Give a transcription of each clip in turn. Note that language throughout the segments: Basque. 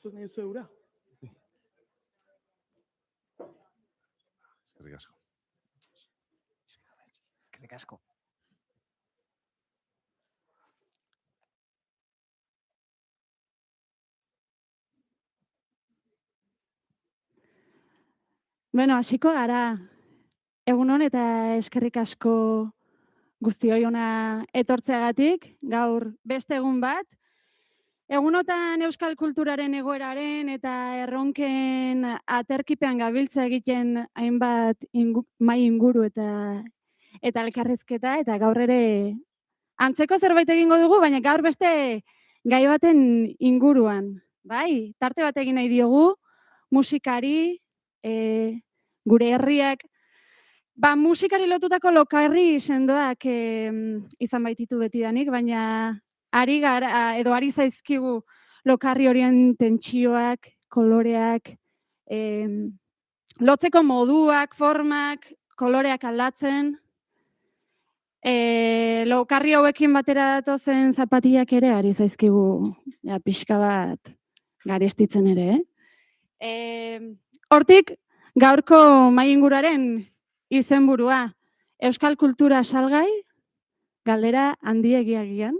Zut nahi duzu eura? Eskerrik asko. Eskerrik asko. Bueno, hasiko gara. Egun hon eta eskerrik asko guztioi ona etortzeagatik, gaur beste egun bat. Egunotan euskal kulturaren egoeraren eta erronken aterkipean gabiltza egiten hainbat mai inguru eta elkarrizketa, eta gaur ere antzeko zerbait egingo dugu, baina gaur beste gai baten inguruan. Bai, tarte bat egin nahi diogu, musikari, gure herriak, musikari lotutako lokarri sendoak izan baititu betidanik, baina ari zaizkigu lokarri horien tentsioak, koloreak, lotzeko moduak, formak, koloreak aldatzen. Lokarri hauekin batera datozen zapatiak ere ari zaizkigu pixka bat garestitzen ere. Hortik, gaurko mahai inguraren izenburua, euskal kultura salgai, galdera handiegiagian.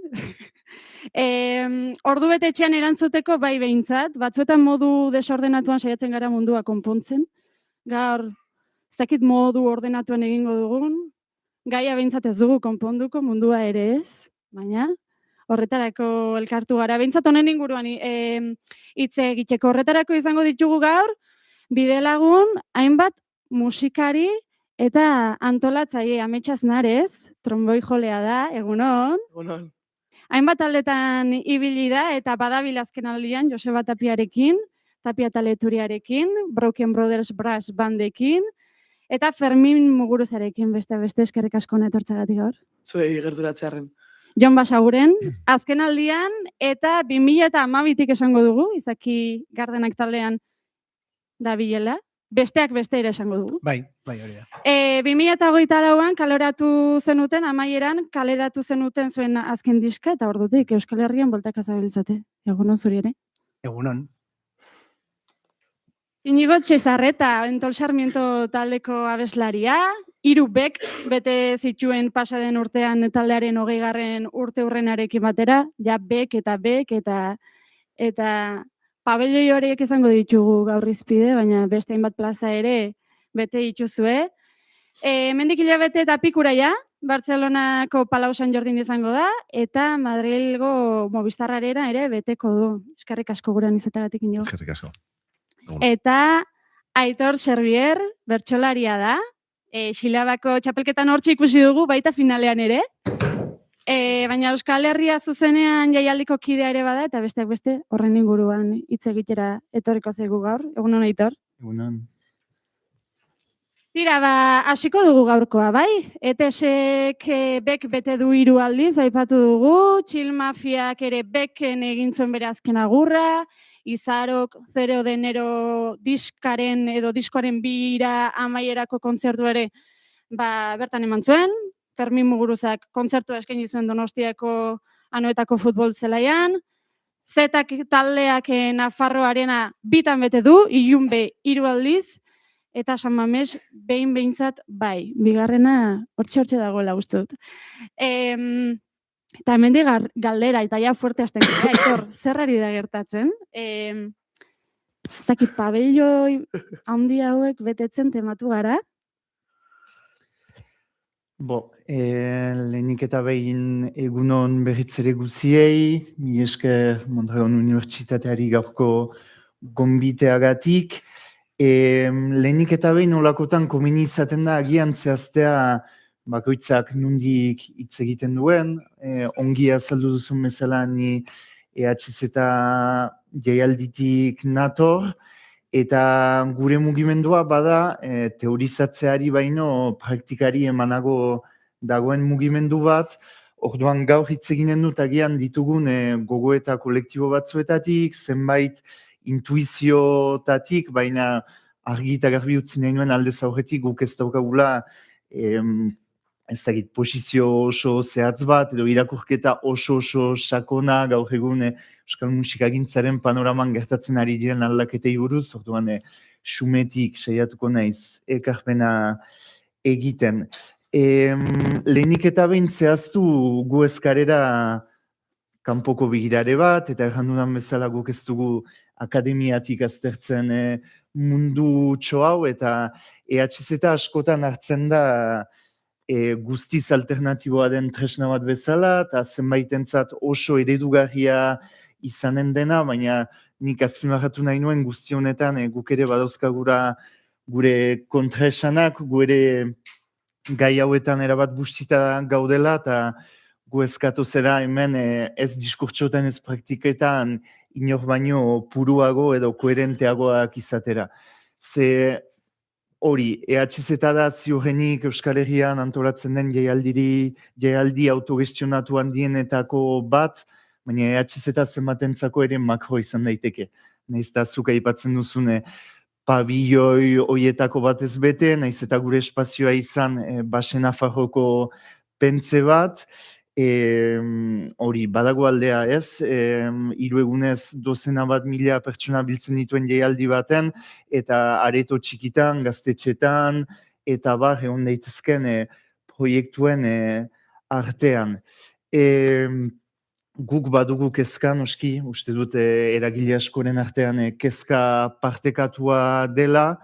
Ordu bete etxean erantzuteko bai behintzat, batzuetan modu desordenatuan saiatzen gara mundua konpontzen. Gaur, ez dakit modu ordenatuan egingo dugun, gaia behintzat ez dugu konponduko, mundua ere ez, baina horretarako elkartu gara. Behintzat honen inguruan hitz egiteko, horretarako izango ditugu gaur, bidelagun, hainbat musikari eta antolatzaile. Ametxaz Narez, tromboi jolea da, egunon. Egunon. Hainbat taldetan ibili da eta badabil azken aldian Joseba Tapiarekin, Tapia Taleturiarekin, Broken Brothers Brass Bandekin, eta Fermin Muguruzarekin beste eskerrik asko hona etortzeagatik gaur. Zuei gerturatzearren. Jon Basaguren, azken aldian eta 2012tik esango dugu, Izaki Gardenak taldean dabilela. Besteak beste ere esango dugu. Bai, hori da. 2024an kaleratu zenuten, amaieran kaleratu zenuten zuen azken diska, eta ordutik Euskal Herrian boltaka zabiltzate. Egunon zuri ere? Egunon. Inigo Txezarreta, Entol Sarmiento taldeko abeslaria, 3 bek bete zituen pasaden urtean taldearen 20. urte hurrenarekin batera, ja bek eta pabelloi horiek izango ditugu gaur izpide, baina beste hainbat plaza ere bete dituzue. Hemendik hilabete eta pikura ja, Bartzelonako Palau San Jordin izango da, eta Madrilgo Movistarrarena ere beteko du. Eskerrik asko gurean izateagatik inigo. Eskerrik asko. Eta Aitor Xerbier, bertsolaria da, Xilabako txapelketan hortxe ikusi dugu, baita finalean ere. Baina Euskal Herria zuzenean jaialdiko kidea ere bada, eta besteak beste horren inguruan hitz egitera etorriko zaigu gaur. Egunon, Aitor? Egunon. Tira, hasiko dugu gaurkoa, bai? ETS-ek bek bete du 3 aldiz, aipatu dugu, Chill Mafiak ere beken egin zuen bere azken agurra, Izarok 0 de enero diskoaren 2 amaierako kontzertu ere bertan eman zuen, Fermin Muguruzak kontzertua eskaini zuen Donostiako Anoetako futbol zelaian, Zetak taldeak Nafarroarena bitan bete du, Ilunbe 3 aldiz, eta San Mames behintzat bai, bigarrena hortxe dagoela uste dut. Eta hemendik galdera, eta ja fuerte hasten gara, Aitor, zer ari da gertatzen? Ez dakit pabelloi handi hauek betetzen tematu gara? Lehenik eta behin egunon berritzere guziei, mi esker Montreal Unibertsitateari gaurko gonbiteagatik. Lehenik eta behin olakotan komeni izaten da agian zehaztea bakoitzak nundik hitz egiten duen, ongi azaldu duzun bezala ni EHZ eta jaialditik nator, eta gure mugimendua bada teorizatzeari baino praktikari emanago dagoen mugimendu bat, orduan gaur hitz eginen dut agian ditugun gogoeta kolektibo batzuetatik, zenbait intuiziotatik, baina argi eta garbi utzi nahi nuen aldez aurretik guk ez daukagula ezagit, posizio oso zehatz bat, edo irakurketa oso sakona, gaur egun euskal musikagintzaren panoraman gertatzen ari diren aldaketei buruz, orduan xumetik saiatuko naiz ekarpena egiten. Lehenik eta behin zehaztu gu ezkarera kanpoko begirare bat, eta errandudan bezala guk ez dugu akademiatik aztertzen mundu hau, eta EHZ askotan hartzen da guztiz alternatiboa den tresna bat bezala, eta zenbaitentzat oso eredugarria izanen dena, baina nik azpimarratu nahi nuen guzti honetan guk ere badauzkagura gure kontraesanak, gure gai hauetan erabat bustita gaudela, eta gu eskatu zera hemen ez diskurtsotan ez praktiketan inor baino puruago edo koherenteagoak izatera. Ze hori, EHZ da ziurrenik Euskal Herrian antolatzen den jaialdi autogestionatu handienetako bat, baina EHZ zenbatentzako ere makro izan daiteke. Nahiz eta zuk aipatzen duzune pabilloi hoietako bat ez bete, nahiz eta gure espazioa izan Basen Nafarroko pentze bat, hori, badago aldea ez, 3 egunez 12.000 pertsona biltzen dituen jaialdi baten, eta areto txikitan, gaztetxetan, eta egon daitezken proiektuen artean. Guk badugu kezka, noski, uste dut eragile askoren artean kezka partekatua dela,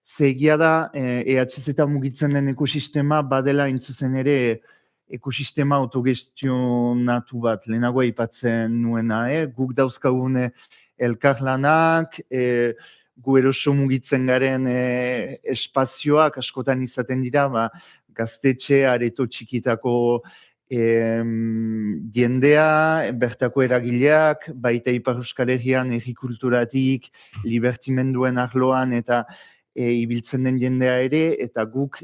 zegia da, EHZ mugitzen den ekosistema badela intzuzen ere ekosistema autogestionatu bat, lehenago aipatzen nuena, guk dauzkagun elkarlanak, gu eroso mugitzen garen espazioak askotan izaten dira, gaztetxe, areto txikitako jendea, bertako eragileak, baita Ipar Euskal Herrian errikulturatik, libertimenduen arloan eta ibiltzen den jendea ere, eta guk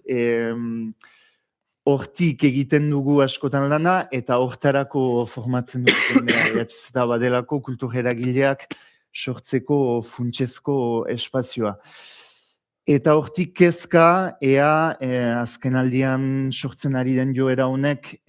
hortik egiten dugu askotan lana, eta hortarako formatzen dugu jendea, eta badelako kultur eragileak sortzeko funtsezko espazioa. Eta hortik kezka, azken aldian sortzen ari den joera honek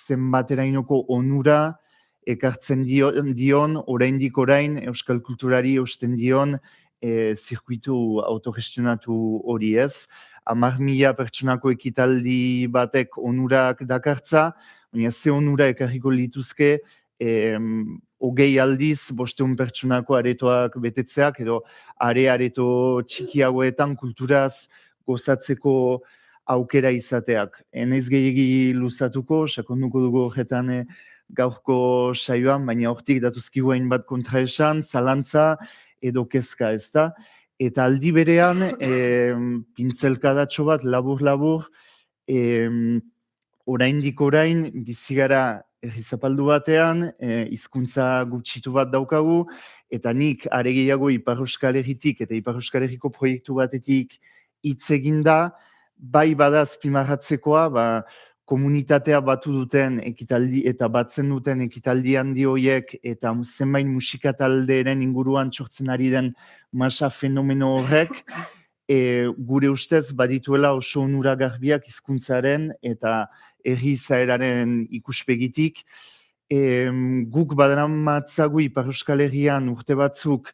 zenbaterainoko onura ekartzen dion, oraindik orain, euskal kulturari eusten dion zirkuitu autogestionatu hori ez. 10.000 pertsonako ekitaldi batek onurak dakartza, baina ze onura ekarriko lituzke 20 aldiz 500 pertsonako aretoak betetzeak, edo areto txikiagoetan kulturaz gozatzeko aukera izateak. Enez gehiagi luzatuko, sakonduko dugu horretan gaurko saioan, baina hortik datuzkigu hainbat kontraesan, zalantza edo kezka, ez da? Eta aldi berean, pintzelkadatxo bat, labur-labur, oraindik orain, bizigara errizapaldu batean, hizkuntza gutxitu bat daukagu, eta nik are gehiago Ipar Euskal Herritik eta Ipar Euskal Herriko proiektu batetik hitz eginda, bai bada azpimarratzekoa, komunitatea batu duten ekitaldi eta batzen duten ekitaldi handi horiek eta zenbait musika talderen inguruan sortzen ari den masa fenomeno horrek, gure ustez badituela oso onuragarbiak hizkuntzaren eta herri izaeraren ikuspegitik. Guk badaramatzagu Ipar Euskal Herrian urte batzuk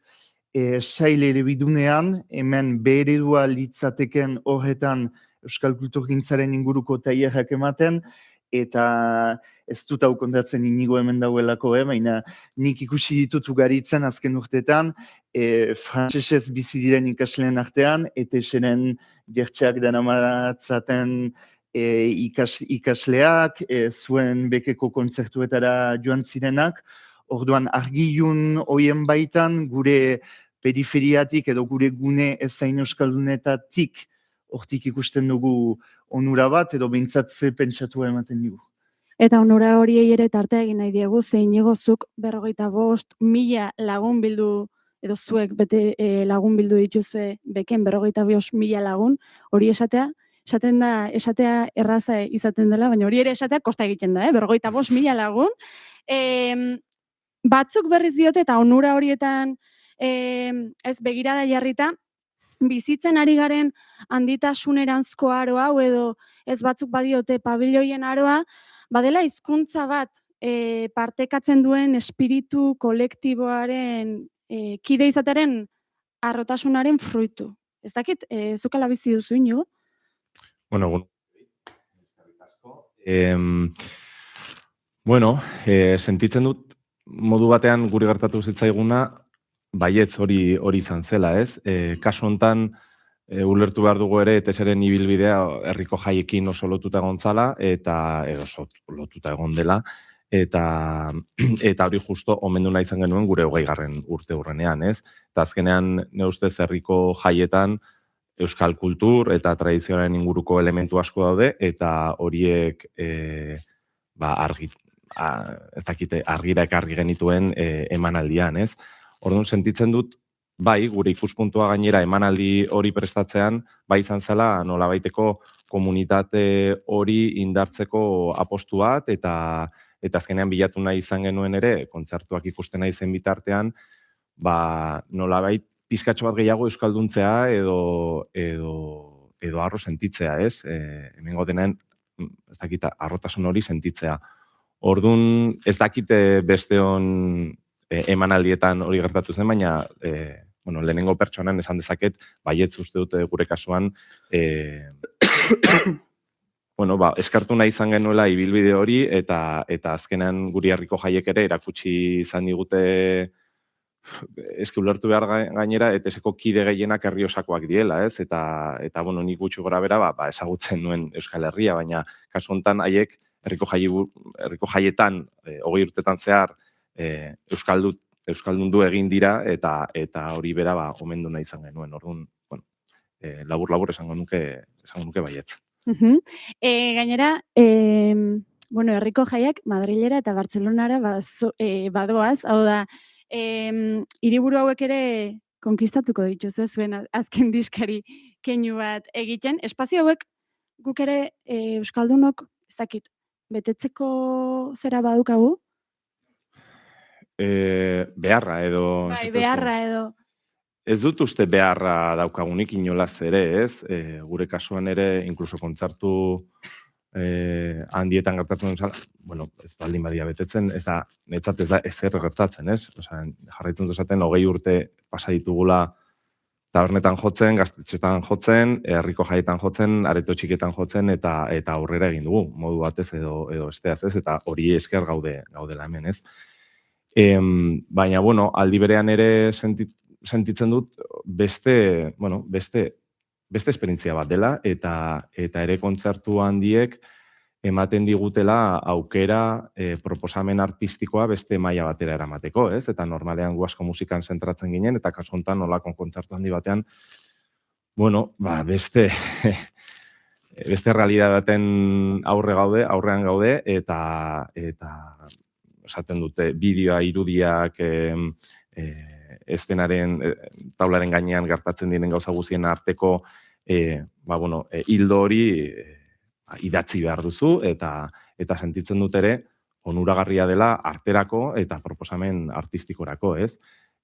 sail erebidunean, hemen beheredua litzateken horretan euskal kulturgintzaren inguruko tailerrak ematen, eta ez dut hau kontatzen inigo hemen dauelako, baina nik ikusi ditut ugaritzen azken urtetan, frantsesez bizi diren ikasleen artean, eta eseren jertxeak daramatzaten ikasleak, zuen bekeko kontzertuetara joan zirenak, orduan argilun hoien baitan, gure periferiatik edo gure gune ezain euskaldunetatik hortik ikusten dugu onura bat, edo behintzatze pentsatua ematen dugu. Eta onura horiei ere tartea egin nahi diegu, zein egozuk 45.000 lagun bildu, edo zuek bete lagun bildu dituzue beken 45.000 lagun, hori esatea erraza izaten dela, baina hori ere esatea kosta egiten da, 45.000 lagun. Batzuk berriz diote eta onura horietan ez begirada jarrita, bizitzen ari garen handitasuneranzko aro hau edo ez batzuk badiote pabiloien aroa, badela hizkuntza bat partekatzen duen espiritu kolektiboaren kide izatearen harrotasunaren fruitu. Ez dakit, zukala bizi duzu ino? Bueno, egun. Bueno, sentitzen dut modu batean guri gertatu zitzaiguna, baietz hori izan zela, ez? Kasu hontan, ulertu behar dugu ere, ETS-ren ibilbidea herriko jaiekin oso lotuta egon zala, eta edo oso lotuta egon dela, eta hori justo omendu nahi izan genuen gure 20. urte hurrenean, ez? Eta azkenean, ne ustez herriko jaietan, euskal kultur eta tradizioaren inguruko elementu asko daude, eta horiek argira ekarri genituen emanaldian, ez? Orduan sentitzen dut, bai, gure ikuspuntua gainera emanaldi hori prestatzean, bai izan zela nolabaiteko komunitate hori indartzeko apostu bat, eta azkenean bilatu nahi izan genuen ere, kontzertuak ikusten nahi zen bitartean, nolabait pizkatxo bat gehiago euskalduntzea edo arro sentitzea, ez? Hemengo denean, ez dakit, arrotasun hori sentitzea. Orduan, ez dakit besteon emanaldietan hori gertatu zen, baina lehenengo pertsonan esan dezaket, baietz uste dute gure kasuan, eskartu nahi izan genuela ibilbide hori, eta azkenean guri herriko jaiek ere erakutsi izan digute eski ulertu behar gainera, ETS-eko kide gehienak herriosakoak diela, ez? Eta nik gutxi gora bera, ezagutzen nuen Euskal Herria, baina kasu honetan haiek herriko jaietan 20 urtetan zehar euskaldundu egin dira, eta hori bera omendu nahi izan genuen. Orduan, labur esango nuke baietz. Gainera, herriko jaiak Madrilera eta Bartzelonara badoaz, hau da, hiriburu hauek ere konkistatuko dituzu zuen azken diskari keinu bat egiten. Espazio hauek guk ere euskaldunok, ez dakit, betetzeko zera badukagu? Beharra edo... Bai, beharra edo... Ez dut uste beharra daukagunik inolaz ere, ez? Gure kasuan ere, inkluso kontzertu handietan gertatzen duen, ez baldin badia betetzen, netzat ez da ezer gertatzen, ez? Jarraitzen duzaten, 20 urte pasa ditugula tabernetan jotzen, gaztetxetan jotzen, herriko jaietan jotzen, areto txiketan jotzen, eta aurrera egin dugu, modu batez edo esteaz, ez? Eta hori esker gaudela hemen, ez? Baina, aldi berean ere sentitzen dut beste esperientzia bat dela, eta ere kontzertu handiek ematen digutela aukera proposamen artistikoa beste maila batera eramateko, ez? Eta normalean gu asko musikan zentratzen ginen, eta kasu honetan nolako kontzertu handi batean, beste realidade baten aurrean gaude, eta esaten dute bideoa, irudiak, estenaren, taularen gainean gertatzen diren gauza guztien arteko hildo hori idatzi behar duzu, eta sentitzen dut ere onuragarria dela arterako eta proposamen artistikorako, ez?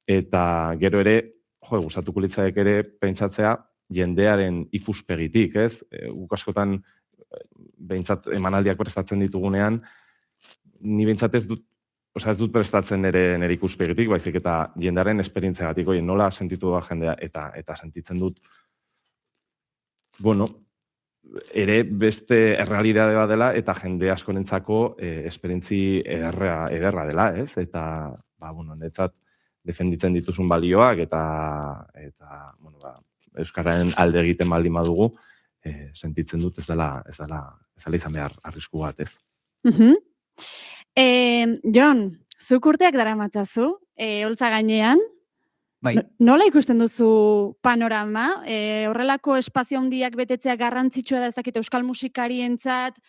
Eta gero ere, gustatuko litzaidake ere pentsatzea jendearen ikuspegitik, ez? Guk askotan behintzat emanaldiak prestatzen ditugunean, ni behintzat ez dut prestatzen nire ikuspegitik, baizik eta jendearen esperientziagatik, nola sentitu da jendea, eta sentitzen dut, ere beste errealidade bat dela, eta jende askorentzako esperientzi ederra dela, ez? Eta, netzat, defenditzen dituzun balioak, eta euskararen alde egiten baldin badugu, sentitzen dut ez dela izan behar arrisku bat, ez? Jon, zuk urteak daramatzazu, holtza gainean. Bai. Nola ikusten duzu panorama? Horrelako espazio handiak betetzea garrantzitsua da, ez dakit, euskal musikarientzat,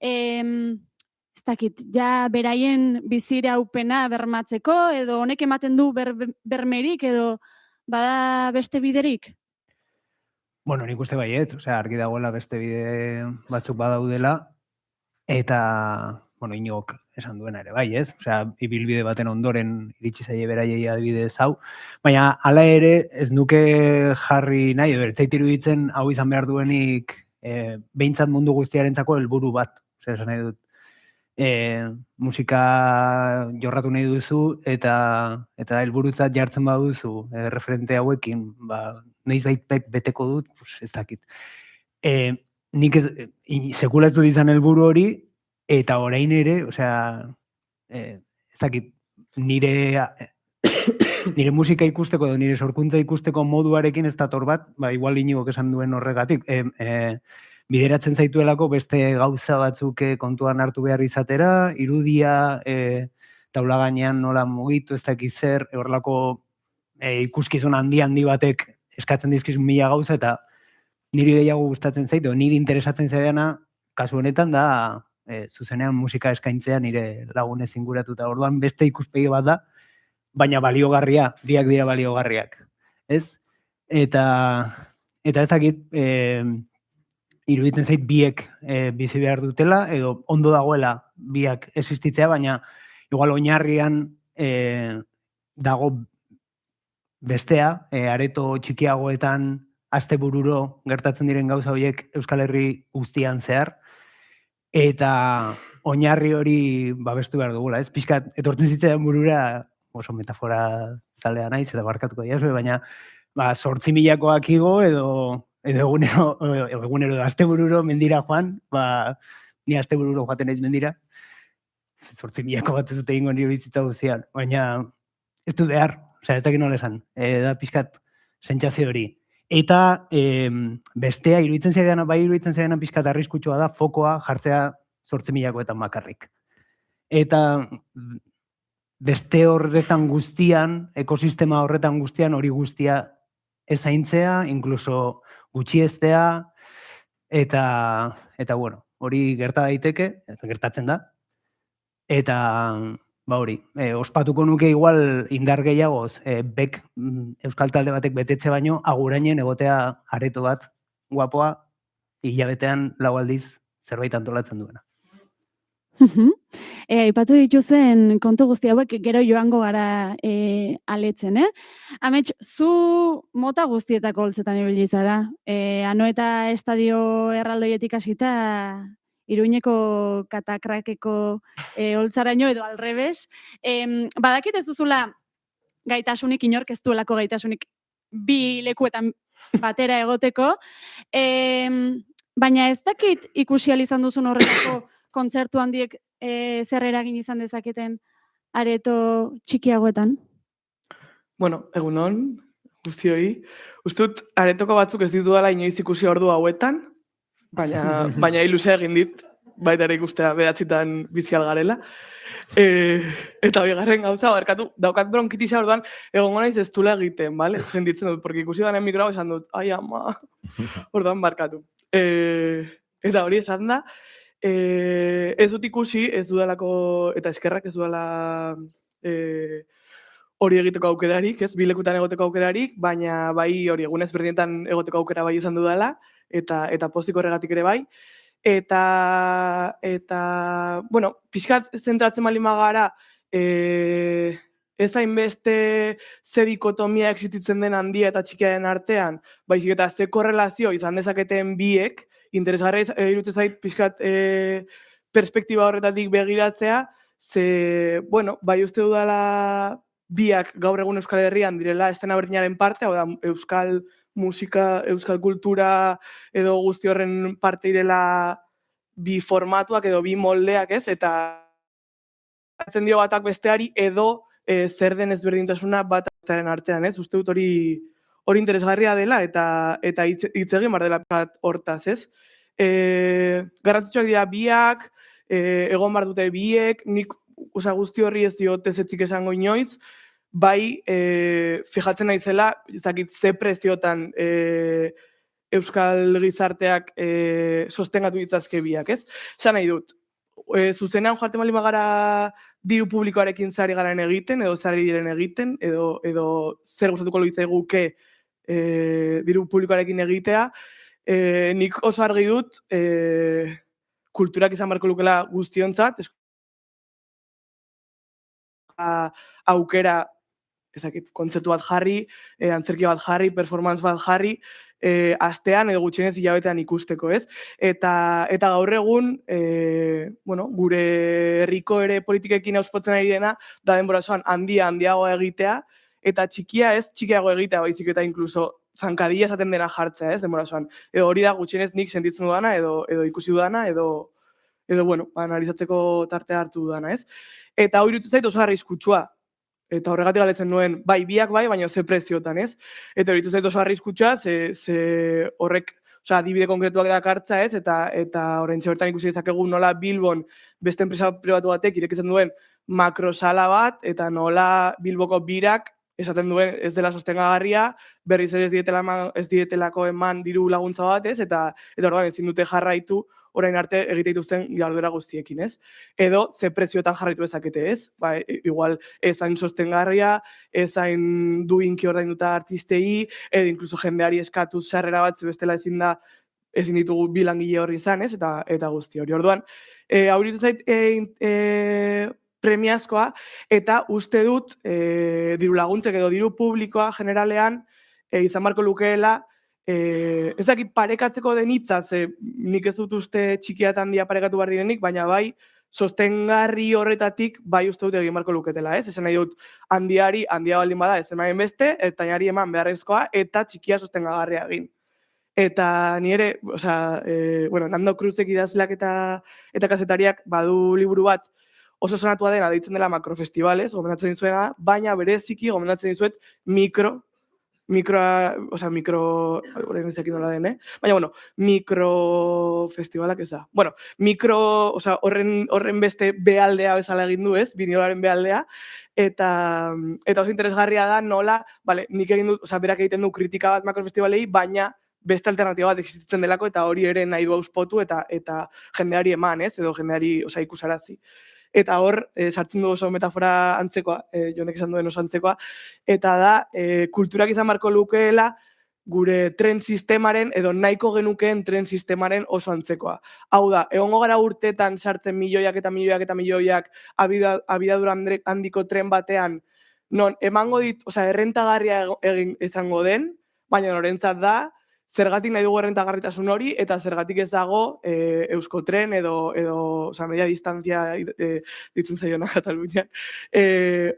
ez dakit, ja beraien biziraupena bermatzeko, edo honek ematen du bermerik, edo bada beste biderik? Nik uste baiet, argi dagoela beste bide batzuk badaudela, eta bueno, Iñok esan duena ere, bai, ez? Osea, ibilbide baten ondoren iritsi zaie beraiei adibidez hau, baina hala ere ez nuke jarri nahi, edo ez zait iruditzen hau izan behar duenik behintzat mundu guztiarentzako helburu bat. Osea, esan nahi dut, musika jorratu nahi duzu eta helburutzat jartzen baduzu referente hauekin, ba, noizbait beteko dut, pues, ez dakit. Nik sekula ez dut izan helburu hori, eta orain ere, osea, ez dakit, nire musika ikusteko edo nire sorkuntza ikusteko moduarekin ez dator bat, ba, igual Iñigok esan duen horregatik, bideratzen zaituelako beste gauza batzuk kontuan hartu behar izatera, irudia, taula gainean nola mugitu, ez dakit zer, horrelako ikuskizun handi batek eskatzen dizkizun mila gauza, eta niri gehiago gustatzen zaitu, niri interesatzen zaidana, kasu honetan da, zuzenean musika eskaintzea nire lagunez inguratuta. Orduan beste ikuspegi bat da, baina baliogarria, biak dira baliogarriak. Ez? Eta ez dakit, iruditzen zait biek bizi behar dutela, edo ondo dagoela biak existitzea, baina igual oinarrian dago bestea, areto txikiagoetan astebururo gertatzen diren gauza horiek Euskal Herri guztian zehar, eta oinarri hori babestu behar dugula, ez? Pixkat, etortzen zitzaidan burura, oso metafora zalea naiz, eta barkatuko diazue, baina 8.000-koak igo, edo egunero astebururo mendira joan, ni astebururo joaten naiz mendira, 8.000-ko bat ez dute ingo nire bizitza guztian, baina ez du behar, osea, ez dakit nola esan, da pixkat sentsazio hori. Eta bestea, iruditzen zaidana pixkat arriskutsua da, fokoa jartzea 8.000-koetan bakarrik. Eta beste horretan guztian, ekosistema horretan guztian, hori guztia ezaintzea, inkluso gutxiestea, eta bueno, hori gerta daiteke, gertatzen da, eta ba hori, ospatuko nuke igual indar gehiagoz, bek euskal talde batek betetze baino, agurainen egotea areto bat guapoa, hilabetean 4 aldiz zerbait antolatzen duena. Aipatu dituzuen kontu guzti hauek gero joango gara aletzen, Amets, zu mota guztietako holtzetan ibili zara. Anoeta estadio erraldoietik hasita Iruñeko katakrakeko holtzaraino edo alrebes. Badakit ez duzula gaitasunik, inork ez duelako gaitasunik bi lekuetan batera egoteko, baina ez dakit ikusi ahal izan duzun horretako kontzertu handiek zer eragin izan dezaketen areto txikiagoetan? Bueno, egunon, guztioi. Ustut, aretoko batzuk ez ditudala inoiz ikusi ordu hauetan, baina ilusia egin dit, baita ere ikustea behatzitan bizial garela. Eta bigarren gauza, barkatu, daukat bronkitisa orduan, egongo naiz ez dula egiten, bale? Sentitzen dut, porque ikusi danen mikroa esan dut, ai ama, orduan barkatu. Eta hori esan da, ez dut ikusi, ez dudalako, eta eskerrak ez dudala hori egiteko aukerarik, ez bilekutan egoteko aukerarik, baina bai hori egunez berdinetan egoteko aukera bai izan dudala, eta pozik horregatik ere bai. Eta bueno, pixkat zentratzen baldin bagara, ez hainbeste ze dikotomia existitzen den handia eta txikiaren artean, baizik eta ze korrelazio izan dezaketen biek, interesgarria iruditzen zait pixkat perspektiba horretatik begiratzea, ze, bueno, bai uste dudala biak gaur egun Euskal Herrian direla estena berdinaren parte, hau da, euskal musika, euskal kultura edo guzti horren parte direla bi formatuak edo bi moldeak, ez? Eta atzen dio batak besteari edo zer den ezberdintasuna bataren artean, ez? Uste dut hori interesgarria dela eta hitz egin bar dela hortaz, ez? Garrantzitsuak dira biak, egon bar dute biek, nik guzti horri ez diot ezetzik esango inoiz, bai fijatzen naizela, ezakit ze preziotan euskal gizarteak sostengatu ditzazke biak, ez? Esan nahi dut, zuzenean joaten baldin bagara diru publikoarekin zari garen egiten, edo zari diren egiten, edo zer gustatuko litzaiguke diru publikoarekin egitea, nik oso argi dut kulturak izan beharko lukela guztiontzat, aukera, ezakit, kontzertu bat jarri, antzerki bat jarri, performance bat jarri, astean edo gutxienez hilabetean ikusteko, ez? Eta gaur egun, gure herriko ere politikekin auspotzen ari dena, da denbora osoan handiagoa egitea, eta txikia ez, txikiago egitea, baizik eta inkluso zankadilla esaten dena jartzea, ez, denbora osoan. Edo hori da gutxienez nik sentitzen dudana, edo ikusi dudana, edo analizatzeko tartea hartu dudana, ez? Eta hori iruditzen zait oso arriskutsua. Eta horregatik galdetzen nuen, bai, biak bai, baina ze preziotan, ez? Eta hori iruditzen zait oso arriskutsua, ze horrek, adibide konkretuak dakartza, ez? Eta oraintxe bertan ikusi dezakegu nola Bilbon beste enpresa pribatu batek irekitzen duen makrosala bat, eta nola Bilboko birak esaten duen ez dela sostengagarria, berriz ere ez dietelako eman diru laguntza bat, ez? Eta orduan ezin dute jarraitu orain arte egite dituzten jarduera guztiekin, ez? Edo ze prezioetan jarraitu ezakete, ez? Ba, igual ez hain sostengarria, ez hain duinki ordainduta artistei, edo inkluso jendeari eskatu sarrera bat, bestela ezin ditugu bi langile horri izan, ez? Eta guzti hori. Orduan, hau iritu zait premiazkoa, eta uste dut diru laguntzek edo diru publikoa generalean izan barko lukeela, ez dakit parekatzeko denitza, ze nik ez dut uste txikia eta handia parekatu behar direnik, baina bai sostengarri horretatik bai uste dut egin barko luketela, ez? Esan nahi dut handia baldin bada ez ematen beste, eta tainari eman beharrezkoa, eta txikia sostengagarria egin. Eta ni ere, Nando Cruzek idazleak eta kazetariak badu liburu bat oso sonatua dena deitzen dela makrofestivalez, gomendatzen dizuena, baina bereziki gomendatzen dizuet mikrofestivalak ez da. Horren beste behaldea bezala egin du, ez? Biniolaren behaldea, eta oso interesgarria da nola, nik egin dut, berak egiten du kritika bat makrofestivalei, baina beste alternatiba bat existitzen delako, eta hori ere nahi du auspotu, eta jendeari eman, ez? Edo jendeari ikusarazi. Eta hor, sartzen du oso metafora antzekoa, Jonek esan duen oso antzekoa, eta da, kulturak izan barko lukeela gure tren sistemaren, edo nahiko genukeen tren sistemaren oso antzekoa. Hau da, egongo gara urtetan sartzen milioiak eta milioiak eta milioiak abidadura handiko tren batean, non emango dit, errentagarria izango den, baina norentzat da, zergatik nahi dugu errentagarritasun hori, eta zergatik ez dago Euskotren edo media distantzia ditzen zaiona Katalunian,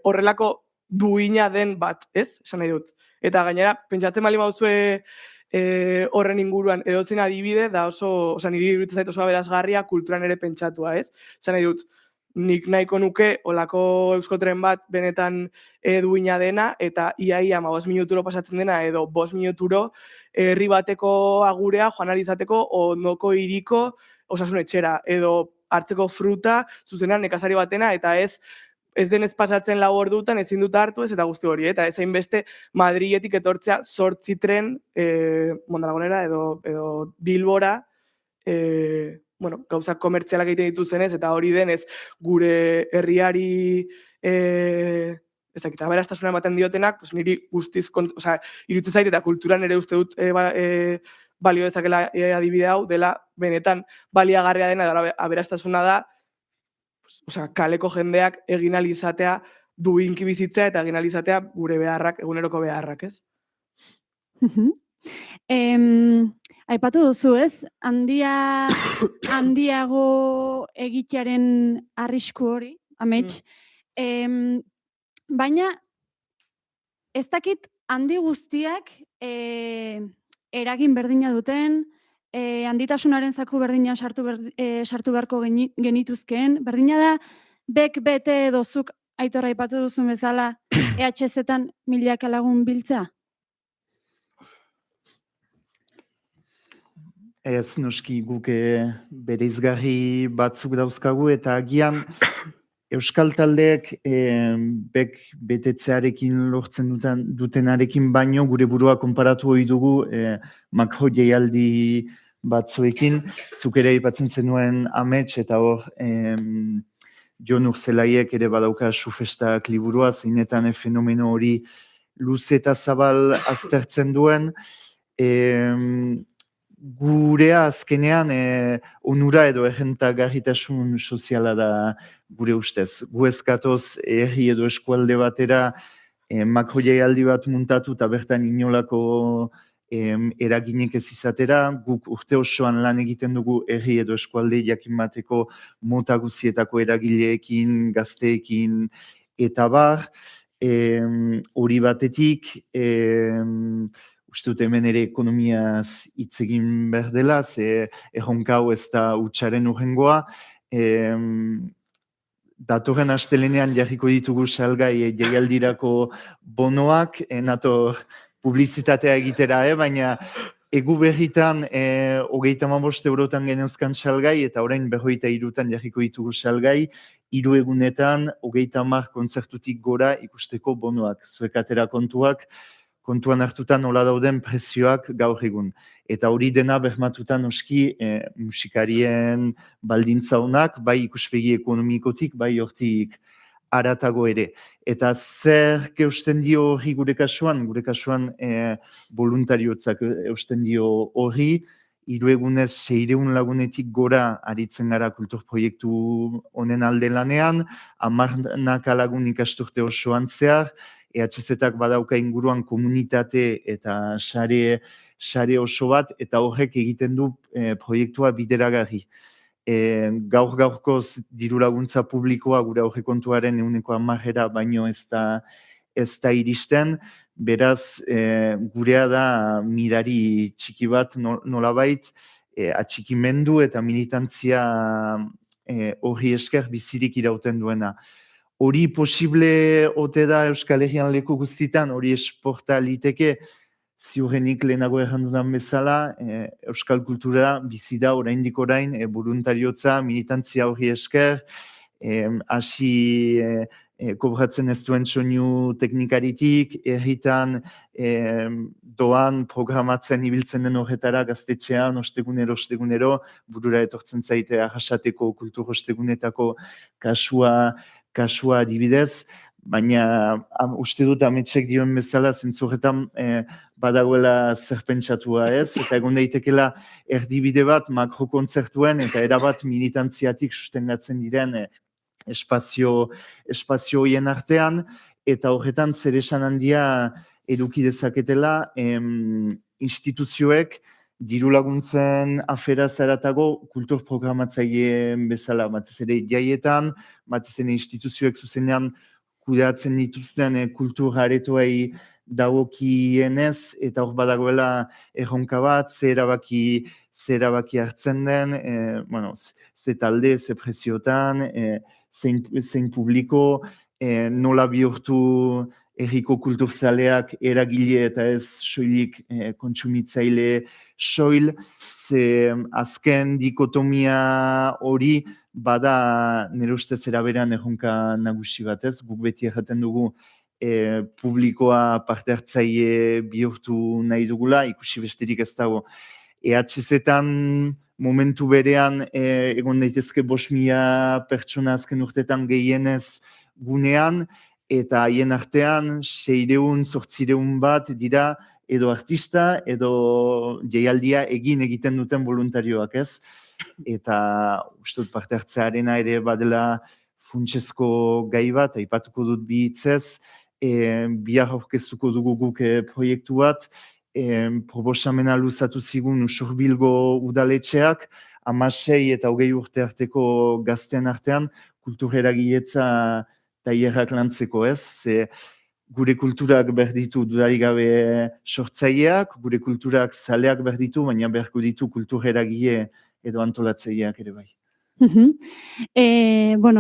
horrelako duina den bat, ez? Esan nahi dut. Eta gainera, pentsatzen bali mauzue horren inguruan edotzen adibide, da oso, niri iruditzen zait oso aberasgarria kulturan ere pentsatua, ez? Esan nahi dut, nik nahiko nuke olako Euskotren bat benetan duina dena, eta ia 5 minuturo pasatzen dena, edo 5 minuturo herri bateko agurea joan izateko ondoko hiriko osasun etxera, edo hartzeko fruta zuzenean nekazari batena, eta ez denez pasatzen 4 ordutan ezin dut hartu, ez eta guzti hori, eta ez hainbeste Madriletik etortzea 8 tren Mondalagonera edo Bilbora, gauzak komertzialak egiten dituzenez, eta hori denez gure herriari aberastasuna ematen diotenak, niri guztiz, iruditzen zait eta kulturan ere uste dut balio dezakela adibide hau, dela benetan baliagarria dena, eta aberastasuna da, kaleko jendeak egin ahal izatea duinki bizitzea eta egin ahal izatea gure beharrak, eguneroko beharrak, ez? Aipatu duzu, ez? Handiago egitearen arrisku hori, amets. Baina, ez dakit handi guztiak eragin berdina duten, handitasunaren zaku berdina sartu beharko genituzkeen. Berdina da, bete dozuk Aitor aipatu duzu bezala EHZ-etan milaka lagun biltzea? Ez noski guk bereizgarri batzuk dauzkagu, eta agian Euskal taldeek betetzearekin lortzen dutenarekin baino gure burua konparatu hori dugu makro jaialdi batzuekin. Zuk ere aipatzen zenuen amets, eta hor Jon Urzelaiek ere badauka Sufestak liburua, zeinetan fenomeno hori luze eta zabal aztertzen duen. gurea azkenean onura edo errentagarritasun soziala da gure ustez. Gu ez gatoz herri edo eskualde batera makroialdi bat muntatu eta bertan inolako eraginik ez izatera, guk urte osoan lan egiten dugu herri edo eskualde jakin bateko mota guzietako eragileekin, gazteekin, eta bar, hori batetik, uste dut hemen ere ekonomiaz hitz egin behar dela, ze erronka hau ez da hutsaren urrengoa, datorren astelenean jarriko ditugu salgai jaialdirako bonoak, nator publizitatea egitera, baina egu berritan 35 eurotan geneuzkan salgai, eta orain 43 jarriko ditugu salgai, 3 egunetan 30 kontzertutik gora ikusteko bonoak, zuek atera kontuan hartutan nola dauden prezioak gaur egun. Eta hori dena bermatutan noski musikarien baldintza honak, bai ikuspegi ekonomikotik, bai hortik aratago ere. Eta zer eusten dio horri gure kasuan voluntariotzak eusten dio horri, 3 egunez 600 lagunetik gora aritzen gara kultur proiektu honen alde lanean, 10 lagun ikasturte osoan zehar, EHZ-ak badauka inguruan komunitate eta sare oso bat, eta horrek egiten du proiektua bideragarri. Gaur-gaurkoz diru laguntza publikoa gure aurrekontuaren 10% baino ez da iristen, beraz gurea da mirari txiki bat nolabait, atxikimendu eta militantzia horri esker bizirik irauten duena. Hori posible ote da Euskal Herrian leku guztitan, hori esporta liteke, ziurrenik lehenago errandudan bezala, Euskal kultura bizi da oraindik orain, voluntariotza, militantzia horri esker, hasi kobratzen ez duen soinu teknikaritik, herritan doan programatzen ibiltzen den horretara gaztetxean, ostegunero, burura etortzen zaite arrasateko kultur ostegunetako kasua adibidez, baina uste dut ametsek dioen bezala zentzuretan badagoela zerpentsatua ez, eta egon daitekela erdibide bat makrokontzertuen eta erabat militantziatik sustengatzen diren espazio horien artean, eta horretan zer esan handia eduki dezaketela instituzioek diru laguntzen afera zaratago kultur programatzaileen bezala, batez ere jaietan, batez ere instituzioek zuzenean kudeatzen dituzten kultur aretoei dagokienez, eta hor badagoela erronka bat, ze erabaki hartzen den, ze talde, ze preziotan, zein publiko, nola bihurtu herriko kulturzaleak eragile eta ez soilik kontsumitzaile soil, ze azken dikotomia hori bada nire ustez eraberean erronka nagusi bat ez, guk beti erraten dugu publikoa parte hartzaile bihurtu nahi dugula, ikusi besterik ez dago. EHZ-etan momentu berean egon daitezke 5.000 pertsona azken urtetan gehienez gunean, eta haien artean 600-800 bat dira edo artista edo jaialdia egiten duten voluntarioak ez. Eta uste dut parte hartzearena ere badela funtsezko gai bat, aipatuko dut bi hitzez, bihar aurkeztuko dugu guk proiektu bat, proposamena luzatu zigun Usurbilgo udaletxeak, 16 eta 20 urte arteko gazten artean kultur eragiletza tailerrak lantzeko ez, ze gure kulturak berditu dudarik gabe sortzaileak, gure kulturak zaleak berditu, baina beharko ditu kultur eragile edo antolatzaileak ere bai.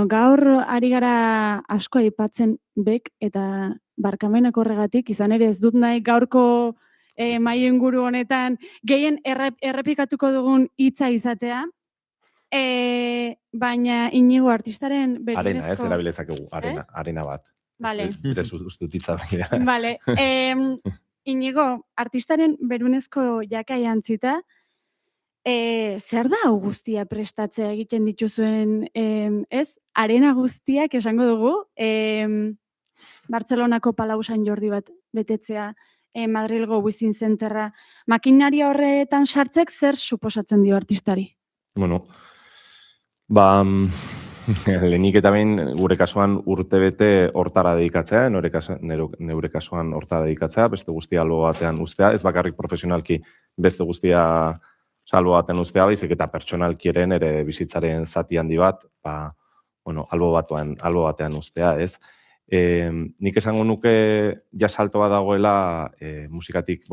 Gaur ari gara asko aipatzen bek eta barkamenak horregatik, izan ere ez dut nahi gaurko mahai inguru honetan gehien errepikatuko dugun hitza izatea, baina Inigo artistaren berunezko... Arena, ez, erabilezakegu, arena bat. Vale. Ez ustutitza baina. Vale. Inigo, artistaren berunezko jakai antzita, zer da hau guztia prestatzea egiten dituzuen, ez? Arena guztiak esango dugu, Bartzelonako Palau San Jordi bat betetzea Madrilgo Within Centerra. Makinaria horretan sartzek zer suposatzen dio artistari? Bueno, lehenik eta behin gure kasuan urtebete hortara dedikatzea, neure kasuan hortara dedikatzea, beste guztia albo batean ustea, ez bakarrik profesionalki beste guztia albo batean ustea, baizik eta pertsonalki ere bizitzaren zati handi bat, albo batean ustea, ez? Nik esango nuke ja salto bat dagoela musikatik,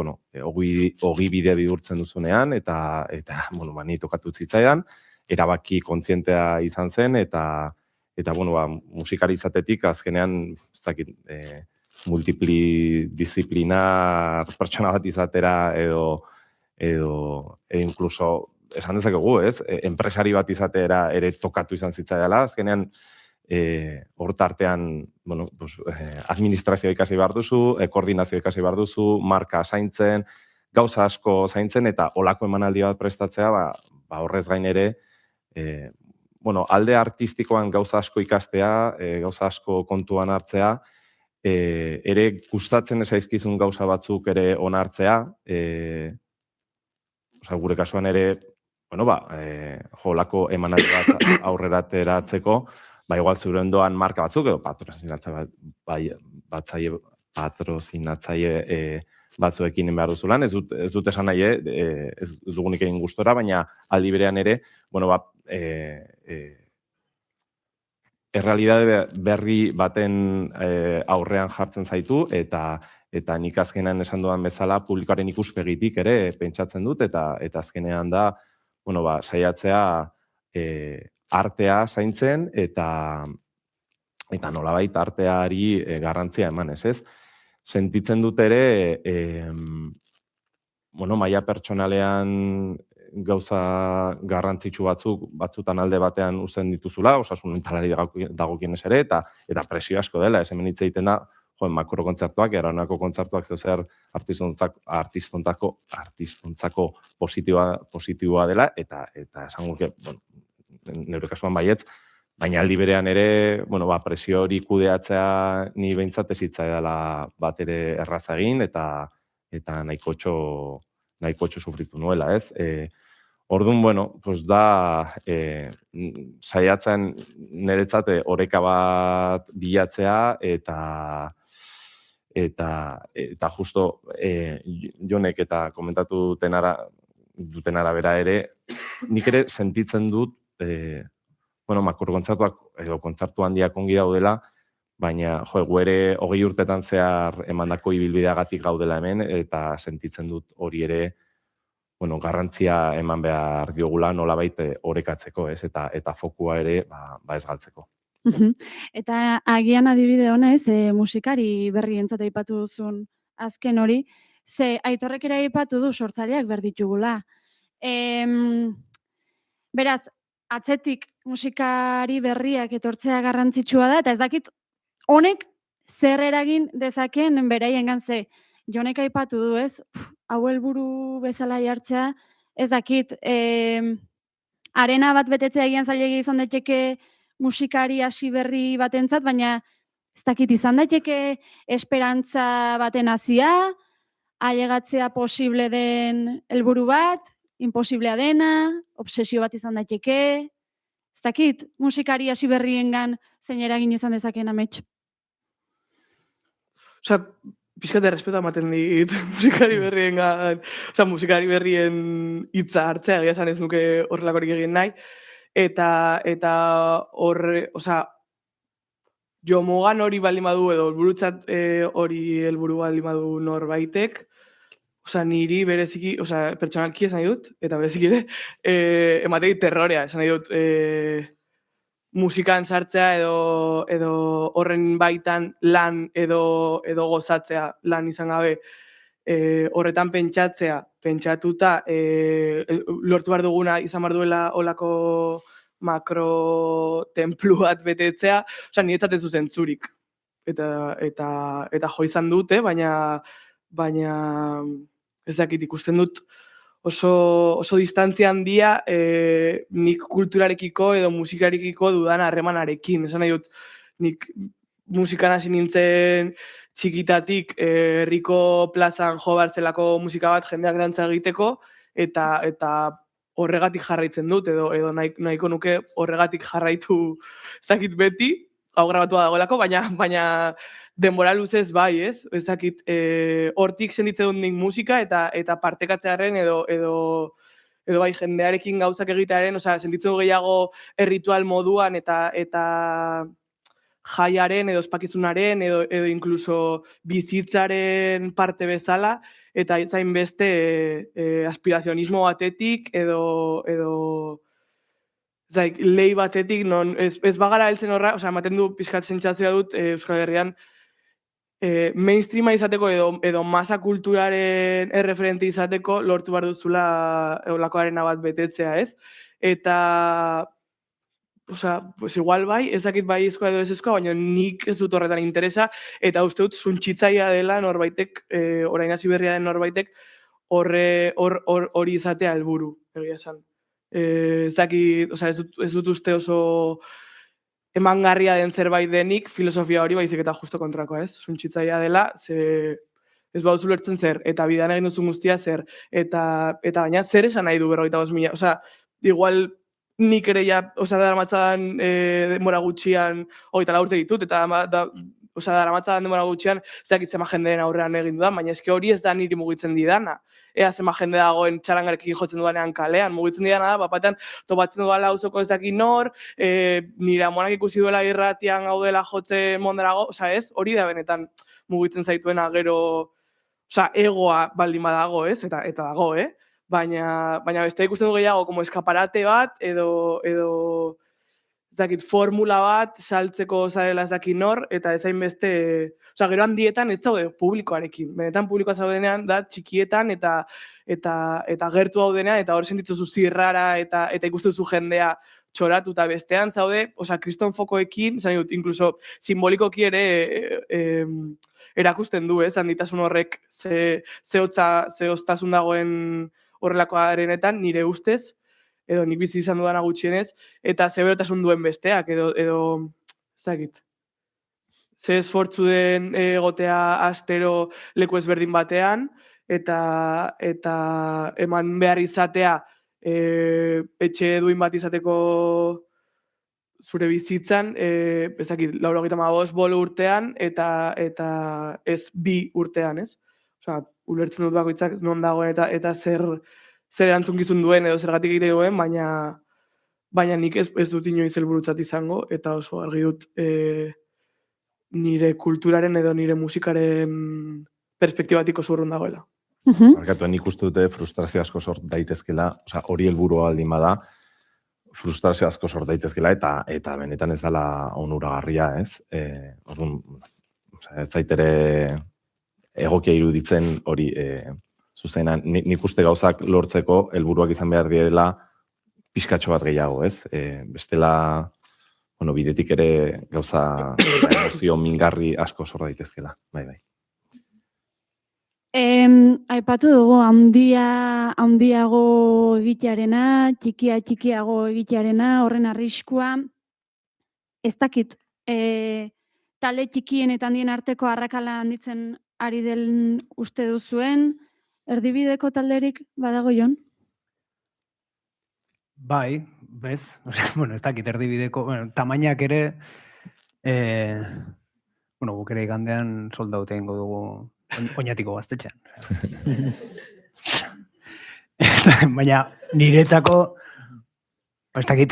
ogi bidea bihurtzen duzunean, eta ni tokatu zitzaidan, erabaki kontzientea izan zen, eta musikari izatetik azkenean, ez dakit, multidisziplinar pertsona bat izatera, edo inkluso, esan dezakegu, ez? Enpresari bat izatera ere tokatu izan zitzaidala, azkenean, hor tartean, administrazioa ikasi behar duzu, koordinazioa ikasi behar duzu, marka zaintzen, gauza asko zaintzen, eta olako emanaldi bat prestatzea, horrez gain ere, alde artistikoan gauza asko ikastea, gauza asko kontuan hartzea, ere gustatzen ezaizkizun gauza batzuk ere onartzea, gure kasuan ere, olako emanaldi bat aurrera ateratzeko, igual zure ondoan marka batzuk, edo patrozinatzaile batzuekin behar duzulan, ez dut esan nahi, ez dugunik egin gustora, baina aldi berean ere, errealitate berri baten aurrean jartzen zaitu, eta nik azkenean esan dudan bezala publikoaren ikuspegitik ere pentsatzen dut, eta azkenean da, saiatzea artea zaintzen, eta nolabait arteari garrantzia emanez, ez? Sentitzen dut ere, maila pertsonalean gauza garrantzitsu batzutan alde batean uzten dituzula, osasun mentalari dagokienez ere, eta presio asko dela, ez hemen hitz egiten da, makrokontzertuak, eranako kontzertuak zer artistontzako positiboa dela, eta esango que, neure kasuan baietz, baina aldi berean ere, presio hori kudeatzea ni behintzat ez hitzaidala bat ere erraza egin, eta nahikotxo sufritu nuela, ez? Orduan, da saiatzen niretzat oreka bat bilatzea, eta justo Jonek eta komentatu duten arabera ere, nik ere sentitzen dut, makrokontzertuak edo kontzertu handiak ongi daudela, baina gu ere 20 urtetan zehar emandako ibilbideagatik gaudela hemen, eta sentitzen dut hori ere garrantzia eman behar diogula nolabait orekatzeko, ez? Eta fokua ere ez galtzeko. Eta agian adibide honez, musikari berrientzat aipatu duzun azken hori, ze Aitorrek ere aipatu du sortzaileak berditugula. Beraz, atzetik musikari berriak etortzea garrantzitsua da, eta ez dakit honek zer eragin dezaken beraiengan, ze Jonek aipatu du, ez? Hau helburu bezala jartzea, ez dakit, arena bat betetzea egian zailegi izan daiteke musikari hasi berri batentzat, baina ez dakit izan daiteke esperantza baten hasia, ailegatzea posible den helburu bat, imposiblea dena, obsesio bat izan daiteke, ez dakit musikari hasi berriengan zein eragin izan dezakeen amets. Pixkate respeto ematen dit musikari berriengan, musikari berrien hitza hartzea, egia esan ez nuke horrelakorik egin nahi, eta horre, jomogan hori baldin badu, edo helburutzat hori helburu baldin badu norbaitek, niri bereziki, pertsonalki esan nahi dut, eta bereziki ere, ematei terrorea, esan nahi dut, musikan sartzea edo horren baitan lan edo gozatzea lan izan gabe, horretan pentsatuta, lortu behar duguna izan behar duela olako makro templu bat betetzea, niretzat ez du zentzurik. Eta jo izan dute, baina ez dakit ikusten dut oso distantzia handia nik kulturarekiko edo musikarekiko dudan harremanarekin. Esan nahi dut, nik musikan hasi nintzen txikitatik herriko plazan jo bartzelako musika bat jendeak dantza egiteko, eta horregatik jarraitzen dut, edo nahiko nuke horregatik jarraitu ezakit beti, hau grabatua dagoelako, baina denbora luzez bai, ez? Ezakit, hortik senditzen dut nik musika, eta partekatzearen edo bai jendearekin gauzak egitearen, sentitzen du gehiago erritual moduan eta jaiaren edo ospakizunaren edo inkluso bizitzaren parte bezala, eta zain beste aspirazionismo batetik edo lehi batetik, non ez bagara heltzen horra, ematen du pixkat sentsazioa dut Euskal Herrian mainstreama izateko edo masa kulturaren erreferente izateko lortu behar duzula olakoarena bat betetzea, ez? Eta pues igual bai, ezakit bai ezkoa edo ez ezkoa, baina nik ez dut horretan interesa, eta uste dut suntsitzaia dela norbaitek, orain hasi berria den norbaitek, hori izatea helburu, egia esan. Ezakit, ez dut uste oso emangarria den zerbait denik filosofia hori baizik eta justo kontrakoa, ez? Suntsitzaia dela, ez baduzu lertzen zer, eta bidan egin duzun guztia zer, eta baina zer esan nahi du 45.000, igual nik ere daramatzadan denbora gutxian, 24 urte ditut, eta daramatzadan denbora gutxian, ezakit zema jendeen aurrean egin dudan, baina eske hori ez da niri mugitzen didana. Ea zema jende dagoen txarangarekin jotzen dudanean kalean, mugitzen didana da, bapatean topatzen dudala auzoko ez daki nor, nire amonak ikusi duela irratian gaudela jotze mondarago, ez, hori da benetan mugitzen zaituena gero, egoa baldin badago, ez, eta dago, Baina beste ikusten du gehiago como eskaparate bat edo ezakit formula bat saltzeko zarela ez daki nor eta ezain beste, gero handietan ez zaude publikoarekin. Benetan publikoa zaudenean da txikietan eta gertu haudenean eta hor sentitzu zirrara eta ikusten zu jendea txoratu eta bestean zaude, kriston fokoekin, zan dut, inkluso simbolikoki ere erakusten du, handitasun horrek zehoztasun dagoen horrelakoarenetan, nire ustez, edo nik bizi izan dudana gutxienez, eta zeberotasun duen besteak, edo ezagit. Ze esfortzu den egotea astero leku ezberdin batean, eta eman behar izatea etxe duin bat izateko zure bizitzan, ezakit, 95 bolo urtean, eta ez 2 urtean, ez? Ulertzen dut bakoitzak non dagoen eta zer erantzukizun duen edo zergatik egite duen, baina nik ez dut inoiz helburutzat izango, eta oso argi dut nire kulturaren edo nire musikaren perspektibatik oso urrun dagoela. Barkatu, nik uste dute frustrazio asko sort daitezkela, hori helburua baldin bada, frustrazio asko sort daitezkela, eta benetan ez dela onuragarria, ez? Orduan, ez zaitere egokia iruditzen hori zuzenan, nik uste gauzak lortzeko helburuak izan behar direla pixkatxo bat gehiago, ez? Bestela, bidetik ere gauza emozio mingarri asko sor daitezkela, bai. Aipatu dugu handiago egitearena, txikiago egitearena, horren arriskua, ez dakit, talde txikien eta handien arteko arrakala handitzen ari den uste duzuen, erdibideko talderik badago Jon? Bai, bez, ez dakit erdibideko, tamainak ere, guk ere igandean soldaute egingo dugu oinatiko gaztetxean. Baina niretzako, ez dakit,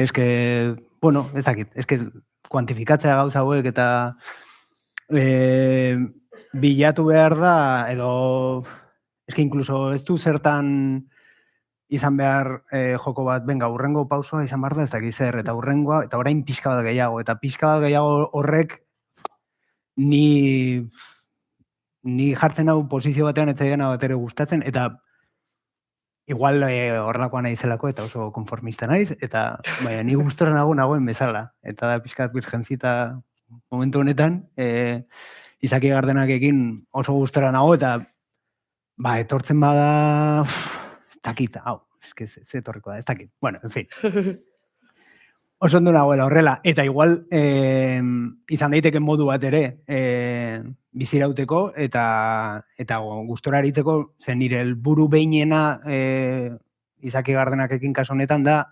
kuantifikatzea gauza hauek eta bilatu behar da, edo, inkluso ez du zertan izan behar joko bat, urrengo pausoa izan behar da, ez dakit zer, eta urrengoa, eta orain pixka bat gehiago, eta pixka bat gehiago horrek ni jartzen hau posizio batean ez zaigena bat ere gustatzen, eta igual horrelakoa nahi zelako eta oso konformista naiz, eta ni gustora nagoen bezala, eta da pixka bat birgentzita momentu honetan, Izaki Gardenakekin oso gustora nago, eta etortzen bada, ez dakit, ze etorriko da, ez dakit. Bueno, en fin. oso ondo nagoela horrela. Eta igual izan daiteke modu bat ere bizirauteko eta gustora aritzeko, zen nire helburu behinena Izaki Gardenakekin kasu honetan da,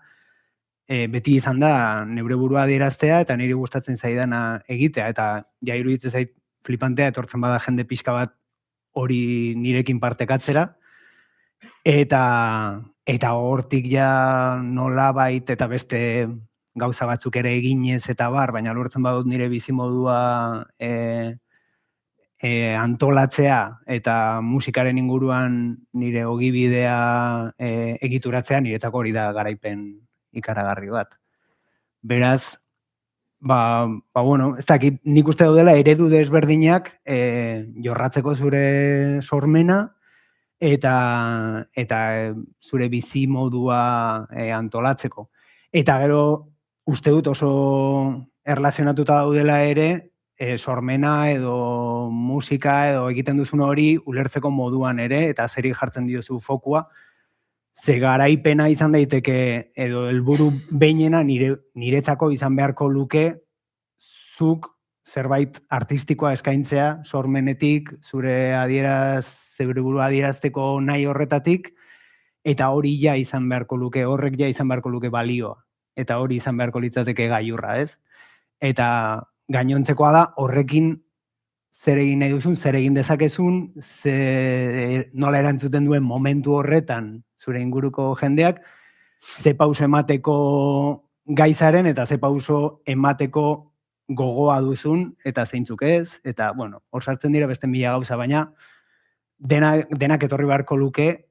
beti izan da neure burua adieraztea eta niri gustatzen zaidana egitea. Eta ja iruditzen zait flipantea etortzen bada jende pixka bat hori nirekin partekatzera. Eta hortik ja nolabait eta beste gauza batzuk ere eginez eta bar, baina lortzen badut nire bizimodua antolatzea eta musikaren inguruan nire ogibidea egituratzea, niretzako hori da garaipen ikaragarri bat. Beraz, bueno, ez dakit, nik uste daudela eredu desberdinak jorratzeko zure sormena eta zure bizimodua antolatzeko. Eta gero, uste dut oso erlazionatuta daudela ere, sormena edo musika edo egiten duzun hori ulertzeko moduan ere, eta zeri jartzen diozu fokua, ze garaipena izan daiteke edo helburu behinena niretzako izan beharko luke zuk zerbait artistikoa eskaintzea sormenetik, zure burua adierazteko nahi horretatik, eta hori ja izan beharko luke, horrek ja izan beharko luke balioa. Eta hori izan beharko litzateke gailurra, ez? Eta gainontzekoa da, horrekin zer egin nahi duzun, zer egin dezakezun, nola erantzuten duen momentu horretan zure inguruko jendeak, ze pauso emateko gaizaren eta ze pauso emateko gogoa duzun, eta zeintzuk ez, eta, bueno, hor sartzen dira beste mila gauza, baina denak etorri beharko luke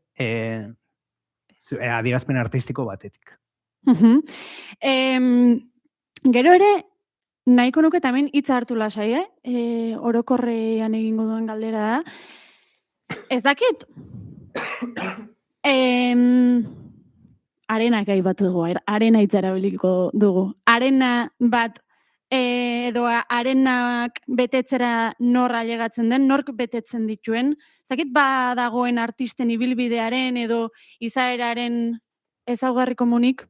adierazpen artistiko batetik. Gero ere, nahiko nuke tamen hitza hartu lasai, orokorrean egingo duen galdera da. Ez dakit, arena gai bat dugu, arena hitza erabiliko dugu. Arena bat edo arenak betetzera nor ailegatzen den, nork betetzen dituen. Ez dakit badagoen artisten ibilbidearen edo izaeraren ezaugarri komunik?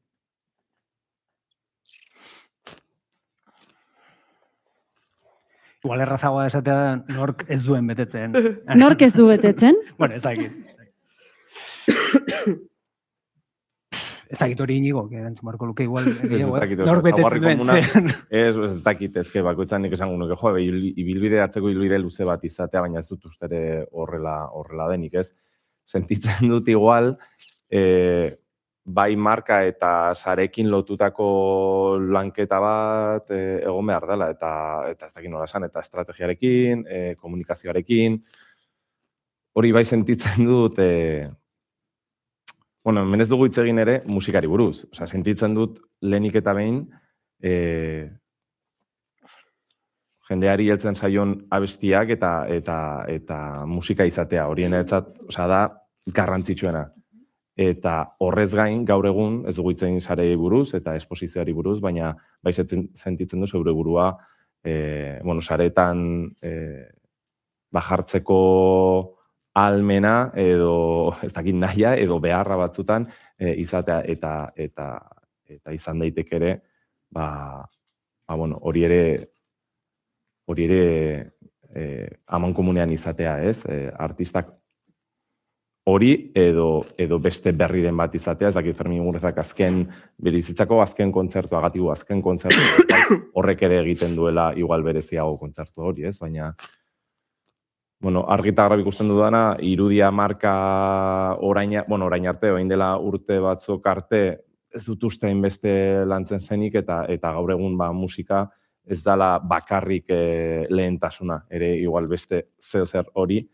Igual errazagoa esatea nork ez duen betetzen. Nork ez du betetzen? Bueno, ez dakit. Ez dakit hori inigo, erantzun marko luke igual. Nork betetzen duen zen. Ez dakit, ezke bakoitzan nik esango nuke, ibilbide atzeko ibilbide luze bat izatea, baina ez dut ustere horrela denik, ez? Sentitzen dut igual, bai marka eta sarekin lotutako lanketa bat egon behar dela, eta ez dakit nola esan, eta estrategiarekin, komunikazioarekin, hori bai sentitzen dut, bueno, hemen ez dugu hitz egin ere musikari buruz. Osea, sentitzen dut lehenik eta behin jendeari heltzen zaion abestiak eta musika izatea. Horienetzat, osea, da garrantzitsuena. Eta horrez gain, gaur egun, ez dugu hitz egin sarei buruz eta esposizioari buruz, baina bai sentitzen du zeure burua, bueno, saretan bajartzeko almena edo ez dakit nahia edo beharra batzutan izatea eta izan daiteke ere bueno, hori ere amankomunean izatea, ez? Artistak hori edo beste berriren bat izatea, ez dakit Fermin Muguruzak berizitzako azken kontzertua, gatigu azken kontzertua, horrek ere egiten duela igual bereziago kontzertu hori, ez? Baina bueno, argi eta garbi ikusten dudana, irudia marka orain arte, orain dela urte batzuk arte, ez dut uste hainbeste lantzen zenik, eta gaur egun musika ez dela bakarrik lehentasuna, ere igual beste zer hori,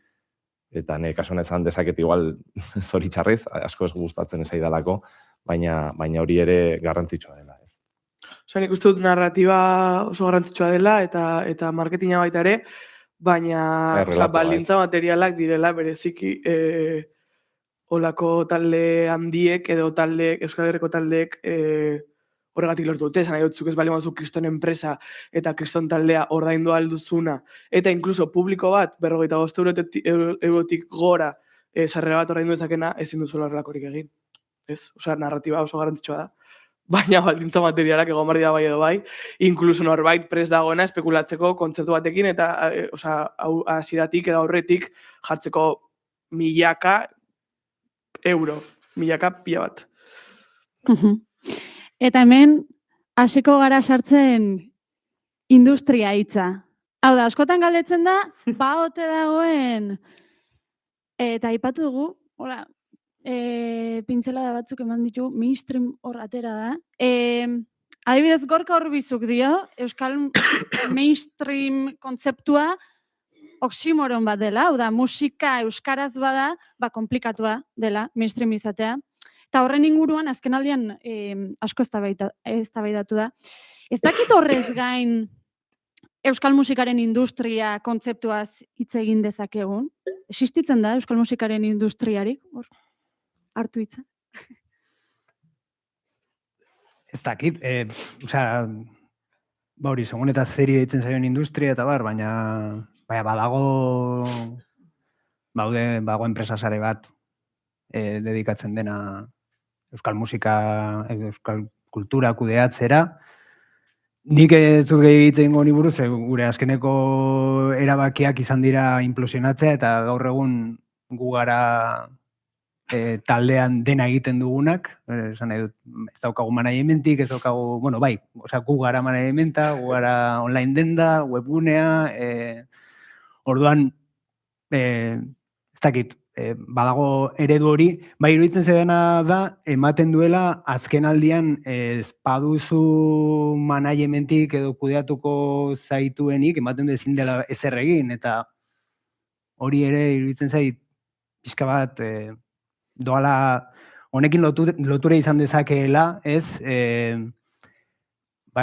eta nire kasuan ezan dezaket igual zoritxarrez, asko ez gustatzen ez aidalako, baina hori ere garrantzitsua dela. Osa, nik uste dut narratiba oso garrantzitsua dela, eta marketinga baita ere, baina baldintza materialak direla bereziki olako talde handiek edo Euskal Herriko taldeek horregatik lortu dute, esan nahi dutzuk ez bali mazu kriston enpresa eta kriston taldea ordaindu alduzuna, eta inkluso publiko bat 45 eurotik gora sarrera bat ordaindu dezakena ezin duzuela horrelakorik egin. Osea, narratiba oso garrantzitsua da. baina baldintza materialak egon behar dira bai edo bai, inkluso norbait prest dagoena espekulatzeko kontzeptu batekin, eta hau hasieratik edo aurretik jartzeko milaka euro, milaka pila bat. Eta hemen, hasiko gara sartzen industria hitza. Hau da, askotan galdetzen da, ote dagoen, eta aipatu dugu, hola, pintzelada batzuk eman ditu, mainstream hor atera da. Adibidez, Gorka Orbizuk dio, euskal mainstream kontzeptua oximoron bat dela, hau da, musika euskaraz bada, komplikatua dela, mainstream izatea. Eta horren inguruan, azkenaldian asko eztabaidatu da. Ez dakit horrez gain euskal musikaren industria kontzeptuaz hitz egin dezakegun. Existitzen da euskal musikaren industriarik, hor, hartu hitza. Ez dakit, hori, segun eta zeri deitzen zaion industria eta baina bago enpresa sare bat dedikatzen dena euskal musika, euskal kultura kudeatzera. Nik ez dut gehiagitzen goni buruz, gure azkeneko erabakiak izan dira implosionatzea eta gaur egun gu gara taldean dena egiten dugunak, esan nahi dut, ez daukagu manajementik, ez daukagu, gu gara manajementa, gu gara online denda, webgunea, orduan, ez dakit, badago eredu hori, bai iruditzen zedena da, ematen duela azken aldian ez baduzu manajementik edo kudeatuko zaituenik, ematen du ezin dela ezer egin, eta hori ere iruditzen zait, pixka bat, doala, honekin lotura izan dezakeela, ez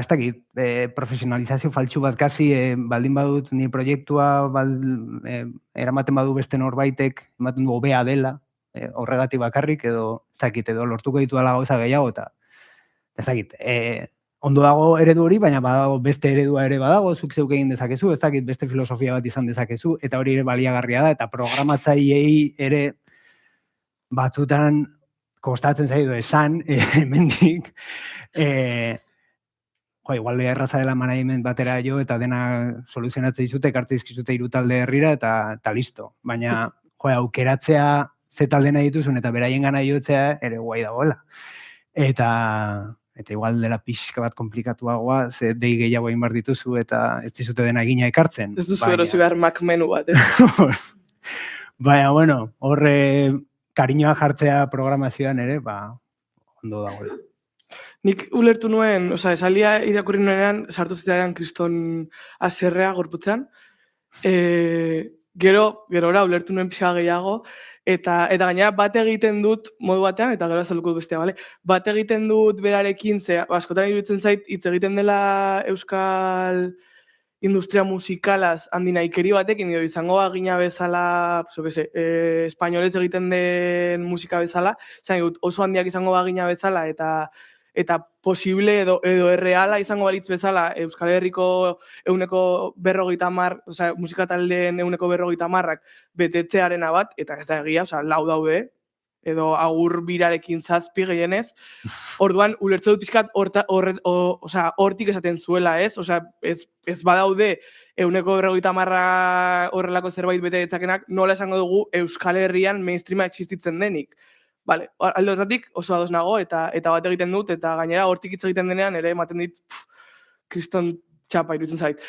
dakit, profesionalizazio faltsu bat kasi, baldin badut ni proiektua eramaten badu beste norbaitek, ematen du hobea dela, horregatik bakarrik, edo ez dakit, edo lortuko ditu dela gauza gehiago, eta ez dakit, ondo dago eredu hori, baina badago beste eredua ere badago, zuk zeuk egin dezakezu, ez dakit beste filosofia bat izan dezakezu, eta hori ere baliagarria da, eta programatzaileei ere batzutan kostatzen zaidu esan, hemendik, igual erraza dela management batera jo, eta dena soluzionatzen dizute, ekartzen dizkizute 3 talde herrira, eta listo. Baina, aukeratzea ze talde nahi dituzun, eta beraien gana jotzea, ere guai dagoela. Eta igual dela pixka bat komplikatuagoa, ze dei gehiago egin behar dituzu, eta ez dizute dena egina ekartzen. Ez duzu erosi behar Mac menu bat, Baina, horre kariñoa jartzea programazioan ere, ondo dagoela. Nik ulertu nuen, esalia irakurri nuenean, sartu zitzaidan kriston aserrea gorputzean. Gerora ulertu nuen pixka gehiago, eta gainera bat egiten dut modu batean, eta gero azaluko dut bestea, bat egiten dut berarekin, ze askotan iruditzen zait, hitz egiten dela euskal industria musikalaz handi nahikeri batekin, izango bagina bezala, espainolez egiten den musika bezala, oso handiak izango bagina bezala, eta posible edo erreala izango balitz bezala Euskal Herriko 50%, musika taldeen 50%ak betetzearena bat, eta ez da egia, 4 daude, edo agur birarekin 7 gehienez. Orduan, ulertze dut pixkat hortik esaten zuela, ez? Ez badaude 50% horrelako zerbait bete ditzakenak, nola esango dugu Euskal Herrian mainstreama existitzen denik. Bale, alde horretik oso ados nago, eta bat egiten dut, eta gainera hortik hitz egiten denean ere ematen dit kriston txapa iruditzen zait.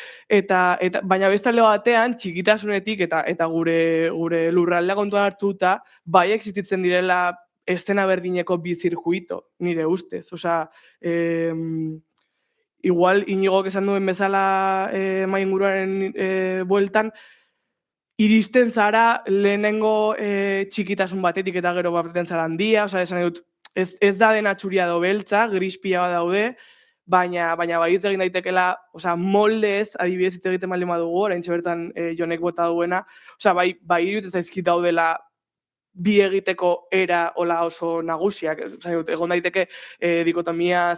Baina beste alde batean, txikitasunetik eta gure lurraldea kontuan hartuta, bai existitzen direla estena berdineko bi zirkuito, nire ustez. Igual Inigok esan duen bezala mai inguruaren bueltan, iristen zara lehenengo txikitasun batetik eta gero batetan zara handia, esan dut, ez da dena txuria do beltza, gris pila bat daude, baina bai hitz egin daitekela, moldez, adibidez hitz egiten baldin badugu, oraintxe bertan Jonek bota duena, bai iruditzen zaizkit daudela bi egiteko era hola oso nagusiak. Egon daiteke dikotomia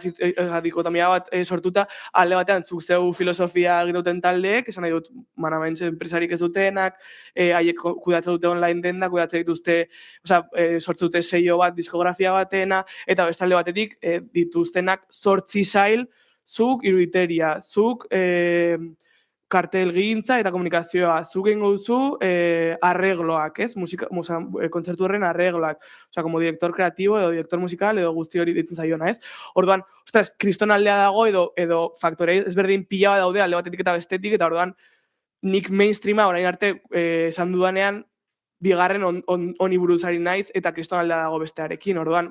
bat sortuta, alde batean zuk zeu filosofia egin duten taldeek, esan nahi dut, management enpresarik ez dutenak, haiek kudatzen dute online denda, kudatzen dituzte, sortzen dute seio bat, diskografia batena, eta beste alde batetik dituztenak 8 sail, zuk iruditeria, zuk kartelgintza eta komunikazioa, zuk egingo duzu arregloak, ez? Kontzertu horren arregloak, como director kreatibo edo director musikal edo guzti hori ditzen zaiona, ez? Orduan, kriston aldea dago edo faktore ezberdin pila bat daude alde batetik eta bestetik, eta orduan nik mainstreama orain arte esan dudanean bigarren honi buruz ari naiz eta kriston aldea dago bestearekin. Orduan,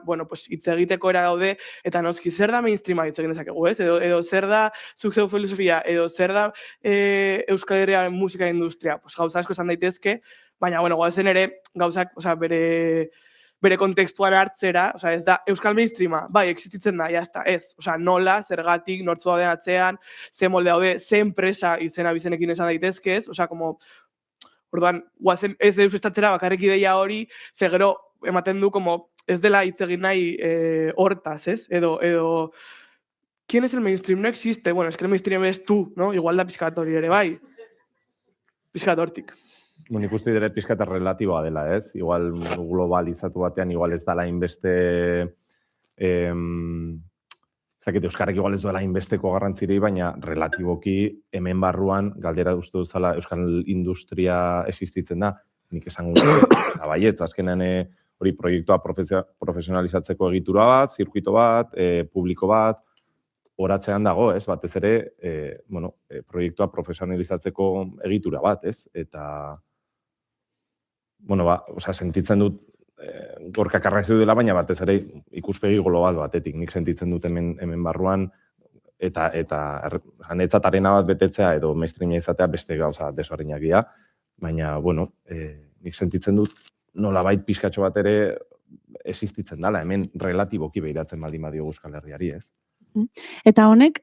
hitz egiteko era daude, eta noski zer da mainstreama hitz egin dezakegu, ez? Edo zer da zuk zeu filosofia, edo zer da Euskal Herriaren musika industria. Gauza asko esan daitezke, baina, goazen ere, gauzak, bere kontekstuan hartzera, ez da Euskal mainstreama, bai, existitzen da, jazta, ez. Nola, zergatik, nortzu dauden atzean, ze molde daude, ze enpresa izena bizenekin esan daitezke, ez? Orduan, guazen ez deus estatzera bakarrik ideia hori, ze gero ematen du ez dela hitz egin nahi hortaz, ez? Edo, ¿quién es el mainstream? No existe. Bueno, es que el mainstream es tú, ¿no? Igual da pizkat hori ere, bai. Pizkat hortik. Nik uste ere pizkat relatiboa dela, ez? Igual globalizatu batean, igual ez dala inbeste... Zakit, Euskarrek igual ez duela inbesteko garrantzirei, baina relatiboki hemen barruan galdera uste duzala Euskal Industria existitzen da. Nik esango baietz, azkenean hori proiektua profesionalizatzeko egitura bat, zirkuito bat, publiko bat, horatzean dago, ez? Batez ere, proiektua profesionalizatzeko egitura bat, ez? Eta, sentitzen dut gorkak arrazi dela, baina batez ere ikuspegi global batetik. Nik sentitzen dut hemen barruan, eta janetzat arena bat betetzea edo mainstreamia izatea beste gauza desberdinak dira, baina, nik sentitzen dut nolabait pixkatxo bat ere existitzen dela, hemen relatiboki behiratzen baldin badio Euskal Herriari, ez? Eta honek,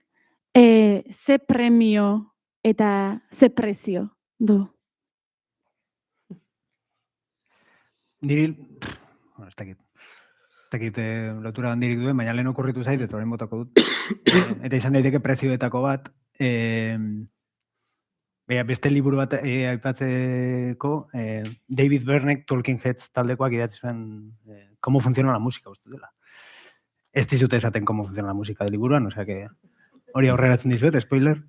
ze premio eta ze prezio du? Niri, ez dakit lotura handirik duen, baina lehen okurritu zait, eta orain botako dut. Eta izan daiteke prezioetako bat, beste liburu bat aipatzeko, David Bernek Talking Heads taldekoak idatzi zuen Cómo funciona la música, uste dela. Ez dizute esaten Cómo funciona la música de liburuan, osea que hori aurreratzen dizuet, spoiler.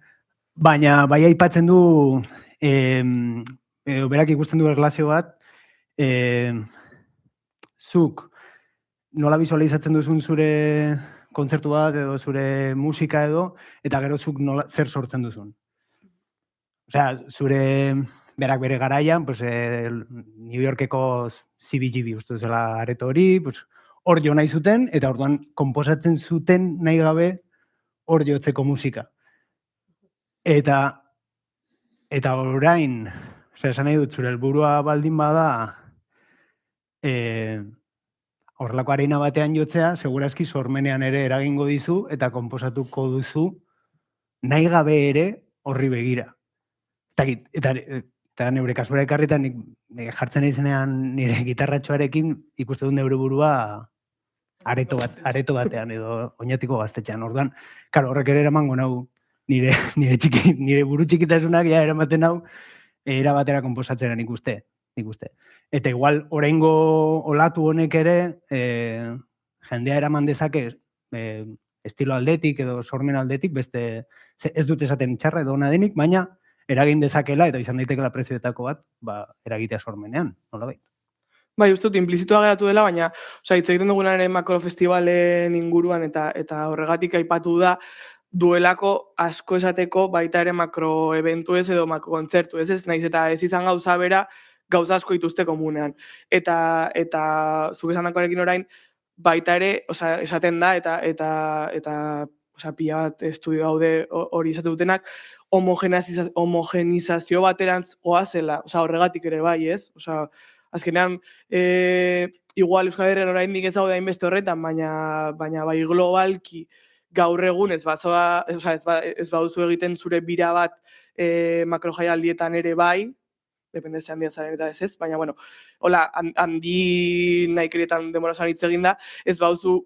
Baina bai aipatzen du, berak ikusten du erlazio bat, zuk nola visualizatzen duzun zure kontzertu bat edo zure musika edo, eta gero zuk zer sortzen duzun. Osea, zure berak bere garaian, New Yorkeko CBGB uste duzela areto hori, hor jo nahi zuten, eta orduan konposatzen zuten nahi gabe hor jotzeko musika. Eta orain, esan nahi dut, zure helburua baldin bada, horrelako arena batean jotzea, segurazki sormenean ere eragingo dizu eta konposatuko duzu nahi gabe ere horri begira. Eta neure kasura ekarritan jartzen izenean nire gitarratxoarekin ikusten dut neure burua areto batean edo oinatiko gaztetxean. Orduan, horrek ere eramango nau nire buru txikitasunak eramaten nau era batera konposatzera nik uste. Eta igual, oraingo olatu honek ere, jendea eraman dezake estilo aldetik edo sormen aldetik, beste ez dut esaten txarra edo ona denik, baina eragin dezakela eta izan daitekela prezioetako bat, eragitea sormenean, nola bai? Bai, uste dut, implizitua geratu dela, baina hitz egiten dugunan ere makrofestivalen inguruan eta horregatik aipatu da, duelako asko esateko baita ere makroebentu ez edo makrokontzertu ez, nahiz eta ez izan gauza bera, gauza asko dituzte komunean. Eta zuk esandakoarekin orain, baita ere, esaten da, eta pila bat estudio daude hori esate dutenak, homogenizazio baterantz goazela, horregatik ere bai, ez? Azkenean, igual Euskal Herrian oraindik ez daude hainbeste horretan, baina bai globalki gaur egun ez baduzu egiten zure bira bat makrojaialdietan ere bai, depende ze handia zaren eta ez, baina, bueno, hola, handi nahikeretan demorazoan hitz egin da, ez bauzu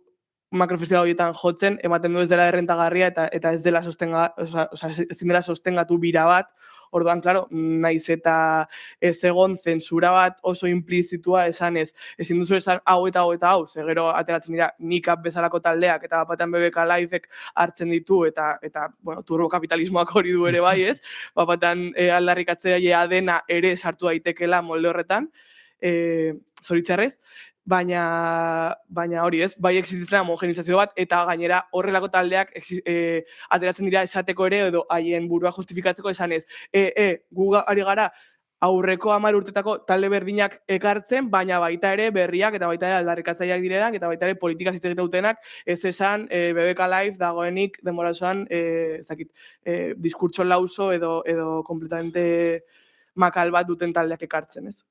makrofestival horietan jotzen, ematen du ez dela errentagarria eta ez dela ezin dela sostengatu bira bat, orduan, klaro, naiz eta ez egon zentsura bat oso implizitua esanez, ezin duzu esan hau eta hau eta hau, ze gero ateratzen dira Nikap bezalako taldeak eta batean BBK Liveek hartzen ditu eta bueno, turbokapitalismoak hori du ere bai, ez? Batean aldarrikatzailea dena ere sartu daitekela molde horretan, zoritxarrez, baina hori ez, bai existitzen homogenizazio bat, eta gainera horrelako taldeak ateratzen dira esateko ere, edo haien burua justifikatzeko esanez, gu ari gara aurreko 10 urtetako talde berdinak ekartzen, baina baita ere berriak eta baita ere aldarrikatzaileak direnak eta baita ere politika hitz egiten dutenak, ez esan BBK Live dagoenik denborazoan diskurtso lauso edo completamente makal bat duten taldeak ekartzen, ez?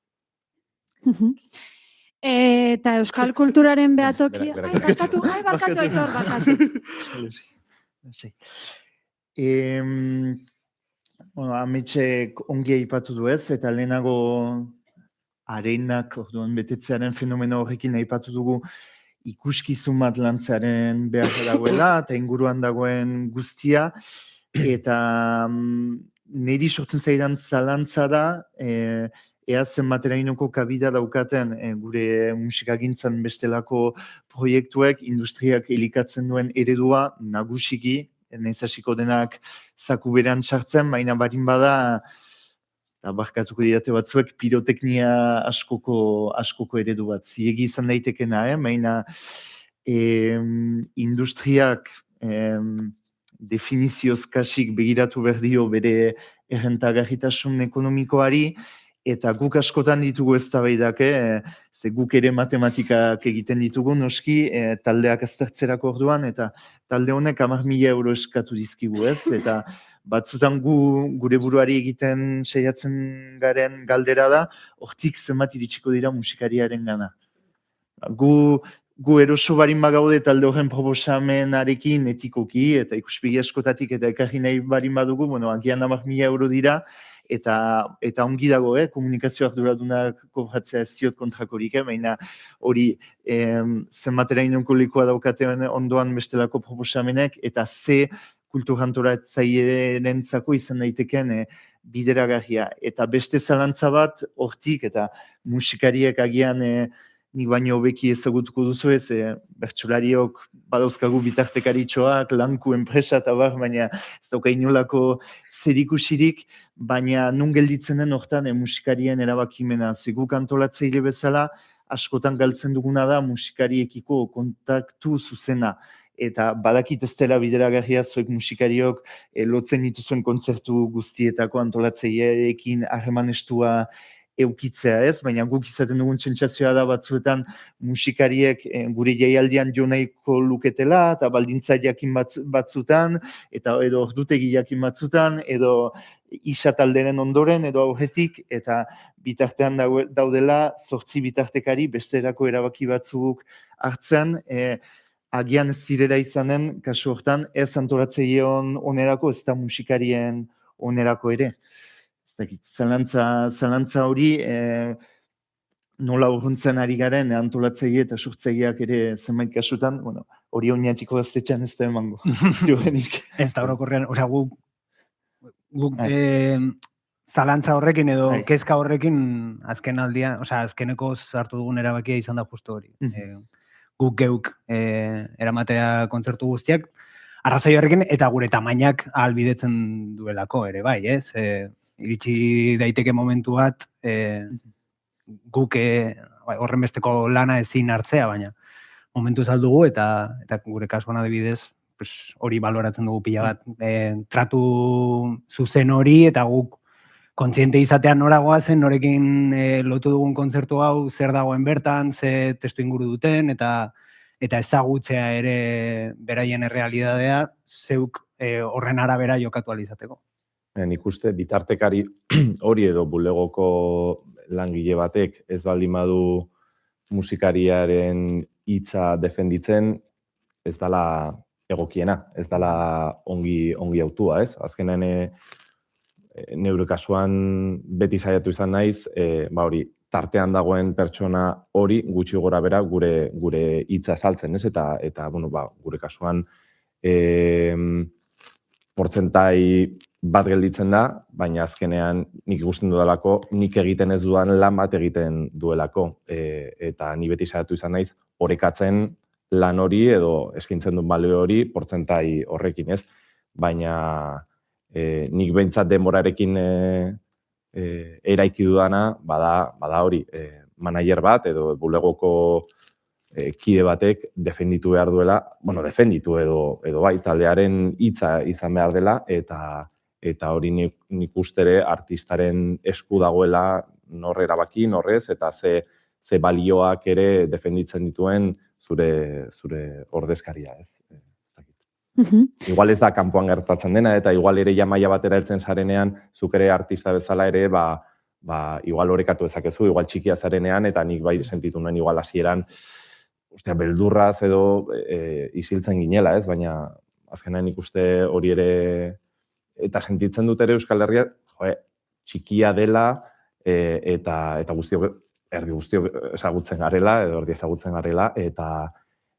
Eta euskal kulturaren behatokia... Barkatu, Aitor, barkatu. Bueno, Ametxek ongi aipatu du ez, eta lehenago arenak, orduan betetzearen fenomeno horrekin aipatu dugu ikuskizun bat lantzearen behar dagoela, eta inguruan dagoen guztia, eta niri sortzen zaidan zalantza da, ea zenbaterainoko kabida daukaten gure musikagintzan bestelako proiektuek industriak elikatzen duen eredua nagusiki, nahiz hasiko denak zaku beran sartzen, baina barin bada, eta barkatuko didate batzuek, piroteknia askoko eredu bat. Ziegi izan daitekena, baina industriak definizioz kasik begiratu behar dio bere errentagarritasun ekonomikoari, eta guk askotan ditugu eztabaidak, ze guk ere matematikak egiten ditugu, noski, taldeak aztertzerako orduan, eta talde honek 10.000 euro eskatu dizkigu ez, eta batzutan gure buruari egiten saiatzen garen galdera da, hortik zenbat iritsiko dira musikariaren gana. Gu eroso barin bagaude talde horren proposamenarekin etikoki, eta ikuspegi askotatik eta ekarri nahi barin badugu, agian 10.000 euro dira, eta ongi dago, komunikazio arduradunak kobratzea ez ziot kontrakorik, baina hori zenbaterainoko lekua daukaten ondoan bestelako proposamenek, eta ze kulturantoratzailerentzako izan daiteken bideragarria. Eta beste zalantza bat hortik, eta musikariek agian nik baino hobeki ezagutuko duzu ez, bertsolariok badauzkagu bitartekaritxoak, lanku enpresa eta baina ez dauka inolako zerikusirik, baina nun gelditzen den hortan musikarien erabakimena. Zeguk antolatzaile bezala, askotan galtzen duguna da musikariekiko kontaktu zuzena. Eta badakit ez dela bideragarria zuek musikariok lotzen dituzuen kontzertu guztietako antolatzaileekin harreman estua eukitzea ez, baina guk izaten dugun sentsazioa da batzuetan musikariek gure jaialdian jo nahiko luketela, eta baldintza jakin batzutan, eta edo ordutegi jakin batzutan, edo isa talderen ondoren, edo aurretik, eta bitartean daudela 8 bitartekari besterako erabaki batzuk hartzen, agian ez zirera izanen, kasu hortan, ez antolatzaileon onerako, ez da musikarien onerako ere. Zalantza hori nola urruntzen ari garen antolatzaile eta sortzaileak ere zenbait kasutan, hori oinatiko gaztetxean ez da emango. Ez da orokorrean, guk zalantza horrekin edo kezka horrekin azkeneko hartu dugun erabakia izan da justu hori. Guk geuk eramatea kontzertu guztiak, arrazoi horrekin eta gure tamainak ahalbidetzen duelako ere bai, ez? Iritsi daiteke momentu bat, guk horren besteko lana ezin hartzea, baina momentu zaldugu eta gure kasuan adibidez hori baloratzen dugu pila bat. Tratu zuzen hori eta guk kontziente izatean noragoa zen, norekin lotu dugun kontzertu hau, zer dagoen bertan, ze testu inguru duten, eta ezagutzea ere beraien errealidadea, zeuk horren arabera jokatu alizateko. Nik uste, bitartekari hori edo bulegoko langile batek ez baldin badu musikariaren hitza defenditzen, ez dala egokiena, ez dala ongi autua, ez? Azkenean neure kasuan beti saiatu izan naiz, hori, tartean dagoen pertsona hori gutxi gora bera gure hitza saltzen, ez? Eta bueno, gure kasuan portzentai bat gelditzen da, baina azkenean nik ikusten dudalako, nik egiten ez dudan lan bat egiten duelako. Eta ni beti saiatu izan naiz, orekatzen lan hori edo eskaintzen duen balio hori portzentai horrekin, ez? Baina nik behintzat denborarekin eraiki dudana, bada hori, manager bat edo bulegoko kide batek defenditu behar duela, defenditu edo bai, taldearen hitza izan behar dela, eta hori nik ustere artistaren esku dagoela nor erabaki, norrez, eta ze balioak ere defenditzen dituen zure ordezkaria, ez? Igual ez da kanpoan gertatzen dena, eta igual ere jamaia batera heltzen zarenean, zuk ere artista bezala ere, igual orekatu ezakezu, igual txikia zarenean, eta nik bai sentitu nuen igual hasieran, beldurraz edo isiltzen ginela, ez? Baina azkenean ikuste hori ere, eta sentitzen dut ere Euskal Herria, txikia dela, eta erdi guztiok ezagutzen garela, edo erdi ezagutzen garela,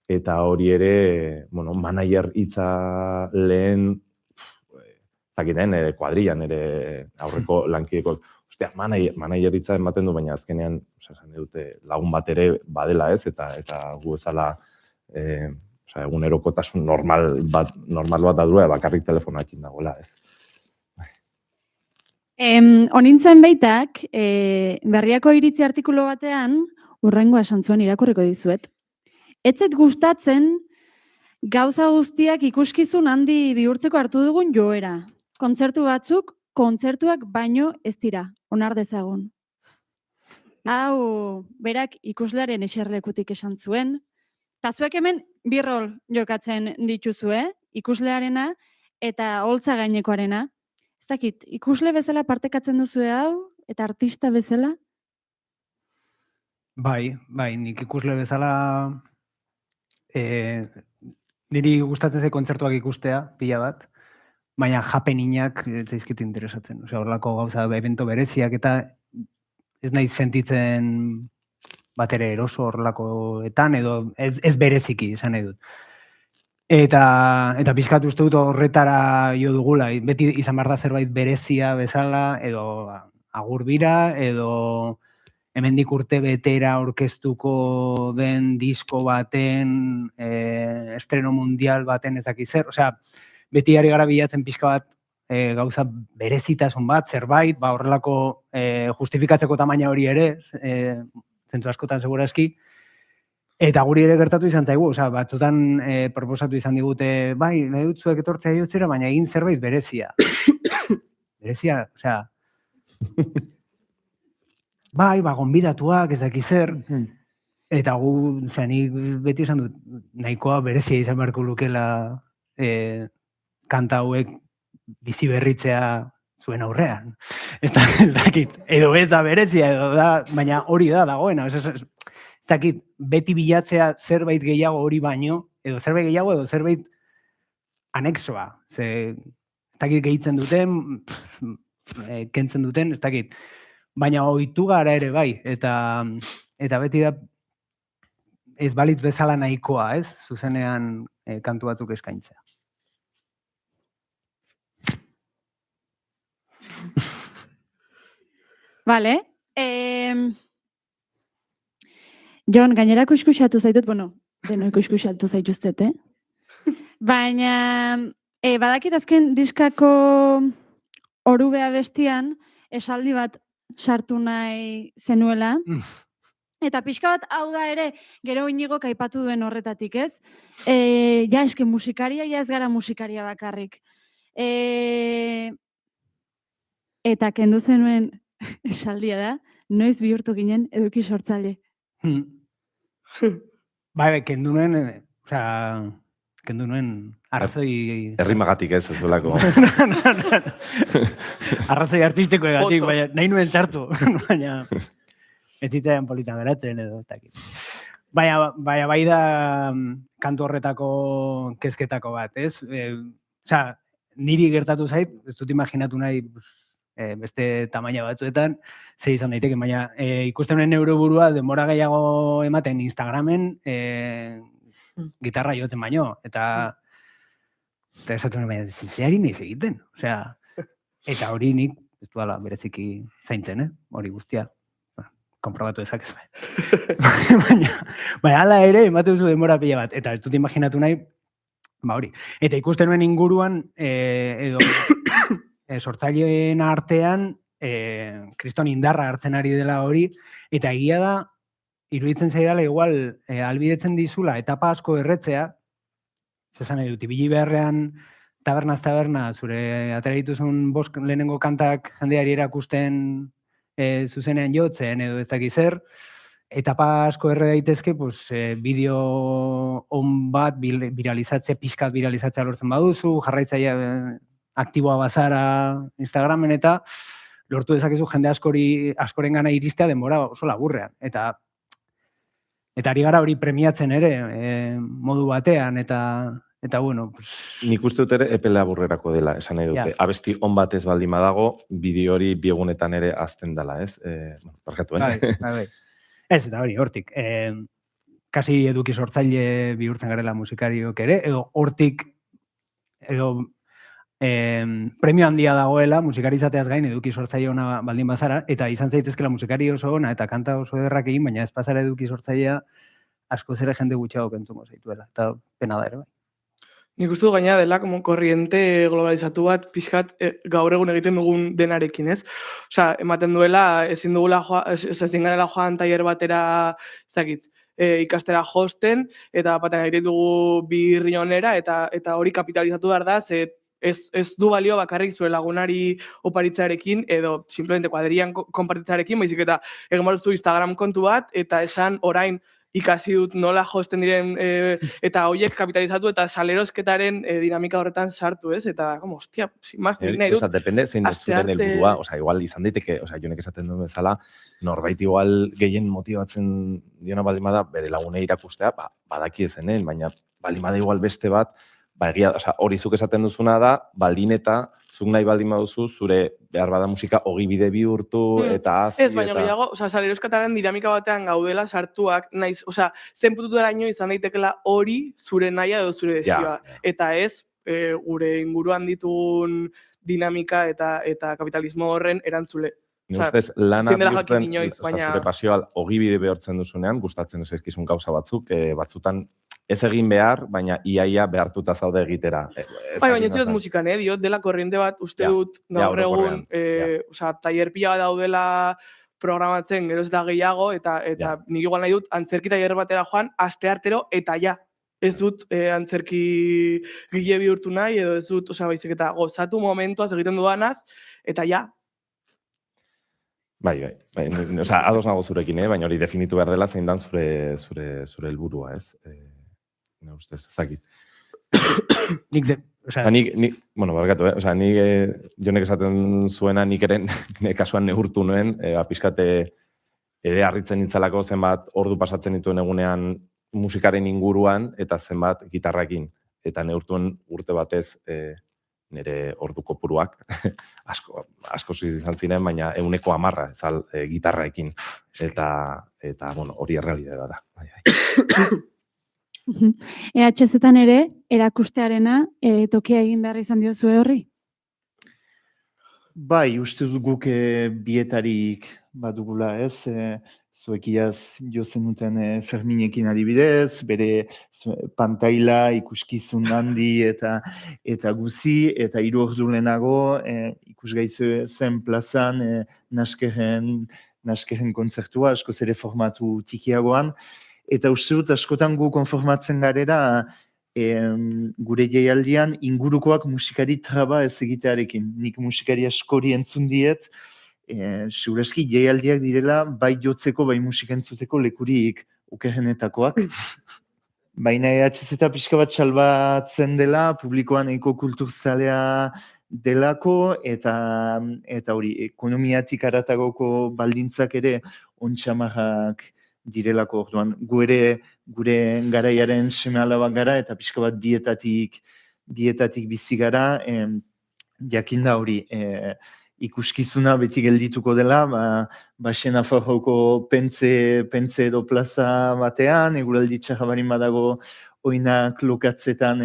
eta hori ere, manager hitza lehen, zakiten, kuadrilan, ere aurreko lankideko, manager hitza ematen du, baina azkenean, dute lagun bat ere badela, ez, eta gu ezala egunerokotasun normal bat dadura, bakarrik telefonakin dagoela, ez. Honintzen baitak, Berriako iritzi artikulu batean, urrengoa esan zuen irakurriko dizuet. Etzet gustatzen, gauza guztiak ikuskizun handi bihurtzeko hartu dugun joera. Kontzertu batzuk, kontzertuak baino ez dira, onar dezagun. Hau, berak ikuslearen eserlekutik esan zuen, eta zuek hemen bi rol jokatzen dituzue, ikuslearena eta holtza gainekoarena. Ez dakit, ikusle bezala partekatzen duzue hau, eta artista bezala? Bai, nik ikusle bezala niri gustatzen ze kontzertuak ikustea, pila bat, baina happening-ak ez zaizkit interesatzen. Horrelako gauza, evento bereziak, eta ez nahi sentitzen bat ere eroso horrelakoetan, edo ez bereziki, esan nahi dut. Eta pixkat uste dut horretara jo dugula, beti izan behar da zerbait berezia bezala, edo agur bira, edo hemendik urte betera orkestuko den disko baten, estreno mundial baten ezaki zer. Osea, beti ari gara bilatzen pixka bat gauza berezitasun bat, zerbait, horrelako justifikatzeko tamaina hori ere, zentzu askotan segurazki, eta guri ere gertatu izan zaigu, osea, batzutan proposatu izan digute, bai, nahi dut zuek etortzea jotzera, baina egin zerbait berezia. Berezia, osea, bai, gonbidatuak, ez daki zer, eta gu, osea, nik beti esan dut, nahikoa berezia izan beharko lukela kanta hauek bizi berritzea zuen aurrean. Ez dakit, edo ez da berezia, edo da, baina hori da dagoena, ez dakit, beti bilatzea zerbait gehiago hori baino, edo zerbait gehiago, edo zerbait anexoa, ez dakit gehitzen duten, kentzen duten, ez dakit, baina ohitu gara ere bai, eta beti da ez balitz bezala nahikoa, ez? Zuzenean kantu batzuk eskaintzea. Vale. Jon, gainera kuskusatu zaitut, deno kuskusatu zaituztet, Baina, badakit azken diskako orubea bestian, esaldi bat sartu nahi zenuela. Eta pixka bat hau da ere, gero Inigok aipatu duen horretatik, ez? Eske musikaria, ez gara musikaria bakarrik. Eta kendu zenuen esaldia da, noiz bihurtu ginen eduki sortzaile. Bai, kendu nuen arrazoi... Errimagatik ez zuelako. Arrazoi artistiko egatik, baina nahi nuen sartu, baina ez zitzaidan politan geratzen edo. Baina bai da kantu horretako kezketako bat, ez? Niri gertatu zait, ez dut imaginatu nahi beste tamaina batzuetan, ze izan daiteke, baina ikusten nuen neure burua denbora gehiago ematen Instagramen gitarra jotzen baino, eta esaten nuen, baina zeari nahiz egiten, osea, eta hori nik, ez duala bereziki zaintzen, hori guztia, konprobatu ezak ez. Baina hala ere, ematen duzu denbora pila bat, eta ez dut imaginatu nahi, hori. Eta ikusten nuen inguruan, edo sortzaileen artean, kriston indarra hartzen ari dela hori, eta egia da, iruditzen zaidala igual, albidetzen dizula etapa asko erretzea, zesan nahi dut, ibili beharrean, tabernaz taberna, zure atera dituzun bost lehenengo kantak jendeari erakusten zuzenean jotzen, edo ez dakiz zer, etapa asko erre daitezke, pues, bideo on bat pixkat viralizatzea lortzen baduzu, jarraitzaia aktiboa bazara Instagramen, eta lortu dezakezu jende askoren gana iristea denbora oso laburrean. Eta ari gara hori premiatzen ere, modu batean, eta bueno... Nik uste dut ere epe laburrerako dela, esan nahi dute. Abesti on bat ez baldin badago, bideo hori biegunetan ere azten dela, ez? Barkatu, Bai. Ez, eta hori, hortik. Kasi eduki sortzaile bihurtzen garela musikariok ere, edo hortik, edo premio handia dagoela, musikari izateaz gain eduki sortzaile ona baldin bazara, eta izan zaitezkela musikari oso ona, eta kanta oso ederrak egin, baina ez pasara eduki sortzailea asko zere jende gutxiago kentzungo zaituela, eta pena da ere, bai. Nik uste du gaina dela, como korriente globalizatu bat, pixkat gaur egun egiten dugun denarekin, ez? Osea, ematen duela, ezin garela joan tailer batera, ezakit, ikastera josten, eta batean egiten dugu birrionera, eta hori kapitalizatu behar da, ze ez du balio bakarrik zure lagunari oparitzarekin, edo simplemente kuadrian konpartitzarekin, baizik eta egin baduzu Instagram kontu bat, eta esan orain ikasi dut nola josten diren eta hoiek kapitalizatu eta salerosketaren dinamika horretan sartu, ez? Eta, como, hostia, sin más, nahi dut. Depende zein ez zuten helburua, igual izan daiteke, jonek esaten duen bezala, norbait igual gehien motibatzen diona baldin bada, bere lagunei irakustea, badaki ezenen, baina baldin bada igual beste bat, egia, hori zuk esaten duzuna da, baldin eta zuk nahi baldin baduzu, zure behar bada musika ogibide bihurtu eta hazi. Ez, baina gehiago, salerosketaren dinamika batean gaudela sartuak, naiz, zen pututeraino izan daitekela hori zure naia edo zure desioa. Eta ez, gure inguruan ditugun dinamika eta kapitalismo horren erantzule. Ni ustez, lana bihurtzen, zure pasioa ogibide behortzen duzunean, gustatzen ez ezkizun gauza batzuk, batzutan ez egin behar, baina iaia behartuta zaude egitera. Baina ez dut musikan, diot, dela korriente bat, uste dut, gaur egun, tailer pila bat daudela programatzen, gero ez da gehiago, eta nik igual nahi dut, antzerki tailer batera joan, aste artero, eta ja. Ez dut antzerki gile bihurtu nahi, edo ez dut, baizik eta gozatu momentuaz egiten dudanaz, eta ja. Bai, ados nago zurekin, baina hori definitu behar dela zein dan zure helburua, ez? Ustez, ezakit. Barkatu, nik jonek esaten zuena nik eren kasuan neurtu nuen, pixkate ere harritzen nintzalako zenbat ordu pasatzen dituen egunean musikaren inguruan eta zenbat gitarrakin. Eta neurtuen urte batez nire ordu kopuruak asko izan ziren, baina 110% gitarraekin. Eta hori errealitatea da. EHZ-etan ere, erakustearena tokia egin behar izan diozue horri? Bai, uste dut guk bietarik badugula, ez? Zuekiaz jo zenuten Ferminekin adibidez, bere pantaila ikuskizun handi eta guzi, eta 3 ordu lehenago ikusgai zen plazan Naskeren kontzertua, askoz ere formatu tikiagoan, eta uste dut askotan gu konformatzen garera gure jaialdian ingurukoak musikari traba ez egitearekin. Nik musikari askori entzun diet, segurazki jaialdiak direla bai jotzeko, bai musika entzuteko lekurik okerrenetakoak. Baina EHZ eta pixka bat salbatzen dela, publikoan eko kulturzalea delako, eta hori, ekonomiatik aratagoko baldintzak ere ontsamarrak direlako orduan. Gure garaiaren seme-alabak gara, eta pixka bat bietatik bizi gara, jakinda hori, ikuskizuna beti geldituko dela, Xena Farroko pentze edo plaza batean, eguraldi txarra barin badago oinak lokatzetan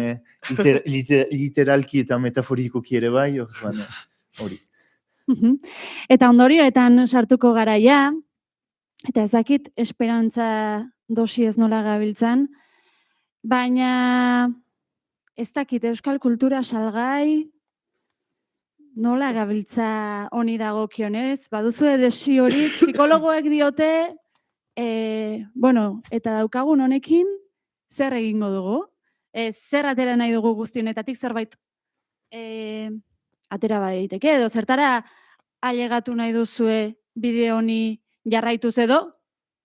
literalki eta metaforikoki ere bai, hori. Eta ondorioetan sartuko garaia, eta ez dakit esperantza dosi ez nola gabiltzan, baina ez dakit euskal kultura salgai nola gabiltza honi dagokionez, baduzue desiorik, psikologoek diote, eta daukagun honekin, zer egingo dugu? Zer atera nahi dugu guztionetatik, zerbait atera daiteke, edo zertara ailegatu nahi duzue bideo honi jarraituz edo,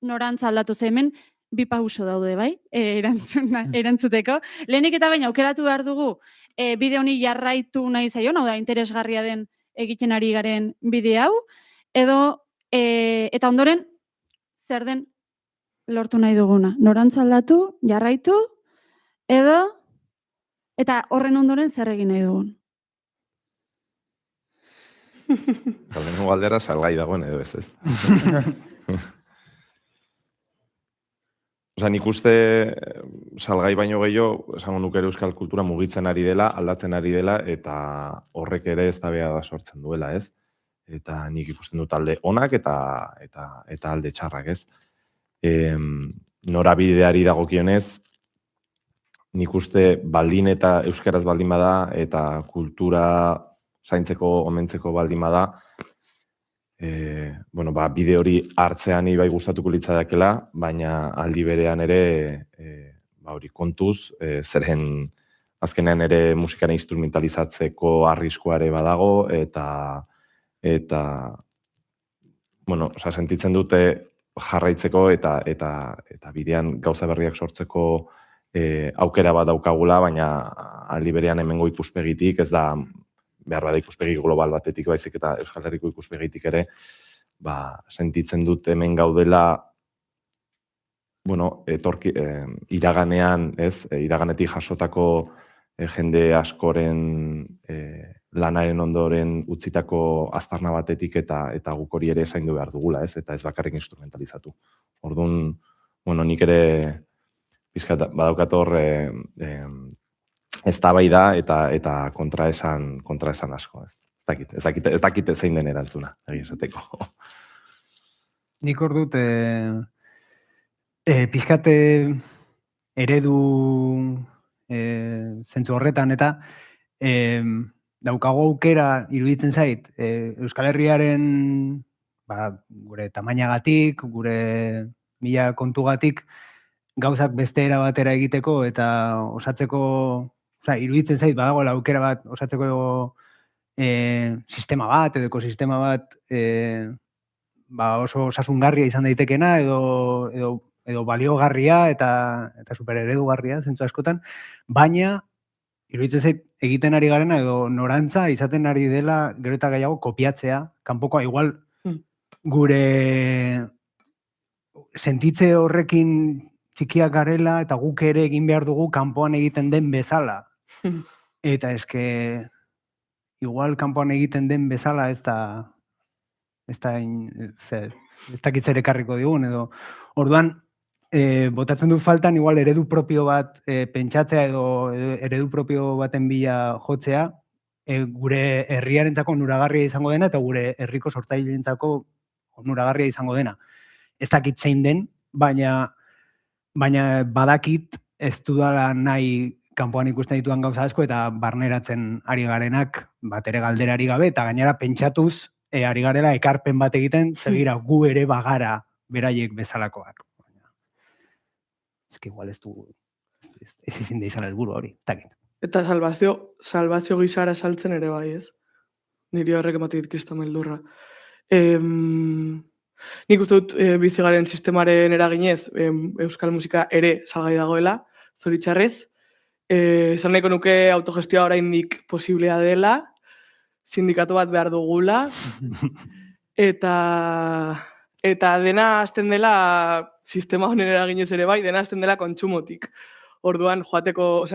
norantz aldatu hemen, bi pauso daude, bai? Erantzuteko. Lehenik eta baina aukeratu behar dugu bideo honi jarraitu nahi zaion, hau da, interesgarria den egiten ari garen bideo hau, edo, eta ondoren, zer den lortu nahi duguna. Norantz aldatu, jarraitu, edo, eta horren ondoren zer egin nahi dugun. Lehenengo galdera salgai dagoen edo ez. Osa, nik uste salgai baino gehiago, esango nuke ere euskal kultura mugitzen ari dela, aldatzen ari dela, eta horrek ere ez da sortzen duela, ez? Eta nik ikusten dut alde onak eta alde txarrak, ez? Norabideari dagokionez, nik uste baldin eta euskaraz baldin bada, eta kultura zaintzeko, omentzeko baldin bada, bide hori hartzean bai gustatuko litzadakela, baina aldi berean ere hori kontuz, zeren azkenean ere musikaren instrumentalizatzeko arriskoare badago, eta sentitzen dute jarraitzeko eta bidean gauza berriak sortzeko aukera bat daukagula, baina aldi berean hemengo ikuspegitik ez da behar bada ikuspegi global batetik baizik eta Euskal Herriko ikuspegitik ere, sentitzen dut hemen gaudela, iraganean, iraganetik jasotako jende askoren lanaren ondoren utzitako aztarna batetik eta guk hori ere zaindu behar dugula, eta ez bakarrik instrumentalizatu. Orduan, nik ere pizkat badaukat hor eztabaida eta kontraesan asko. Ez dakit zein den erantzuna, esateko. Nik hor dut pizkat eredu zentzu horretan eta daukago aukera iruditzen zait Euskal Herriaren gure tamainagatik, gure mila kontugatik gauzak beste era batera egiteko eta osatzeko, iruditzen zait badagoela aukera bat osatzeko sistema bat edo ekosistema bat oso osasungarria izan daitekena edo baliogarria eta super eredugarria zentzu askotan, baina iruditzen zait egiten ari garena edo norantza izaten ari dela gero eta gehiago kopiatzea, kanpokoa igual gure sentitze horrekin txikiak garela eta guk ere egin behar dugu kanpoan egiten den bezala. Eta eske igual kanpoan egiten den bezala ez dakit zer ekarriko digun edo orduan botatzen dut faltan igual eredu propio bat pentsatzea edo eredu propio baten bila jotzea gure herriarentzako onuragarria izango dena eta gure herriko sortzaileentzako onuragarria izango dena. Ez dakit zein den, baina badakit ez dudala nahi kanpoan ikusten dituan gauza asko eta barneratzen ari garenak bat ere galderari gabe eta gainera pentsatuz ari garela ekarpen bat egiten segira gu ere bagara beraiek bezalakoak. Eske igual ez ezin da izan helburu hori, takit. Eta salvazio gizara saltzen ere bai, ez? Niri horrek ematik kriston beldurra. Nik uste dut bizigaren sistemaren eraginez euskal musika ere salgai dagoela, zoritxarrez. Esan nahiko nuke autogestioa oraindik posiblea dela, sindikatu bat behar dugula, eta dena hasten dela sistema honen eraginez ere bai, dena hasten dela kontsumotik. Orduan, joateko,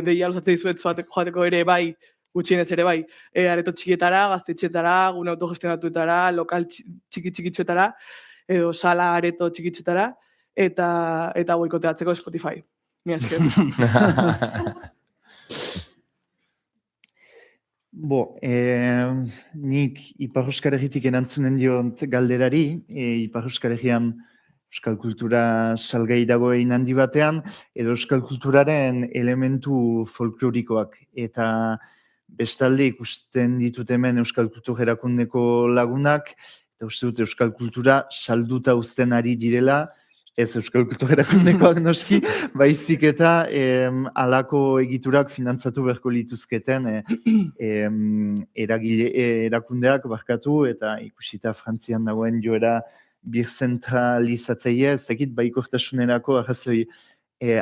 deia luzatzen dizuet joateko ere bai gutxienez ere bai, areto txikietara, gaztetxetara, gune autogestionatuetara, lokal txiki-txikitxoetara, edo sala areto txikitxoetara, eta boikoteatzeko Spotify. Mila esker. Nik Ipar Euskal Herritik erantzunen diot galderari, Ipar Euskal Herrian euskal kultura salgai dagoen handi batean, edo euskal kulturaren elementu folklorikoak. Eta bestalde ikusten ditut hemen euskal kultura erakundeko lagunak, eta uste dut euskal kultura salduta uzten ari direla, ez euskal kultura erakundekoak noski, baizik eta halako egiturak finantzatu beharko lituzketen erakundeak barkatu, eta ikusita Frantzian dagoen joera birzentralizatzaile, ez dakit baikortasunerako arrazoi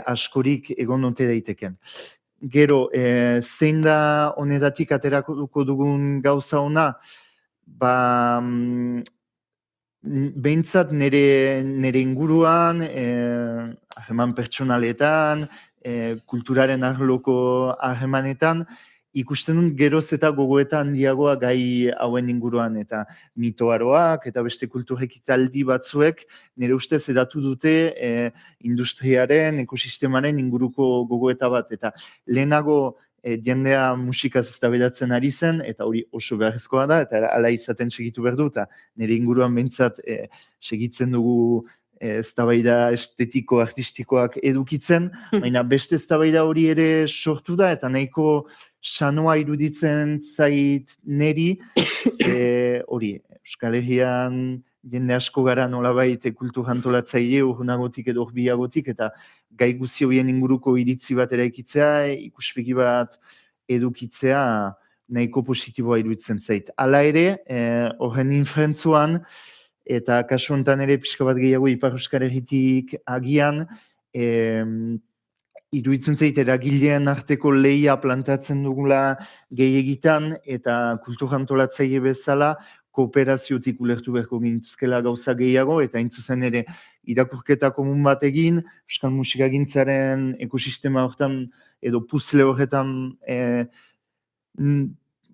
askorik egon ote daiteken. Gero, zein da honetatik aterako dugun gauza ona, behintzat nire inguruan, harreman pertsonaletan, kulturaren arloko harremanetan, ikusten dut geroz eta gogoeta handiagoa gai hauen inguruan, eta mitoaroak eta beste kulturekitaldi batzuek nire ustez edatu dute industriaren, ekosistemaren inguruko gogoeta bat, eta lehenago jendea musikaz eztabaidatzen ari zen, eta hori oso beharrezkoa da, eta hala izaten segitu behar du, eta nire inguruan behintzat segitzen dugu eztabaida estetiko, artistikoak edukitzen, baina beste eztabaida hori ere sortu da, eta nahiko sanoa iruditzen zait neri, hori, Euskal Herrian jende asko gara nolabait kultur antolatzaile urrunagotik edo urbiagotik, eta gai guzi horien inguruko iritzi bat eraikitzea, ikuspegi bat edukitzea nahiko positiboa iruditzen zait. Hala ere, horren infrentzuan, eta kasu honetan ere pixka bat gehiago Ipar Euskal Herritik agian, iruditzen zait eragileen arteko lehia plantatzen dugula gehiegitan, eta kultur antolatzaile bezala, kooperaziotik ulertu beharko gintuzkela gauza gehiago, eta hain zuzen ere irakurketa komun bat egin, euskal musikagintzaren ekosistema horretan, edo puzzle horretan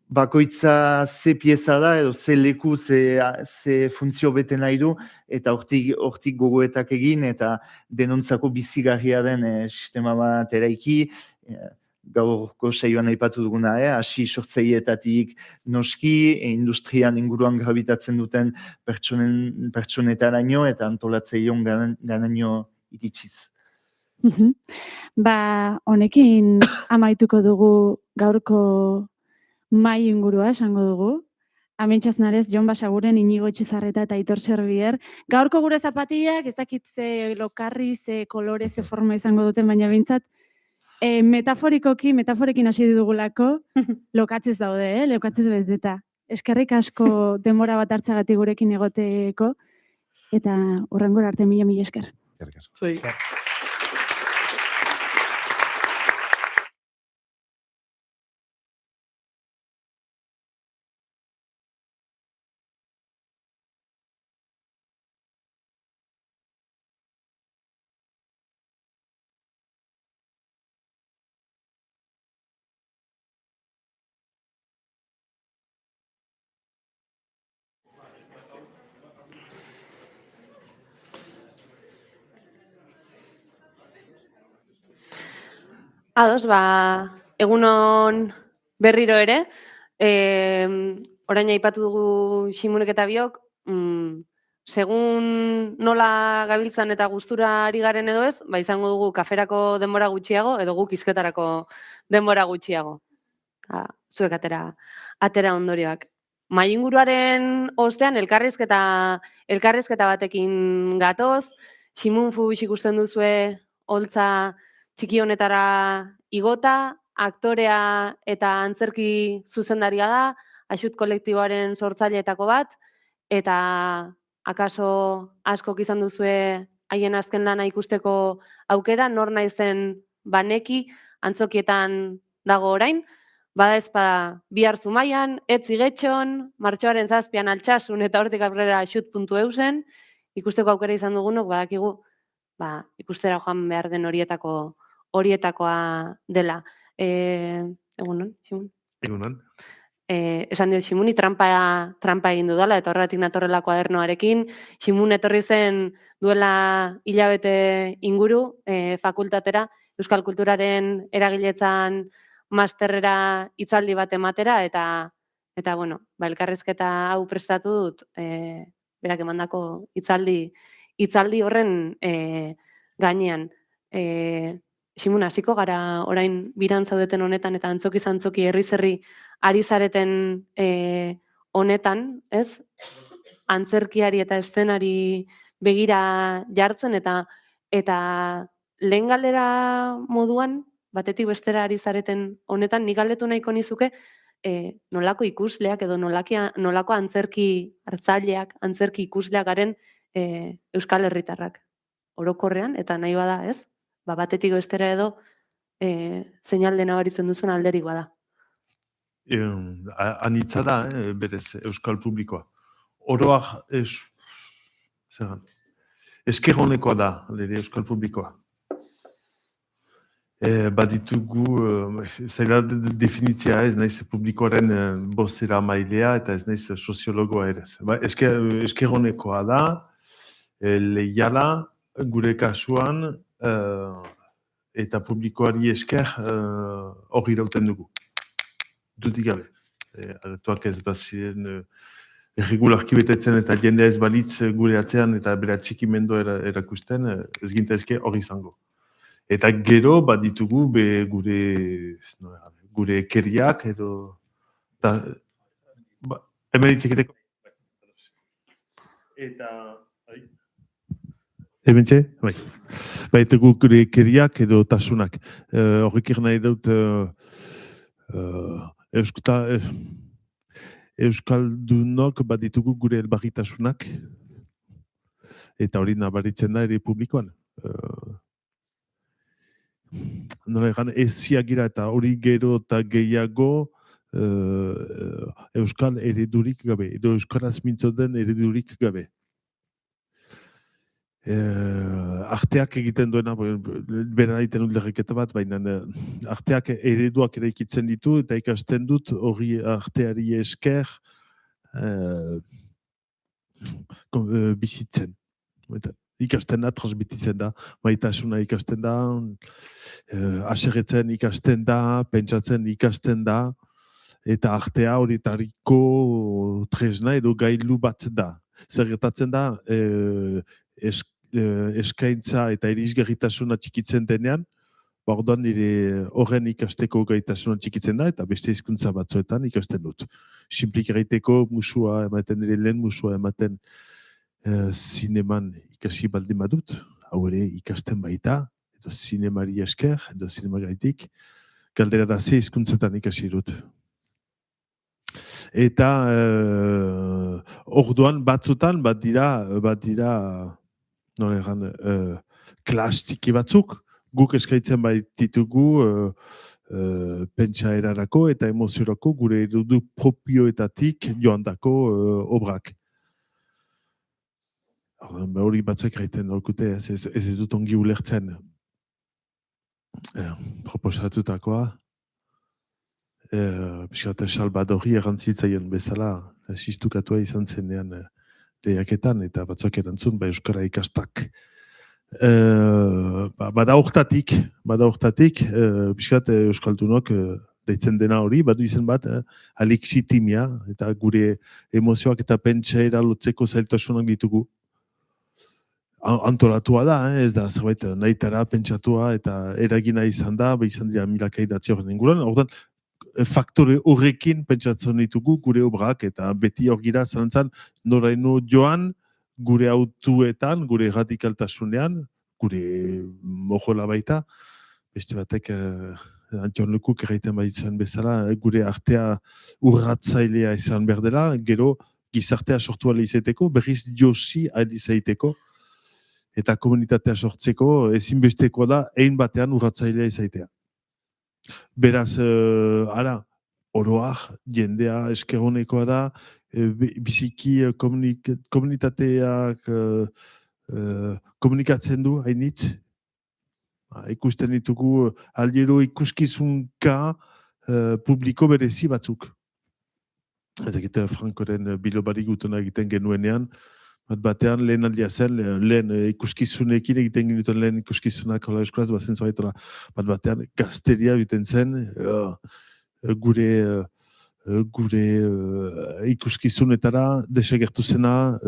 bakoitza ze pieza da, edo ze leku, ze funtzio bete nahi du, eta hortik gogoetak egin, eta denontzako bizigarria den sistema bat eraiki, gaurko saioan aipatu duguna, hasi sortzaileetatik noski, industrian inguruan gravitatzen duten pertsonetaraino, eta antolatzaileon ganaino iritsiz. Honekin amaituko dugu gaurko mai ingurua esango dugu. Amentxaz narez, Jon Basaguren, Inigo Etxezarreta eta Aitor Serbier. Gaurko gure zapatillak, ez dakit ze lokarri, ze kolore, ze forma izango duten, baina bintzat, metaforekin hasi dugulako, lokatzez daude, lokatzez beteta. Eskerrik asko denbora bat hartzagatik gurekin egoteko, eta hurrengora arte mila esker. Zuei. Ados, egunon berriro ere, orain aipatu dugu Ximunek eta biok, segun nola gabiltzan eta gustura ari garen edo ez, izango dugu kaferako denbora gutxiago, edo guk hizketarako denbora gutxiago. Zuek atera ondorioak. Mai inguruaren ostean elkarrizketa batekin gatoz, Ximun Fubix ikusten duzue holtza txiki honetara igota, aktorea eta antzerki zuzendaria da, Axut kolektiboaren sortzaileetako bat, eta akaso askok izan duzue haien azken lana ikusteko aukera, nor naizen baneki, antzokietan dago orain, bada ezpada bihar Zumaian, Etzi Getxon, martxoaren 7an Altsasun eta hortik aurrera axut.eusen, ikusteko aukera izan dugunok, badakigu, ikustera joan behar den horietakoa dela. Egunon, Ximun? Egunon. Esan dio Ximuni trampa egin dudala, eta horretik natorrela kuadernoarekin. Ximun etorri zen duela hilabete inguru fakultatera, Euskal Kulturaren eragiletzan masterrera hitzaldi bat ematera, eta bueno, elkarrizketa hau prestatu dut, berak emandako hitzaldi horren gainean. Ximun, hasiko gara orain biran zaudeten honetan eta antzoki herri ari zareten honetan, ez? Antzerkiari eta eszenari begira jartzen eta lehen galdera moduan, batetik bestera ari zareten honetan, nik galdetu nahiko nizuke nolako ikusleak edo nolako antzerki hartzaileak, antzerki ikusleak garen Euskal Herritarrak. Orokorrean, eta nahi bada, ez? Batetik bestera edo seinalde nabaritzen duzun alderik bada. Anitza da, berez, Euskal publikoa. Oroak eskerronekoa da, Euskal publikoa. Baditugu, zaila definitzia ez naiz publikoaren bozera mailea eta ez naiz soziologoa ere. Eskerronekoa da, leiala, gure kasuan, eta publikoari esker hori irauten dugu. Dutik gabe. Aretoak ez bazien erregularki betetzen eta jendea ez balitz gure atzean eta bere atxikimendu erakusten ez gintezke hori izango. Eta gero baditugu gure ekeriak edo hemen ditzeketeko. Eta Hementxe, bai. Baitugu gure ekeriak edo tasunak. Horrek nahi dut Euskaldunok baditugu gure elbarritasunak eta hori nabaritzen da ere publikoan. Nola egan, eziagira eta hori gero eta gehiago Euskal eredurik gabe, edo Euskaraz mintzoten eredurik gabe. Arteak egiten duena, bera egiten ulderreketa bat, baina arteak ereduak eraikitzen ditu eta ikasten dut hori arteari esker bizitzen. Ikasten da, transmititzen da, maitasuna ikasten da, aserretzen ikasten da, pentsatzen ikasten da, eta artea horitariko tresna edo gailu bat da. Zer gertatzen da, eskaintza eta irisgarritasuna txikitzen denean, orduan nire horren ikasteko gaitasuna txikitzen da, eta beste hizkuntza batzuetan ikasten dut. Simplik egiteko musua ematen, nire lehen musua ematen zineman ikasi baldin badut, hau ere ikasten baita, edo zinemari esker, edo zinemagaitik, galdera da ze hizkuntzetan ikasi dut. Eta orduan batzutan bat dira nola egan, klas txiki batzuk, guk eskaitzen baititugu pentsaerarako eta emoziorako gure erudu propioetatik joandako obrak. Hori batzuk gaiten daukute, ez dut ongi ulertzen proposatutakoa. Piskat Salvadori erantzitzaien bezala, asistukatua izan zenean lehiaketan, eta batzuk erantzun, Euskara ikastak. Bada hortatik, piskat Euskaldunok deitzen dena hori, badu izen bat, alixitimia, eta gure emozioak eta pentsaera lotzeko zailtasunak ditugu. Antolatua da, ez da, zerbait, nahitara pentsatua eta eragina izan da, izan dira milaka idatzi horren inguruan, ordan, faktore horrekin pentsatzen ditugu gure obrak eta beti hor gira zalantzan noraino joan gure autuetan, gure radikaltasunean, gure mojola baita, beste batek Antion Lekuk erraiten baitzen bezala, gure artea urratzailea izan behar dela, gero gizartea sortu ala izateko, berriz josi ala izateko, eta komunitatea sortzeko ezinbestekoa da, ein batean urratzailea izatea. Beraz, oroak, jendea eskerronekoa da, biziki komunitateak komunikatzen du, hainitz. Ikusten ditugu, aldero ikuskizunka publiko berezi batzuk. Ez egite Frankoren bilobari gutuna egiten genuenean, batean lehen aldia zen, lehen ikuskizunekin egiten genuten lehen ikuskizunak hola eskolaz, bazen zabaitola, batean gazteria egiten zen, gure ikuskizunetara desegertu zena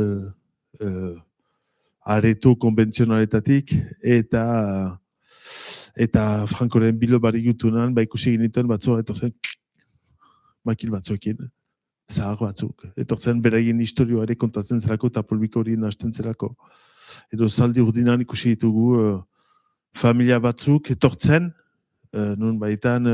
areto konbentzionaletatik eta Frankoren bilobari gutunan, ikusi genituen batzua etorzen makil batzuekin, zahar batzuk. Etorzen beraien historioa ere kontatzen zerako eta publiko hori nahasten zerako. Edo zaldi urdinan ikusi ditugu familia batzuk etortzen, nun baitan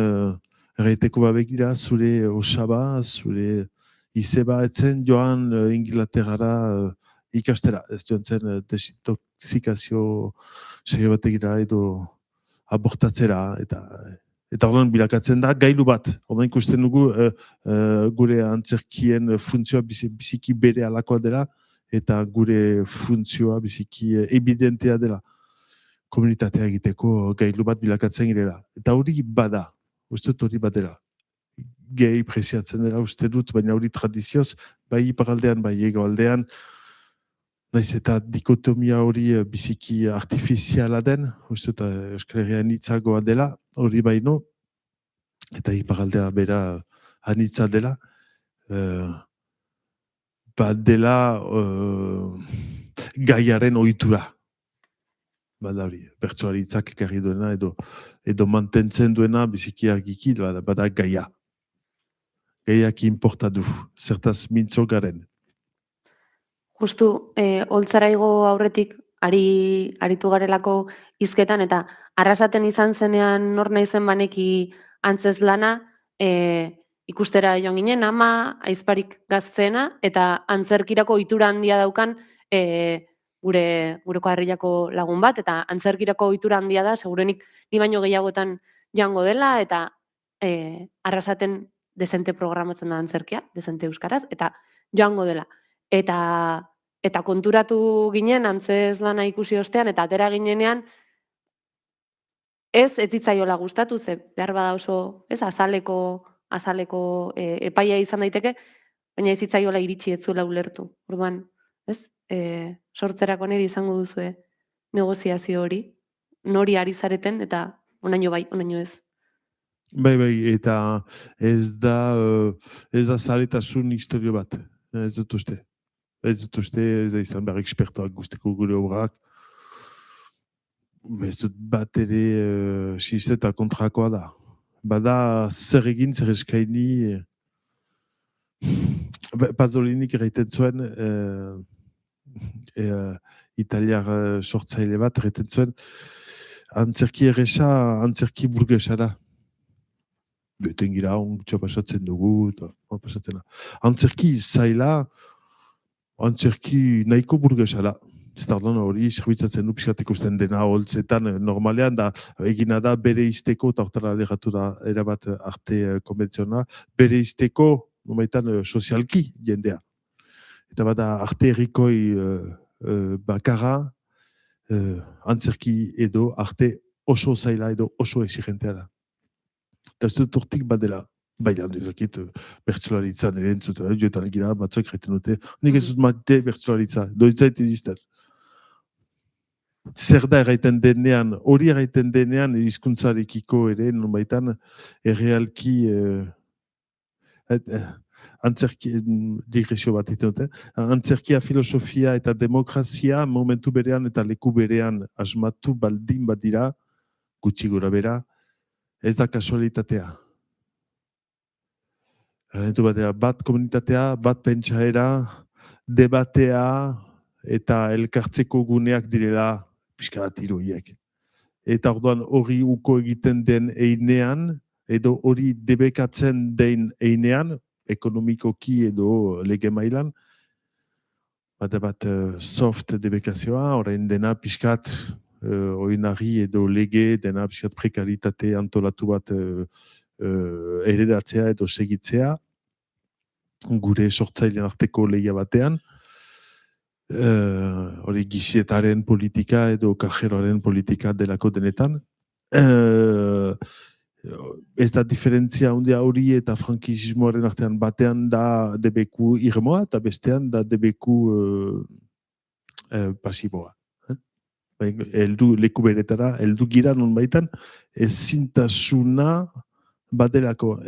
erraiteko babegira zure osaba, zure izeba etzen joan Inglaterrara ikastera. Ez joan zen desintoxikazio sege bategira edo abortatzera eta orduan bilakatzen da gailu bat. Orduan ikusten dugu gure antzerkien funtzioa biziki bere alakoa dela eta gure funtzioa biziki evidentea dela komunitatea egiteko gailu bat bilakatzen girela. Eta hori bada, uste dut hori badela. Gehi preziatzen dela uste dut, baina hori tradizioz, bai iparaldean, bai hegoaldean, naiz eta dikotomia hori biziki artifiziala den, uste dut Euskal Herria anitzagoa dela, hori baino, eta iparaldea bera anitza dela, dela gaiaren ohitura. Bada hori, bertsoari hitzak ekarri duena edo mantentzen duena biziki argiki, bada gaia. Gaiak inporta du, zertaz mintzo garen. Justu, holtzaraigo aurretik aritu garelako hizketan eta arrasaten izan zenean nor naizen baneki antzez lana, ikustera joan ginen ama, aizparik gaztena eta antzerkirako ohitura handia daukan gureko harrilako lagun bat, eta antzerkirako ohitura handia da, segurenik ni baino gehiagotan joango dela, eta arrasaten dezente programatzen da antzerkia, dezente euskaraz, eta joango dela. Eta konturatu ginen antzez lana ikusi ostean, eta atera ginenean, ez zitzaiola gustatu, ze behar bada oso azaleko epaia izan daiteke, baina ez zitzaiola iritsi ez zuela ulertu. Orduan, ez? Sortzerako niri izango duzue negoziazio hori, nori ari zareten, eta onaino bai, onaino ez. Bai, eta ez da zaletasun historio bat, ez dut uste. Ez da izan behar ekspertoak guzteko gure obrak. Ez dut bat ere sinisteta kontrakoa da. Bada zer egin, zer eskaini, Pazolinik erraiten zuen, italiar sortzaile bat erraiten zuen, antzerki erresa, antzerki burgesa da. Beten gira, ontsa pasatzen dugu, antzerki zaila, antzerki nahiko burgesa da. Zertan hori, zerbitzatzen du pixkat ikusten dena holtzetan normalean, da egina da bere izteko, eta hortara alegatu da erabat arte konbentzionala, bere izteko, nomaitan sozialki jendea. Eta bada arte errikoi bakarra, antzerki edo arte oso zaila edo oso exigentea da. Eta ez dut urtik badela, baina ezakit bertsolaritzan ere entzuten, joetan gira batzuek reten dute, nik ez dut mate bertsolaritza, doitzait izten. Zer da erraiten denean, hori erraiten denean hizkuntzarekiko ere, nonbaitan errealki antzerki, digresio bat egiten dute, antzerkia, filosofia eta demokrazia momentu berean eta leku berean asmatu baldin bat dira, gutxi gora bera, ez da kasualitatea. Bat komunitatea, bat pentsaera, debatea eta elkartzeko guneak direla pixka bat iroiek. Eta orduan hori uko egiten den einean, edo hori debekatzen den einean, ekonomikoki edo lege mailan, bat soft debekazioa, orain dena pixkat oinarri edo lege, dena pixkat prekaritate antolatu bat heredatzea edo segitzea, gure sortzailean arteko lehia batean, hori gizietaren politika edo kajeroaren politika delako denetan, ez da diferentzia handia hori eta frankismoaren artean batean da debeku irmoa eta bestean da debeku pasiboa. Eldu leku beretara, eldu gira non baitan, ezintasuna badelako,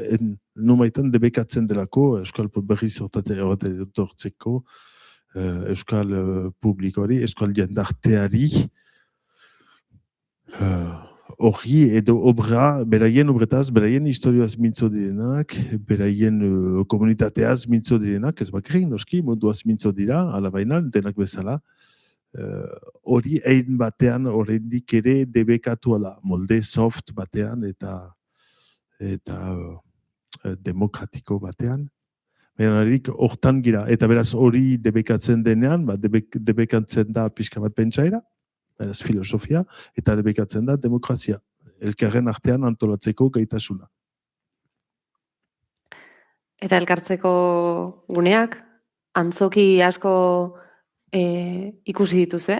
non baitan debekatzen delako, Euskal berriz hortzeko, Euskal publikoari, Euskal jendarteari, hori edo beraien obretaz, beraien historioaz mintzo direnak, beraien komunitateaz mintzo direnak, ez bakarrik noski, munduaz mintzo dira, alabaina, denak bezala, hori egin batean oraindik ere debekatu ala, molde soft batean eta demokratiko batean. Baina hortan gira, eta beraz hori debekatzen denean, debekatzen da pixka bat pentsaera, beraz filosofia, eta debekatzen da demokrazia. Elkarren artean antolatzeko gaitasuna. Eta elkartzeko guneak, antzoki asko ikusi dituzue,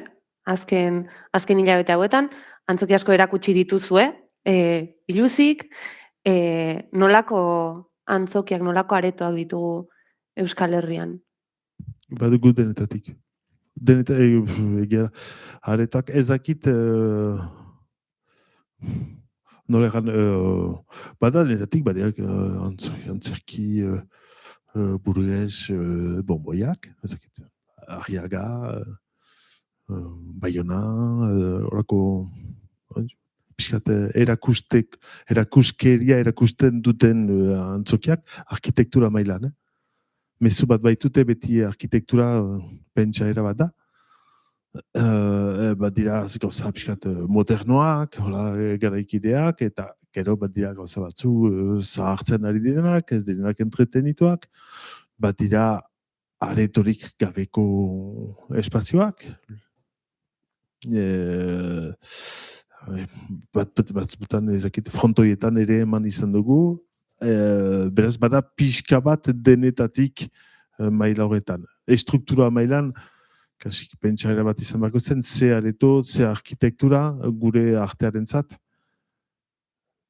azken hilabete hauetan, antzoki asko erakutsi dituzue, iluzik, nolako antzokiak, nolako aretoak ditugu Euskal Herrian? Badugu denetatik. Aretak ezakit nola egan, bada denetatik, badiak antzerki burgues bomboiak, ezakit. Arriaga, Bayona, horako erakuskeria erakusten duten antzokiak, arkitektura mailan. Mezu bat baitute beti arkitektura pentsaera bat da. Bat dira gauza pixkat modernoak, garaikideak, eta gero bat dira gauza batzu zahartzen ari direnak, ez direnak entretenituak, bat dira aretorik gabeko espazioak. Batzutan ezakit frontoietan ere eman izan dugu, beraz bada pixka bat denetatik maila horretan. Estruktura mailan, kasik pentsaera bat izan bako zen, ze areto, ze arkitektura gure artearentzat.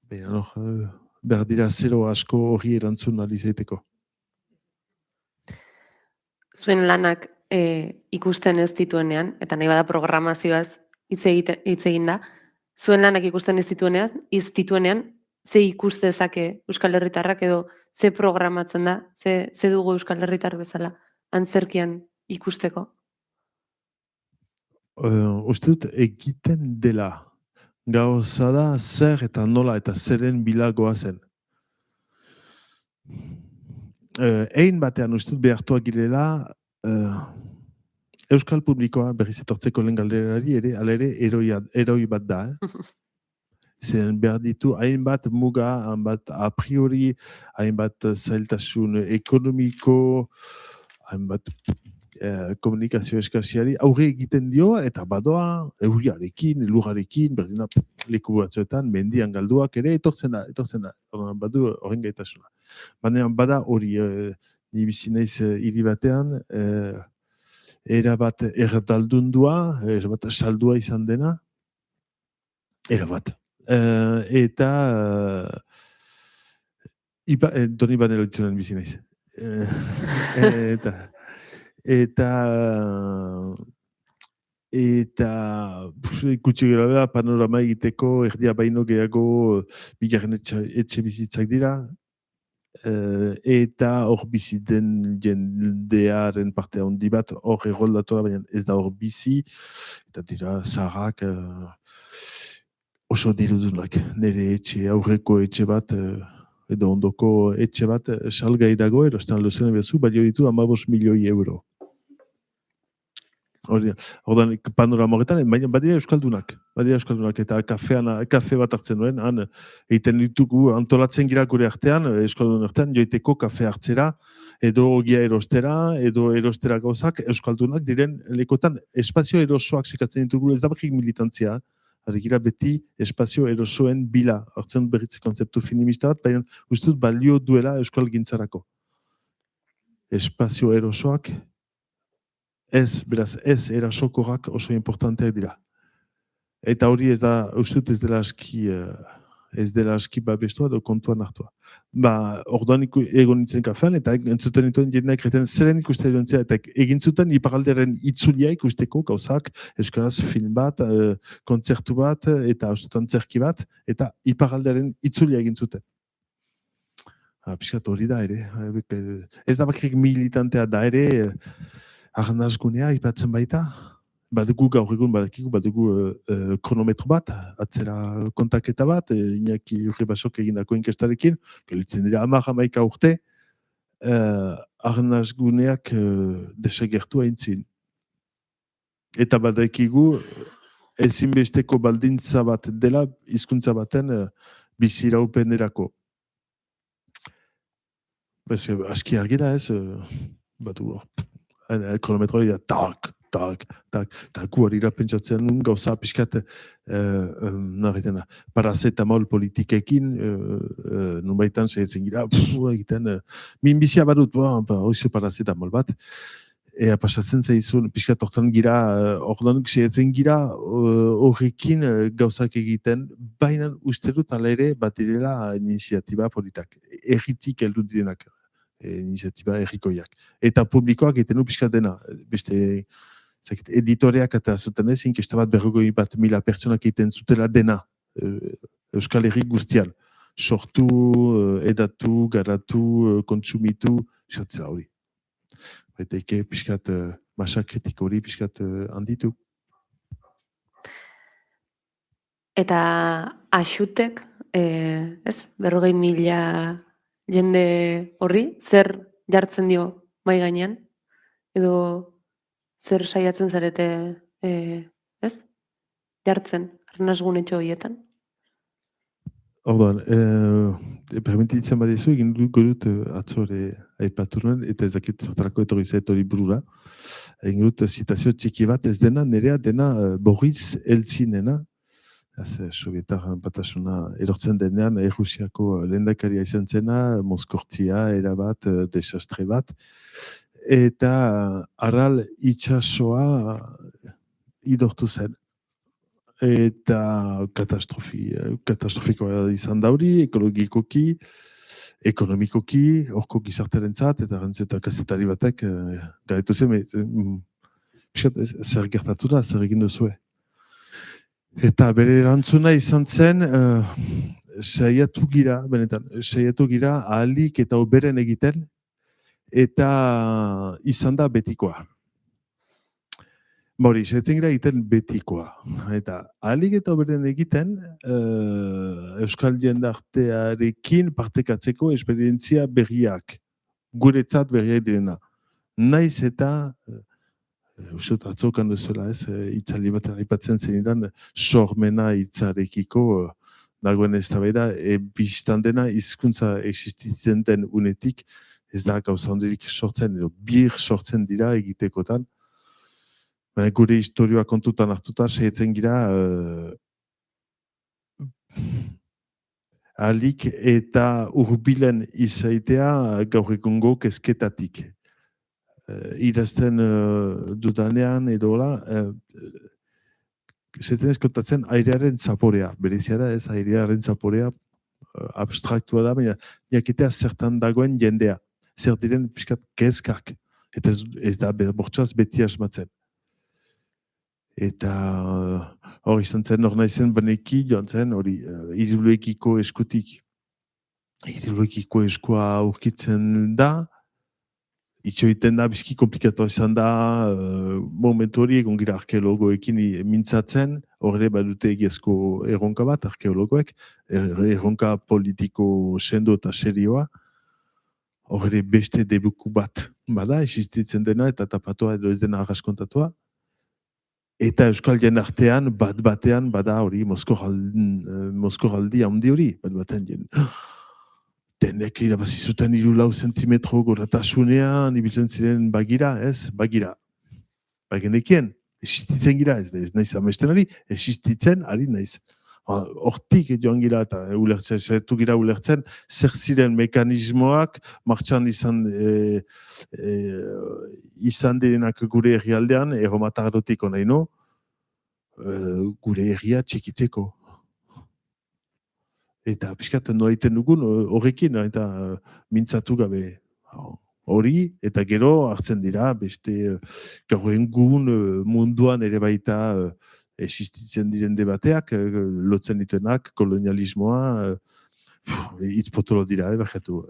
Behar dira zero asko hori erantzun alizaiteko. Zuen lanak ikusten ez dituenean, eta nahi bada programazioaz hitz egin da, zuen lanak ikusten ez dituenean, ze ikuste dezake Euskal Herritarrak edo ze programatzen da, ze dugu Euskal Herritar bezala antzerkian ikusteko? Uste dut egiten dela gauza da zer eta nola eta zeren bilagoa zen. Egin batean uste dut behartuak girela Euskal publikoa berriz etortzeko lehen galderari ere, ala ere eroi bat da. Zen behar ditu hainbat muga, hainbat a priori, hainbat zailtasun ekonomiko, hainbat komunikazio eskasiari aurre egiten dio eta badoa euriarekin, lurrarekin, berdina leku batzuetan, mendian galduak ere etortzen da, badu horren gaitasuna. Baina bada hori, ni bizi naiz hiri batean, erabat erdaldundua, erabat saldua izan dena, erabat. Eta Doni Banero itzunen bizi naiz. Eta ikutsi gara da, panorama egiteko, erdia baino gehiago bigarren etxe bizitzak dira, eta hor bizi den jendearen parte handi bat, hor erroldatu da, baina ez da hor bizi, eta dira zaharrak oso dirudunak, nire etxe, aurreko etxe bat, edo ondoko etxe bat, salgai dago, erosten alduzuen bezu, balio ditu 15 milioi euro. Ordan panorama horretan, baina badira euskaldunak, eta kafe bat hartzen duen, han egiten ditugu antolatzen gira gure artean, euskaldun artean, joiteko kafe hartzera, edo ogia erostera, edo erostera gauzak, euskaldunak diren lekotan espazio erosoak sekatzen ditugu, ez da bakik militantzia, gira beti espazio erosoen bila, hartzen berritze konzeptu feminista bat, baina ustut balio duela euskal gintzarako. Espazio erosoak, beraz, erasokorrak oso importanteak dira. Eta hori ez da, ustut ez dela aski ez dela aski babestua edo kontuan hartua. Orduan egon nintzen kafean, eta entzuten nituen jendeak reten zeren ikuste jontzea, eta egin zuten iparaldearen itzulia ikusteko gauzak, euskaraz film bat, kontzertu bat, eta antzerki bat, eta iparaldearen itzulia egin zuten. Piskat hori da ere. Ez da bakrik militantea da ere, arnazgunea ipatzen baita. Badugu gaur egun, badugu kronometro bat, atzera kontaketa bat, Iñaki Urribasok egindako inkestarekin, gelitzen dira 10-11 urte, arnazguneak desagertu aintzin. Eta badakigu ezinbesteko baldintza bat dela, hizkuntza baten biziraupenerako. Aski argi da ez, batu kronometro dira, tak, eta gu hori pentsatzen nun gauza pixkat parazetamol politikekin nunbaitan segitzen gira egiten minbizia badut, hoizio parazetamol bat ea pasatzen zaizun pixkat hortan gira ordan segitzen gira horrekin gauzak egiten baina uste dut ala ere bat direla iniziatiba politak erritik heldu direnak iniziatiba errikoiak eta publikoak egiten du pixkat dena beste editoreak eta zuten ez, inkesta bat 40.000 pertsonak egiten zutela dena Euskal Herri guztian. Sortu, edatu, garatu, kontsumitu, piskatzela hori. Eta eke piskat masa kritiko hori piskat handitu. Eta axutek, ez, 40.000 jende horri, zer jartzen dio mai gainean? Edo zer saiatzen zarete, ez? Jartzen, arnazgunetxo horietan? Orduan, permititzen badizu, egin dut atzore aipatu nuen, eta ezakit zortarako etorri zait hori burura. Egin dut zitazio txiki bat, ez dena, nerea dena Boris Eltsinena, Sovietar batasuna erortzen denean, Errusiako lehendakaria izan zena, mozkortzia, erabat, desastre bat, eta Aral itsasoa idortu zen. Eta katastrofikoa izan da hori, ekologikoki, ekonomikoki, horko gizartearentzat, eta kazetari batek gaitu zen, zer gertatu da, zer egin duzue. Eta bere erantzuna izan zen, saiatu gira, benetan, saiatu gira ahalik eta oberen egiten, eta izan da betikoa. Hori, saiatzen gira egiten betikoa. Eta ahalik eta oberen egiten, Euskal jendartearekin partekatzeko esperientzia berriak, guretzat berriak direna. Naiz eta, usut atzokan duzuela ez, itzali bat aipatzen zenidan, sormena hitzarekiko dagoen eztabaida, bistan dena hizkuntza existitzen den unetik, ez da gauza hondirik sortzen, edo bir sortzen dira egitekotan. Gure historioa kontutan hartuta, saiatzen gira ahalik eta hurbilen izaitea gaur egungo kezketatik. Idazten dudanean edo hola, saiatzen ez kontatzen airearen zaporea, berezia da ez airearen zaporea abstraktua da, baina jakitea zertan dagoen jendea, zer diren pixkat kezkak, eta ez da bortxaz beti asmatzen. Eta hori izan zen, hor naizen baneki joan zen, hori hiriburuekiko eskutik. Hiriburuekiko eskua aurkitzen da, itxoiten da, bizki komplikatu izan da, momentu hori egon gira arkeologoekin mintzatzen, horre badute egiazko erronka bat, arkeologoek, erronka politiko sendo eta serioa, horre beste debuku bat bada, existitzen dena eta tapatua edo ez dena arraskontatua. Eta Euskal jendartean bat-batean bada hori mozkoraldi handi hori, bat-batean denek irabazi zuten 3-4 zentimetro goratasunean, ibiltzen ziren bagira, ez? Bagira. Bagenekien, existitzen gira, ez naiz amesten ari, existitzen ari naiz. Hortik joan gira eta zaitu gira ulertzen, zer ziren mekanismoak martxan izan direnak gure herrialdean, erromatardotik onaino, gure herria txikitzeko. Eta pixkat nola egiten dugun horrekin, eta mintzatu gabe hori, eta gero hartzen dira beste gaur egun munduan ere baita existitzen diren debateak, lotzen dituenak, kolonialismoa, hitz potolo dira, berjatu.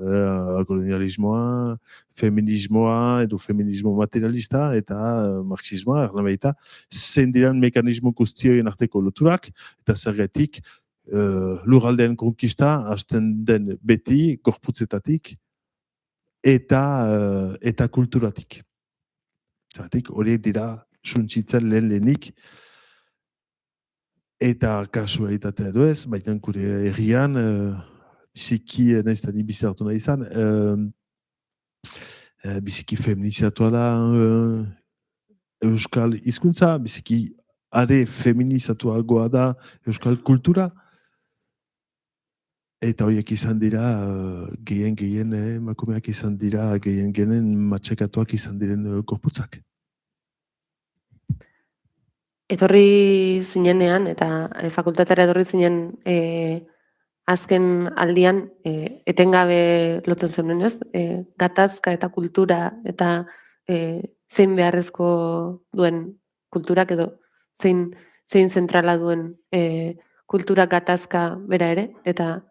Kolonialismoa, feminismoa, edo feminismo materialista, eta marxismoa, erna baita, zein diran mekanismo guztioen arteko loturak, eta zergatik lurraldean konkista hasten den beti gorputzetatik eta kulturatik. Zergatik horiek dira suntsitzen lehenik, eta kasualitatea edo ez, baina gure herrian, biziki, nahiz eta ni bizi hartu nahi izan, biziki feminizatua da euskal hizkuntza, biziki are feminizatuagoa da euskal kultura, eta horiek izan dira, gehien emakumeak izan dira, gehien matxekatuak izan diren gorputzak. Etorri zinenean, eta fakultatera etorri zinen azken aldian, etengabe lotzen zenuen, ez? Gatazka eta kultura, eta zein beharrezko duen kulturak, edo zein zentrala duen kultura gatazka bera ere, eta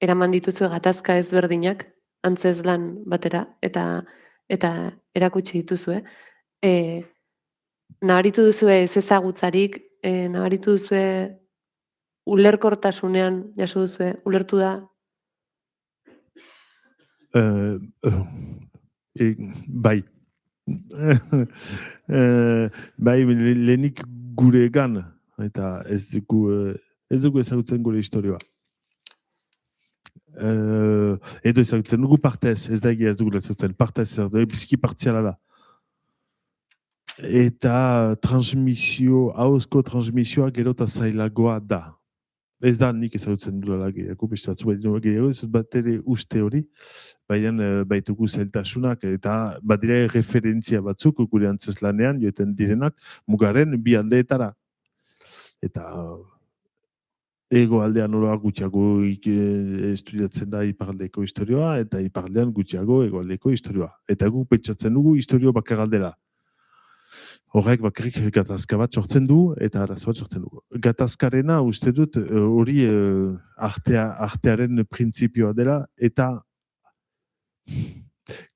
eraman dituzue gatazka ezberdinak, antzezlan batera, eta erakutsi dituzue. Nabaritu duzue ez ezagutzarik, nabaritu duzue ulerkortasunean, jaso duzue, ulertu da? Bai. Bai, lehenik gure egan, eta ez dugu ezagutzen gure historioa. Edo ezagutzen dugu partez, ez da egia ez dugu ezagutzen, partez, biziki partziala da. Eta hauzko transmisioa gero eta zailagoa da. Ez da nik ezagutzen dudala gehiago, beste batzu gehiago, ez bat ere uste hori, baina baitugu zailtasunak, eta badire referentzia batzuk gure antzeslanean, joeten direnak, mugaren bi aldeetara. Eta ego aldean nola gutxiago estudiatzen da iparaldeko historioa, eta iparaldean gutxiago egoaldeko historioa. Eta guk pentsatzen dugu historio bakar aldera. Horrek bakarrik gatazka bat sortzen du, eta arazo bat sortzen du. Gatazkarena uste dut hori artearen printzipioa dela, eta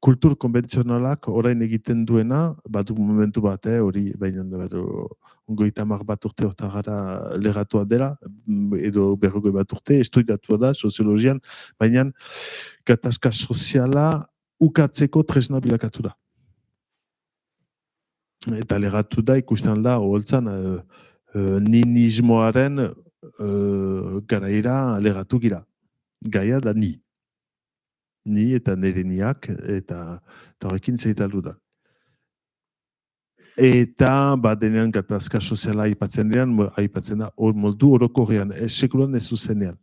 kultur konbentzionalak orain egiten duena, badu momentu bat, hori, baina ongoita hamar bat urte hortagara legatua dela, edo berrogoi bat urte, estudiatua da, soziologian, baina gatazka soziala ukatzeko tresna bilakatu da. Eta legatu da, ikusten da, oholtzan, ninismoaren garaira legatu gira. Gaia da ni. Ni eta nire niak, eta horrekin zeitaldu da. Eta badenean gatazka soziala aipatzen da, moldu orokorrean, sekulan ez zuzenean.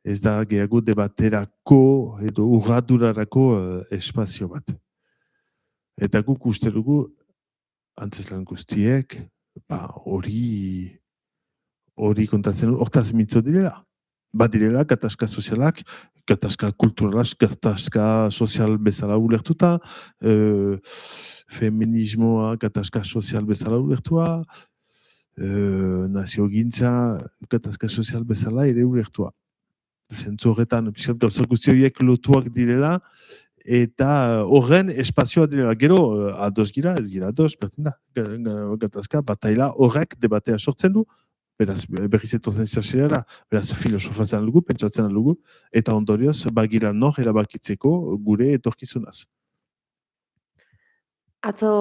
Ez da gehiago debaterako edo urradurarako espazio bat. Eta guk uste dugu, antzeslan guztiek, hori kontatzen, hortaz mitzo direla. Badirela, gatazka sozialak, gatazka kulturalak, gatazka sozial bezala ulertuta, feminismoa, gatazka sozial bezala ulertua, naziogintza, gatazka sozial bezala ere ulertua. Zentzu horretan, gauza guzti horiek lotuak direla, eta horren espazioa direla. Gero, ados gira, ez gira ados, bertzen da. Gatazka, bataila horrek debatea sortzen du, beraz, berriz etortzen zazera, beraz, filosofatzen dugu, pentsatzen dugu, eta ondorioz, bagira nor erabakitzeko gure etorkizunaz. Atzo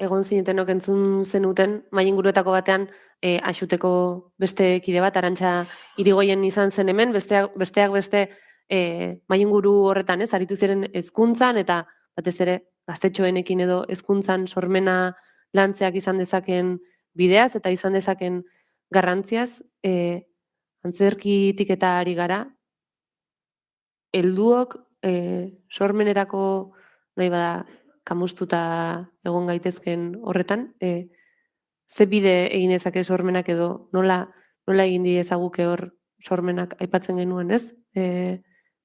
egon zinetenok entzun zenuten, maininguruetako batean, Axuteko beste kide bat, Arantxa Irigoyen izan zen hemen, besteak beste mainguru horretan, ez, aritu ziren hezkuntzan, eta batez ere gaztetxoenekin edo hezkuntzan sormena lantzeak izan dezaken bideaz, eta izan dezaken garrantziaz, antzerkitik eta ari gara, helduok sormenerako nahi bada kamustuta egon gaitezken horretan, ze bide egin dezake sormenak edo nola egin diezaguke hor sormenak aipatzen genuen, ez?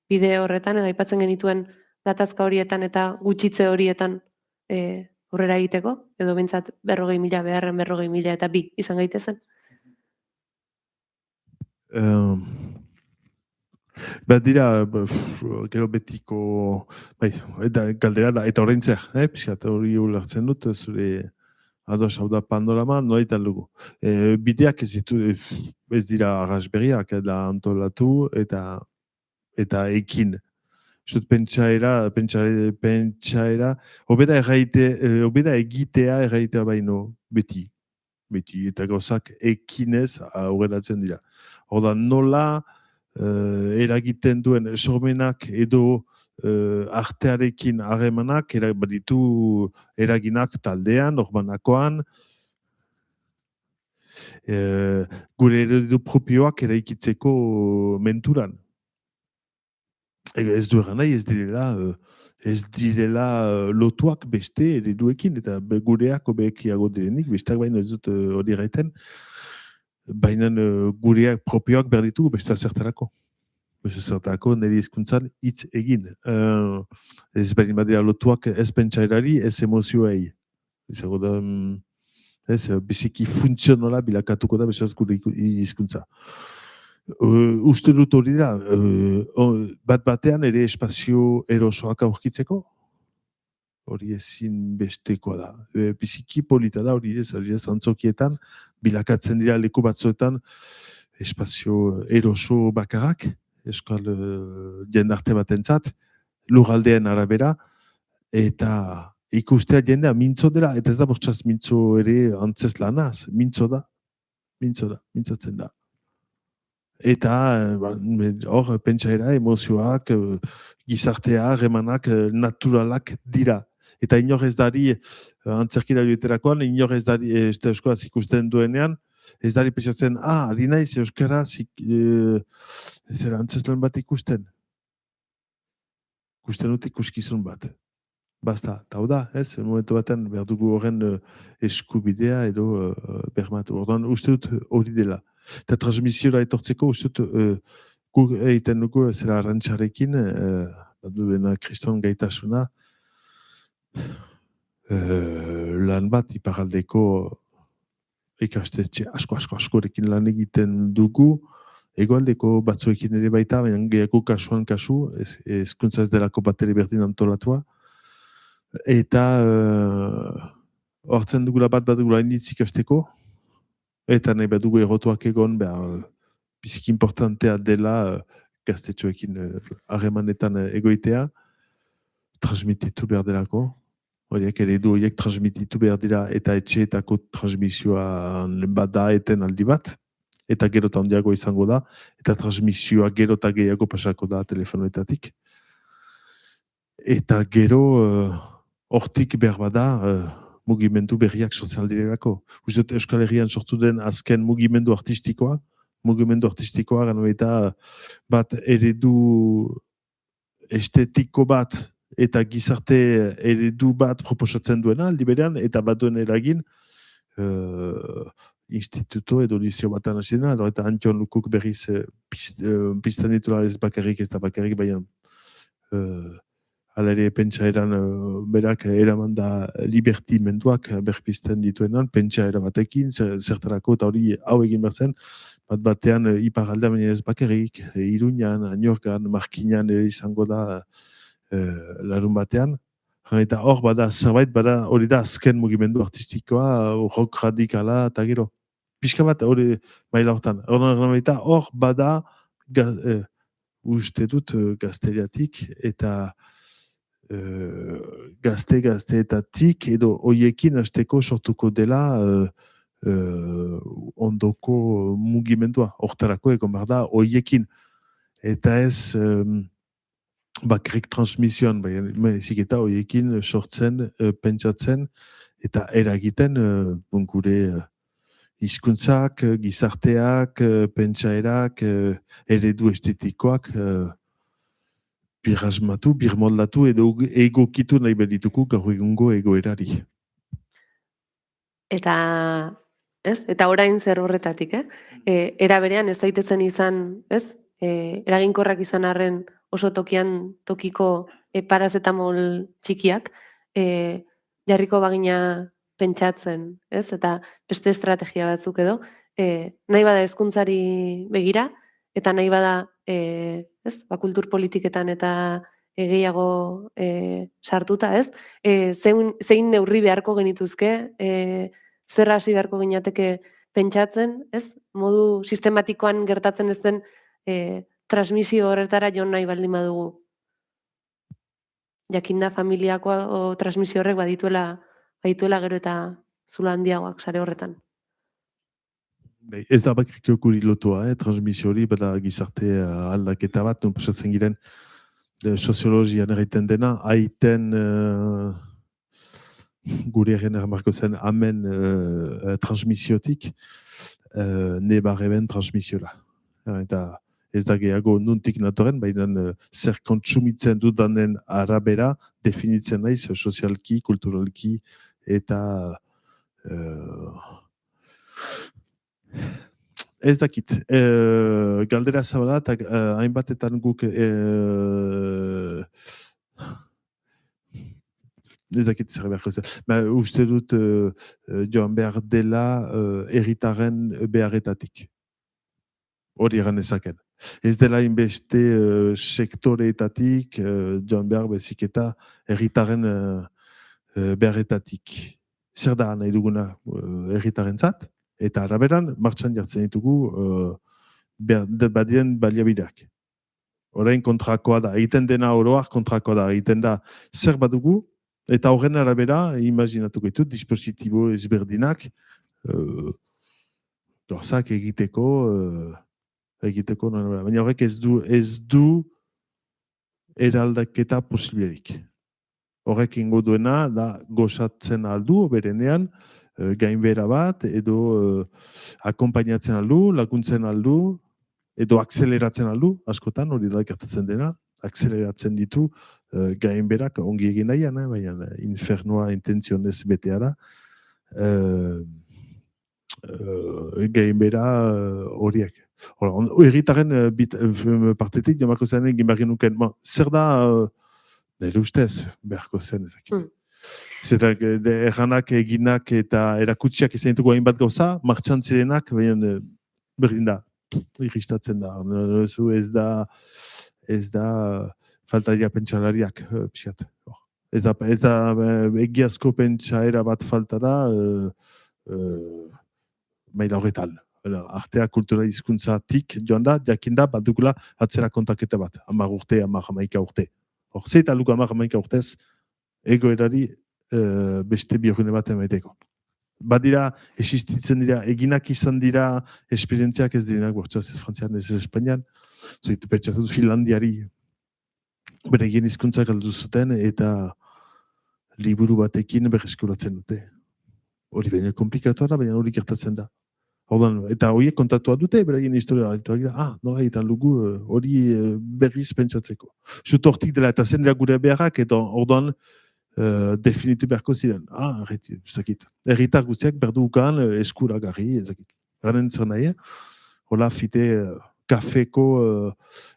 Bide horretan, edo aipatzen genituen gatazka horietan eta gutxitze horietan aurrera egiteko, edo behintzat 40.000 beharren 40.000 eta 2 izan gaitezen. Dira, gero betiko, eta galdera da, eta horrein zer, pixkat hori ulertzen dut, zure ados hau da panorama, noetan dugu. Bideak ez dira arrasberriak, da antolatu eta ekin. Zut pentsaera, hobeda egitea erraitea baino beti, eta gauzak ekinez aurreratzen dira. Horda nola eragiten duen sormenak edo artearekin harremanak baditu eraginak taldean, norbanakoan, gure eredu propioak eraikitzeko menturan. Ez du egan nahi, ez direla lotuak beste ereduekin, eta gureak obekiago direnik, besteak baino ez dut hori gaiten, baina gureak propioak behar ditugu beste zertarako. Beste zertarako nire hizkuntzan hitz egin. Ez berdin badira lotuak ez pentsaerari, ez emozioei. Izago da, biziki funtzionala bilakatuko da beste gure hizkuntza. Uste dut hori da, bat-batean ere espazio erosoak aurkitzeko, hori ezin bestekoa da. Biziki polita da hori ez antzokietan, bilakatzen dira leku batzuetan espazio eroso bakarrak, eskal jendarte batentzat, lurraldeen arabera, eta ikustea jendea mintzo dela, eta ez da bortxaz mintzo ere antzez lanaz, mintzatzen da. Eta hor, pentsaera, emozioak, gizartea, remanak, naturalak dira. Eta inor ez dari, antzerkira joeterakoan, inor ez dari, euskaraz ikusten duenean, ez dari pentsatzen, ari naiz euskaraz, zer antzeslan bat ikusten. Ikusten dut ikuskizun bat. Basta, eta hau da, ez? Momentu batean behar dugu horren eskubidea edo bermatu. Orduan, uste dut hori dela. Eta transmisiora etortzeko, uste dut, guk egiten dugu zera arrantxarekin, dena kriston gaitasuna, lan bat iparaldeko ikastetxe askorekin lan egiten dugu, egoaldeko batzuekin ere baita, baina gehiago kasuan kasu, hezkuntza ez delako bateri berdin antolatua, eta hortzen dugula bat dugula inditz ikasteko, eta nahi bat dugu erotuak egon, biziki importantea dela gaztetxoekin harremanetan egoitea, transmititu behar delako, horiek eredu horiek transmititu behar dira eta etxeetako transmisioan bada eten aldi bat, eta gero eta handiago izango da, eta transmisioa gero eta gehiago pasako da telefonoetatik. Eta gero hortik behar bada mugimendu berriak sozialdirelako. Uste dut Euskal Herrian sortu den azken mugimendu artistikoa gano eta bat eredu estetiko bat eta gizarte eredu bat proposatzen duena aldi berean, eta bat duen eragin instituto edo lizio batan hasi dena, eta Antion Lukuk berriz pizten ditula ez da bakarrik, baina hala ere pentsaeran berak eraman da libertimenduak berpizten dituenan, pentsaera batekin, zertarako, eta hori hau egin behar zen, batean iparaldea baina ez bakarrik, Iruñan, Añorkan, Markinan ere izango da larun batean, eta hor bada zerbait, hori da azken mugimendu artistikoa, rock radikala eta gero. Pixka bat hori maila hortan. Hor bada uste dut gazteriatik eta gazteetatik edo hoiekin hasteko sortuko dela ondoko mugimendua. Hortarako egon behar da hoiekin. Eta ez bakarrik transmisioan, ezik eta hoiekin sortzen, pentsatzen eta eragiten gure hizkuntzak, gizarteak, pentsaerak, eredu estetikoak birasmatu, birmoldatu edo egokitu nahi behar ditugu gaur egungo egoerari. Eta ez? Eta orain zer horretatik, era berean ez daitezen izan, ez? Eraginkorrak izan arren oso tokiko parazetamol txikiak, jarriko bagina pentsatzen, ez? Eta beste estrategia batzuk edo, nahi bada hezkuntzari begira, eta nahi bada, ez? Kultur politiketan eta gehiago sartuta, ez? Zein neurri beharko genituzke, zer hasi beharko ginateke pentsatzen, ez? Modu sistematikoan gertatzen ez den transmisio horretara joan nahi baldin badugu. Jakinda familiakoa transmisio horrek badituela gero eta zulo handiagoak sare horretan. Ez da bakarrik guri lotua, transmisio hori, bada gizarte aldaketa bat, non pasatzen giren soziologian egiten dena, aiten gure egen ermarko zen amen transmisiotik nebareben transmisiora. Eta ez da gehiago nuntik natoren, baina zer kontsumitzen dudanen arabera definitzen naiz sozialki, kulturalki eta ez dakit. Galdera zabala eta hainbatetan guk ez dakit zer beharko zen. Uste dut joan behar dela herritarren beharretatik. Hori egan ezaken. Ez dela inbeste sektoreetatik joan behar bezik eta herritarren beharretatik. Zer da nahi duguna herritarren zat? Eta araberan, martxan jartzen ditugu badien baliabideak. Orain kontrakoa da, egiten dena oroak kontrakoa da, egiten da zer badugu, eta horren arabera, imaginatuko ditut, dispositibo ezberdinak, gauzak egiteko, baina horrek ez du eraldaketa posibilerik. Horrek ingo duena, da gozatzen aldu, berenean, gainbera bat, edo akompainatzen aldu, laguntzen aldu, edo akzeleratzen aldu, askotan, hori da gertatzen dena, akzeleratzen ditu gainberak ongi egin nahian, baina infernua intentzionez betea da. Gainbera horiek. Herritaren partetik, jamako zen egin behar genuken, zer da, nire ustez, beharko zen ezakit. Zerak, erranak, eginak eta erakutsiak izan ditugu hainbat gauza, martxan zirenak, baina berdin da, irristatzen da. Ez da faltaria pentsalariak, pixat. Ez da egiazko pentsaera bat falta da, maila horretan. Artea kultura hizkuntzatik joan da, jakinda bat dugula atzera kontaketa bat. 10 urte, 11 urte. Hor, zeita luka 11 urtez, egoerari beste biogune bat emaiteko. Badira, existitzen dira, eginak izan dira, esperientziak ez direnak, bortxaz ez frantzian, ez Espainian, zoitu pertsatzen Finlandiari bere egin hizkuntzak galdu zuten, eta liburu batekin berreskuratzen dute. Hori baina komplikatu da, baina hori gertatzen da. Eta horiek kontatua dute, beraien historia, nola egiten dugu hori berriz pentsatzeko. Zut hortik dela, eta zen dira gure beharrak, eta orduan definitu beharko ziren. Erritar guztiak berdukan eskuragarri, ezakit. Garen zer nahi, hola fite kafeko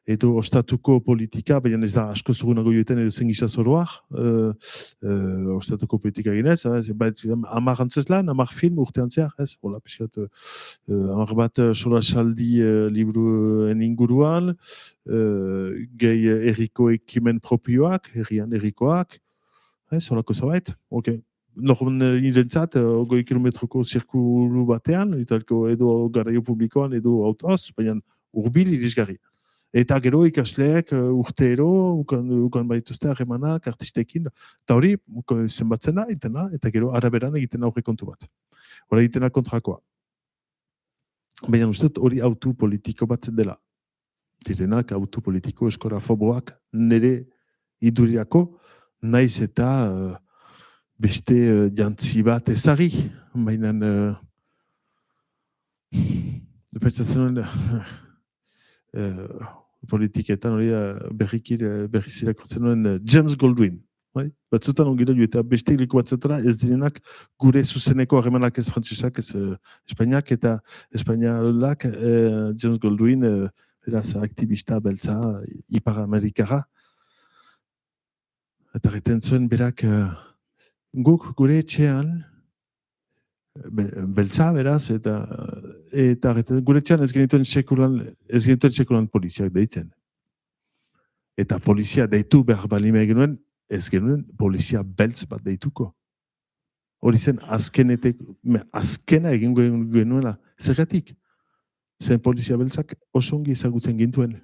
edo ostatuko politika, baina ez da asko zugunago joeten edo zen gisa zoroak, ostatuko politika ginez, 10 antzeslan, 10 film urtean zehar, hola piskat 10 bat solasaldi liburuen inguruan, gehi herriko ekimen propioak, herrian herrikoak, holako zabait, Norman irentzat, 20 kilometroko zirkulu batean, edo garraio publikoan, edo autoz, baina urbil irisgarri. Eta gero ikasleek urtero, ukan baituzte harremanak, artistekin, eta hori zenbatzen da, eta gero araberan egiten aurre kontu bat. Hora egiten kontrakoa. Baina uste hori autu politiko bat dela. Zirenak autu politiko eskorafoboak nire iduriako, naiz eta beste jantzi bat ezari, baina pentsatzen politiketan hori berriz irakurtzen nuen James Goldwyn. Bai? Batzutan ongi du eta beste leku batzutara ez direnak gure zuzeneko harremanak ez frantsesak, ez Espainiak eta Espainiolak James Goldwyn, beraz aktivista beltza Ipar Amerikara. Eta egiten zuen berak guk gure etxean beltza beraz eta gure etxean ez genituen sekulan poliziak deitzen. Eta polizia deitu behar balime genuen, ez genuen polizia beltz bat deituko. Hori zen azkena egin genuela. Zergatik? Zen polizia beltzak oso ongi ezagutzen gintuen.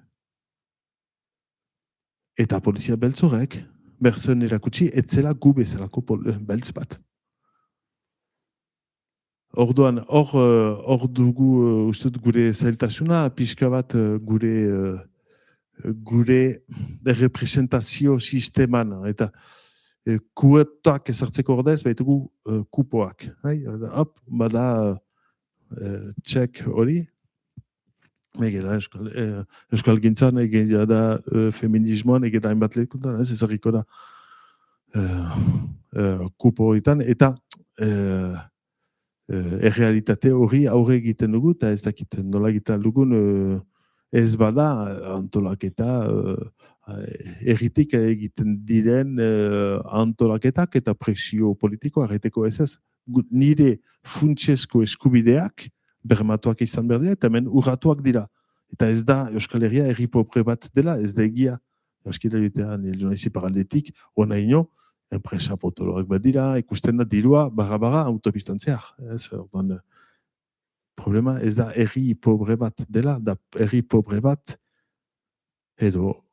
Eta polizia beltz horrek berzuen erakutsi etzela gu bezalako beltz bat. Orduan, hor dugu ustut gure zailtasuna, pixka bat gure representazio sisteman, eta kuotak ezartzeko ordez, baitugu kupoak. Hop, bada txek hori, egera euskal gintzan, egera da feminismoan, egera hainbat lekutan, ezarriko da kupo horietan, eta errealitate hori aurre egiten dugu, eta ez dakiten nola egiten dugun ez bada antolaketa erritik egiten diren antolaketak eta presio politikoa erreteko ez. Nire funtsezko eskubideak bermatuak izan behar dira, eta hemen urratuak dira. Eta ez da Euskal Herria herri pobre bat dela, ez da egia. Euskal Herria naiz iparaldetik, ona ino, enpresa potoloak bat dira, ikusten da dirua, barra autopistan zehar. Problema ez da herri pobre bat dela, da herri pobre bat edo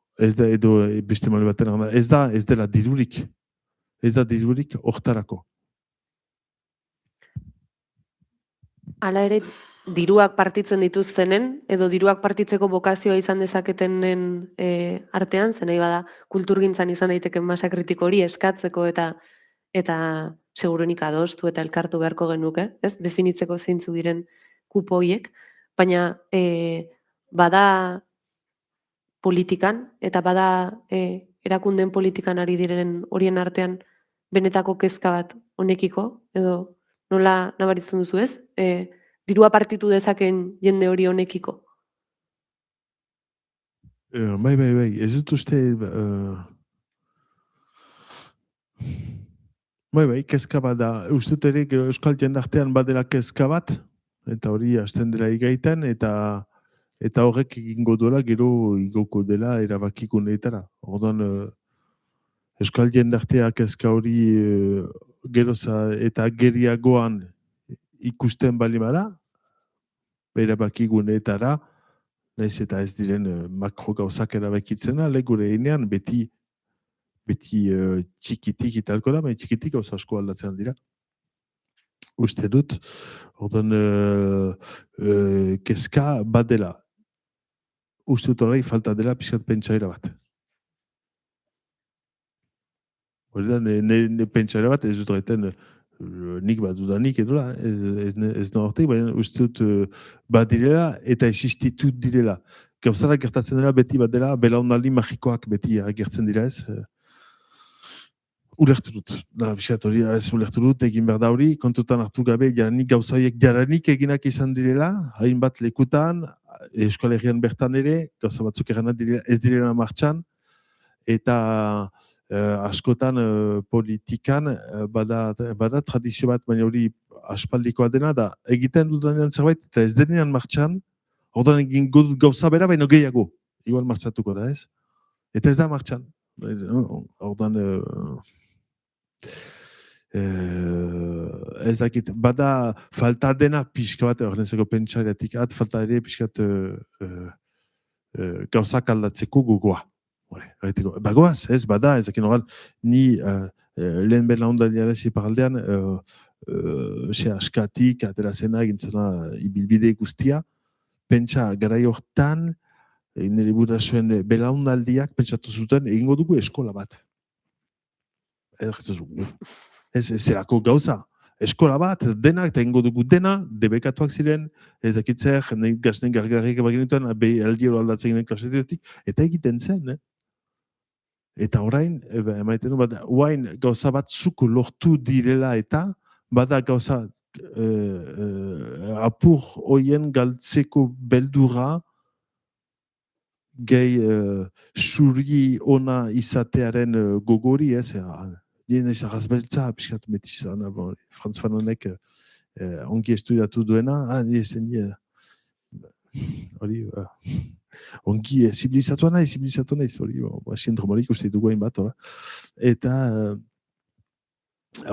beste male baten ez dela dirurik. Ez da dirurik hortarako. Hala ere, diruak partitzen dituztenen, edo diruak partitzeko bokazioa izan dezaketenen artean, zen nahi bada kulturgintzan izan daiteken masa kritiko hori eskatzeko eta seguruenik adostu eta elkartu beharko genuke, ez? Definitzeko zeintzu diren kupo horiek, baina bada politikan eta bada erakundeen politikan ari diren horien artean benetako kezka bat honekiko, edo nola nabaritzen duzu ez? Dirua partitu dezaken jende hori honekiko. Bai, ez dut uste bai, kezka bat da. Uste dut ere euskal jendartean badela kezka bat, eta hori hasten dela igaiten, eta horrek egingo duela gero igoko dela erabakikuneetara. Orduan, euskal jendartea kezka hori geroza eta geriagoan ikusten bali bada, erabakiguneetara, nahiz eta ez diren makro gauzak erabakitzena, gure enean beti txikitik italko da, baina txikitik gauza asko aldatzen dira. Uste dut, ordan kezka bat dela. Uste dut horrei falta dela pixkat pentsaera bat. Hori da, ne pentsaera bat ez dut horreten nik bat dudanik edola, ez nortek, baina uste dut bat direla eta existitut direla. Gauzara gertatzen dela beti bat dela, belaunaldi magikoak beti agertzen dira ez. Ulertu dut, hori ez ulertu dut, egin behar da hori, kontutan hartu gabe, jaranik eginak izan direla, hainbat lekutan, Euskal Herrian bertan ere, gauza batzuk egan ez direla martxan, eta askotan politikan bada tradizio bat, baina hori aspaldikoa dena da, egiten dudanean zerbait, eta ez denean martxan, ordan egin gauza bera, baina gehiago, igual martxatuko da ez, eta ez da martxan, ordan ez dakit, bada falta dena pixka bat, horrenzeko pentsariatik falta ere pixkat gauzak aldatzeko gogoa. Bagoaz, ez, bada, ez dakit noran, ni lehen behar laundalian ez iparaldean, askatik, aterazena, egintzena ibilbide guztia, pentsa garai hortan, nire burasuen belaunaldiak pentsatu zuten, egingo dugu eskola bat. Ez zerako gauza. Eskola bat, denak, eta egingo dugu dena, debekatuak ziren, ez dakitzer, gaznen gargarrik baginituen, aldi hori aldatzen ginen klasetetik, eta egiten zen, Eta orain, emaiten du, orain gauza batzuk lortu direla eta, bada gauza apur hoien galtzeko beldurra gehi suri ona izatearen gogori, ez? Dien ez arrazbeltza, piskat metizan, Franz Fanonek ongi estudiatu duena, hori, ongi zibilizatua nahi, hori, sindromorik uste dugu hain bat, eta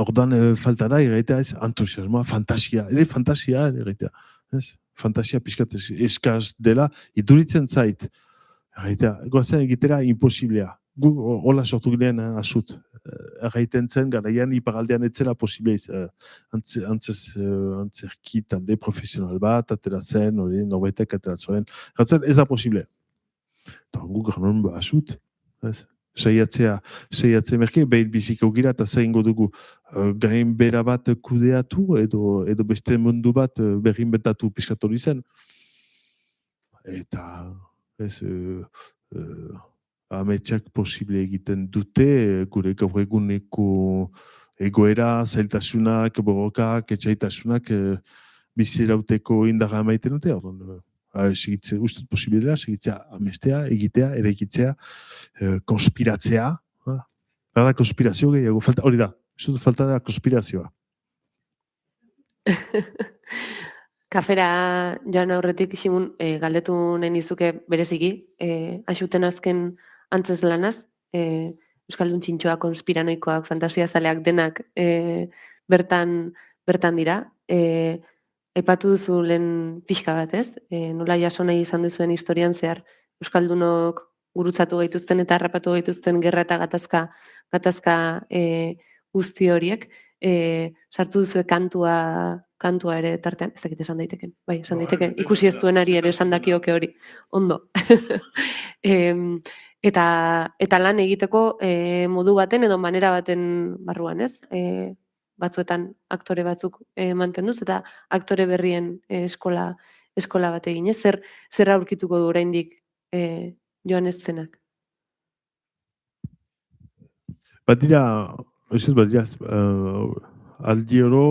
ordan falta da, erraitea ez, entusiasmoa, fantasia, erraitea, ez? Fantasia piskat eskaz dela, iduritzen zait, erraitea, goazen egitera imposiblea. Gu hola sortu gilean asut. Erraiten zen, garaian iparaldean etzela posibleiz. Antzerki talde profesional bat, atera zen, hori, norbaitek atera zuen. Erratzen, ez da posible. Eta gu granon asut. Saiatzea merke, behin biziko gira eta zeingo dugu gain bera bat kudeatu edo beste mundu bat berrin betatu piskatori zen. Eta ez... ametsak posible egiten dute, gure gaur eguneko egoera, zailtasunak, borrokak, etxaitasunak bizirauteko indarra emaiten dute. Ustut posible dela, segitzea amestea, egitea, eraikitzea, konspiratzea. Bada konspirazio gehiago, hori da, ustut falta da konspirazioa. Kafera joan aurretik, Ximun, galdetu nahi nizuke bereziki, Axuten azken antzez lanaz, Euskaldun txintxoa, konspiranoikoak, fantasiazaleak denak bertan dira. Aipatu duzu lehen pixka bat, ez? Nola jaso nahi izan duzuen historian zehar Euskaldunok gurutzatu gaituzten eta harrapatu gaituzten gerra eta gatazka guzti horiek. Sartu duzue kantua ere tartean, ez dakit esan daiteken. Bai, esan daiteke, ikusi ez duenari ere esan dakioke hori. Ondo. Eta lan egiteko modu baten edo manera baten barruan, ez? Batzuetan aktore batzuk mantenduz eta aktore berrien eskola bat eginez. Zer aurkituko du oraindik joan ez zenak? Bat dira, aldi oro,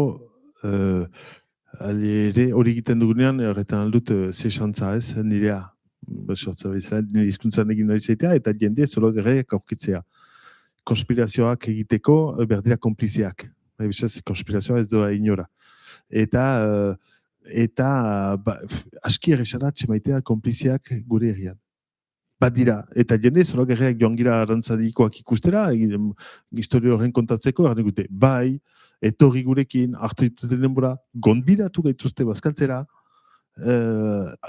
ere hori egiten dugunean, horretan aldut ze xantza ez, nirea, nire hizkuntzan egin nahi zaitea, eta jende zoro gerreak aurkitzea. Konspirazioak egiteko berdira konpliziak. Bizaz, konspirazioa ez doa inora. Eta aski errexara txemaitea konpliziak gure herrian. Bat dira, eta jende zoro gerreak joan gira arantzadikoak ikustera, historio horren kontatzeko, erran egute, bai, etorri gurekin, hartu dituten denbora, gonbidatu gaituzte bazkaltzera,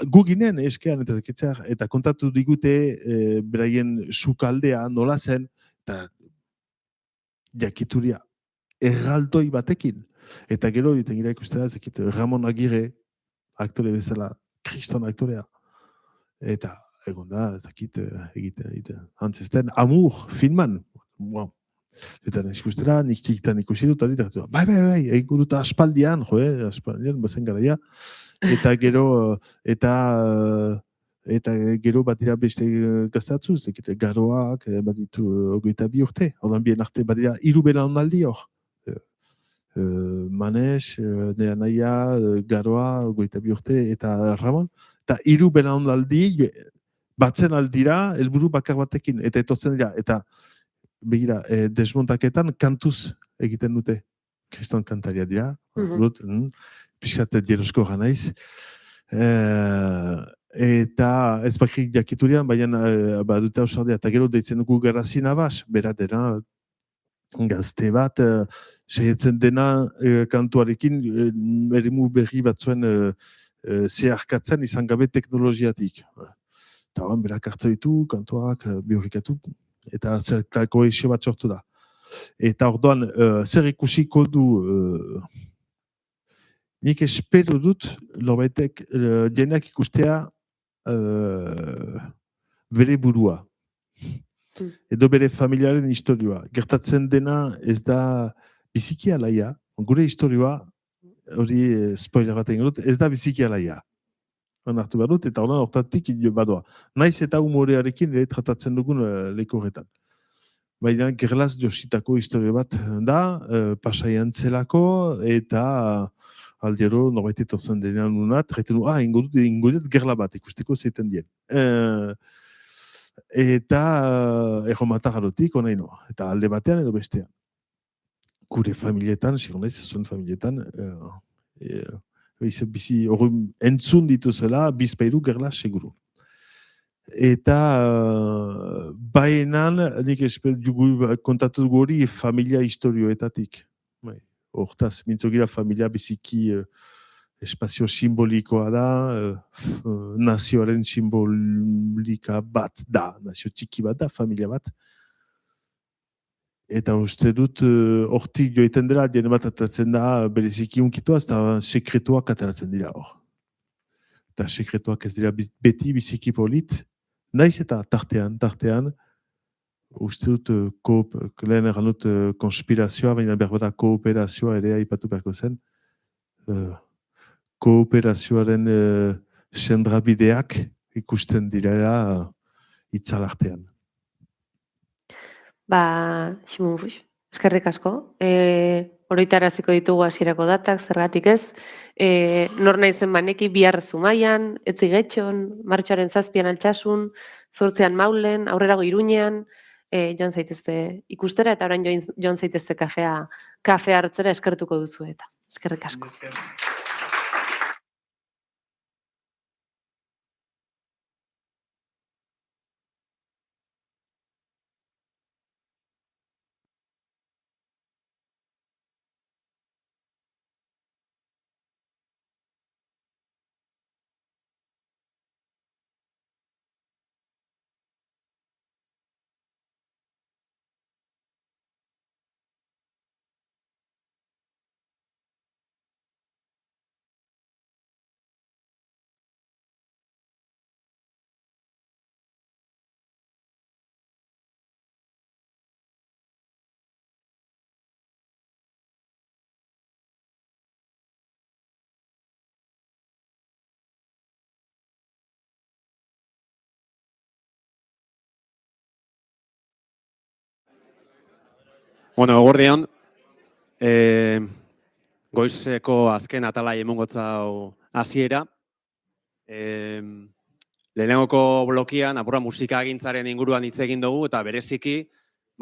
gu ginen eskean eta kontatu digute beraien sukaldea nola zen, eta jakituria erraldoi batekin. Eta gero egiten gira ikustera, Ramon Agirre, aktore bezala, kriston aktorea. Eta egon da, ezakit egiten. Antzesten, Amur, filman. Wow. Eta ikustera, nik txikitan ikusi dut, bai, egin dut aspaldian, bazen garaia. Eta gero, eta gero bat dira beste gaztatzu, garoak, bat ditu 22 urte. Hordan bien arte, bat dira, 3 belaunaldi hor. Manes, nera naia, garoa, 22 urte, eta Ramon. Eta 3 belaunaldi, batzen aldira, helburu bakar batekin, eta etortzen dira, eta begira, desmontaketan kantuz egiten dute. Kriston kantaria dira, pixkat jerosko ganaiz. Eta ez bakrik jakiturian, baina badute ausardea, eta gero deitzen dugu Garrazin Abas, bera dena, gazte bat, seietzen dena kantuarekin, erimu berri batzuen zeharkatzen izan gabe teknologiatik. Eta horan berak hartu ditu, kantuak biorikatu, eta zertako eixo bat sortu da. Eta orduan, zer ikusiko du, nik espero dut, lorbaitek, jeneak ikustea bere burua. Edo bere familiaren historioa. Gertatzen dena ez da biziki alaia, gure historioa, hori spoiler bat egin dut, ez da biziki alaia. Hartu behar dut, eta horren hortatik badoa. Naiz eta humorearekin ere tratatzen dugun leku horretan. baina gerlaz jositako historia bat da, Pasaian zelako, eta aldero norbait etortzen denean unat, jaiten du, ingo dut gerla bat, ikusteko zeiten dien. Eta erromata garotik, onaino, eta alde batean edo bestean. Gure familietan, sigur naiz, zuen familietan, bizi entzun dituzela, bizpairu gerla seguru. Eta bainan, nik kontatu dugu hori familia historioetatik. Hortaz, mintzogira familia biziki espazio simbolikoa da, nazioaren simbolika bat da, nazio txiki bat da, familia bat. Eta uste dut, hortik joiten dela, dien bat atatzen da, bereziki unkitoa, eta sekretuak ateratzen dira hor. Eta sekretuak ez dira beti biziki polit, naiz eta tartean, uste dut, lehen egan dut konspirazioa, baina behar bat kooperazioa ere aipatu beharko zen. Kooperazioaren sendrabideak ikusten direla itzalartean. Simon Fuchs, eskerrik asko. Oroitaraziko ditugu hasierako datak, zergatik ez. Nor naizen baneki bihar Zumaian, Etzigetxon, martxoaren 7an Altsasun, 8an Maulen, aurrerago Iruñean, joan zaitezte ikustera, eta orain joan zaitezte kafea hartzera eskertuko duzu eta. Eskerrik asko. Bueno, eguerdion, goizeko azken atalai emongotza hasiera. Lehenengoko blokian, apura musikagintzaren inguruan hitz egin dugu, eta bereziki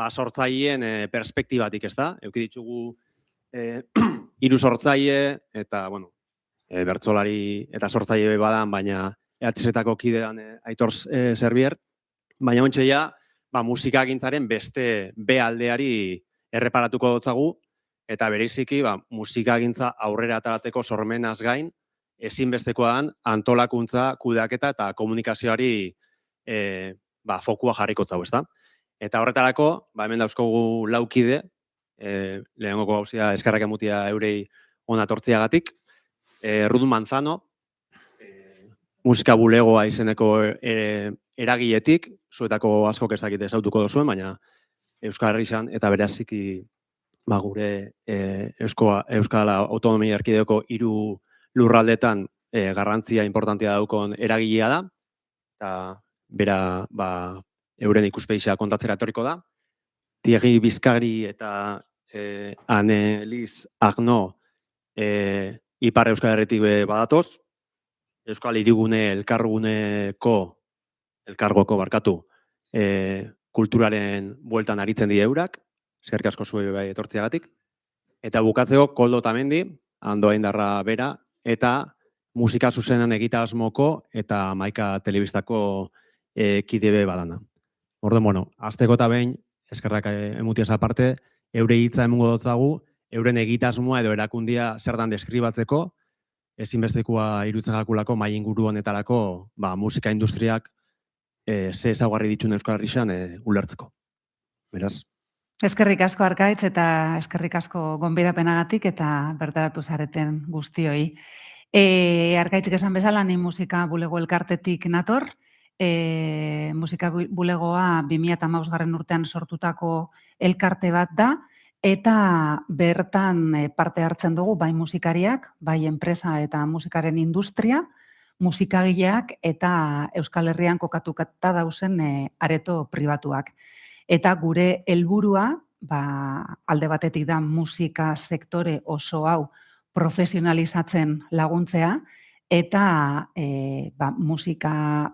sortzaileen perspektibatik, ez da? Euki ditugu 3 sortzaile, eta, bueno, bertsolari eta sortzaile badan, baina EHZ-etako kidean Aitor Zerbier, baina ontsa ja, musikagintzaren beste B aldeari erreparatuko dutzagu, eta bereziki musikagintza aurrera atarateko sormenaz gain, ezinbestekoan antolakuntza, kudeaketa eta komunikazioari fokua jarriko zau, ezta? Eta horretarako, hemen dauzkogu laukide, lehenengoko gauzia eskerrak emutia eurei onatortziagatik, Ruth Manzano, musika bulegoa izeneko eragiletik, zuetako askok ezakite ezautuko duzuen, baina Euskal Herrian eta beraziki gure Euskal Autonomia Erkidegoko 3 lurraldetan garrantzia importantea daukon eragilea da, eta bera euren ikuspegia kontatzera etorriko da. Thierry Bizkari eta Annelies Arnaud Ipar Euskal Herritik badatoz, Euskal Hirigune elkargoko kulturaren bueltan aritzen dira eurak, eskerrik asko zuei bai etortziagatik, eta bukatzeko Koldo Tamendi, Andoa Indarra bera, eta musika zuzenan egitasmoko eta Maika Telebistako kide badana. Orduan, bueno, hasteko eta behin, eskerrak emutiaz aparte, eure hitza emango dotzagu, euren egitasmoa edo erakundia zertan deskribatzeko, ezinbestekoa irutzagakulako mai inguru honetarako musika industriak ze ezaugarri dituen Euskal Herrian ulertzeko. Beraz. Eskerrik asko Arkaitz eta eskerrik asko gonbidapenagatik eta bertaratu zareten guztioi. Arkaitzik esan bezala, ni musika bulego elkartetik nator. Musika bulegoa 2015 urtean sortutako elkarte bat da, eta bertan parte hartzen dugu bai musikariak, bai enpresa eta musikaren industria, musikagileak eta Euskal Herrian kokatuta dauzen areto pribatuak. Eta gure helburua, alde batetik da musika sektore oso hau profesionalizatzen laguntzea, eta musika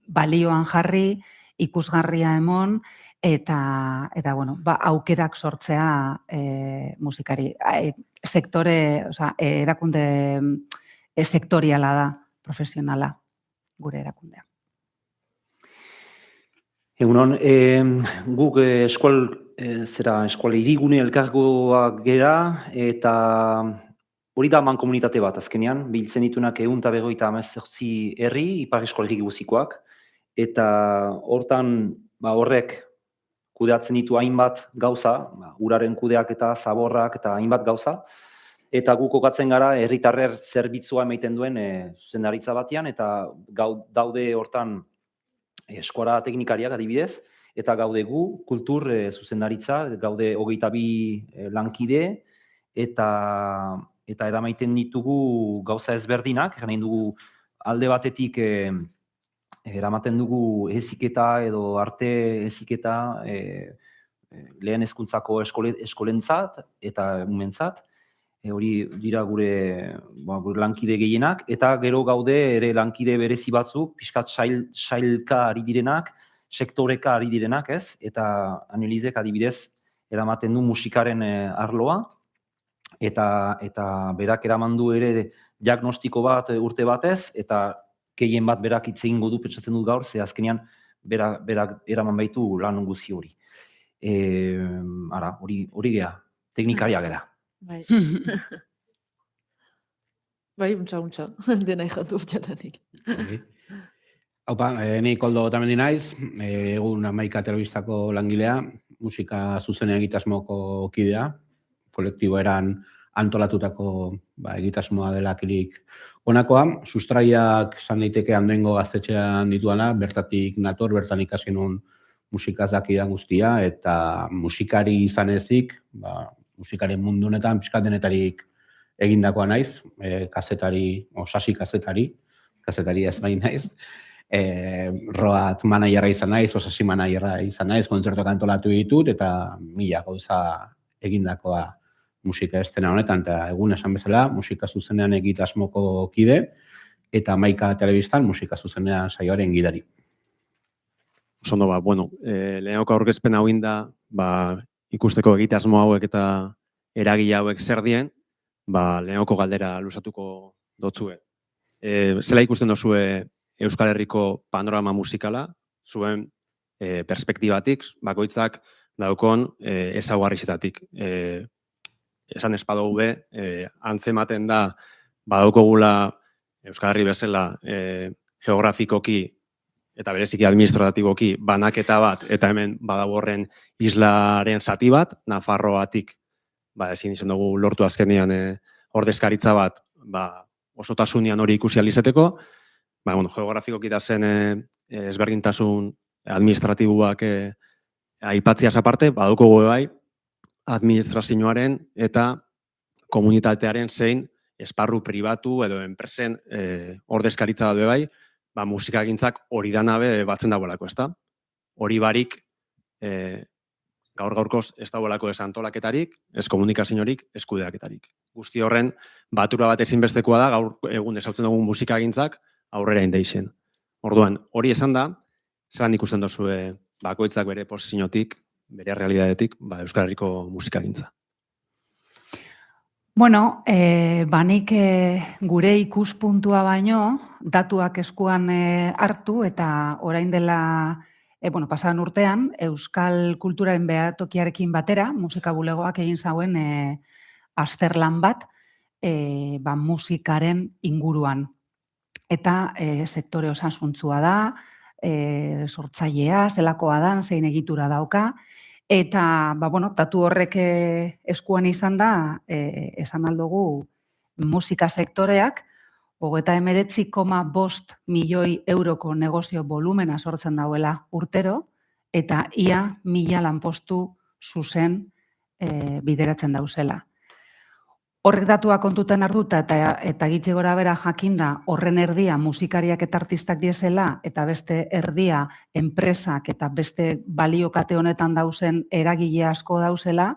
balioan jarri, ikusgarria emon, eta aukerak sortzea musikari. Sektore, erakunde sektoriala da, profesionala, gure erakundea. Egunon, guk eskual hirigune elkargoak gera, eta hori da mankomunitate bat azkenean, biltzen ditunak 158 herri, ipar eskual herri guzikoak, eta hortan horrek kudeatzen ditu hainbat gauza, uraren kudeak eta zaborrak eta hainbat gauza, eta guk kokatzen gara herritarrer zerbitzua emaiten duen zuzendaritza batean, eta daude hortan eskora teknikariak adibidez, eta gaude gu, kultur zuzendaritza, gaude 22 lankide, eta eramaiten ditugu gauza ezberdinak, nahi dugu alde batetik eramaten dugu heziketa edo arte heziketa lehen hezkuntzako eskolentzat eta umentzat, hori dira gure lankide gehienak, eta gero gaude ere lankide berezi batzuk, pixkat sailka ari direnak, sektoreka ari direnak, ez? Eta Anelizek adibidez eramaten du musikaren arloa, eta berak eraman du ere diagnostiko bat urte batez, eta gehien bat berak hitz egingo du pentsatzen dut gaur, ze azkenean berak eraman baitu lan guzi hori. Hori gea, teknikaria gera. Bai, untxa, dena ikatu jatanik. Haupa, ni Koldo Otamendi naiz, egun Amaika telebistako langilea, musika zuzenean egitasmoko kidea, kolektibo eran antolatutako egitasmoa delakirik honakoa, sustraiak zan daiteke handengo gaztetxean dituana, bertatik nator, bertan ikasi nun musikaz dakidan guztia, eta musikari izan ezik, musikaren mundu honetan pixkatenetarik egindakoa naiz, sasi kazetari ez bain naiz, roat manaierra izan naiz, osasi manaierra izan naiz, kontzertuak antolatu ditut, eta 1000 gauza egindakoa musika estena honetan, eta egun esan bezala, musika zuzenean egitasmoko kide, eta Amaika telebistan musika zuzenean saioaren gidari. Osondo, lehenoko aurkezpen hau inda, ikusteko egitasmo hauek eta eragile hauek zer dien, lehenoko galdera luzatuko dotzue. Zela ikusten dozue Euskal Herriko panorama musikala, zuen perspektibatik, bakoitzak daukon ezaugarrizetatik. Esan espadou be, antzematen da, badaukogula Euskal Herri bezala geografikoki eta bereziki administratiboki banaketa bat, eta hemen badago horren islaren zati bat, Nafarroatik, ezin izan dugu lortu azkenean ordezkaritza bat, osotasunean hori ikusi alizeteko, geografikoki da zen ezberdintasun administratiboak aipatziaz aparte, badaukogu bai, administrazioaren eta komunitatearen zein esparru pribatu edo enpresen ordezkaritza bat bai, musikagintzak hori danabe batzen dagoelako, ezta? Hori barik gaur-gaurkoz ez dagoelako ez antolaketarik, ez komunikaziorik, ez kudeaketarik. Guzti horren, batura bat ezinbestekoa da, gaur egun ezautzen dugun musikagintzak aurrera indeixen. Orduan, hori esan da, zelan ikusten dozue bakoitzak bere posiziotik, bere realidadetik, Euskal Herriko musikagintza. Bueno, nik gure ikuspuntua baino, datuak eskuan hartu eta orain dela, pasadan urtean, Euskal kulturaren behatokiarekin batera, musika bulegoak egin zauen azterlan bat, musikaren inguruan. Eta sektore osasuntzua da, sortzailea, zelakoa da, zein egitura dauka, eta, datu horrek eskuan izan da, esan aldugu musika sektoreak, 39,5 milioi euroko negozio volumena sortzen dauela urtero, eta ia 1000 lanpostu zuzen bideratzen dauzela. Horrek datua kontutan hartuta eta gitxe gora bera jakinda horren erdia musikariak eta artistak diesela eta beste erdia enpresak eta beste baliokate honetan dauzen eragile asko dauzela,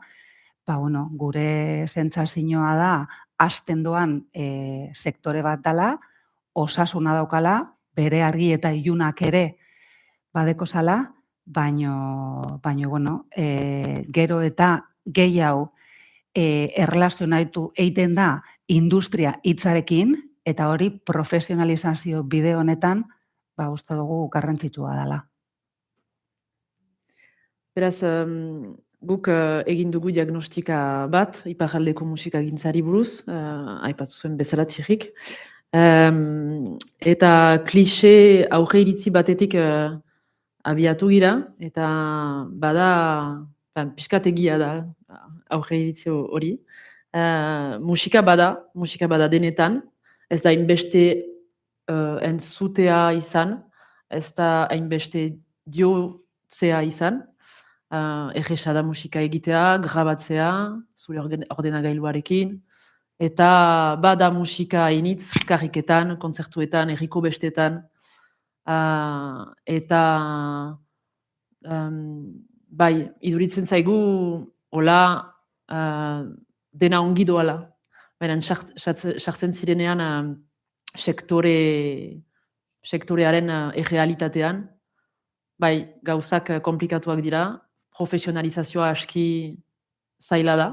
bueno, gure sentsazioa da hasten doan sektore bat dela, osasuna daukala, bere argi eta ilunak ere badekozala, baino bueno, gero eta gehiago erlazionatu egiten da industria hitzarekin, eta hori profesionalizazio bide honetan, uste dugu garrantzitsua dela. Beraz, guk egin dugu diagnostika bat, iparraldeko musikagintzari buruz, aipatu zuen bezala Thierryk. Eta klixe aurre iritzi batetik abiatu gira, eta bada pixkat egia da aurre iritzi hori. Musika bada denetan, ez da hainbeste entzutea izan, ez da hainbeste diotzea izan, erresa da musika egitea, grabatzea, zure ordenagailuarekin, eta bada musika hainitz, karriketan, kontzertuetan, herriko bestetan, eta bai, iduritzen zaigu hola dena ongi doala. Baina sartzen zirenean sektorearen errealitatean, bai, gauzak komplikatuak dira, profesionalizazioa aski zaila da,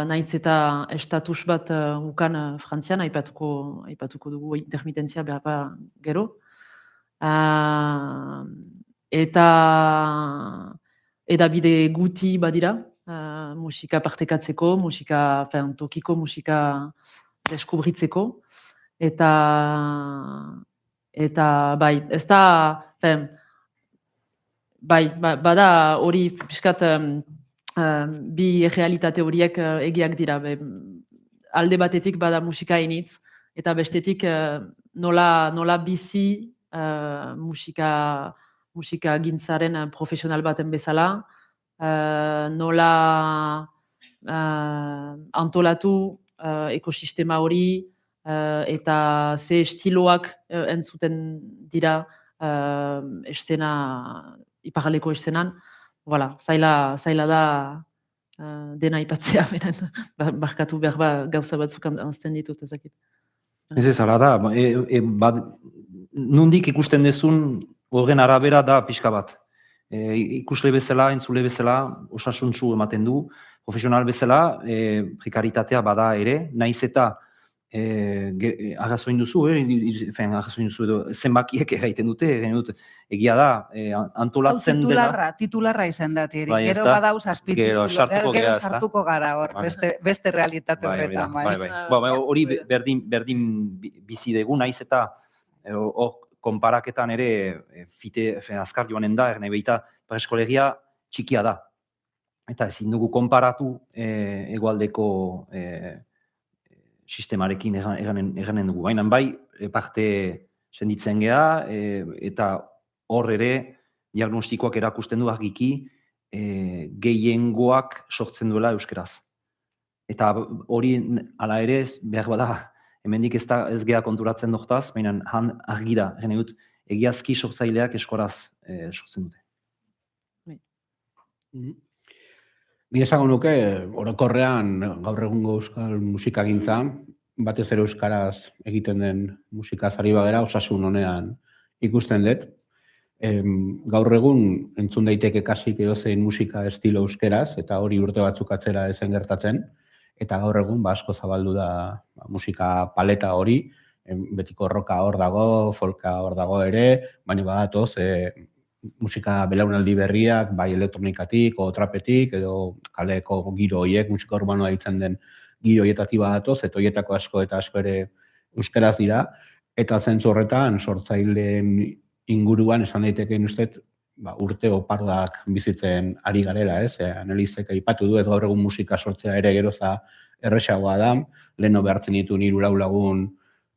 naiz eta estatus bat ukan Frantzian, aipatuko dugu intermitentzia behar gero. Eta edabide guti badira, musika partekatzeko, tokiko musika deskubritzeko, eta bai, ez da, bai, bada hori pixkat bi realitate horiek egiak dira. Alde batetik bada musika hainitz, eta bestetik nola bizi musika gintzaren profesional baten bezala, nola antolatu ekosistema hori, eta ze estiloak entzuten dira iparraldeko estenan, zaila da dena aipatzea, barkatu behar gauza batzuk anzten ditut ezakit. Ez ala da, nondik ikusten dezun horren arabera da pixka bat. Ikusle bezala, entzule bezala, osasuntsu ematen du, profesional bezala, prekaritatea bada ere, naiz eta arrazoin duzu, zenbakiek erraiten dute, egia da, antolatzen dela. Titularra izan da, Thierry. Gero badauz azpititulo, gero sartuko gara hor, beste realitate horretan. Hori berdin bizi dugu, naiz eta konparaketan ere azkar joanen da, nahi behita preskolegia txikia da. Eta ezin dugu konparatu hegoaldeko sistemarekin eganen dugu. Baina bai, parte senditzen geha, eta hor ere diagnostikoak erakusten du argiki gehiengoak sortzen duela euskeraz. Eta hori ala ere behar bada, hemendik ez geha konturatzen doktaz, baina argi da, egiazki sortzaileak eskoraz sortzen dute. Ni esango nuke, orokorrean gaur egungo euskal musikagintza, batez ere euskaraz egiten den musikaz ari bagera, osasun honean ikusten dut. Gaur egun entzun daiteke kasik edozein musika estilo euskeraz, eta hori urte batzuk atzera ezen gertatzen, eta gaur egun asko zabaldu da musika paleta hori, betiko roka hor dago, folka hor dago ere, baina badatoz musika belaunaldi berriak, bai elektronikatik, o trapetik, edo kaleko giro horiek, musika urbanoa ditzen den giro horietatik badatoz, eta horietako asko eta asko ere euskeraz dira, eta zentzu horretan sortzaileen inguruan esan daiteken ustez, urte opardak bizitzen ari garela, ez? Analizek aipatu du ez gaur egun musika sortzea ere geroza erresagoa da, leheno behartzen ditu 3-4 lagun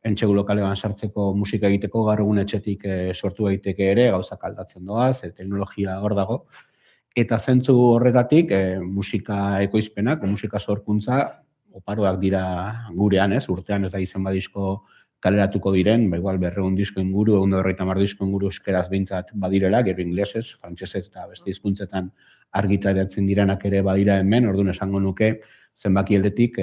entxegu lokalean sartzeko musika egiteko, gaur egun etxetik sortu daiteke ere, gauzak aldatzen doaz, teknologia hor dago. Eta zentzu horretatik musika ekoizpenak, musika sorkuntza oparoak dira gurean, ez? Urtean ez da izen disko kaleratuko diren, igual 200 disko inguru, 150 disko inguru euskeraz behintzat badirela, gero inglesez, frantsesez eta beste hizkuntzetan argitaratzen direnak ere badira hemen, orduan esango nuke zenbaki aldetik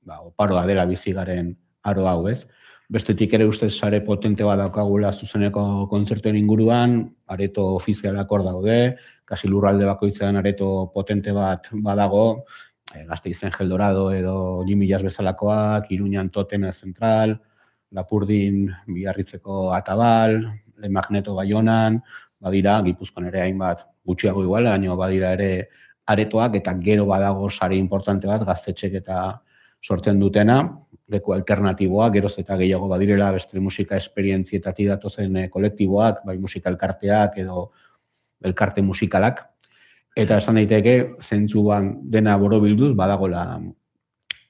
oparoa dela bizi garen aro hau, ez? Bestetik ere ustez sare potente bat daukagula zuzeneko kontzertuen inguruan, areto ofizialak hor daude, kasi lurralde bakoitzean areto potente bat badago, Gasteizen Geldorado edo Limillas bezalakoak, Iruñan Totena Zentral, Lapurdin Biarritzeko Atabal, Le Magneto Baionan, badira, Gipuzkoan ere hainbat gutxiago igual, baina badira ere aretoak eta gero badago sare importante bat gaztetxek eta sortzen dutena, leku alternatiboak, geroz eta gehiago badirela beste musika esperientzietatik datozen kolektiboak, bai musika elkarteak edo elkarte musikalak. Eta esan daiteke, zentzuan dena borobilduz, badagola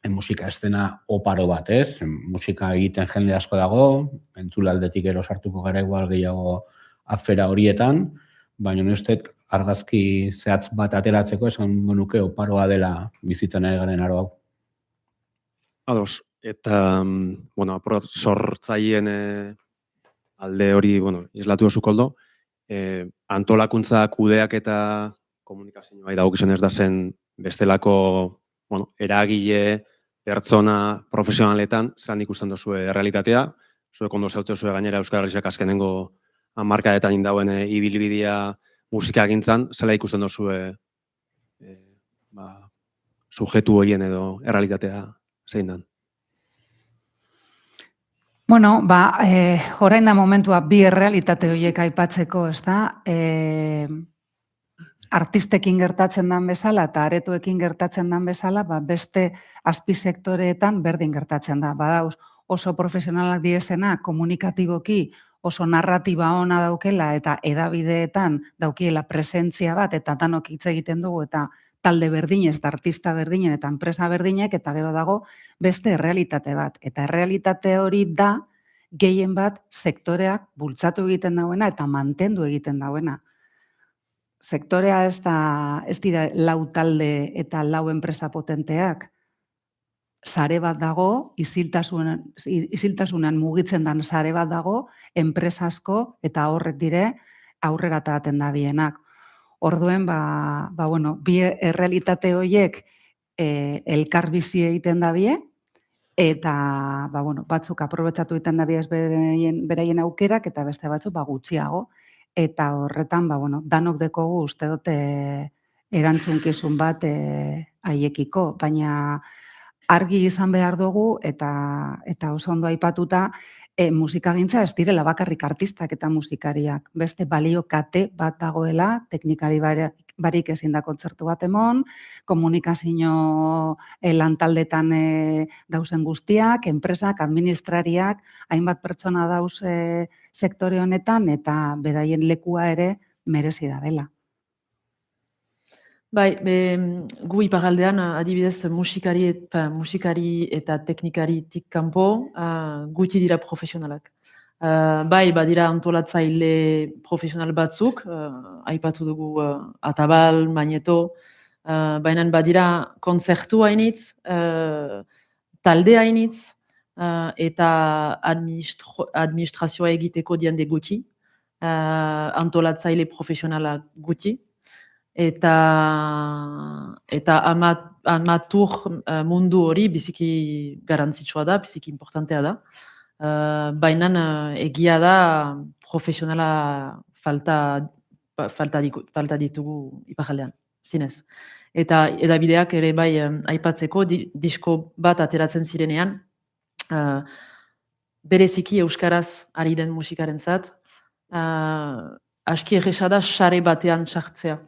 musika eszena oparo bat, ez? Musika egiten jende asko dago, entzulaldetik ero sartuko gara igual gehiago afera horietan, baina nestet argazki zehatz bat ateratzeko esan nuke oparoa dela bizitzen ari garen aro hau. Ados, eta, sortzaileen alde hori, islatu oso koldo, antolakuntza kudeak eta komunikazioa dagokizunez da zen bestelako, eragile, pertsona, profesionaletan, zelan ikusten duzue realitatea, zuek ondo zautzen zuen gainera Euskal Herriak azkenengo hamarkadetan indauen ibilbidea musika egintzan, zela ikusten duzue sujetu horien edo errealitatea zein dan? Bueno, orain da momentua bi errealitate horiek aipatzeko, ez da? Artistekin gertatzen dan bezala eta aretoekin gertatzen dan bezala, beste azpisektoreetan berdin gertatzen da. Badauz, oso profesionalak diesena, komunikatiboki, oso narratiba ona daukela eta edabideetan daukiela presentzia bat eta danok hitz egiten dugu eta talde berdinez, eta artista berdinen eta enpresa berdinek, eta gero dago beste errealitate bat. Eta errealitate hori da gehien bat sektoreak bultzatu egiten dauena eta mantendu egiten dauena. Sektorea ez dira lau talde eta lau enpresa potenteak. Sare bat dago, isiltasunan mugitzen dan sare bat dago, enpresa asko eta horrek dire aurrera ataten da bienak. Orduen, bi errealitate horiek elkarbizi egiten da bie, eta batzuk aprobetxatu egiten da bie beraien aukerak, eta beste batzuk gutxiago. Eta horretan, danok dekogu uste dute erantzunkizun bat haiekiko, baina argi izan behar dugu eta oso ondo aipatuta musikagintza ez direla bakarrik artistak eta musikariak. Beste balio kate bat dagoela, teknikari barik ezin da kontzertu bat emon, komunikazio lantaldetan dauzen guztiak, enpresak, administrariak, hainbat pertsona dauz sektore honetan eta beraien lekua ere merezi da dela. Bai, gu iparraldean adibidez musikari eta teknikaritik kanpo gutxi dira profesionalak. Bai, badira antolatzaile profesional batzuk, aipatu dugu Atabal, Magneto, baina badira kontzertu hainitz, talde hainitz, eta administrazioa egiteko diende gutxi, antolatzaile profesionalak gutxi, eta amatur mundu hori biziki garantzitsua da, biziki importantea da. Baina egia da profesionala falta ditugu iparraldean, zinez. Eta edabideak ere bai aipatzeko disko bat ateratzen zirenean, bereziki euskaraz ari den musikarentzat, aski erresa da sare batean txartzea.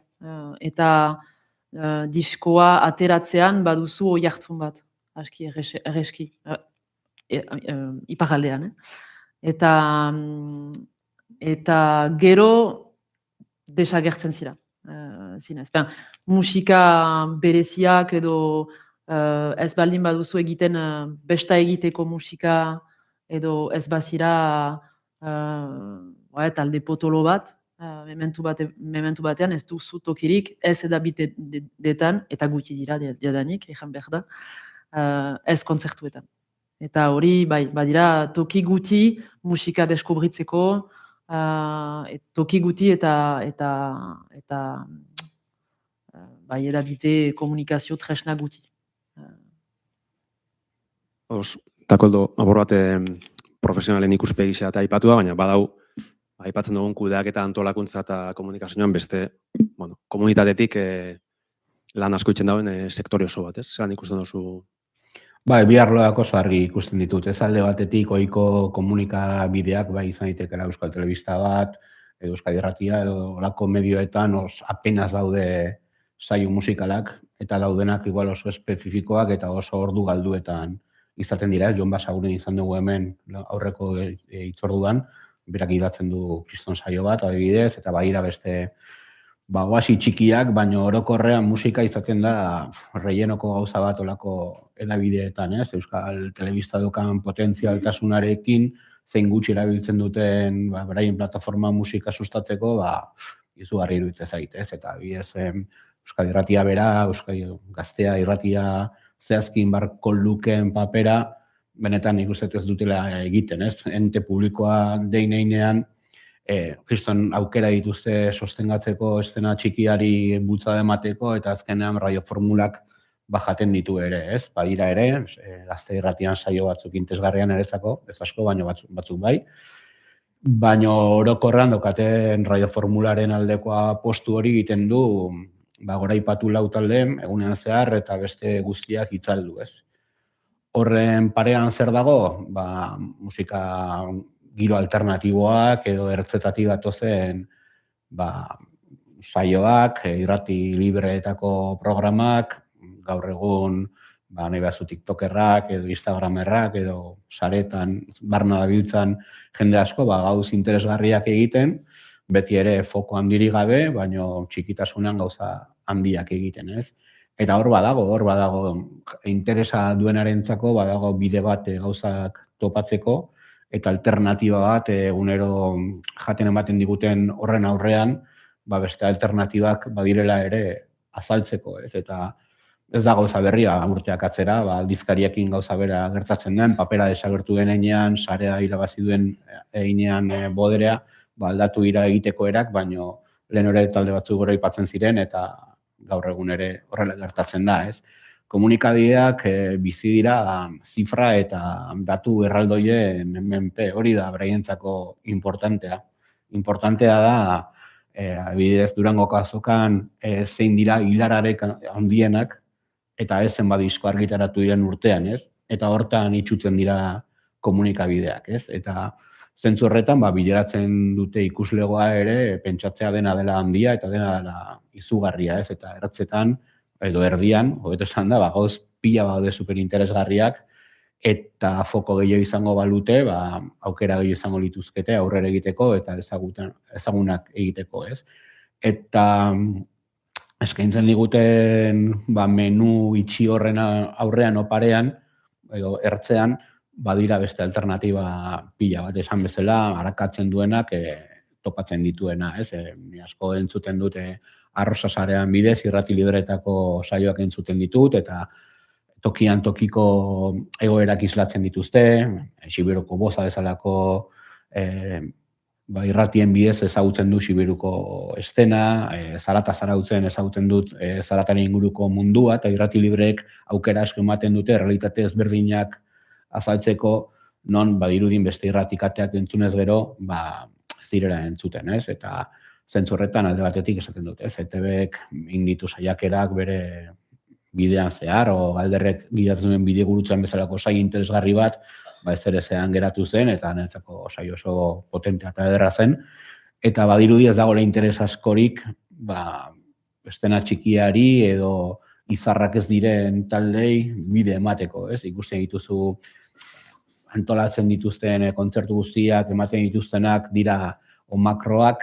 Eta diskoa ateratzean baduzu oihartzun bat, aski erreski, iparraldean. Eta gero desagertzen zira, zinez. Musika bereziak edo ez baldin baduzu egiten besta egiteko musika edo ez bazira talde potolo bat, mementu batean ez duzu tokirik ez edabideetan, eta gutxi dira diadanik, ejan behar da, ez kontzertuetan. Eta hori, bai, badira toki guti musika deskubritzeko, toki guti eta bai, edabide komunikazio tresna guti. Eta koldo, abor bat profesionalen ikuspegi eta aipatua, baina badau, aipatzen dugun kudeak eta antolakuntza eta komunikazioan beste, komunitatetik lan asko itzen dauen sektore oso bat, ez? Zeran ikusten duzu? Bai, bi arloak oso argi ikusten ditut. Ez alde batetik ohiko komunikabideak, bai izan daitekela Euskal Telebista bat, edo Euskal Irratia, edo olako medioetan apenas daude saio musikalak, eta daudenak igual oso espezifikoak eta oso ordu galduetan izaten dira. Jon Basaguren izan dugu hemen aurreko hitzorduan, berak idatzen du kriston saio bat, adibidez, eta badira beste oasi txikiak, baina orokorrean musika izaten da rellenoko gauza bat olako edabideetan, ez? Euskal Telebista dukan potentzialtasunarekin, zein gutxi erabiltzen duten beraien plataforma musika sustatzeko, izugarri iruditzen zait, ez? Eta bidez Euskal Irratia bera, Euskal Gaztea Irratia zehazkin barko lukeen papera, benetan ikusten ez dutela egiten, ez? Ente publikoa deinean, kriston aukera dituzte sostengatzeko estena txikiari bultzada emateko, eta azkenean radioformulak bajaten ditu ere, ez? Badira ere, Gazte Irratian saio batzuk interesgarrian eretzako, ez asko, baina batzuk bai. Baina orokorrean daukaten radioformularen aldekoa postu hori egiten du, goraipatu lau talde, egunean zehar, eta beste guztiak itzaldu, ez? Horren parean zer dago? Musika giro alternatiboak edo ertzetatik datozen saioak, irrati libreetako programak, gaur egun nahi behazu tiktokerrak edo instagramerrak edo saretan barna dabiltzan jende asko gauz interesgarriak egiten, beti ere foko handirik gabe, baina txikitasunean gauza handiak egiten, ez? Eta hor badago interesa duenarentzako, badago bide bat gauzak topatzeko, eta alternatiba bat egunero jaten ematen diguten horren aurrean, beste alternatibak badirela ere azaltzeko, ez? Eta ez da gauza berria urteak atzera, aldizkariekin gauza bera gertatzen den, papera desagertu denean, sarea irabazi duen einean boderea, aldatu ira egiteko erak, baino lehen ere talde batzuk gora aipatzen ziren, eta gaur egun ere horrela gertatzen da, ez? Komunikabideak bizi dira zifra eta datu erraldoien menpe, hori da beraientzako importantea. Importantea da, adibidez Durangoko azokan zein dira hilararek handienak, eta ez zenbat disko argitaratu diren urtean, ez? Eta hortan itxutzen dira komunikabideak, ez? Eta zentzu horretan, bileratzen dute ikuslegoa ere, pentsatzea dena dela handia eta dena dela izugarria, ez? Eta ertzetan, edo erdian, hobeto esan da, gauz pila baude superinteresgarriak, eta foko gehiago izango balute, aukera gehiago izango lituzkete aurrera egiteko, eta ezagunak egiteko, ez? Eta eskaintzen diguten menu itxi horren aurrean oparean, edo ertzean, badira beste alternatiba pila bat, esan bezala, arakatzen duenak topatzen dituena, ez? Ni asko entzuten dute Arrosa sarean bidez, irrati libretako saioak entzuten ditut, eta tokian tokiko egoerak islatzen dituzte, Xiberuko boza bezalako irratien bidez ezagutzen du Xiberuko estena, Zarata zarautzen ezagutzen dut Zarataren inguruko mundua, eta irrati libreek aukera asko ematen dute, realitate ezberdinak azaltzeko, non badirudin beste irratikateak entzunez gero, ez direla entzuten, ez? Eta zentzu horretan alde batetik esaten dute, ez? ETBek inditu saiakerak bere bidean zehar, o galderrek gidatzen duen bide gurutzen bezalako saio interesgarri bat, ez ere zean geratu zen, eta niretzako saio oso potentea eta ederra zen, eta badirudi ez dagoela interes askorik, estena txikiari edo izarrak ez diren taldei bide emateko, ez? Ikusten dituzu antolatzen dituzten kontzertu guztiak, ematen dituztenak dira makroak,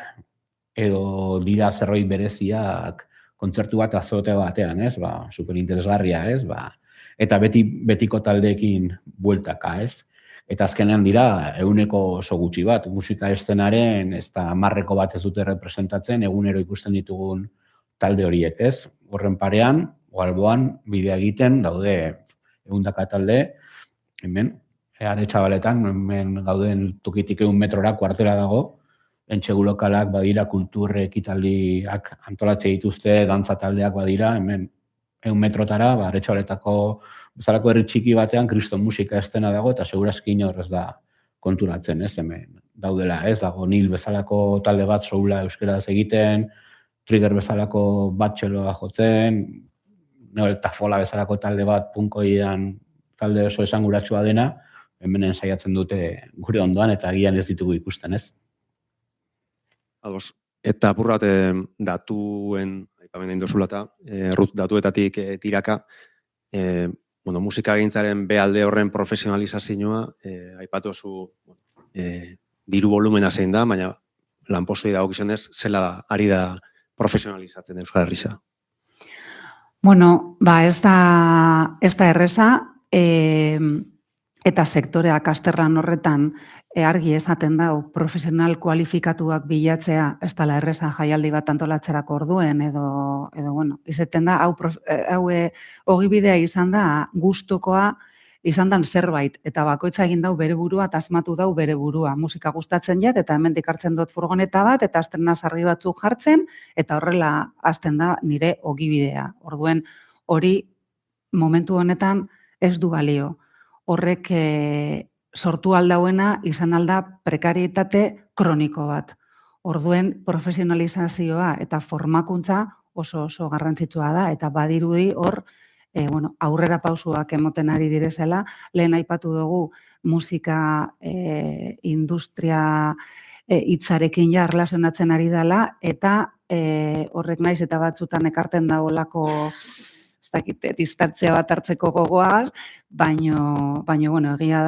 edo dira zerbait bereziak kontzertu bat azote batean, ez? Superinteresgarria, ez? Eta betiko taldeekin bueltaka, ez? Eta azkenean dira eguneko oso gutxi bat, musika eszenaren ez da marreko bat ez dute representatzen, egunero ikusten ditugun talde horiek, ez? Horren parean, alboan bidea egiten daude ehundaka talde, hemen, Aretxabaletan, hemen gauden tokitik 100 metrora kuartela dago, entsegu lokalak badira, kultur ekitaldiak antolatze dituzte, dantza taldeak badira, hemen 100 metrotara, Aretxabaletako bezalako herri txiki batean kriston musika estena dago, eta segurazki inor ez da konturatzen, ez, hemen daudela, ez dago Nil bezalako talde bat soula euskeraz egiten, Trigger bezalako bat txeloa jotzen, Tafola bezalako talde bat punkoian talde oso esanguratsua dena, hemenen saiatzen dute gure ondoan eta agian ez ditugu ikusten, ez? Ados. Eta apur bat datuen, aipamen egin dozula eta, datuetatik tiraka, musika gintzaren behalde horren profesionalizazioa, aipatu zu diru volumena zein da, baina lanpostoi dagokizunez, zela ari da profesionalizatzen Euskal Herria. Bueno, ez da erreza, eta sektoreak azterran horretan argi esaten dau profesional kualifikatuak bilatzea ez dela erreza jaialdi bat antolatzerako orduen edo bueno, izaten da hau ogibidea izan da gustukoa izan dan zerbait eta bakoitza egin dau bere burua eta asmatu dau bere burua. Musika gustatzen jat eta hemendik hartzen dut furgoneta bat eta hasten naz argi batzuk jartzen eta horrela hasten da nire ogibidea. Orduen hori momentu honetan ez du balio. Horrek sortu aldauena izan alda prekarietate kroniko bat. Orduen profesionalizazioa eta formakuntza oso garrantzitsua da eta badirudi hor aurrera pausuak emoten ari direzela. Lehen aipatu dugu musika industria hitzarekin ja erlazionatzen ari dela eta horrek naiz eta batzutan ekarten dagoelako ez dakit, distantzia bat hartzeko gogoaz, baino egia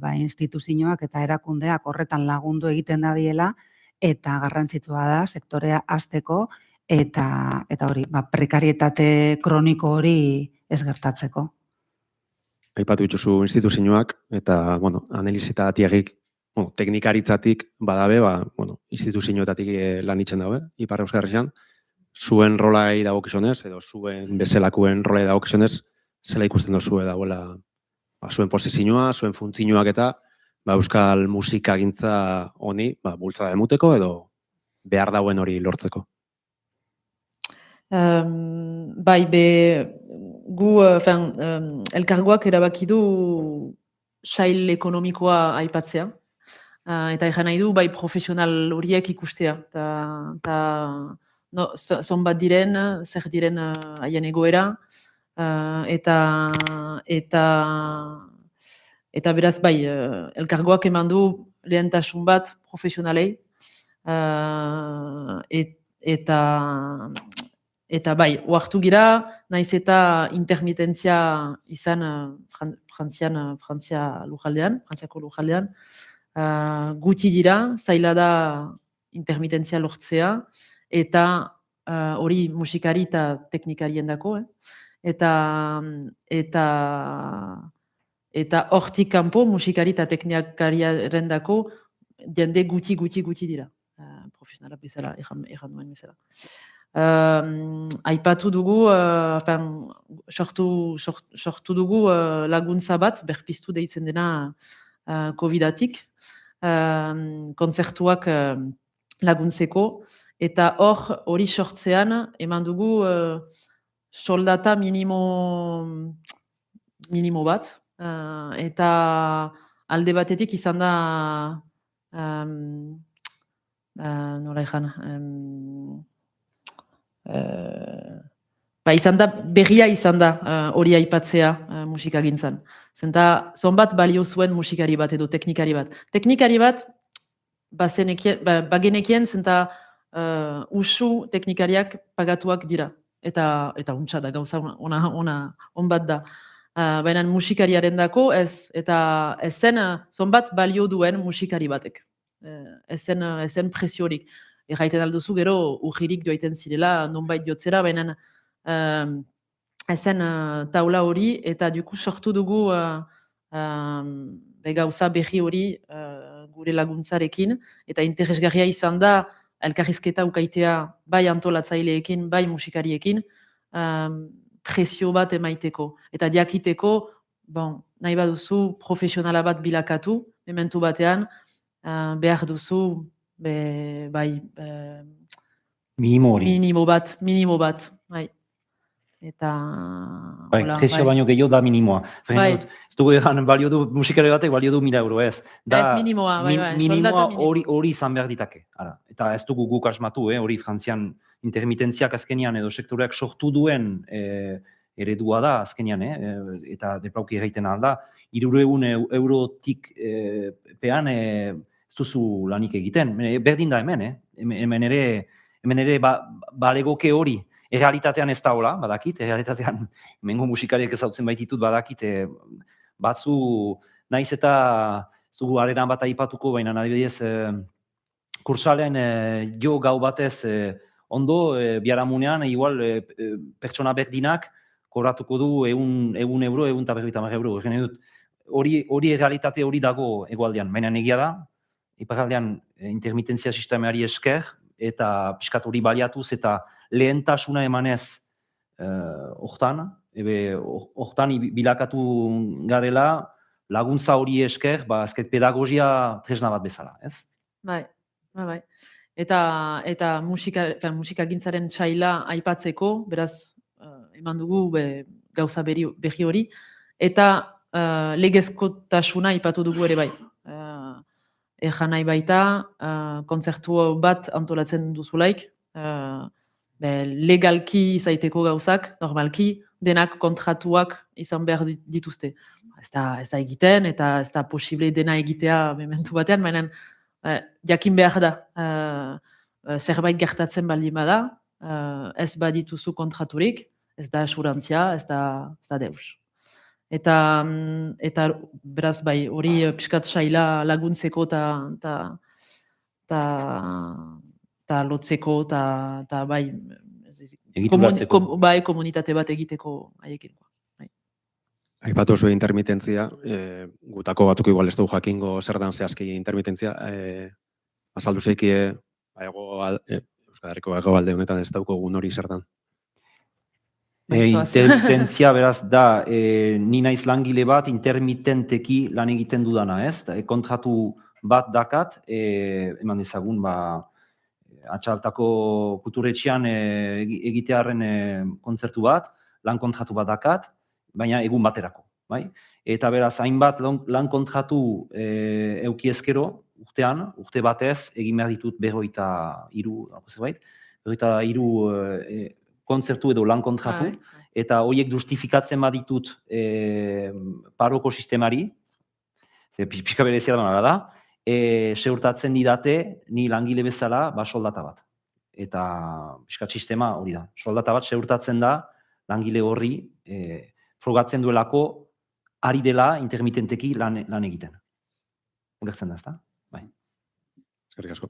da instituzioak eta erakundeak horretan lagundu egiten dabiela eta garrantzitsua da sektorea hazteko eta hori, prekarietate kroniko hori ez gertatzeko. Aipatu dituzu instituzioak eta, analizita atiagik, teknikaritzatik badabe, instituzioetatik lan itzen dabe, Ipar Euskal Herrian, zuen rolai dagokizunez, edo zuen bezalakuen rolai dagokizunez, zela ikusten dozue dagoela zuen posizioa, zuen funtzioak eta euskal musikagintza honi bultzada emuteko edo behar dauen hori lortzeko. Bai, gu elkargoak erabaki du sail ekonomikoa aipatzea. Eta egan nahi du, bai profesional horiek ikustea. Zonbat diren, zer diren haien egoera, eta beraz bai, elkargoak eman du lehentasun bat profesionalei, eta bai, oartu gira, naiz eta intermitentzia izan Frantziako lujaldean, gutxi dira, zaila da intermitentzia lortzea, eta hori musikari eta teknikarien dako, eta hortik kanpo musikari eta teknikariaren dako jende gutxi dira, profesionala bezala, egan duen bezala. Aipatu dugu, sortu dugu laguntza bat, berpiztu deitzen dena COVID-atik, kontzertuak laguntzeko, eta hori sortzean eman dugu soldata minimo bat, eta alde batetik izan da nola egan, izan da, berria izan da hori aipatzea musikagintzan. Zenta, zonbat balio zuen musikari bat edo teknikari bat. Teknikari bat, bagenekien, zenta usu teknikariak pagatuak dira. Eta untsa da, gauza on bat da. Baina musikariaren dako ez, eta ezen zonbat balio duen musikari batek. Ezen presiorik. Erraiten alduzu gero urgirik joaiten zirela, nonbait jotzera, baina ezen taula hori, eta duku sortu dugu gauza berri hori gure laguntzarekin, eta interesgarria izan da, elkarrizketa ukaitea bai antolatzaileekin, bai musikariekin, presio bat emaiteko. Eta jakiteko, bon, nahi baduzu profesionala bat bilakatu, mementu batean, behar duzu, Minimo hori. minimo bat, bai. Eta... Bai, hola, presio baino gehiago da minimoa. Bai. Ez dugu egan, balio du, musikari batek balio du 1.000 euro, ez. Ez minimoa, bai, minimoa soldata minimo. hori izan behar ditake. Ara. Eta ez dugu guk asmatu, hori Frantzian intermitentziak azkenian edo sektoreak sortu duen eredua da azkenian, eta deplauki egiten alda. 300 eurotik pean ez duzu lanik egiten. Berdin da hemen, hemen ere balegoke hori. Errealitatean ez da hola, badakit, errealitatean hemengo musikariek ezautzen baititut badakit, batzu naiz eta zugu areran bat aipatuko, baina adibidez kursalen jo gau batez ondo, biharamunean, igual pertsona berdinak kobratuko du 100 euro, 150 euro. Hori errealitate hori dago hegoaldean, baina egia da, iparraldean intermitentzia sistemari esker, eta pixkat hori baliatuz eta lehentasuna emanez hortan bilakatu garela, laguntza hori esker, azket pedagogia tresna bat bezala, ez? Bai. Eta musikagintzaren txaila aipatzeko, beraz, eman dugu gauza berri hori, eta legezkotasuna aipatu dugu ere bai. Ejan nahi baita, kontzertu bat antolatzen duzulaik, legalki izaiteko gauzak, normalki, denak kontratuak izan behar dituzte. Ez da egiten, eta ez da posible dena egitea mementu batean, baina jakin behar da, zerbait gertatzen baldin bada, ez badituzu kontraturik, ez da asurantzia, ez da deus. Eta beraz, bai, hori pixkat saila laguntzeko eta lotzeko eta bai, komunitate bat egiteko haiekin. Aipatu zuen intermitentzia, gutako batzuk igual ez dugu jakingo zer dan zehazki intermitentzia, azaldu zeikie Euskal Herriko hegoalde honetan ez daukogun hori zer dan. Intermitentzia beraz da, ni naiz langile bat intermitenteki lan egiten dudana, ez? Kontratu bat dakat, eman dezagun, atxaltako kulturetxean egitearen kontzertu bat, lan kontratu bat dakat, baina egun baterako, bai? Eta beraz, hainbat lan kontratu eukiezkero, urte batez, egin behar ditut 43 kontzertu edo lan kontratu, eta horiek justifikatzen baditut paroko sistemari, pixka berezia da, seurtatzen didate, ni langile bezala, soldata bat. Eta pixka sistema hori da. Soldata bat seurtatzen da, langile horri, frogatzen duelako, ari dela intermitenteki lan egiten. Ulertzen da, ez da? Bai. Eskerrik asko.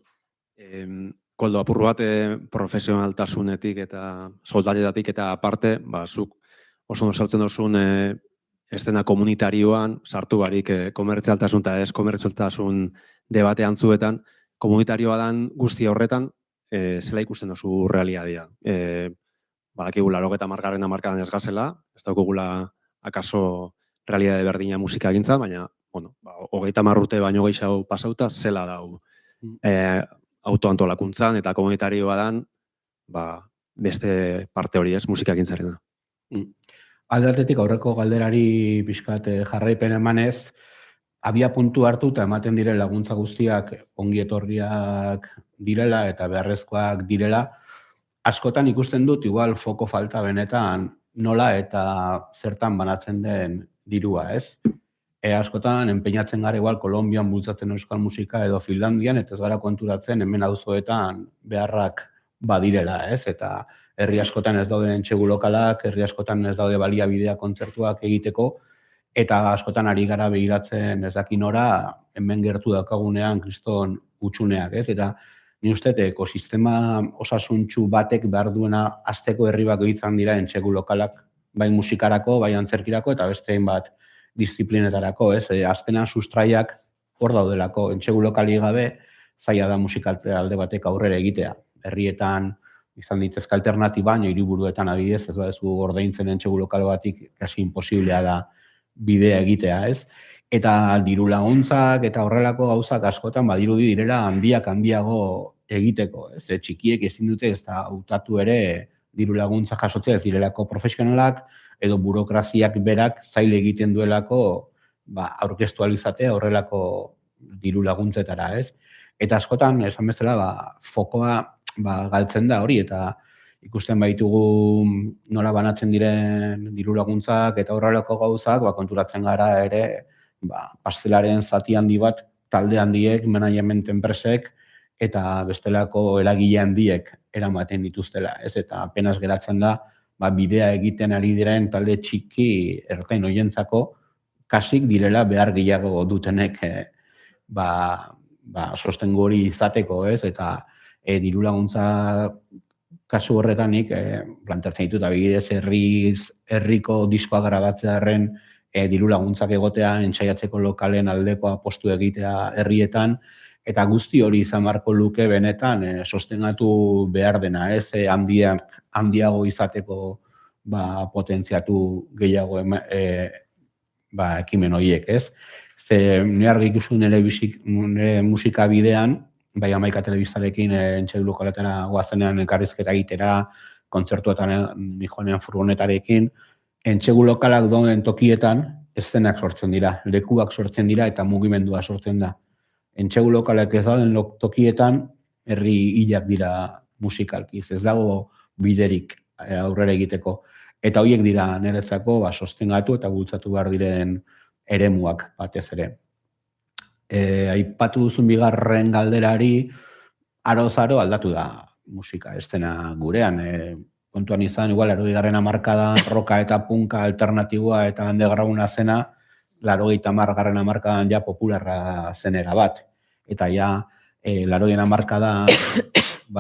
Koldo, apur bat profesionaltasunetik eta soldatetatik eta aparte, zuk oso ondo saltzen duzun estena komunitarioan, sartu barik komertzialtasun eta ez komertzialtasun debate antzuetan, komunitarioa dan guzti horretan, zela ikusten duzu realitatea. Badakigu 80. hamarkadan ez gazela, ez daukagula akaso realitate berdina musika egintza, baina 30 urte baino gehiago pasauta, zela dau autoantolakuntzan eta komunitarioa dan, beste parte hori ez, musika egintzarena. Aldatetik aurreko galderari pixkat jarraipen emanez, abia puntu hartu eta ematen diren laguntza guztiak ongi etorriak direla eta beharrezkoak direla, askotan ikusten dut igual foko falta benetan nola eta zertan banatzen den dirua, ez? Askotan, enpeinatzen gara igual Kolombian bultzatzen euskal musika edo Finlandian, eta ez gara konturatzen hemen auzoetan beharrak badirela, ez? Eta herri askotan ez daude entsegu lokalak, herri askotan ez daude baliabidea kontzertuak egiteko, eta askotan ari gara begiratzen ez dakin ora, hemen gertu daukagunean kriston hutsuneak, ez? Eta ni uste, ekosistema osasuntsu batek behar duena azteko herri bako izan dira entsegu lokalak, bai musikarako, bai antzerkirako, eta beste bat disiplinetarako, ez? Azkenan sustraiak hor daudelako, entsegu lokali gabe, zaila da musikal alde batek aurrera egitea. Herrietan izan ditezke alternatiba, baina hiriburuetan adibidez, ez baduzu ordaintzen entxegu lokal batik, kasi imposiblea da bidea egitea, ez? Eta diru laguntzak eta horrelako gauzak askotan badirudi direla handiago egiteko, ez? Txikiek ezin dute ez da hautatu ere diru laguntza jasotzea ez direlako profesionalak edo burokraziak berak zail egiten duelako aurkeztu ahal izatea horrelako diru laguntzetara, ez? Eta askotan, esan bezala, fokoa galtzen da hori, eta ikusten baitugu nola banatzen diren diru laguntzak eta horrelako gauzak, konturatzen gara ere, pastelaren zati handi bat, talde handiek, management enpresek, eta bestelako eragile handiek eramaten dituztela, ez? Eta apenas geratzen da, bidea egiten ari diren talde txiki ertain hoientzako, kasik direla behar gehiago dutenek sostengu hori izateko, ez? Eta diru laguntza kasu horretanik planteatzen ditut, abidez herriko diskoa grabatzearen diru laguntzak egotea, entsaiatzeko lokalen aldeko apostu egitea herrietan, eta guzti hori izan marko luke benetan sostengatu behar dena, ez? Handiago izateko potentziatu gehiago ekimen horiek, ez? Ze nire argi ikustu nire musika bidean, bai Amaika telebistarekin entxegu lokaletara goazenean elkarrizketa egitera, kontzertuetan nijoanean furgonetarekin, entxegu lokalak dauden tokietan eszenak sortzen dira, lekuak sortzen dira eta mugimendua sortzen da. Entxegu lokalak ez dauden tokietan herri hilak dira musikalki, ez dago biderik aurrera egiteko. Eta horiek dira niretzako sostengatu eta bultzatu behar diren eremuak batez ere. Aipatu duzun bigarren galderari, aroz-aro aldatu da musika estena gurean. Kontuan izan, igual, 80. hamarkadan roka eta punka alternatiboa eta undergrounda zena, 80. hamarkadan ja popularra zenera bat. Eta ja, 80. hamarkadan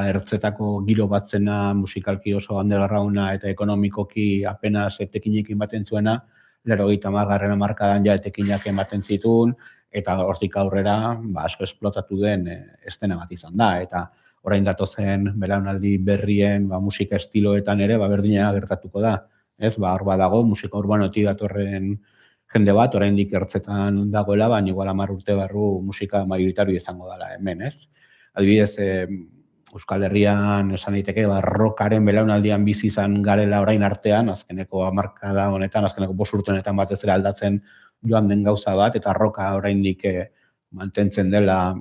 ertzetako giro bat zena musikalki oso undergrounda eta ekonomikoki apenas etekinekin baten zuena, 80. hamarkadan ja etekinak ematen zituen, eta hortik aurrera asko esplotatu den estena bat izan da. Eta orain datozen belaunaldi berrien musika estiloetan ere berdina gertatuko da. Hor badago musika urbanotik datorren jende bat, oraindik ertzetan dagoela, baina igual 10 urte barru musika majoritario izango dela hemen, ez? Adibidez, Euskal Herrian esan daiteke rockaren belaunaldian bizi izan garela orain artean, azkeneko hamarkada honetan, azkeneko 5 urte honetan batez ere aldatzen joan den gauza bat, eta roka oraindik mantentzen dela,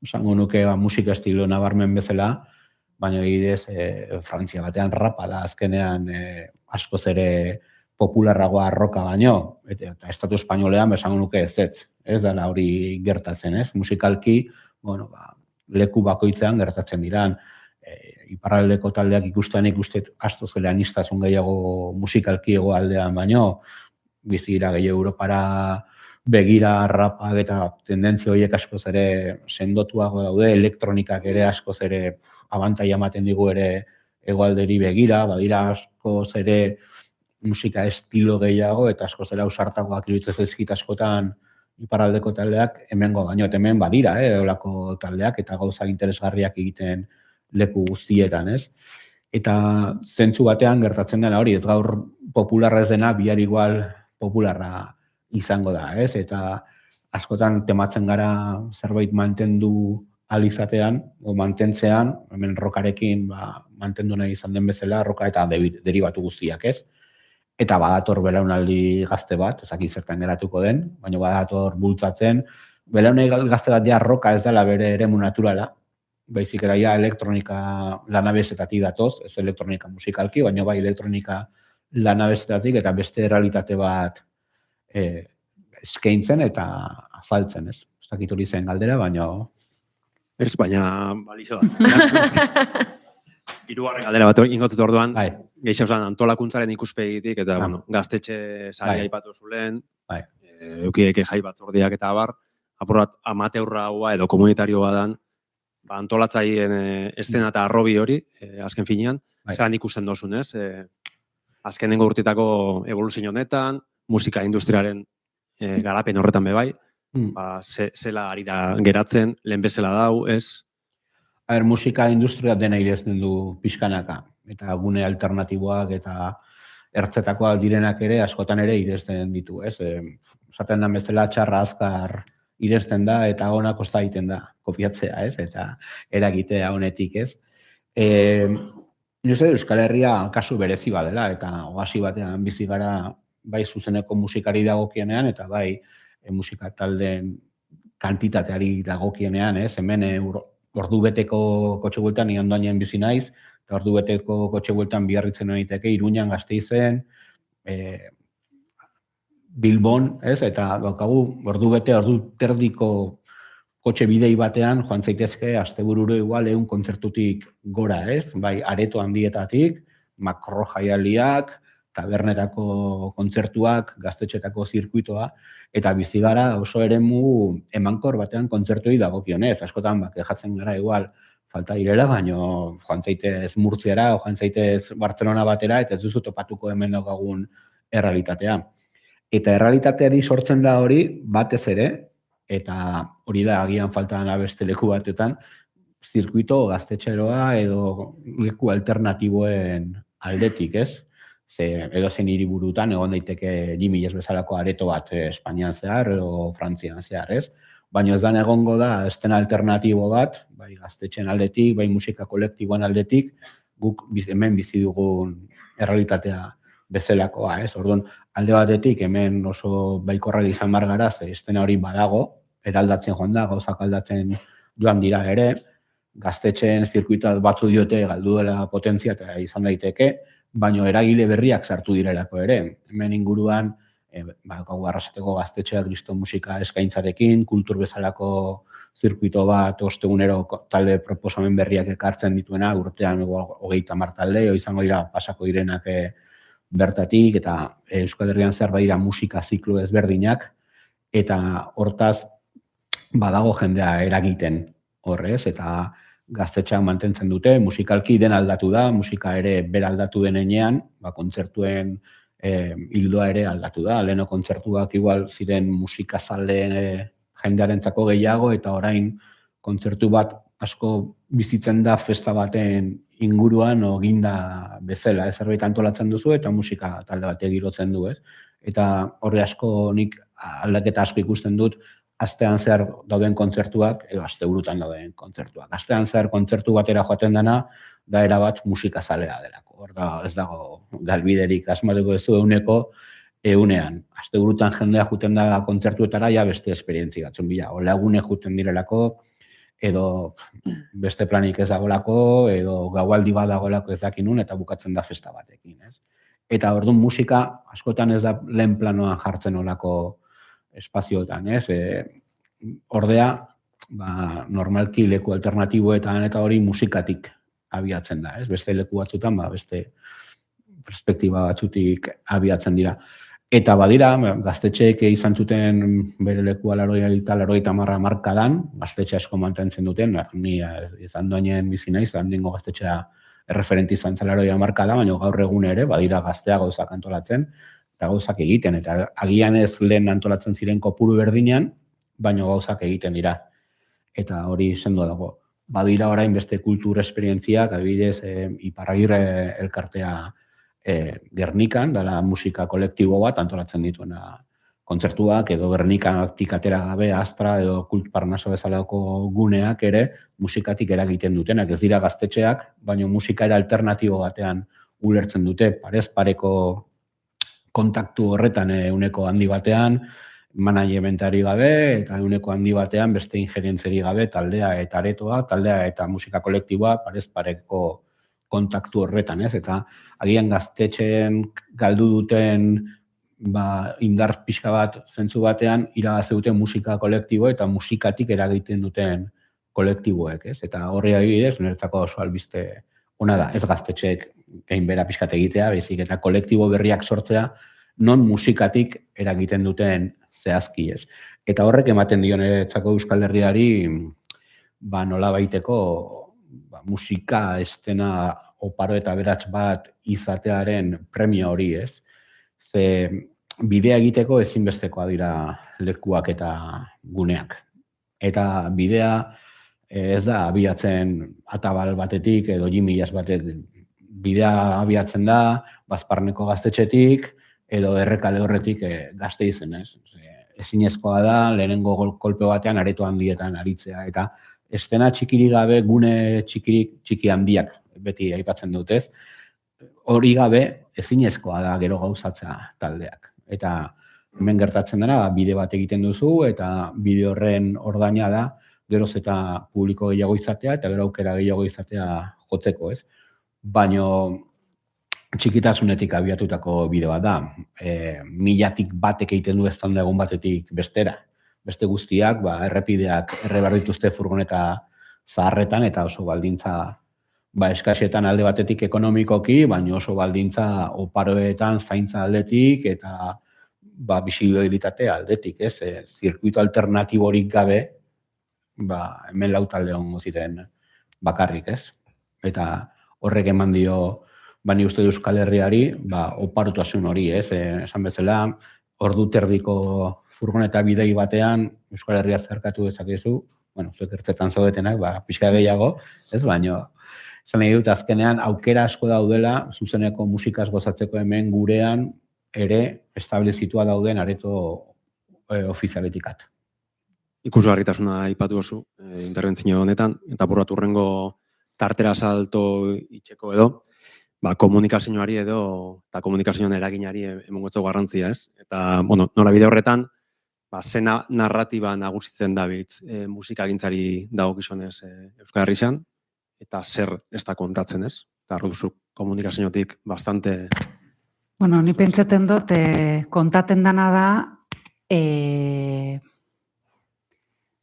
esango nuke musika estilo nabarmen bezala, baina adibidez Frantzia batean rapa da azkenean askoz ere popularragoa roka baino, eta estatu espainolean esango nuke ez dela hori gertatzen, ez? Musikalki, leku bakoitzean gertatzen diran, iparraldeko taldeak ikustenik uste astoz eleaniztasun gehiago musikalki egoaldean baino, bizi dira gehiago Europara begira rapak eta tendentzia horiek askoz ere sendotuago daude, elektronikak ere askoz ere abantaila ematen digu ere hegoalderi begira, badira askoz ere musika estilo gehiago eta askoz ere ausartagoak iruditzen zaizkit askotan iparraldeko taldeak hemengo baino, eta hemen badira, olako taldeak eta gauzak interesgarriak egiten leku guztietan, ez? Eta zentzu batean gertatzen dena hori, ez gaur popularra ez dena, bihar igual popularra izango da, ez? Eta askotan tematzen gara zerbait mantendu alizatean, o mantentzean, hemen rokarekin mantendu nahi izan den bezala, roka eta deribatu guztiak, ez? Eta badator belaunaldi gazte bat, ezakit zertan geratuko den, baina badator bultzatzen, belaunaldi gazte bat ja roka ez dela bere eremu naturala, baizik eta ja elektronika lanabezetatik datoz, ez elektronika musikalki, baina bai elektronika lanabezetatik eta beste errealitate bat eskaintzen eta azaltzen, ez? Ez dakit hori zen galdera, baina... Ez, baina balizo da. Hirugarren galdera bat ingotzut orduan, gehiago zan antolakuntzaren ikuspegitik, eta gaztetxe sari aipatu zulen, eukieke jai batzordiak eta abar, apurat amateurra haua edo komunitarioa dan, antolatzaien estena eta arrobi hori, azken finean, zelan ikusten dozun, ez? Azkenengo urtetako evoluzio honetan, musika industriaren garapen horretan bebai, zela ari da geratzen, lehen bezala dau, ez? musika industria dena irezten du pixkanaka, eta gune alternatiboak eta ertzetakoak direnak ere, askotan ere irezten ditu, ez? Esaten da bezala txarra azkar irezten da, eta ona kosta egiten da, kopiatzea, ez? Eta eragitea honetik, ez? Ni uste Euskal Herria kasu berezi badela, eta oasi batean bizi gara bai zuzeneko musikari dagokienean, eta bai musika taldeen kantitateari dagokienean, ez? Hemen ordu beteko kotxe bueltan ni Andoainen bizi naiz, eta ordu beteko kotxe bueltan Biarritzen egiteke, Iruñan, Gasteizen, Bilbon, ez? Eta daukagu ordu bete, ordu terdiko kotxe bidei batean joan zaitezke astebururo igual 100 kontzertutik gora, ez? Bai, areto handietatik, makro jaialdiak, tabernetako kontzertuak, gaztetxetako zirkuitoa, eta bizi gara oso eremu emankor batean kontzertuei dagokionez. Askotan kejatzen gara igual falta direla, baino joan zaitez Murtziara, joan zaitez Bartzelona batera, eta ez duzu topatuko hemen daukagun errealitatea. Eta errealitateari sortzen da hori batez ere, eta hori da agian faltan beste leku batetan, zirkuito gaztetxeroa edo leku alternatiboen aldetik, ez? Edo zen hiriburutan egon daiteke Jimilez bezalako areto bat Espainian zehar edo Frantzian zehar, ez? Baina ez da egongo da estena alternatibo bat, bai gaztetxen aldetik, bai musika kolektiboan aldetik, guk hemen bizi dugun errealitatea bezalakoa, ez? Orduan, alde batetik hemen oso baikorrak izan bar gara, ze estena hori badago, eraldatzen joan da, gauzak aldatzen joan dira ere, gaztetxeen zirkuitoa batzu diote galdu dela potentzia eta izan daiteke, baina eragile berriak sartu direlako ere. Hemen inguruan, gau arrasateko gaztetxeak listo musika eskaintzarekin, kultur bezalako zirkuito bat, ostegunero talde proposamen berriak ekartzen dituena, urtean 30 talde, izango dira pasako direnak bertatik, eta Euskal Herrian zer badira musika ziklo ezberdinak, eta hortaz badago jendea eragiten horrez, eta gaztetxeak mantentzen dute, musikalki den aldatu da, musika ere bera aldatu denean, kontzertuen hildoa ere aldatu da. Leheno kontzertuak igual ziren musikazale jendearentzako gehiago, eta orain kontzertu bat asko bizitzen da festa baten inguruan ginda bezala. Zerbait antolatzen duzu eta musika talde batek girotzen du, ez? Eta horre asko nik aldaketa asko ikusten dut, astean zehar dauden kontzertuak, edo asteburutan dauden kontzertuak. Astean zehar kontzertu batera joaten dena, da erabat musikazalea delako. Hor da, ez dago galbiderik asmatuko ez du 100%. Asteburutan jendea juten da kontzertuetara, ja beste esperientzi batzun bila. O lagune juten direlako, edo beste planik ez dagolako, edo gaualdi bat dagolako ez dakinun, eta bukatzen da festa batekin, ez? Eta orduan musika askotan ez da lehen planoan jartzen olako espazioetan, ez? Ordea, normalki leku alternatiboetan eta hori musikatik abiatzen da, ez? Beste leku batzutan, beste perspektiba batzutik abiatzen dira. Eta badira, gaztetxeek izan zuten bere lekua 80 markadan, gaztetxe asko mantentzen duten, ni izan doainen bizi naiz, handingo gaztetxea erreferenti izan zela 80 markada, baina gaur egun ere, badira gaztea gauzak antolatzen, eta gauzak egiten, eta agian ez lehen antolatzen ziren kopuru berdinean, baina gauzak egiten dira. Eta hori sendo dago. Badira orain beste kultur esperientziak, adibidez, Iparragirre elkartea Gernikan, dela musika kolektibo bat antolatzen dituena kontzertuak, edo Gernikatik atera gabe Astra edo Kult Parnaso bezalako guneak ere musikatik eragiten dutenak. Ez dira gaztetxeak, baina musika era alternatibo batean ulertzen dute, parez pareko kontaktu horretan uneko handi batean, managementari gabe, eta uneko handi batean beste ingerientzeri gabe, taldea eta aretoa, taldea eta musika kolektiboa parez pareko kontaktu horretan, ez? Eta agian gaztetxeen galdu duten indar pixka bat zentzu batean irabaz duten musika kolektibo eta musikatik eragiten duten kolektiboek, ez? Eta horri adibidez, niretzako oso albiste ona da, ez gaztetxeek gainbera pixkat egitea, baizik eta kolektibo berriak sortzea, non musikatik eragiten duten zehazki, ez? Eta horrek ematen dio niretzako Euskal Herriari nola baiteko musika estena oparo eta berats bat izatearen premia hori, ez? Ze bidea egiteko ezinbestekoa dira lekuak eta guneak. Eta bidea Ez da abiatzen atabal batetik edo Jimillas batetik. Bidea abiatzen da, Bazparneko gaztetxetik edo Errekale horretik Gasteizen, ez? Ezinezkoa da, lehenengo kolpe batean areto handietan aritzea. Eta estena txikiri gabe, gune txiki handiak beti aipatzen dut, ez? Hori gabe, ezinezkoa da gero gauzatzea taldeak. Eta hemen gertatzen dena, bide bat egiten duzu, eta bide horren ordaina da, geroz eta publiko gehiago izatea, eta gero aukera gehiago izatea jotzeko, ez? Baina txikitasunetik abiatutako bide bat da. 1000tik batek egiten du eztanda egun batetik bestera. Beste guztiak, errepideak errebar dituzte furgoneta zaharretan, eta oso baldintza eskasetan alde batetik ekonomikoki, baina oso baldintza oparoetan zaintza aldetik, eta bisibilitate aldetik, ez? Zirkuito alternatiborik gabe, hemen lau talde hongo ziren bakarrik, ez? Eta horrek eman dio, ni uste Euskal Herriari, oparotasun hori, ez? Esan bezala, ordu terdiko furgoneta bidei batean, Euskal Herria zerkatu dezakezu, zuek ertzetan zaudetenak, pixka gehiago, ez? Baina, esan nahi dut, azkenean, aukera asko daudela, zuzeneko musikaz gozatzeko hemen gurean, ere establezitua dauden areto ofizialetikat. Ikusgarritasuna aipatu oso, interbentzio honetan, eta burratu hurrengo tartera salto itxeko edo, komunikazioari edo, eta komunikazioan eraginari emongotzo garrantzia, ez? Eta, norabide horretan, zena narratiba nagusitzen dabitz musikagintzari dagokizunez Euskal Herrian, eta zer ez da kontatzen, ez? Eta duzu komunikaziotik bastante... Ni pentsaten dut, kontaten dana da,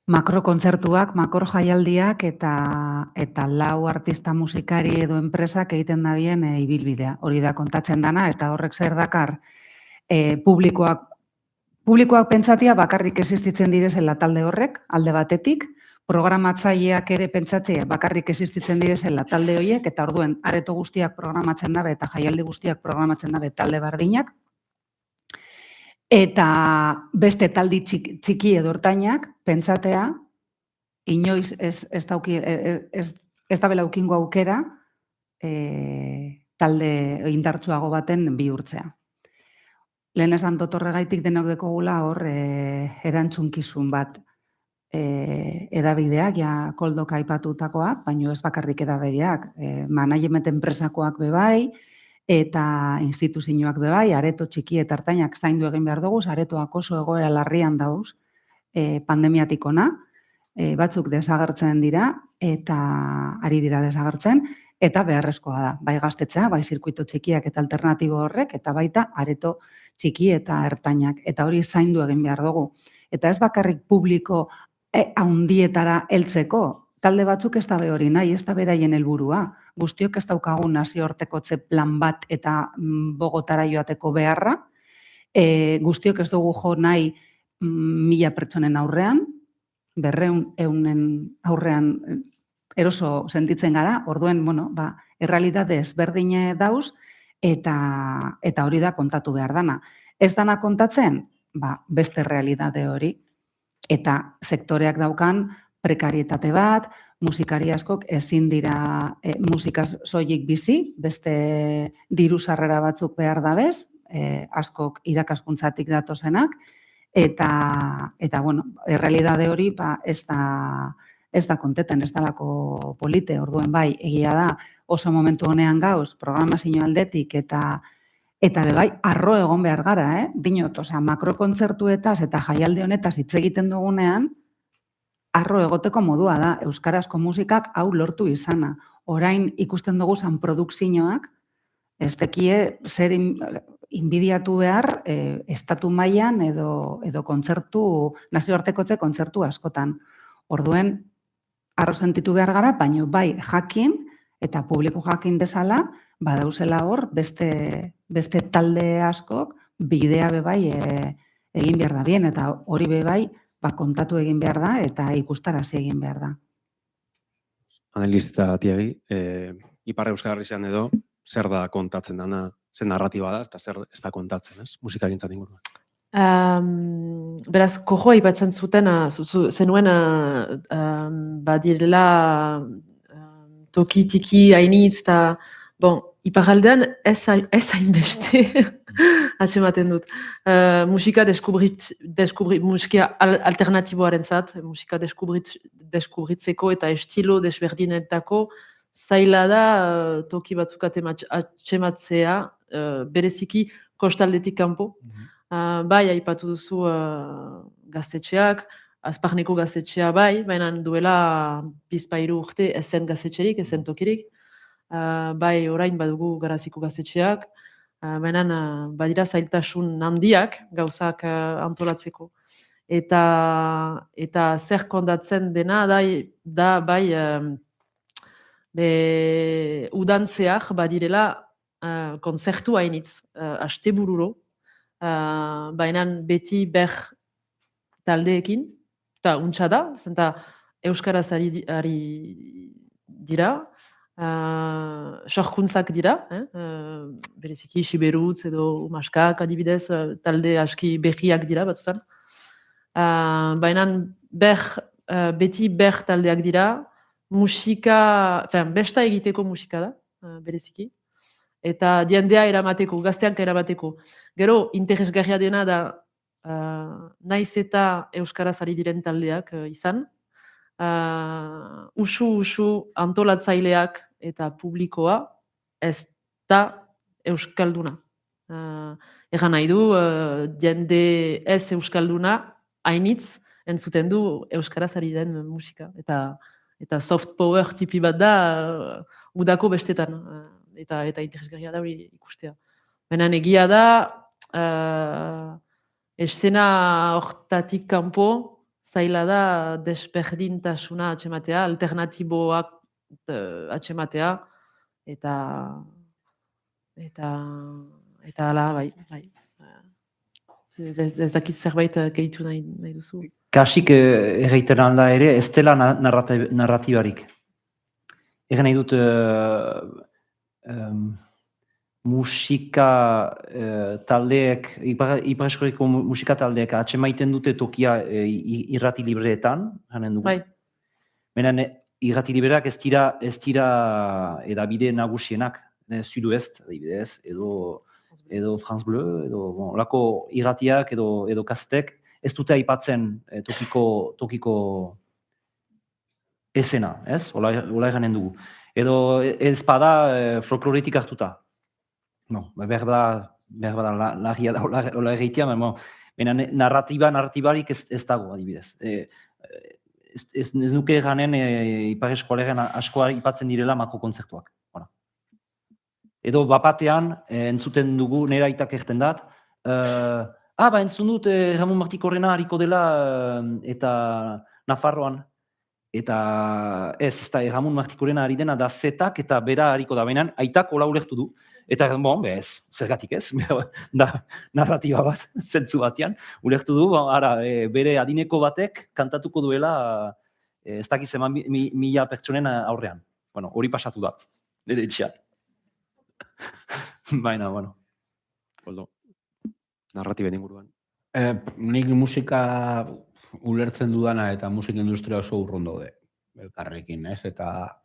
makrokontzertuak, makro jaialdiak eta lau artista musikari edo enpresak egiten dabien ibilbidea. Hori da kontatzen dana, eta horrek zer dakar publikoak pentsatia bakarrik existitzen direzela talde horrek, alde batetik, programatzaileak ere pentsatzea bakarrik existitzen direzela talde horiek, eta orduen areto guztiak programatzen dabe eta jaialdi guztiak programatzen dabe talde bardinak, eta beste taldi txiki edo ertainak pentsatea inoiz ez dabela ukingo aukera talde indartsuago baten bihurtzea. Lehen esan dut horregaitik denok dekogula hor erantzunkizun bat edabideak, koldok aipatutakoa, baina ez bakarrik edabideak, management enpresakoak bebai, eta instituzioak bebai, areto txiki eta ertainak zaindu egin behar dugu, aretoak oso egoera larrian dauz pandemiatik ona, batzuk desagertzen dira, eta ari dira desagertzen, eta beharrezkoa da, bai gaztetzea, bai zirkuito txikiak eta alternatibo horrek, eta baita areto txiki eta ertainak, eta hori zaindu egin behar dugu. Eta ez bakarrik publiko haundietara heltzeko, talde batzuk ez dabe hori nahi, ez da beraien helburua. Guztiok ez daukagun nazioartekotze plan bat eta Bogotara joateko beharra. Guztiok ez dugu jo nahi 1000 pertsonen aurrean, 200 aurrean eroso sentitzen gara, orduen, errealitate ezberdine dauz, eta hori da kontatu behar dana. Ez dana kontatzen, beste realitate hori. Eta sektoreak daukan prekarietate bat, musikari askok ezin dira musikaz soilik bizi, beste diru sarrera batzuk behar dabez, askok irakaskuntzatik datozenak, eta errealitate hori ez da konteten, ez dalako polite, orduen bai, egia da, oso momentu honean gauz, programazio aldetik eta bebai, arro egon behar gara, dinot, makrokontzertuetaz eta jaialdi honetaz hitz egiten dugunean, arro egoteko modua da, euskarazko musikak hau lortu izana. Orain ikusten dugu zan produkzioak, ez dekie zer inbidiatu behar estatu mailan edo kontzertu, nazioartekotze kontzertu askotan. Orduen, arro sentitu behar gara, baina bai jakin eta publiko jakin dezala, badauzela hor beste talde askok bidea bebai egin behar da bien, eta hori bebai kontatu egin behar da eta ikustarazi egin behar da. Analista Tiegi, Ipar Euskal Herrian edo, zer da kontatzen dana, zer narratiba da, eta zer ez da kontatzen, ez? Musikagintzan inguruan. Beraz, kojoa aipatzen zuten, zenuen badirela toki tiki hainitz, eta, bon, iparaldean ez hainbeste atxematen dut. Musika musika alternatiboaren zat, musika deskubritzeko eta estilo desberdinetako zaila da toki batzuk atxematzea, bereziki kostaldetik kanpo. Bai, aipatu duzu gaztetxeak, Azparneko gaztetxea bai, baina duela bizpairu urte ezen gaztetxerik, ezen tokirik. Bai, orain badugu Garaziko gaztetxeak, baina badira zailtasun handiak gauzak antolatzeko. Eta zer kondatzen dena da bai udantzeak badirela konzertu hainitz astebururo, baina beti ber taldeekin, eta untsa da, zenta euskaraz ari dira, sorkuntzak dira, bereziki Siberutz edo Umaskak adibidez, talde aski berriak dira batzutan. Baina beti ber taldeak dira, musika, besta egiteko musika da, bereziki, eta diendea eramateko, gazteak eramateko. Gero, interesgarria dena da, naiz eta euskaraz ari diren taldeak izan, usu antolatzaileak eta publikoa ez da euskalduna. Egan nahi du, jende ez euskalduna hainitz entzuten du euskaraz ari den musika. Eta soft power tipi bat da udako bestetan. Eta interesgarria da hori ikustea. Baina egia da, eszena hortatik kanpo, zaila da desberdintasuna atxematea, alternatiboak atxematea, eta ala, bai. Ez dakit zerbait gehitu nahi duzu. Kasik erreiten alda ere, ez dela narratibarik. Egen nahi dut musika taldeek, Ipar-Eskoleko musika taldeek atxemaiten dute tokia irrati libreetan, janen dugu. Bai. Benen irrati libreak ez dira edabide nagusienak, Sud-Ouest, adibidez, edo France Bleu, edo lako irratiak edo kastek, ez dute aipatzen tokiko esena, ez? Ola eganen dugu. Edo ez bada folkloretik hartuta. No, behar da lagia da, hola egitea, baina narratibarik ez dago, adibidez. Ez nuke ganen Ipar Eskolaren asko aipatzen direla mako kontzertuak. Edo bapatean, entzuten dugu, nera aitak egiten dat, entzun dut Ramon Martikorrena hariko dela eta Nafarroan. Eta ez da Ramon Martikorrena ari dena da zetak eta bera hariko da, baina aitak hola ulertu du. Eta ez, zergatik ez, da narratiba bat, zentzu batean, ulertu du, bere adineko batek kantatuko duela ez dakiz eman 1000 pertsonen aurrean. Hori pasatu da, nire etxean. Baina, Koldo, narratiben inguruan. Nik musika ulertzen dudana eta musika industria oso urrun daude, elkarrekin, ez? Eta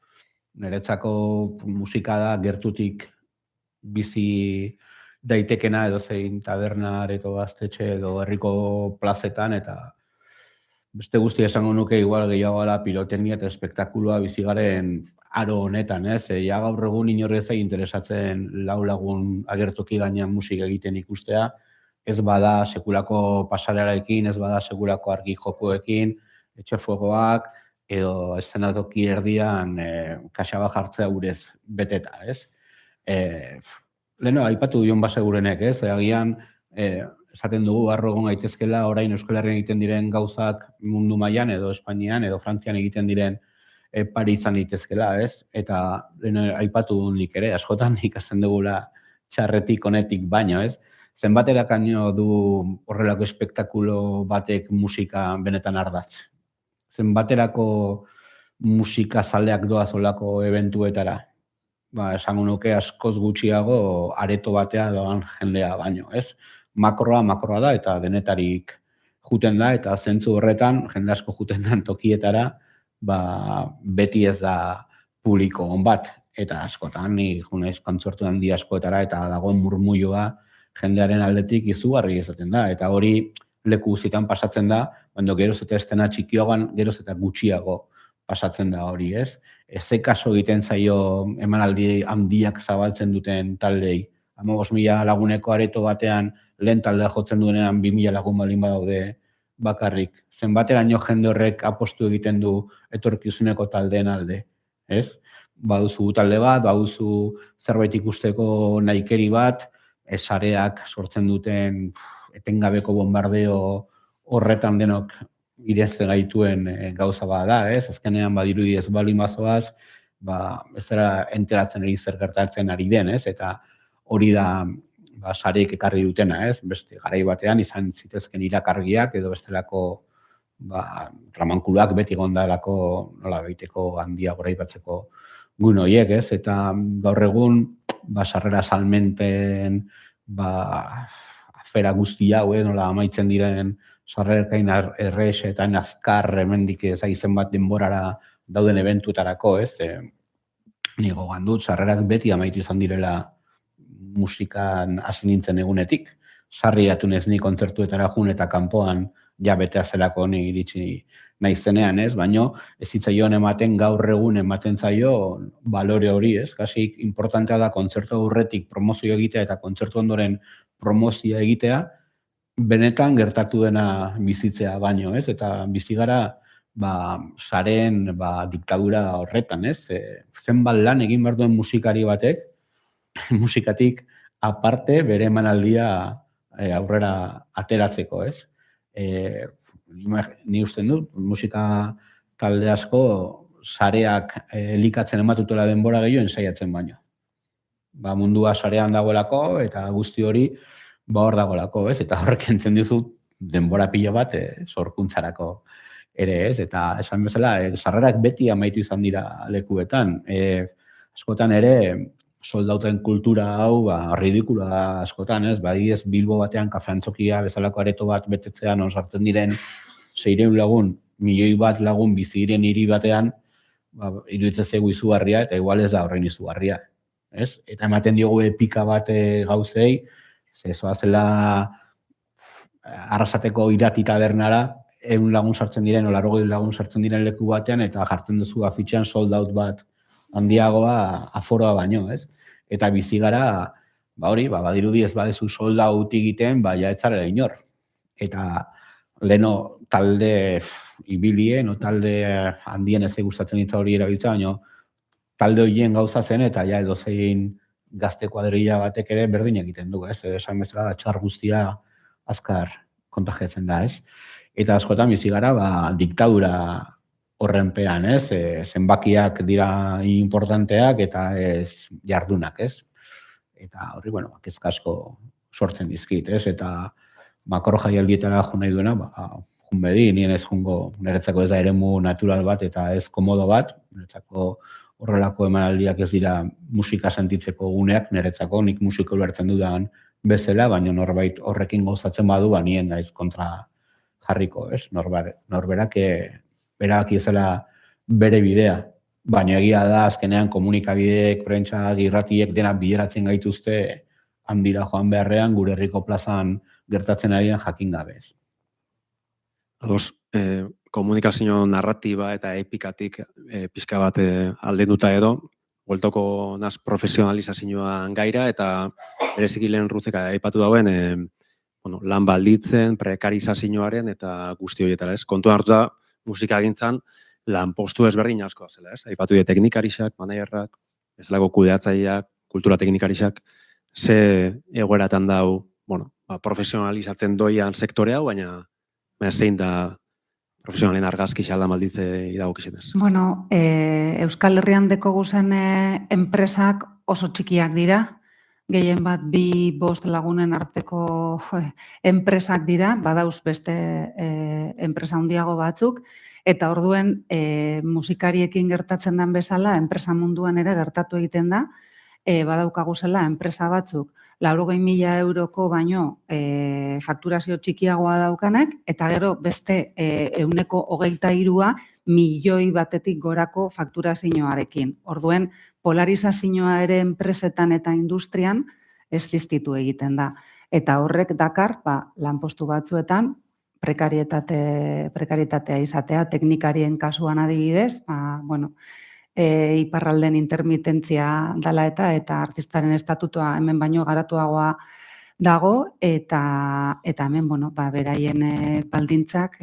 niretzako musika da gertutik bizi daitekena edo zein tabernar edo gaztetxe edo herriko plazetan, eta beste guztia esango nuke igual gehiago ala pirotecnia eta espektakuloa bizigaren aro honetan, ez? Ja gaur egun inorrez interesatzen lagun agertoki gainean musika egiten ikustea, ez bada sekulako pasarelarekin, ez bada sekulako argi jokoekin, etxefogoak, edo eszenatoki erdian kasaba jartzea urez beteta, ez? Leheno, aipatu Jon Basagurenek, ez? Agian, esaten dugu, harro egon gaitezkela, orain Euskal Herrian egiten diren gauzak mundu mailan edo Espainian edo Frantzian egiten diren pari izan ditezkela, ez? Eta aipatu nik ere, askotan ikasten dugula txarretik honetik baino, ez? Zenbaterakaino du horrelako espektakulo batek musika benetan ardatz? Zenbaterako musika zaleak doaz olako eventuetara? Esango nuke askoz gutxiago areto batea doan jendea baino, ez? makroa da, eta denetarik juten da, eta zentzu horretan, jende asko juten den tokietara, beti ez da publiko on bat, eta askotan, ni junaiz kontzertu handi askoetara, eta dagoen murmulloa jendearen aldetik izugarri izaten da, eta hori leku guztietan pasatzen da, baina geroz eta estena txikiogan, geroz eta gutxiago pasatzen da hori, ez? Ze kaso egiten zaio emanaldi handiak zabaltzen duten taldei, 15.000 laguneko areto batean lehen taldea jotzen duenean 2.000 lagun balin badaude bakarrik. Zenbateraino jende horrek apostu egiten du etorkizuneko taldeen alde, ez? Baduzu talde bat, baduzu zerbait ikusteko nahikeri bat, sareak sortzen duten etengabeko bombardeo horretan denok irezte gaituen gauza bat da, ez? Azkenean badirudi ez baldin bazoaz, ez zara enteratzen ari zer gertatzen ari den, ez? Eta hori da sareek ekarri dutena, ez? Beste garai batean izan zitezken irakargiak edo bestelako ramankulak beti gondalako nola baiteko handia goraipatzeko gun horiek, ez? Eta gaur egun sarrera salmenten afera guzti hau, nola amaitzen diren sarrerkain errex eta azkar hemendik ezagizen bat denborara dauden eventuetarako, ez? Nigo gandut, sarrerak beti amaitu izan direla musikan hasi nintzen egunetik. Sarri atunez ni kontzertuetara jun eta kanpoan ja betea zelako ni iritsi naizenean, ez? Baina ez zitzaion ematen gaur egun ematen zaio balore hori, ez? Kasi importantea da kontzertu aurretik promozio egitea eta kontzertu ondoren promozioa egitea, benetan gertatu dena bizitzea baino, ez? Eta bizi gara sareen diktadura horretan, ez? Zenbat lan egin behar duen musikari batek, musikatik aparte bere emanaldia aurrera ateratzeko, ez? Ni usten dut, musika talde asko sareak elikatzen ematutela denbora gehiago ensaiatzen baino. Mundua sarean dagoelako eta guzti hori hor dagoelako, ez? Eta horrek entzen dizu denbora pila bat sorkuntzarako ere, ez? Eta esan bezala, sarrerak beti amaitu izan dira lekuetan. Askotan ere, soldauten kultura hau, ridikula askotan, ez? Badiez Bilbo batean kafeantzokia bezalako areto bat betetzean non sartzen diren 600 lagun, 1.000.000 bat lagun bizi diren hiri batean, iruditzen zaigu izugarria eta igual ez da horrein izugarria, ez? Eta ematen diogu epika bat gauzei, zoazela Arrasateko Irati tabernara, 100 lagun sartzen diren, 80 lagun sartzen diren leku batean, eta jartzen duzu afitxean sold out bat handiagoa aforoa baino, ez? Eta bizi gara, hori, badirudi ez badezu sold out egiten, ja ez zara inor. Eta leno talde ibilien, o talde handien ez gustatzen hitza hori erabiltza, baina talde horien gauza zen, eta ja edozein gazte kuadrilla batek ere berdin egiten du, ez? Esan bezala txar guztia azkar kontagiatzen da, ez? Eta askotan bizi gara, diktadura horrenpean, ez? Zenbakiak dira importanteak eta ez jardunak, ez? Eta horri, kezka asko sortzen dizkit, ez? Eta makro jaialdietara jo nahi duena, jun bedi, nien ez jungo, niretzako ez da eremu natural bat eta ez komodo bat, niretzako horrelako emanaldiak ez dira musika sentitzeko guneak, niretzako nik musiko ulertzen dudan bezala, baina norbait horrekin gozatzen badu, nien naiz kontra jarriko, ez? Norberak erabaki ezela bere bidea, baina egia da azkenean komunikabideek, prentsa, irratiek dena bideratzen gaituzte handira joan beharrean gure herriko plazan gertatzen arian jakin gabez. Ados, komunikazio narratiba eta epikatik pixka bat aldenduta edo, bueltoko naz profesionalizazioan gaira eta bereziki lehen Ruzeka aipatu dauen lan balditzen, prekarizazioaren eta guzti horietara, ez? Kontuan hartuta musikagintzan lan postu ezberdin asko zela, ez? Aipatu dira teknikarixak, managerrak, bezalako kudeatzaileak, kultura teknikarixak, ze egoeratan dau, profesionalizatzen doian sektore hau, baina zein da profesionalen argazki xalda malditze idagokizenez. Bueno, Euskal Herrian deko guzen enpresak oso txikiak dira, gehien bat 2-5 lagunen arteko enpresak dira, badauz beste enpresa handiago batzuk, eta orduen musikariekin gertatzen den bezala, enpresa munduan ere gertatu egiten da, badaukagu zela enpresa batzuk 80.000 euroko baino fakturazio txikiagoa daukanak, eta gero beste 23% milioi batetik gorako fakturazioarekin. Orduen, polarizazioa ere enpresetan eta industrian existitu egiten da. Eta horrek dakar, lanpostu batzuetan, prekarietatea izatea, teknikarien kasuan adibidez, iparralden intermitentzia dela eta artistaren estatutua hemen baino garatuagoa dago, eta hemen, beraien baldintzak,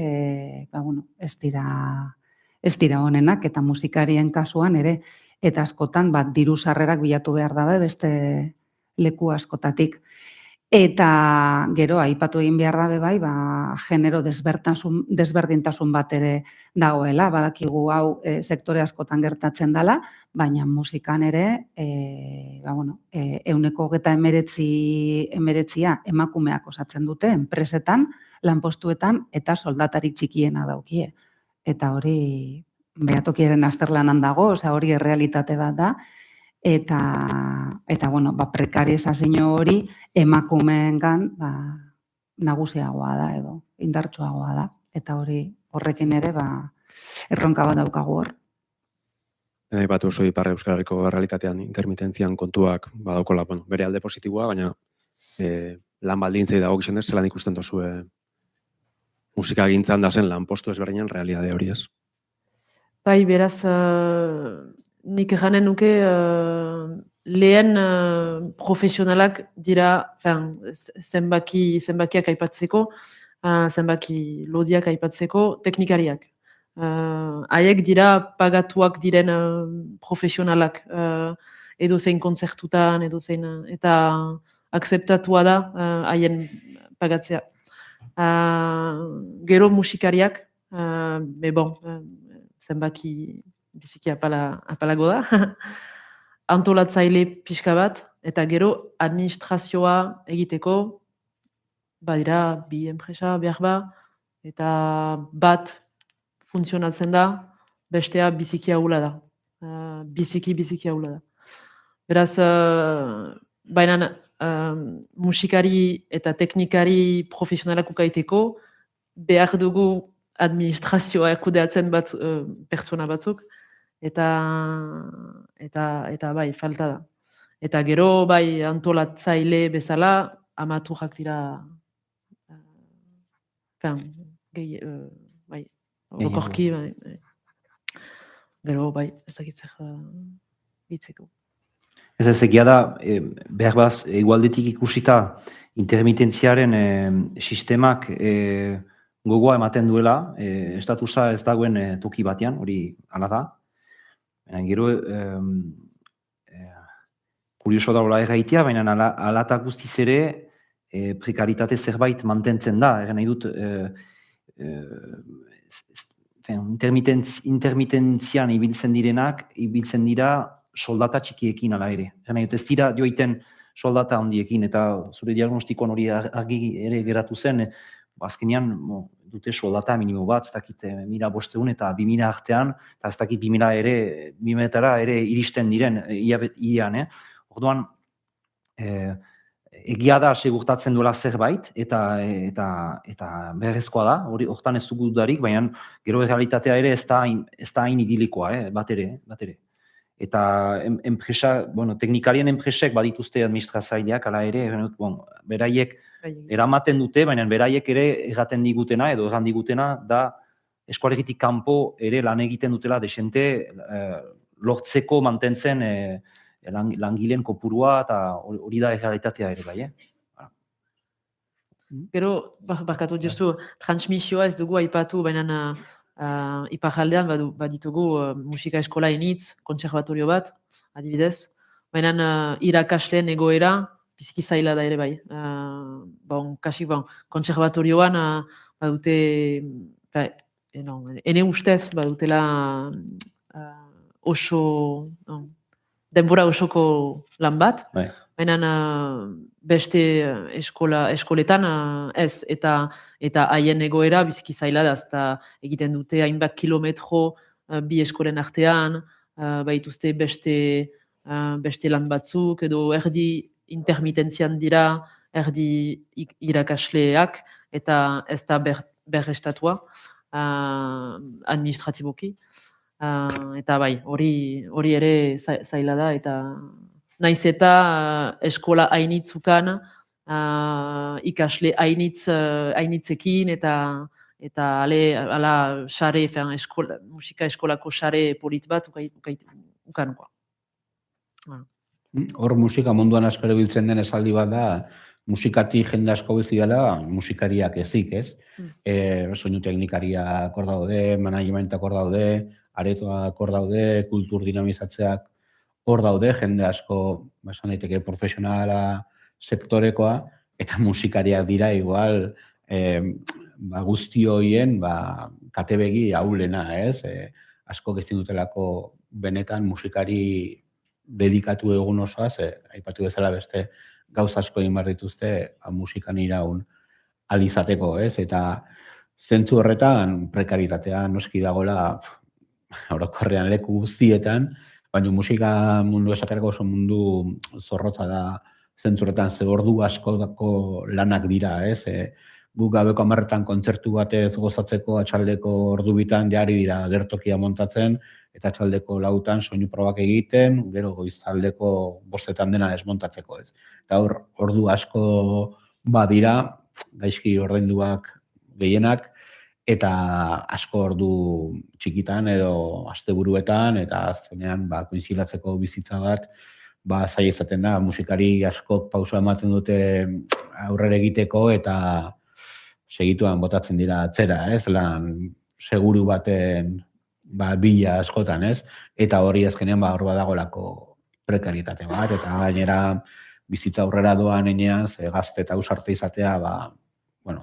ez dira honenak, eta musikarien kasuan ere, eta askotan, diru sarrerak bilatu behar dabe beste leku askotatik. Eta gero, aipatu egin behar dabe bai, genero desberdintasun bat ere dagoela, badakigu hau sektore askotan gertatzen dela, baina musikan ere, 19% emakumeak osatzen dute, enpresetan, lanpostuetan, eta soldatarik txikiena daukie. Eta hori, behatokiaren azterlanan dago, hori errealitate bat da, eta prekarizazio hori emakumeengan nagusiagoa da edo indartsuagoa da, eta horrekin ere erronka bat daukagu hor. Batu oso Ipar Euskal Herriko errealitatean intermitentzian kontuak badaukola, bere alde positiboa, baina lan baldintzei dagokizuen ez, zelan ikusten dozue musika gintzan da zen lanpostu ezberdinan realidade hori ez? Bai, beraz, nik eganen nuke lehen profesionalak dira zenbakiak aipatzeko, zenbaki lodiak aipatzeko teknikariak. Haiek dira pagatuak diren profesionalak edozein kontzertutan, eta akzeptatua da haien pagatzea. Gero musikariak, zenbaki biziki apalago da, antolatzaile pixka bat, eta gero administrazioa egiteko, badira bi enpresa behar ba, eta bat funtzionatzen da, bestea biziki ahula da. Biziki ahula da. Beraz, baina musikari eta teknikari profesionalak ukaiteko, behar dugu administrazioa kudeatzen pertsona batzuk, eta bai, falta da. Eta gero, bai, antolatzaile bezala, amaturak dira, orokorki, gero, bai, ez dakitzer hitzeko. Ez egia da, behar baz, egualdetik ikusita intermitentziaren sistemak gogoa ematen duela, estatusa ez dagoen toki batean, hori hala da. Gero, kurioso dagoela erraitea, baina alatak guztiz ere prekaritate zerbait mantentzen da. Nahi dut, intermitentzian ibiltzen dira soldata txikiekin ala ere. Nahi dut, ez dira joiten soldata handiekin, eta zure diagnostikoan hori argi ere geratu zen, azkenean dute soldata minimo bat, ez dakit 1.500 eta 2.000 artean, eta ez dakit 2.000-etara ere iristen diren ian. Orduan, egia da segurtatzen duela zerbait, eta beharrezkoa da, hortan ez dugu dudarik, baina gero realitatea ere ez da hain idilikoa, bat ere. Eta teknikarien enpresek badituzte administrazaileak, ala ere, beraiek eramaten dute, baina beraiek ere erraten digutena, edo erran digutena, da eskualegitik kanpo ere lan egiten dutela desente lortzeko mantentzen langileen kopurua, eta hori da errealitatea ere, bai, Gero, barkatu justu, transmisioa ez dugu aipatu, baina iparraldean baditugu musika eskola initz, kontserbatorio bat, adibidez, baina irakasleen egoera biziki zaila da ere bai. Kontserbatorioan badute, ene ustez badutela denbora osoko lan bat, baina beste eskoletan ez, eta haien egoera biziki zaila da, eta egiten dute hainbat kilometro bi eskolen artean, baituzte beste beste lan batzuk, edo erdi intermitentzian dira, erdi irakasleak, eta ez da berrestatua administratiboki. Eta bai, hori ere zaila da, eta naiz eta eskola hainitzukan, ikasle hainitzekin, eta ala sare, musika eskolako sare polit bat ukanuko. Hor musika munduan asko erabiltzen den esaldi bat da, musikatik jende asko bizi dela, musikariak ezik, ez? Soinu teknikariak hor daude, managementak hor daude, aretoak hor daude, kultur dinamizatzeak hor daude, jende asko, esan daiteke profesionala sektorekoa, eta musikariak dira igual guzti horien katebegi ahulena, ez? Asko ezin dutelako benetan musikari dedikatu egun osoaz, aipatu bezala beste gauza asko egin behar dituzte musikan iraun alizateko, ez? Eta zentzu horretan prekaritatea noski dagoela orokorrean leku guztietan, baina musika mundu esaterako oso mundu zorrotza da zentzu horretan, ze ordu askotako lanak dira, ez? Guk gabeko 10 kontzertu batez gozatzeko atxaldeko ordu bitan jari dira gertokia montatzen, eta atxaldeko 4 soinu probak egiten, gero goizaldeko 5 dena desmontatzeko, ez. Eta hor, ordu asko badira, gaizki ordainduak gehienak, eta asko ordu txikitan edo asteburuetan, eta zenean koinzilatzeko bizitza bat, zaila izaten da, musikari asko pausa ematen dute aurrera egiteko, eta segituan botatzen dira atzera, ez? Lan seguru baten bila askotan, ez? Eta hori azkenean hor badagolako prekarietate bat, eta gainera bizitza aurrera doan enean, gazte eta ausarte izatea,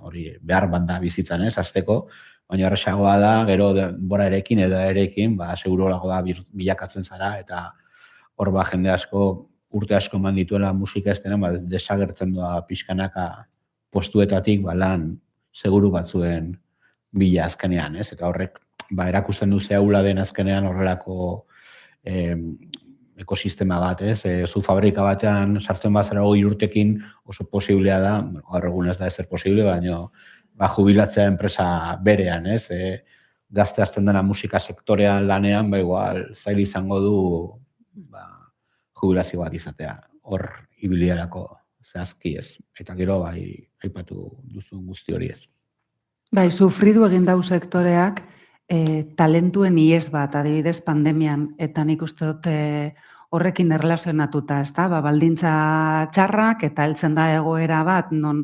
hori behar banda bizitzan, ez? Azteko, baina erresagoa da, gero denbora erekin edo erekin, segurolago da bilakatzen zara, eta hor jende asko, urte asko eman dituela musika estenan, desagertzen doa pixkanaka postuetatik, lan seguru batzuen bila azkenean, ez? Eta horrek, erakusten du zehaula den azkenean horrelako ekosistema bat, ez? Zu fabrika batean sartzen bazara 20 urtekin oso posiblea da, gaur egun ez da ezer posible, baina jubilatzea enpresa berean, ez? Gazte hasten dena musika sektorean lanean, igual zail izango du jubilazio bat izatea, hor ibiliarako zehazki ez. Eta gero aipatu duzun guzti hori ez. Sufridu egin dau sektoreak talentuen ies bat, adibidez pandemian, eta nik uste dut horrekin erlazionatuta, ez da? Baldintza txarrak eta heltzen da egoera bat, non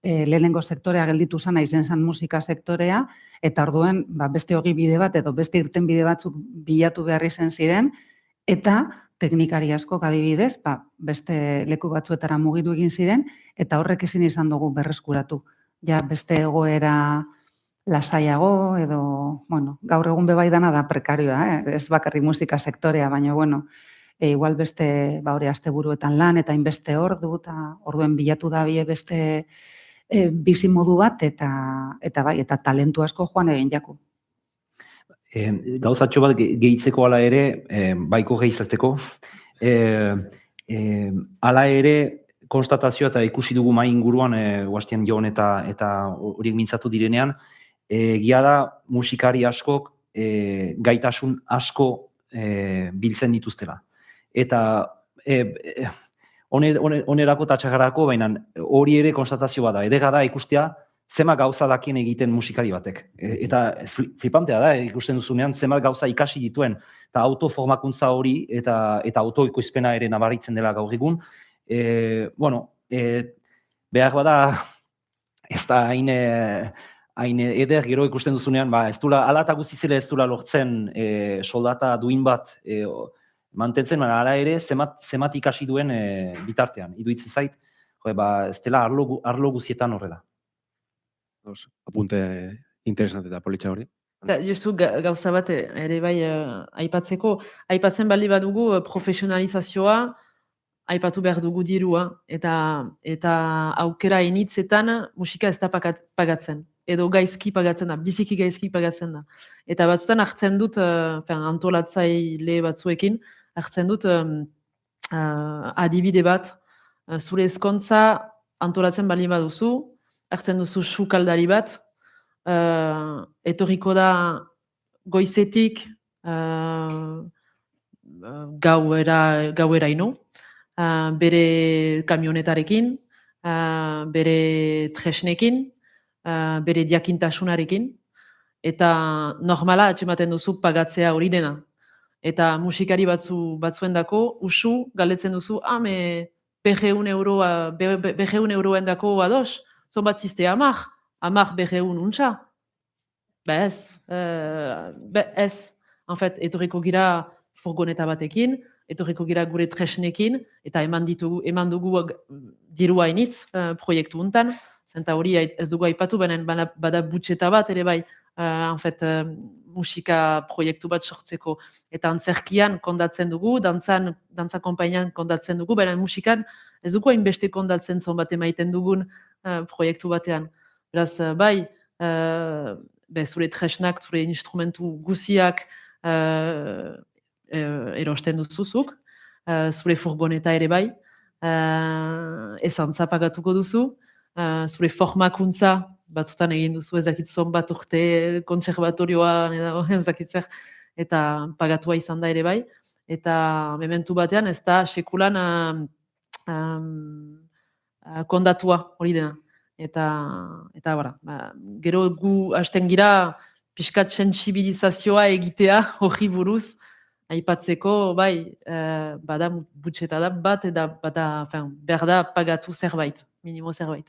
lehenengo sektorea gelditu zana izen zan musika sektorea, eta orduen beste hogi bide bat edo beste irten bide batzuk bilatu behar izen ziren, eta teknikari asko adibidez, beste leku batzuetara mugitu egin ziren, eta horrek ezin izan dugu berreskuratu. Ja, beste egoera lasaiago, edo, gaur egun bebai dana da prekarioa, ez bakarrik musika sektorea, baina, igual beste, hori asteburuetan lan, eta inbeste ordu, eta orduen bilatu da beste bizimodu bat, eta talentu asko joan egin jaku. Gauzatxo bat gehitzeko ala ere, baiko gehizateko, ala ere konstatazioa eta ikusi dugu mai inguruan, Guastian Jon eta horiek mintzatu direnean, egia da musikari askok gaitasun asko biltzen dituztela. Eta onerako eta txagarako, baina hori ere konstatazio bat da. Edega da ikustea zema gauza dakien egiten musikari batek. Eta flipantea da, ikusten duzunean zema gauza ikasi dituen. Eta autoformakuntza hori eta autoikoizpena ere nabaritzen dela gaur egun. Behar bada ez da hain eder gero ikusten duzunean, ez dula, ala eta guztizela ez dula lortzen soldata duin bat mantentzen, ala ere zemat ikasi duen bitartean. Iduitzen zait, ez dela arlo guztietan horrela. Apunte interesante eta politxa hori. Justu gauza bat ere bai aipatzeko, aipatzen bali badugu profesionalizazioa, aipatu behar dugu dirua, eta aukera initzetan musika ez da pagatzen. Edo gaizki pagatzen da, biziki gaizki pagatzen da. Eta batzutan hartzen dut, antolatzaile batzuekin, hartzen dut adibide bat, zure ezkontza antolatzen bali baduzu, hartzen duzu sukaldari bat, etorriko da goizetik gaueraino, bere kamionetarekin, bere tresnekin, bere diakintasunarekin, eta normala atxematen duzu pagatzea hori dena. Eta musikari batzuendako, usu, galdetzen duzu, berreun euroen dako ados, zon bat ziste amak berreun untxa. Ez. En fait, etorriko gira furgoneta batekin, etorriko gira gure tresnekin, eta eman dugu dirua initz proiektu untan, zenta hori ez dugu aipatu, bada butxeta bat ere bai, en fait, musika proiektu bat sortzeko. Eta antzerkian kondatzen dugu, dantza konpainian kondatzen dugu, baina musikan ez dugu hainbeste kondatzen zon bat emaiten dugun proiektu batean. Beraz, bai, zure tresnak, zure instrumentu guziak erosten duzuzuk, zure furgoneta ere bai, ezantza pagatuko duzu, zure formakuntza batzutan egin duzu ez dakitzon bat urte kontserbatorioan edo ez dakitzer, eta pagatua izan da ere bai, eta mementu batean ez da sekulan kondatua hori dena. Eta gero gu hasten gira pixkat sentsibilizazioa egitea hori buruz, aipatzeko, bai, bada butxeta da bat, eta behar da pagatu zerbait, minimo zerbait.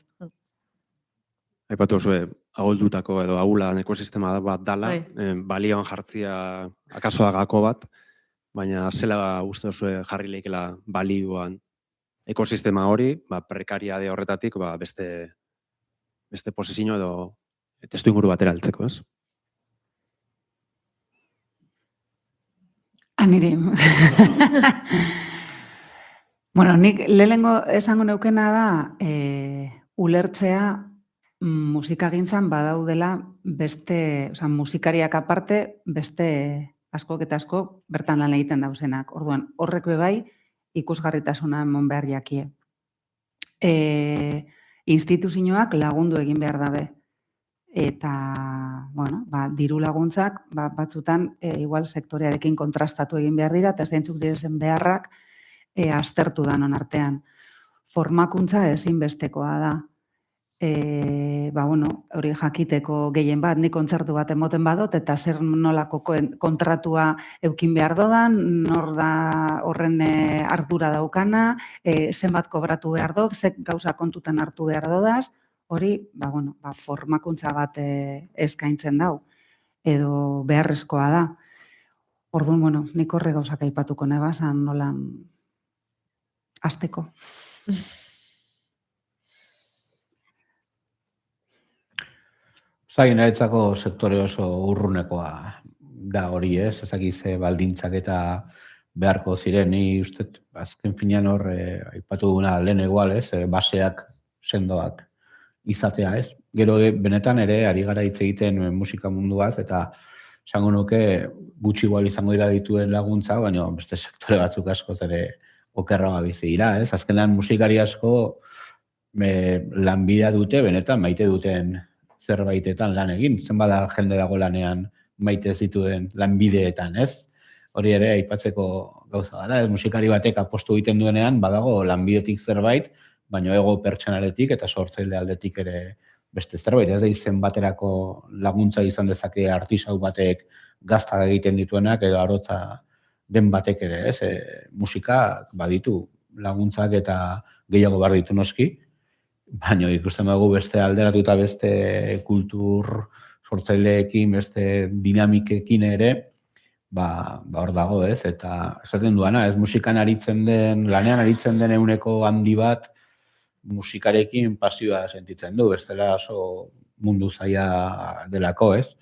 Aipatu zuen, aholdutako edo ahulan ekosistema bat dala, balioan jartzia akaso agako bat, baina zela uste zuen jarri leikela balioan ekosistema hori, prekariade horretatik beste posizio edo testu inguru batera altzeko, ez? Niri. Bueno, nik lehenengo esango neukena da, ulertzea musikagintzan badaudela beste, musikariak aparte, beste askok eta askok bertan lan egiten dauzenak. Orduan, horrek bai ikusgarritasuna emon behar jakie. Instituzioak lagundu egin behar dabe. Eta, diru laguntzak batzutan igual sektorearekin kontrastatu egin behar dira, eta zeintzuk direzen beharrak aztertu danon artean. Formakuntza ezinbestekoa da. Hori jakiteko gehien bat, nik kontzertu bat emoten badot, eta zer nolako kontratua eukin behar dodan, nor da horren ardura daukana, zenbat kobratu behar dut, ze gauza kontutan hartu behar dodaz, hori, formakuntza bat eskaintzen dau, edo beharrezkoa da. Orduan, nik horre gauzak aipatuko nebazan nolan hasteko. Niretzako sektore oso urrunekoa da hori, ez? Ezakize baldintzak eta beharko ziren, ni uste, azken finean hor, aipatu duguna lehen egual, ez? Baseak, sendoak izatea, ez? Gero benetan ere, ari gara hitz egiten musika munduaz, eta esango nuke gutxi igual izango dira dituen laguntza, baina beste sektore batzuk askoz ere okerragoa bizi dira, ez? Azkenean musikari asko lanbidea dute, benetan maite duten zerbaitetan lan egin, zenbada jende dago lanean maite zituen lanbideetan, ez? Hori ere aipatzeko gauza da, musikari batek apostu egiten duenean, badago lanbidetik zerbait, baina ego pertsonaletik eta sortzaile aldetik ere beste zerbait, ez da izen baterako laguntza izan dezake artisau batek gazta egiten dituenak edo arotza den batek ere, ez? Musika baditu laguntzak eta gehiago behar ditu noski, baina ikusten dugu beste alderatuta beste kultur sortzaileekin, beste dinamikekin ere, hor dago, ez? Eta esaten duana, ez musikan aritzen den, lanean aritzen den euneko handi bat, musikarekin pasioa sentitzen du, bestela oso mundu zaila delako, ez?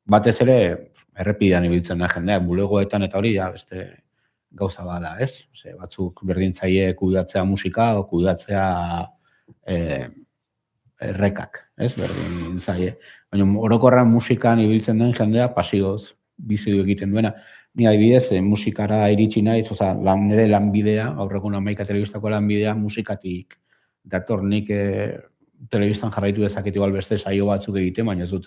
Batez ere, errepidean ibiltzen da jendea, bulegoetan eta hori, beste gauza bada, ez? Batzuk berdintzaile kudatzea musika, o kudatzea errekak, ez? Berdintzaile. Baina orokorran musikan ibiltzen den jendea pasioz bizi egiten duena. Ni adibidez, musikara iritsi naiz, nire lanbidea, gaur egun Hamaika telebistako lanbidea musikatik dator. Nik telebistan jarraitu dezaket igual beste saio batzuk egiten, baina ez dut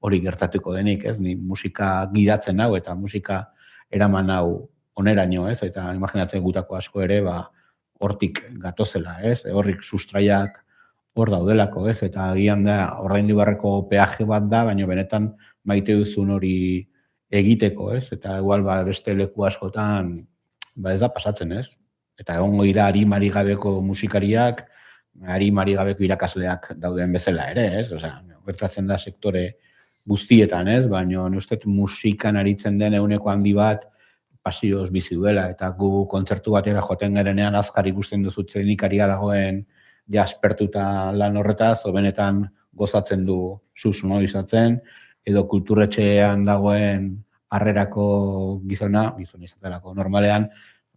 hori gertatuko denik, ez? Ni musika gidatzen hau eta musika eraman hau oneraino, ez? Eta imaginatzen gutako asko ere, hortik gatozela, ez? Horrik sustraiak hor daudelako, ez? Eta agian da, ordaindu beharreko peaje bat da, baina benetan maite duzun hori egiteko, ez? Eta igual beste leku askotan ez da pasatzen, ez? Eta egongo dira arimari gabeko musikariak, arimari gabeko irakasleak dauden bezala ere, ez? Gertatzen da sektore guztietan, ez? Baina ustez musikan aritzen den ehuneko handi bat pasioz bizi duela, eta gu kontzertu batera joaten garenean azkar ikusten duzu teknikaria dagoen aspertuta lan horretaz, benetan gozatzen du sonoizatzen, edo kulturretxean dagoen harrerako gizona izatelako normalean,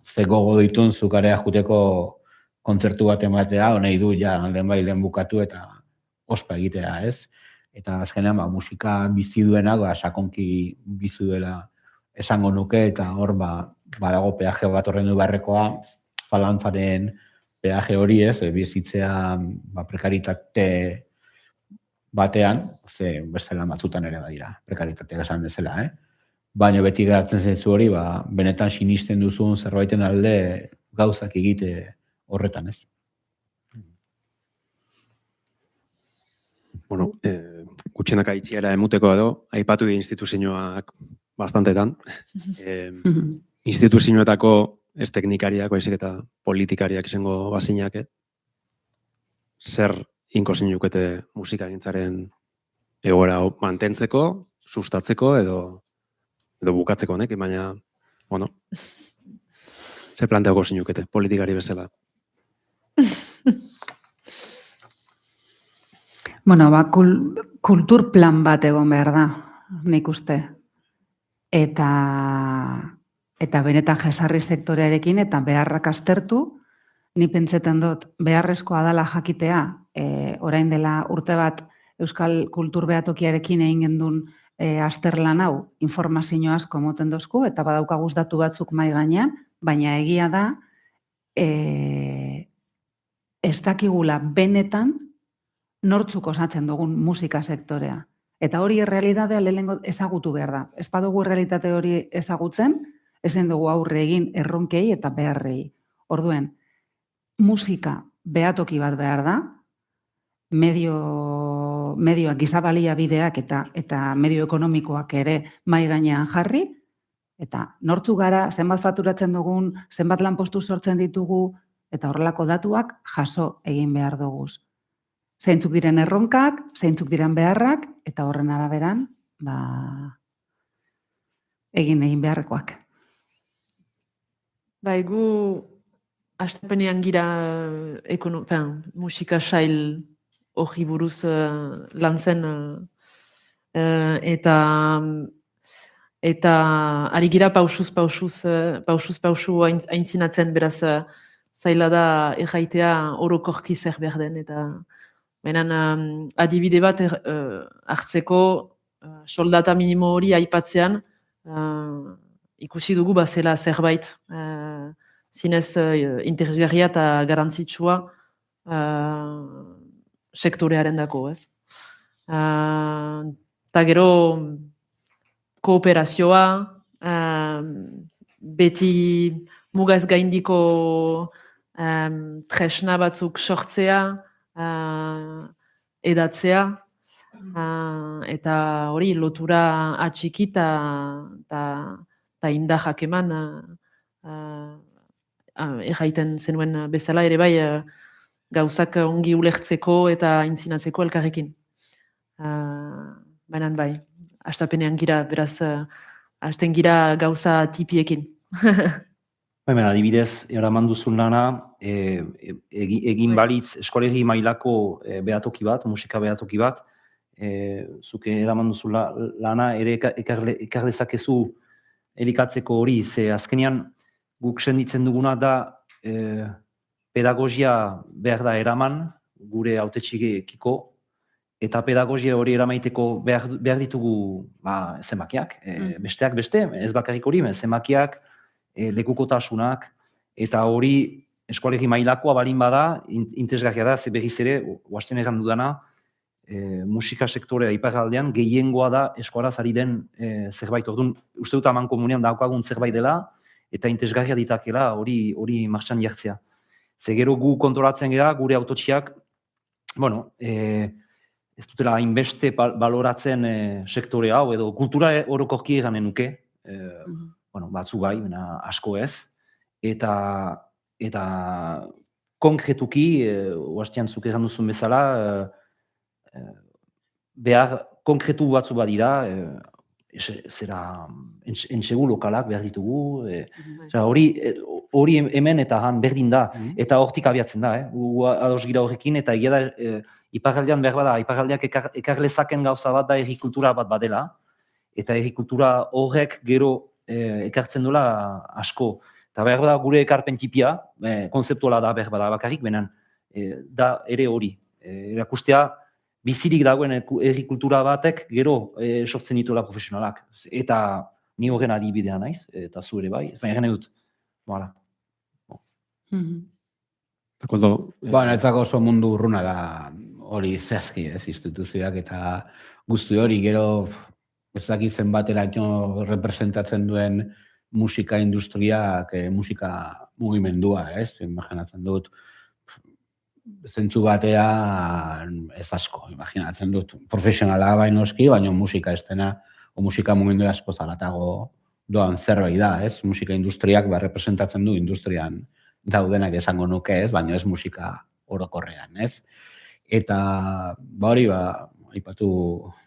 ze gogo ditun zukarea juteko kontzertu bat ematea, nahi du lehen bukatu eta ospa egitea, ez? Eta azkenean musika bizi duena, sakonki bizi duela esango nuke, eta hor badago peaje bat horrendu beharrekoa, zalantzaren peaje hori, ez? Bizitzea prekaritate batean, ze beste lan batzutan ere badira, prekaritatea esan bezala, baina beti geratzen zaizu hori, benetan sinisten duzun zerbaiten alde gauzak egite horretan, ez? Bueno, gutxenak aitziera emuteko edo, aipatu instituzioak bastantetan. Instituzioetako ez teknikariak, baizik eta politikariak izango bazinak, zer inko zinukete musikagintzaren egoera mantentzeko, sustatzeko edo bukatzeko honek, baina, bueno, ze planteako zinukete, politikari bezala. Bueno, kultur plan bat egon behar da, nik uste. Eta benetan jesarri sektorearekin eta beharrak aztertu, ni pentsetan dut beharrezkoa dela jakitea, orain dela urte bat Euskal Kultur Behatokiarekin egin gendun azterlan hau, informazio asko moten dozku, eta badaukaguz datu batzuk mai gainean, baina egia da, ez dakigula benetan nortzuk osatzen dugun musika sektorea. Eta hori errealitatea lehenengo ezagutu behar da. Ez badugu realitate hori ezagutzen, ezin dugu aurre egin erronkei eta beharrei. Orduen, musika behatoki bat behar da, medioak gizabalia bideak eta medio ekonomikoak ere mai gainean jarri, eta nortzu gara, zenbat faturatzen dugun, zenbat lanpostu sortzen ditugu, eta horrelako datuak jaso egin behar duguz. Zeintzuk diren erronkak, zeintzuk diren beharrak, eta horren araberan, egin beharrekoak. Bai, gu astepenean gira musika sail hori buruz lan zen eta ari gira pausuz pausu aintzinatzen, beraz zaila da erraitea orokorki zer behar den, eta benan adibide bat hartzeko soldata minimo hori aipatzean ikusi dugu bazela zerbait zinez interesgarria eta garantzitsua sektorearen dako, ez? Eta gero kooperazioa, beti mugaz gaindiko tresna batzuk sortzea, edatzea, eta hori lotura atxiki eta indahak eman erraiten zenuen bezala ere bai gauzak ongi ulertzeko eta aintzinatzeko elkarrekin. Baina bai, astapenean gira, beraz, hasten gira gauza tipiekin. Baina, adibidez, eraman duzun lana, egin balitz eskolegi mailako behatoki bat, musika behatoki bat, zuke eraman duzun lana, ere ekar dezakezu elikatzeko hori, ze azkenean guk senditzen duguna da pedagogia behar da eraman, gure hautetxikiko, eta pedagogia hori eramaiteko behar ditugu zenbakiak. Besteak beste, ez bakarrik hori, zenbakiak, lekukotasunak, eta hori eskualegi mailakoa balin bada, interesgarria da, ze berriz ere, oasten egan dudana, musika sektorea iparraldean gehiengoa da eskualaz ari den zerbait. Orduan, uste dut aman komunean daukagun zerbait dela, eta interesgarria ditakela hori martxan jartzea. Ze gero gu kontrolatzen gara, gure autotxiak, bueno, ez dutela hainbeste baloratzen sektore hau, edo kultura orokorki eganen nuke, bueno, batzu bai, asko ez, eta konkretuki, oastean zuk egan duzun bezala, behar konkretu batzu badira, zera entsegu lokalak behar ditugu, hori hemen eta han berdin da, eta hortik abiatzen da, ados gira horrekin, eta egia da, iparraldean behar bada, iparraldeak ekarlezaken gauza bat da errikultura bat badela, eta errikultura horrek gero ekartzen duela asko. Eta behar bada gure ekarpen tipia, konzeptuala da behar bada bakarrik, benen da ere hori. Erakustea, bizirik dagoen errikultura batek gero sortzen dituela profesionalak. Eta ni horren adibidea naiz, eta zu ere bai, baina gane dut. Voilà. Netzako oso mundu urruna da hori zehazki, instituzioak eta guzti hori gero ezakit zenbatera representatzen duen musika industriak, musika mugimendua, imaginatzen dut. Zentzu batean ez asko, imaginatzen dut. Profesionala bainoski, baina musika ez dena, o musika mugimendu asko zaratago doan zerbait da, musika industriak representatzen du industrian daudenak esango nuke, baina ez musika orokorrean, Eta hori, aipatu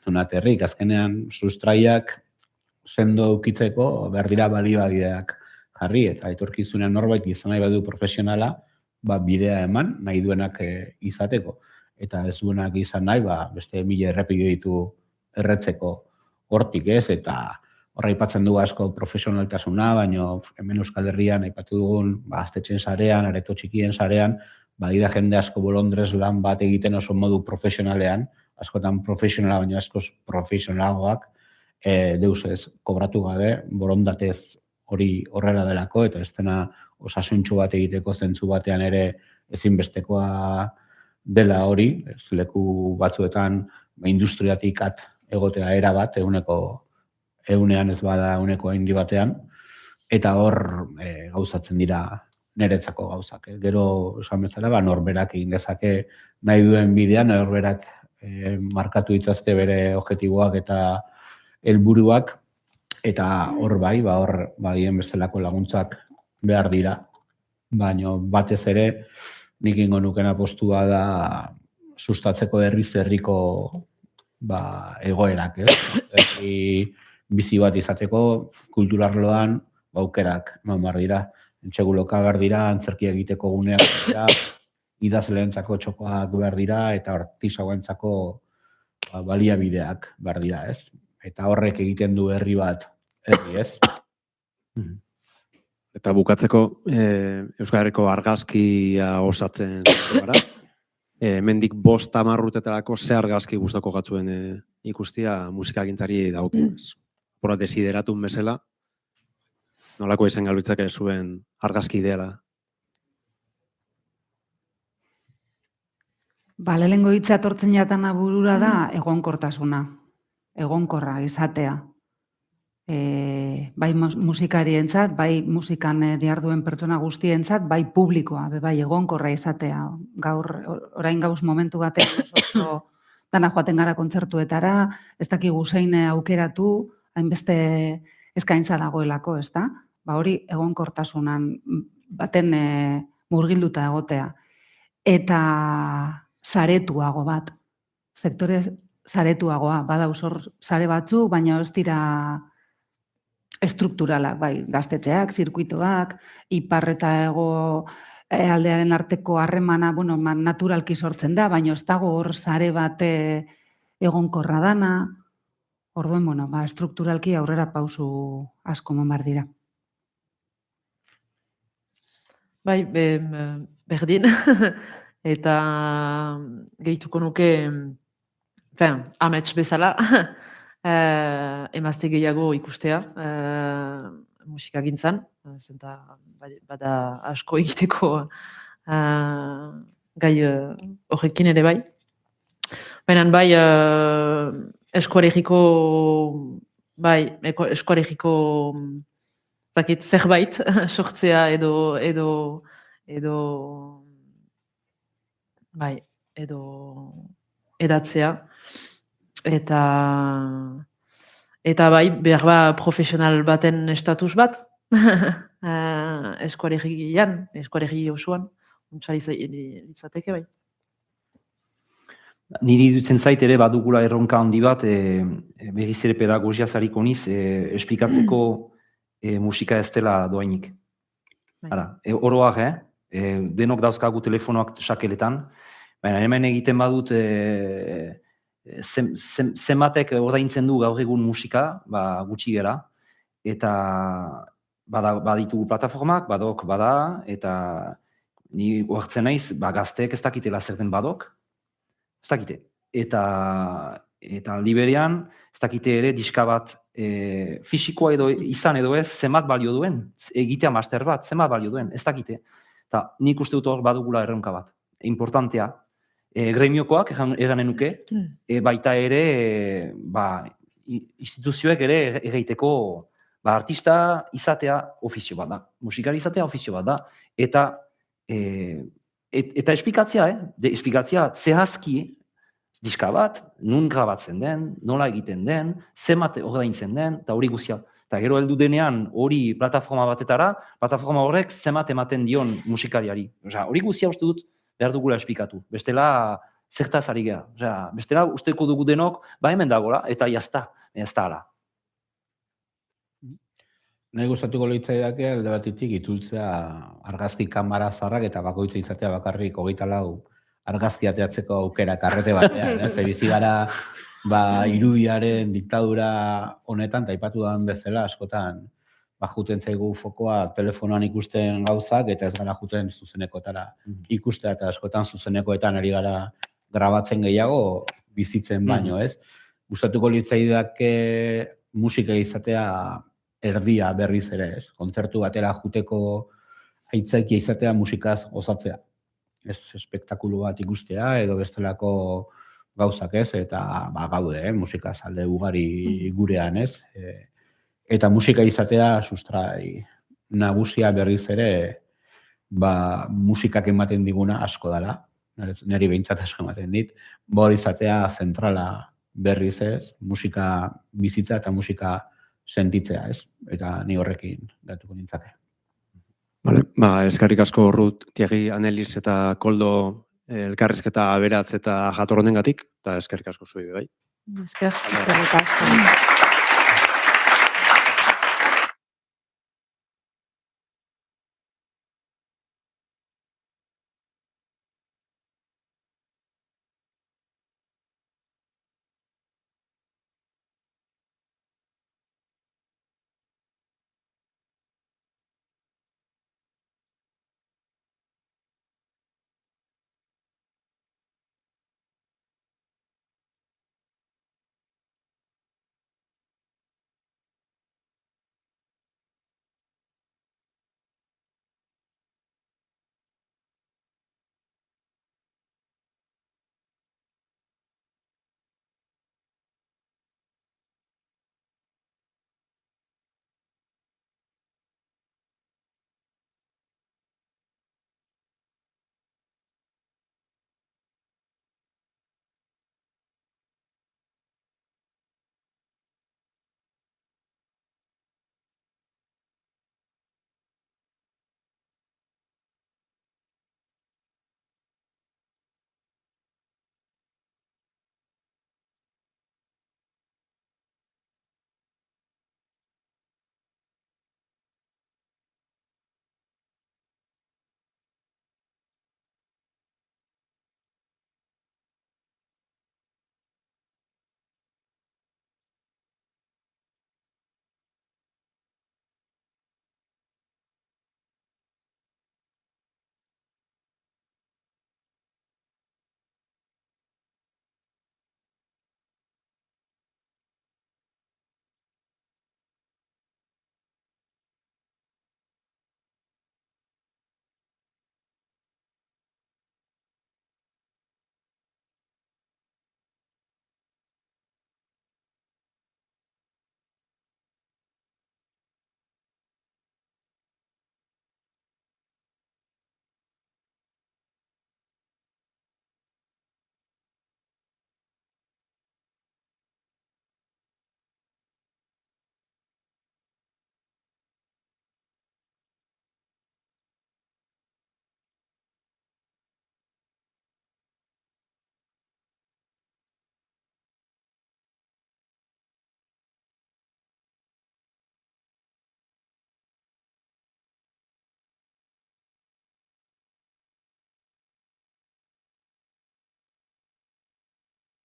Donaterrik, azkenean sustraiak sendo ukitzeko behar dira baliabideak jarri, eta etorkizunean norbait izan nahi badu profesionala, bidea eman nahi duenak izateko. Eta ez duenak izan nahi, beste 1000 errepide ditu erretzeko hortik, eta horra aipatzen dugu asko profesionaltasuna, baina hemen Euskal Herrian aipatu dugun gaztetxen sarean, areto txikien sarean, badira jende asko bolondrez lan bat egiten oso modu profesionalean, askotan profesionala, baina askoz profesionalagoak, deus ez kobratu gabe, borondatez hori horrela delako, eta ez dena osasuntxu bat egiteko zentzu batean ere ezinbestekoa dela hori, leku batzuetan industriatik egotea era bat, egunean ez bada eguneko handi batean, eta hor gauzatzen dira niretzako gauzak. Gero, esan bezala, norberak egin dezake nahi duen bidean, norberak markatu ditzazke bere objektiboak eta helburuak, eta hor hor badien bestelako laguntzak behar dira. Baina batez ere, nik ingo nukena postua da sustatzeko herriko egoerak, bizi bat izateko, kulturarloan aukerak behar dira. Entxeguloka behar dira, antzerki egiteko guneak dira, idazleentzako txokoak behar dira, eta artisauentzako baliabideak behar dira, Eta horrek egiten du herri bat, ez? Eta bukatzeko, Euskal Herriko argazkia osatzen gara. Mendik 5-10 urtetarako ze argazki gustoko gatzuen ikustia musikagintari dagokionez. Pora desideratun bezala, nolako izan galuitzak zuen argazki ideala? Lehenengo hitza etortzen jatana burura da egonkortasuna, egonkorra izatea. Bai musikarientzat, bai musikan diharduen pertsona guztientzat, bai publikoa, bai egonkorra izatea. Orain gauz momentu batean oso dana joaten gara kontzertuetara, ez dakigu zein aukeratu, hainbeste eskaintza dagoelako, ez da? Hori egonkortasunan baten murgilduta egotea. Eta saretuago bat, sektore saretuagoa, badauz hor sare batzu, baina ez dira estrukturalak, bai, gaztetxeak, zirkuitoak, ipar eta hego aldearen arteko harremana, naturalki sortzen da, baina ez dago hor sare bat egonkorra dana, orduen, estrukturalki aurrera pausu asko mamar dira. Bai, berdin, eta gehituko nuke amets bezala, emazte gehiago ikustea musikagintzan, zenta bada asko egiteko gai horrekin ere bai. Baina bai, eskoregiko zerbait sortzea edo edatzea. Eta bai, behar ba profesional baten estatus bat, eskuaregi osoan, untsari litzateke bai. Niri dutzen zait ere badugula erronka handi bat, berriz ere pedagogia zariko niz, esplikatzeko musika ez dela doainik. Oroak, denok dauzkagu telefonoak sakeletan, baina hemen egiten badut zenbatek ordaintzen du gaur egun musika, gutxi gera, eta baditugu plataformak, badok bada, eta ni oartzen naiz, gazteek ez dakitela zer den badok, ez dakite. Eta liberean, ez dakite ere diska bat fisikoa edo izan edo ez, zenbat balio duen, egitea master bat, zenbat balio duen, ez dakite. Eta nik uste dut hor badugula erronka bat. Importantea, gremiokoak eganen nuke, baita ere instituzioek ere egiteko artista izatea ofizio bat da, musikari izatea ofizio bat da, eta esplikatzea zehazki diska bat, nun grabatzen den, nola egiten den, zenbat ordaintzen den, eta hori guztia. Eta gero heldu denean hori plataforma batetara, plataforma horrek zenbat ematen dion musikariari. Hori guztia uste dut behar dugula esplikatu. Bestela zertaz ari geha. Bestela usteko dugu denok, hemen dagoela, eta jazta, ez da ala. Nahi gustatuko loitzaidak alde batetik itultzea argazki kamara zaharrak eta bakoitza izatea bakarrik 24 argazki ateatzeko aukera karrete batean. Ze bizi gara irudiaren diktadura honetan, eta aipatu dan bezala askotan juten zaigu fokoa telefonoan ikusten gauzak, eta ez gara juten zuzenekotara ikustea, eta askotan zuzenekoetan ari gara grabatzen gehiago bizitzen baino, ez? Gustatuko litzaidak musika izatea erdia berriz ere, ez? Kontzertu batera juteko aitzaki izatea musikaz gozatzea. Ez espektakulu bat ikustea edo bestelako gauzak, ez? Eta gaude, musikaz alde ugari gurean, ez? Eta musika izatea sustrai nagusia berriz ere musikak ematen diguna asko dela. Neri behintzat asko ematen dit. Hor izatea zentrala berriz, ez? Musika bizitza eta musika sentitzea, ez? Eta ni horrekin gatuko nintzake. Vale, eskerrik asko Ruth, Tiegi, Anelis eta Koldo elkarrizketa aberatz eta jatorronengatik, eta eskerrik asko zuei bai. Eskerrik asko.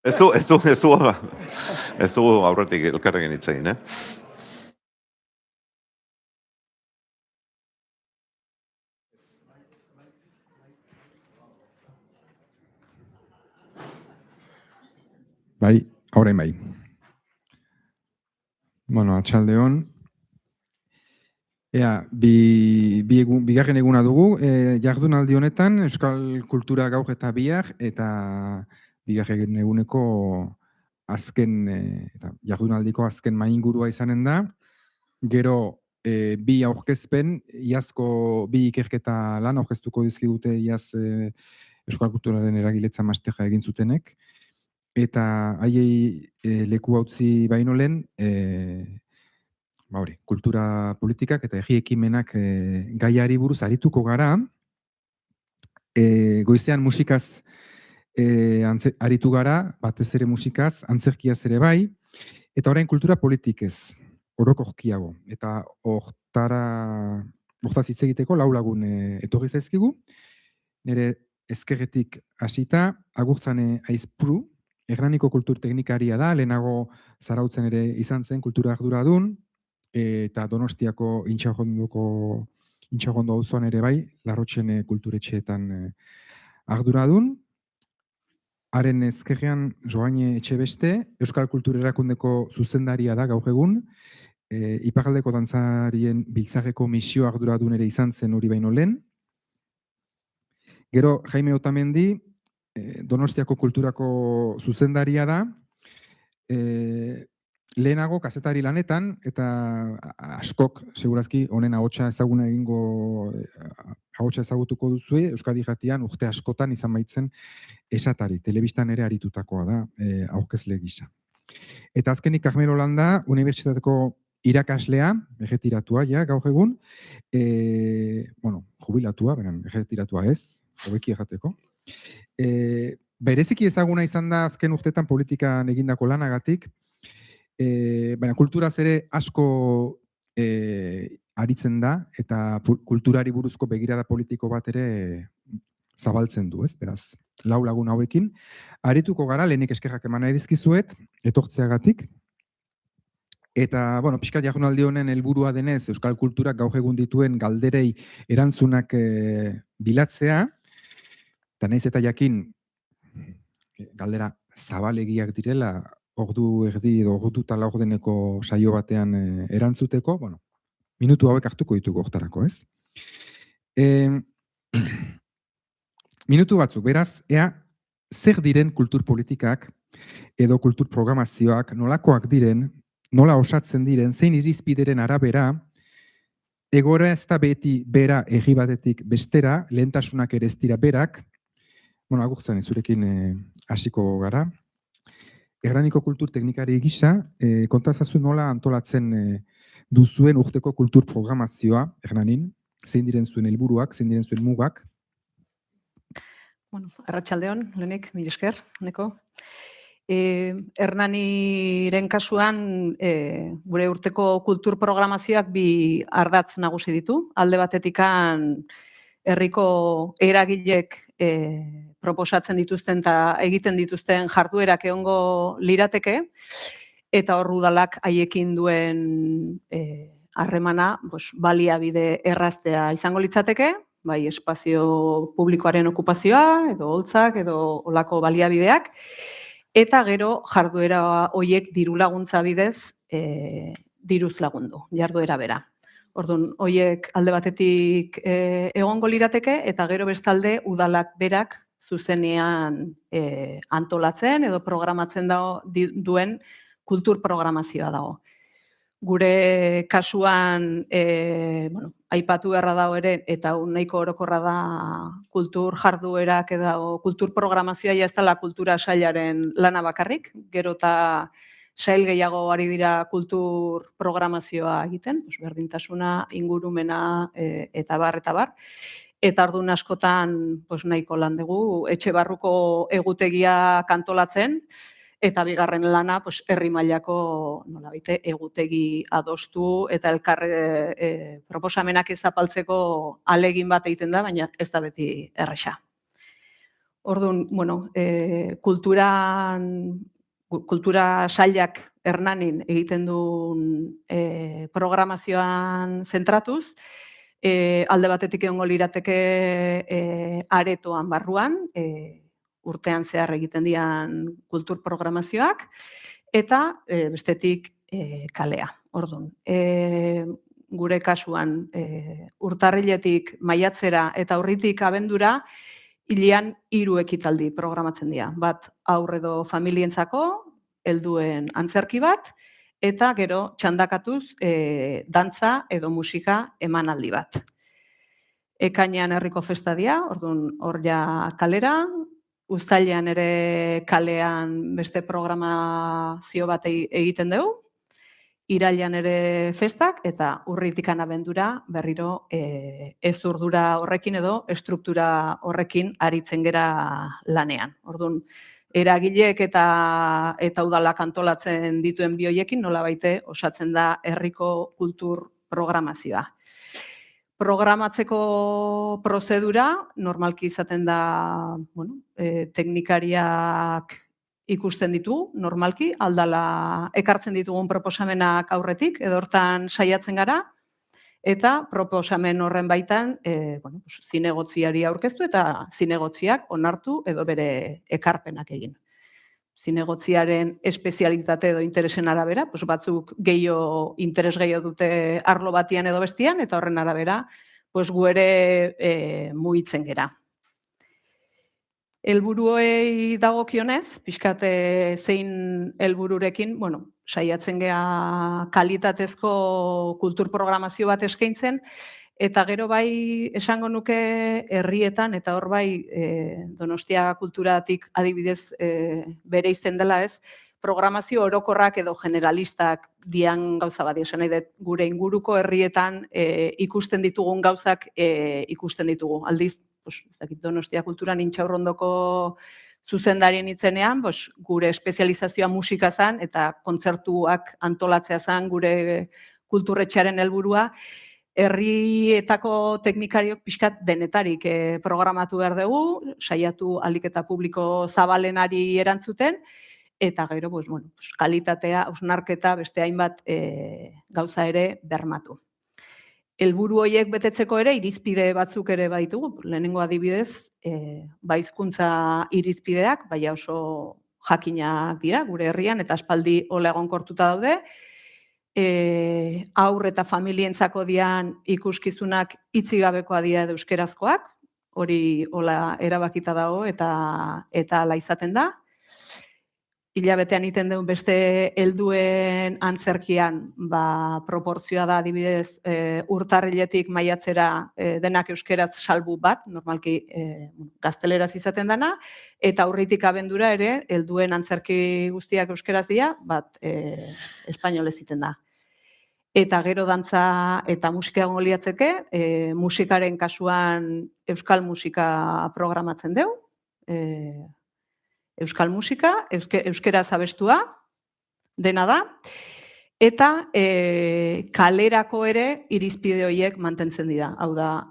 Ez du aurretik elkarrekin hitz egin, Bai, orain bai. Bueno, atxaldeon. Bigarren eguna dugu, jardunaldi honetan, Euskal Kultura gaur eta bihar, eta bigarren eguneko jardunaldiko azken maingurua izanen da. Gero, bi aurkezpen, iazko bi ikerketa lan aurkeztuko dizkigute iaz Euskal Kulturaren eragiletza masterra egin zutenek. Eta haiei leku utzi baino lehen, kultura politikak eta herri ekimenak gaiari buruz arituko gara. Goizean musikaz aritu gara, batez ere musikaz, antzerkiaz ere bai, eta orain kultura politikez, orokorkiago. Eta hortaz hitz egiteko 4 lagun etorri zaizkigu. Nire ezkerretik hasita, Agurtzane Aizpuru, Hernaniko kultur teknikaria da, lehenago Zarautzen ere izan zen kultura arduradun, eta Donostiako Intxagondo auzoan ere bai, Larrotxen kulturetxeetan arduradun. Haren ezkerrean Joane Etxebeste, Euskal Kultur Erakundeko zuzendaria da gaur egun, Iparraldeko dantzarien biltzarreko misio arduradun ere izan zen hori baino lehen. Gero Jaime Otamendi, Donostiako kulturako zuzendaria da, lehenago kazetari lanetan, eta askok, segurazki, honen ahotsa ezagutuko duzue, Euskadi Irratian urte askotan izan baitzen esatari, telebistan ere aritutakoa da, aurkezle gisa. Eta azkenik Carmelo Landa, unibertsitateko irakaslea, erretiratua, gaur egun, jubilatua, beren, erretiratua ez, hobeki errateko. Bereziki ezaguna izan da azken urtetan politikan egindako lanagatik, baina kulturaz ere asko aritzen da, eta kulturari buruzko begirada politiko bat ere zabaltzen du, ez? Beraz, 4 lagun hauekin. Arituko gara, lehenik eskerrak eman nahi dizkizuet, etortzeagatik. Eta, pixka jardunaldi honen helburua denez, Euskal Kulturak gaur egun dituen galderei erantzunak bilatzea, eta nahiz eta jakin galdera zabalegiak direla, ordu erdi edo ordu eta laurdeneko saio batean erantzuteko, minutu hauek hartuko ditugu hortarako, ez? Minutu batzuk, beraz, zer diren kultur politikak edo kultur programazioak, nolakoak diren, nola osatzen diren, zein irizpideren arabera, egora ez da beti bera herri batetik bestera, lehentasunak ere ez dira berak, Agurtzane, zurekin hasiko gara. Hernaniko kultur teknikari gisa, kontazazu nola antolatzen duzuen urteko kultur programazioa, Hernanin, zein diren zuen helburuak, zein diren zuen mugak? Arratsaldeon, lehenik, mila esker, neko. Hernaniren kasuan, gure urteko kultur programazioak bi ardatz nagusi ditu. Alde batetikan herriko eragilek proposatzen dituzten eta egiten dituzten jarduerak egongo lirateke, eta hor udalak haiekin duen harremana baliabide erraztea izango litzateke, bai espazio publikoaren okupazioa, edo holtzak, edo olako baliabideak, eta gero jarduera horiek diru laguntza bidez diruz lagundu, jarduera bera. Orduan, horiek alde batetik egongo lirateke, eta gero bestalde udalak berak zuzenean antolatzen edo programatzen duen kultur programazioa dago. Gure kasuan, aipatu beharra dago ere, eta nahiko orokorra da kultur jarduerak edo kultur programazioa ez dela kultura sailaren lana bakarrik, gero eta sail gehiago ari dira kultur programazioa egiten, berdintasuna, ingurumena eta bar, eta bar. Eta orduan askotan nahiko lan dugu, etxe barruko egutegia kantolatzen, eta bigarren lana herri mailako egutegi adostu eta elkar proposamenak zapaltzeko alegin bat egiten da, baina ez da beti erresa. Orduan, bueno, kultura sailak Hernanin egiten duen programazioan zentratuz, alde batetik egongo lirateke aretoan barruan, urtean zehar egiten dian kultur programazioak, eta bestetik kalea. Orduan, gure kasuan urtarriletik maiatzera eta urritik abendura, hilean 3 ekitaldi programatzen dira. Bat haur edo familientzako, helduen antzerki bat, eta gero txandakatuz dantza edo musika emanaldi bat. Ekainean herriko festa dira, orduan hor ja kalera, uztailean ere kalean beste programazio bat egiten dugu, irailean ere festak, eta urritikan abendura berriro ez urdura horrekin edo estruktura horrekin aritzen gera lanean. Orduan, eragileek eta udalak antolatzen dituen bi hoiekin nolabaite osatzen da herriko kultur programazioa. Programatzeko prozedura normalki izaten da, teknikariak ikusten ditugu, normalki, aldala ekartzen ditugun proposamenak aurretik, edo hortan saiatzen gara, eta proposamen horren baitan zinegotziari aurkeztu eta zinegotziak onartu edo bere ekarpenak egin. Zinegotziaren espezialitate edo interesen arabera, batzuk interes gehiago dute arlo batian edo bestian, eta horren arabera gu ere mugitzen gera. Helburuei dagokionez, pixkat zein helbururekin, saiatzen gea kalitatezko kultur programazio bat eskaintzen, eta gero bai esango nuke herrietan, eta hor bai Donostia kulturatik adibidez bereizten dela ez, programazio orokorrak edo generalistak dian gauza bat, esan nahi dut gure inguruko herrietan ikusten ditugun gauzak ikusten ditugu. Aldiz, Donostia kulturan intxaurrondoko zuzendarien itzenean, gure espezializazioa musika zen eta kontzertuak antolatzea zen gure kulturretxearen helburua, herrietako teknikariok pixkat denetarik programatu behar dugu, saiatu ahalik eta publiko zabalenari erantzuten, eta gero, kalitatea, hausnarketa, beste hainbat gauza ere bermatu. Helburu horiek betetzeko ere irizpide batzuk ere baditugu. Lehenengo adibidez, hizkuntza irizpideak, baina oso jakinak dira gure herrian eta aspaldi hola egonkortuta daude. Haur eta familientzako dian ikuskizunak hitzigabekoa dira edo euskerazkoak, hori hola erabakita dago eta hala izaten da. Hilabetean egiten duen beste helduen antzerkian, proportzioa da adibidez urtarriletik maiatzera denak euskeraz salbu bat, normalki gazteleraz izaten dana, eta urritik abendura ere helduen antzerki guztiak euskeraz dira, bat espainolez egiten da. Eta gero dantza eta musika egongo liatzeke, musikaren kasuan euskal musika programatzen dugu, euskal musika, euskeraz abestua, dena da, eta kalerako ere irizpide horiek mantentzen dira. Hau da,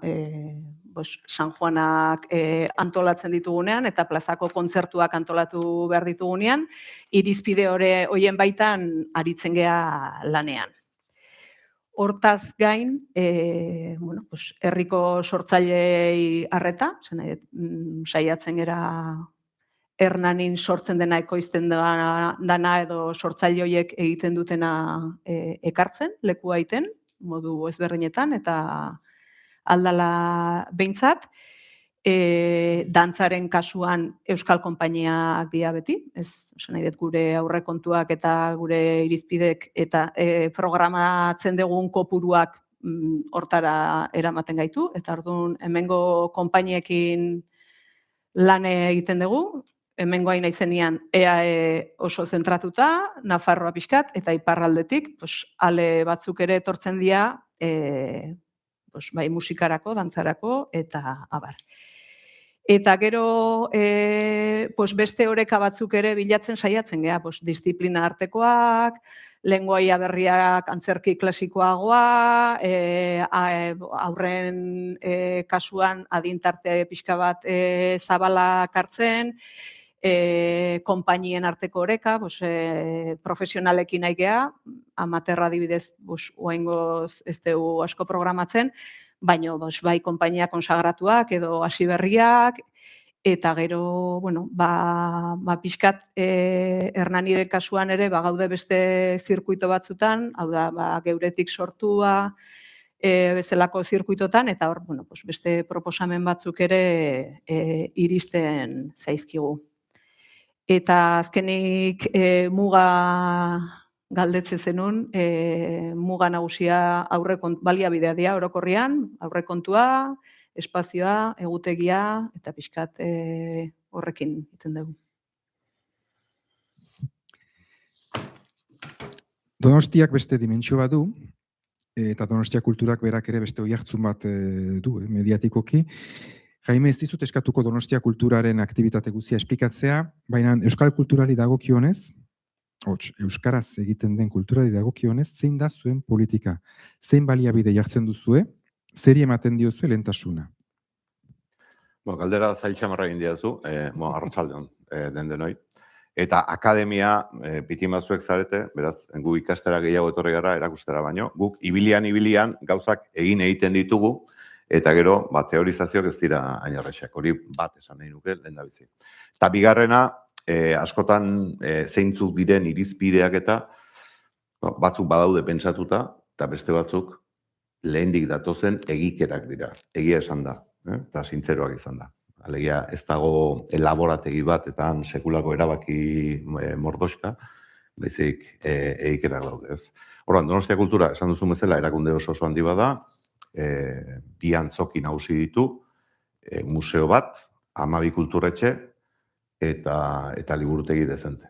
San Juanak antolatzen ditugunean eta plazako kontzertuak antolatu behar ditugunean, irizpide horien baitan aritzen gea lanean. Hortaz gain, herriko sortzailei arreta, saiatzen gera Hernanin sortzen dena ekoizten dana edo sortzaile horiek egiten dutena ekartzen, lekua egiten, modu ezberdinetan, eta aldala behintzat. Dantzaren kasuan euskal konpainiak dira beti, esan nahi dut gure aurrekontuak eta gure irizpidek eta programatzen dugun kopuruak hortara eramaten gaitu, eta orduan hemengo konpainiekin lan egiten dugu, hemengo hain naizenean EAE oso zentratuta, Nafarroa pixkat, eta iparraldetik, ale batzuk ere etortzen dira, bai musikarako, dantzarako, eta abar. Eta gero pues beste oreka batzuk ere bilatzen saiatzen gea, pues disiplina artekoak, lengoaia berriak antzerki klasikoagoa, aurren kasuan adintarte pixka bat zabalak hartzen, konpainien arteko oreka, pues, profesionalekin nahi gea, amaterra adibidez, oraingoz ez dugu asko programatzen, baina bai konpainia konsagratuak edo hasi berriak, eta gero, bueno, pixkat Hernanire kasuan ere gaude beste zirkuito batzutan, hau da, geuretik sortua, bezalako zirkuitotan, eta hor, bueno, beste proposamen batzuk ere iristen zaizkigu. Eta azkenik muga galdetzen zenun, muga nagusia baliabidea dira orokorrian, aurrekontua, espazioa, egutegia, eta pixkat horrekin egiten dugu. Donostiak beste dimentsio bat du, eta Donostia kulturak berak ere beste oihartzun bat du, mediatikoki. Jaime, ez dizut eskatuko Donostia kulturaren aktibitate guztia esplikatzea, baina euskal kulturari dagokionez, euskaraz egiten den kulturari dagokionez, zein da zuen politika? Zein baliabide jartzen duzue? Zeri ematen diozue lehentasuna? Galdera zail xamarra egin diazu, arratsaldeon den denoi. Eta akademia pikimazuek zarete, beraz, gu ikastera gehiago etorri gara erakustera baino, guk ibilian gauzak egiten ditugu, eta gero, teorizazioak ez dira ainarrexak, hori bat esan nahi nuke lehendabizi. Eta bigarrena, askotan zeintzuk diren irizpideak eta batzuk badaude pentsatuta, eta beste batzuk lehendik datozen egikerak dira, egia esan da, eta zintzeroak izan da. Alegia ez dago elaborategi bat eta sekulako erabaki mordoska, baizik egikerak daude ez. Orduan, Donostia kultura esan duzu bezala erakunde oso handi bada, bi antzoki nagusi ditu, museo bat, 12 kulturetxe eta liburutegi dezente,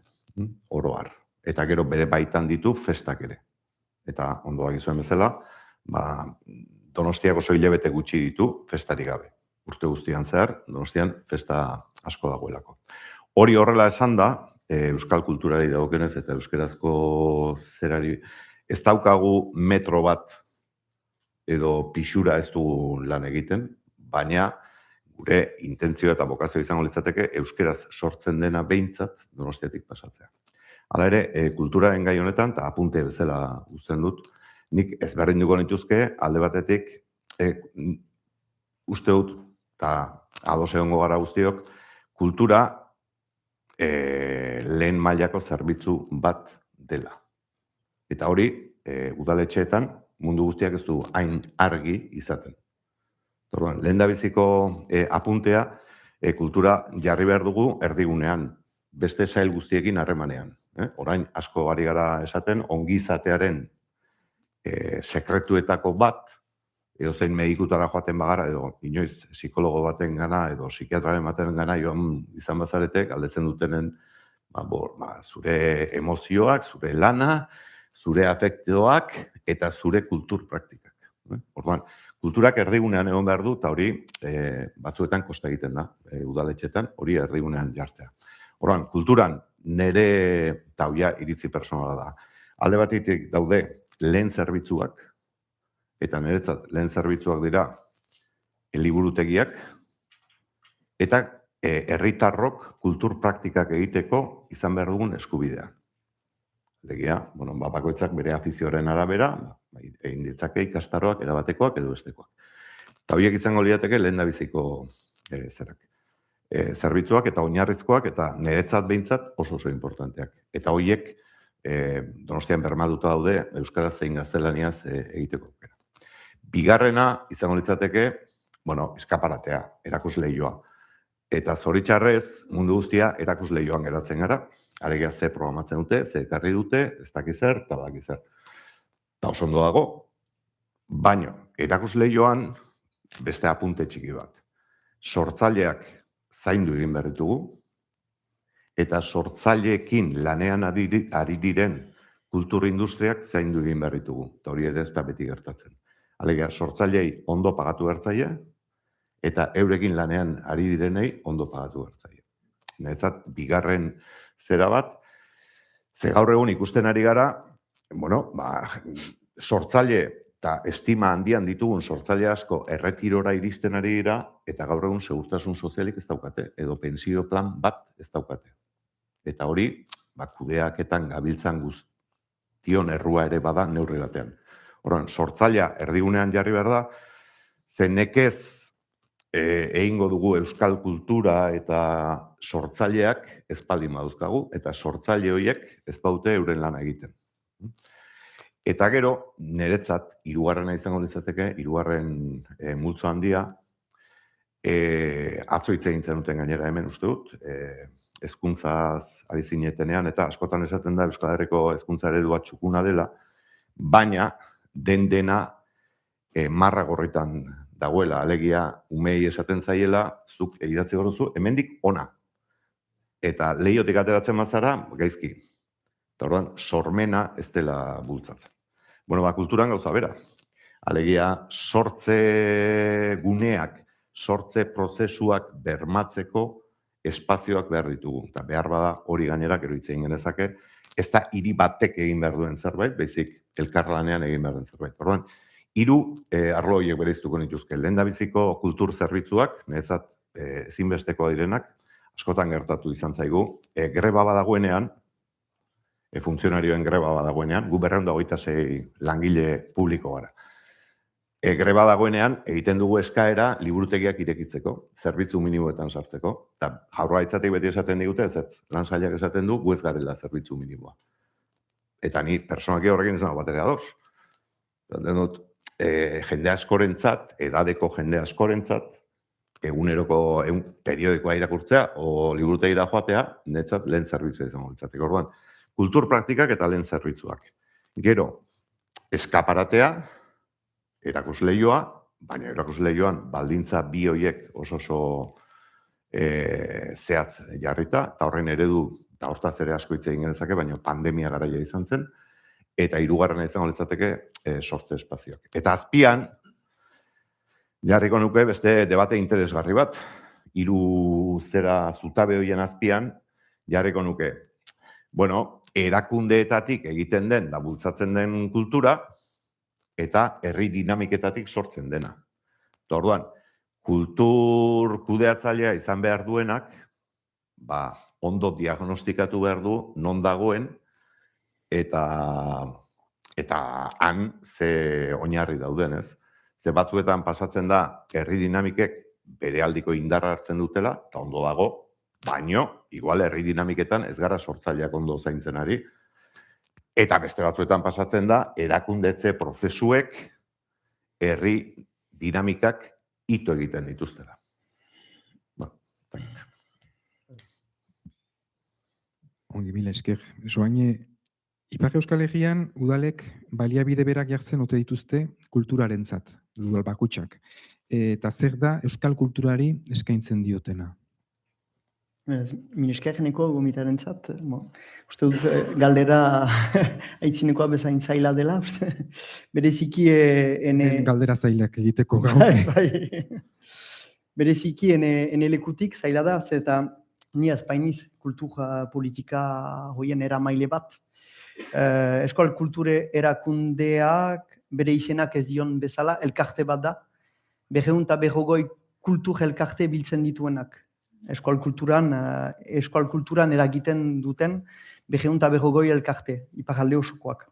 oro har. Eta gero bere baitan ditu festak ere. Eta ondo dakizuen bezala, Donostiak oso hilabete gutxi ditu festarik gabe. Urte guztian zehar, Donostian festa asko dagoelako. Hori horrela esan da, euskal kulturari dagokionez eta euskerazko zerari, ez daukagu metro bat edo pixura ez dugu lan egiten, baina gure intentzioa eta bokazioa izango litzateke euskeraz sortzen dena behintzat Donostiatik pasatzea. Hala ere, kulturaren gai honetan, eta apunte bezala uzten dut, nik ezberdinduko nituzke alde batetik uste dut, eta ados egongo gara guztiok, kultura lehen mailako zerbitzu bat dela. Eta hori, udaletxeetan, mundu guztiak ez du hain argi izaten. Lehendabiziko apuntea, kultura jarri behar dugu erdigunean, beste sail guztiekin harremanean. Orain asko ari gara esaten, ongizatearen sekretuetako bat, edo zein medikutara joaten bagara, edo inoiz psikologo baten gana, edo psikiatraren baten gana, joan izan bazaretek, galdetzen dutenen zure emozioak, zure lana, zure afektoak eta zure kultur praktikak. Orduan, kulturak erdigunean egon behar du, eta hori batzuetan kosta egiten da, udaletxetan, hori erdigunean jartzea. Orduan, kulturan nire tauia iritzi personala da. Alde batetik daude lehen zerbitzuak, eta niretzat lehen zerbitzuak dira liburutegiak, eta herritarrok kultur praktikak egiteko izan behar dugun eskubidea. Legia, bakoitzak bere afizioaren arabera, egin ditzake ikastaroak, erabatekoak edo bestekoak. Eta horiek izango lirateke lehendabiziko zerak. Zerbitzuak eta oinarrizkoak eta niretzat behintzat oso importanteak. Eta horiek Donostian bermatuta daude euskaraz zein gaztelaniaz egiteko. Bigarrena izango litzateke, eskaparatea, erakusleioa. Eta zoritxarrez mundu guztia erakusleioan geratzen gara. Alegia ze programatzen dute, ze ekarri dute, ez dakiz zer, eta badakiz zer. Eta oso ondo dago, baina erakusleioan beste apunte txiki bat. Sortzaileak zaindu egin behar ditugu, eta sortzaileekin lanean ari diren kultur industriak zaindu egin behar ditugu. Eta hori ere ez da beti gertatzen. Alegia, sortzailei ondo pagatu gertzaile, eta eurekin lanean ari direnei ondo pagatu bertzaile. Niretzat, bigarren zera bat, ze gaur egun ikusten ari gara, sortzaile eta estima handian ditugun sortzaile asko erretirora iristen ari dira, eta gaur egun segurtasun sozialik ez daukate, edo pentsio plan bat ez daukate. Eta hori, kudeaketan gabiltzan guztion errua ere bada neurri batean. Horren, sortzailea erdigunean jarri behar da, ze nekez egingo dugu euskal kultura eta sortzaileak ez baldin baduzkagu, eta sortzaile horiek ez baute euren lana egiten. Eta gero, niretzat, hirugarrena izango litzateke, hirugarren multzo handia, atzo hitz egin zenuten gainera hemen uste dut, hezkuntzaz ari zinetenean, eta askotan esaten da Euskal Herriko hezkuntza eredua txukuna dela, baina dena marra gorritan dagoela, alegia umei esaten zaiela, zuk idatzi goruzu, hemendik ona. Eta lehiotik ateratzen bazara, gaizki. Eta orduan, sormena ez dela bultzatzen. Kulturan gauza bera. Alegia, sortze guneak, sortze prozesuak bermatzeko espazioak behar ditugu. Eta behar bada hori gainera, gero hitz egin genezake, ez da hiri batek egin behar duen zerbait, baizik elkarlanean egin behar duen zerbait. Orduan, 3 arlo horiek bereiztuko nituzke. Lehendabiziko kultur zerbitzuak, niretzat ezinbestekoa direnak, askotan gertatu izan zaigu, greba badagoenean, funtzionarioen greba badagoenean, gu 226 langile publiko gara. Greba dagoenean, egiten dugu eskaera liburutegiak irekitzeko, zerbitzu minimoetan sartzeko, eta Jaurlaritzatik beti esaten digute, ez lan sailak esaten du, gu ez garela zerbitzu minimoa. Eta ni personaki horrekin izango bat ere ados. Dut, jende askorentzat, edadeko jende askorentzat, eguneroko periodikoa irakurtzea o liburutegira joatea, netzat lehen zerbitzua izango litzateke. Orduan, kultur praktikak eta lehen zerbitzuak. Gero, eskaparatea, erakusleioa, baina erakusleioan baldintza bi horiek oso zehatz jarrita, eta horren eredu, eta hortaz ere asko hitz egin genezake, baina pandemia garaia izan zen, eta hirugarrena izango litzateke sortze espazioak. Eta azpian, jarriko nuke beste debate interesgarri bat, 3 zera zutabe horien azpian, jarriko nuke, erakundeetatik egiten den, da bultzatzen den kultura, eta herri dinamiketatik sortzen dena. Orduan, kultur kudeatzailea izan behar duenak, ondo diagnostikatu behar du, non dagoen, eta han ze oinarri dauden, ez? Ze batzuetan pasatzen da, herri dinamikek bere aldiko indarra hartzen dutela, eta ondo dago, baino, igual herri dinamiketan ez gara sortzaileak ondo zaintzen ari, eta beste batzuetan pasatzen da, erakundetze prozesuek herri dinamikak ito egiten dituztela. Ongi mila esker. Soaine, Ipar Euskal Herrian udalek baliabide berak jartzen ote dituzte kulturarentzat, udal bakutsak. Eta zer da euskal kulturari eskaintzen diotena? Mila esker neko gomitarentzat, uste dut galdera aitzinekoa bezain zaila dela, bereziki galdera zailak egiteko gaur. Bereziki ene lekutik zaila da, eta ni azpainiz kultura politika hoien eramaile bat. Euskal kulture erakundeak bere izenak ez dion bezala, elkarte bat da, 250 kultur elkarte biltzen dituenak. Euskal kulturan eragiten duten 250 elkarte, iparalde osokoak.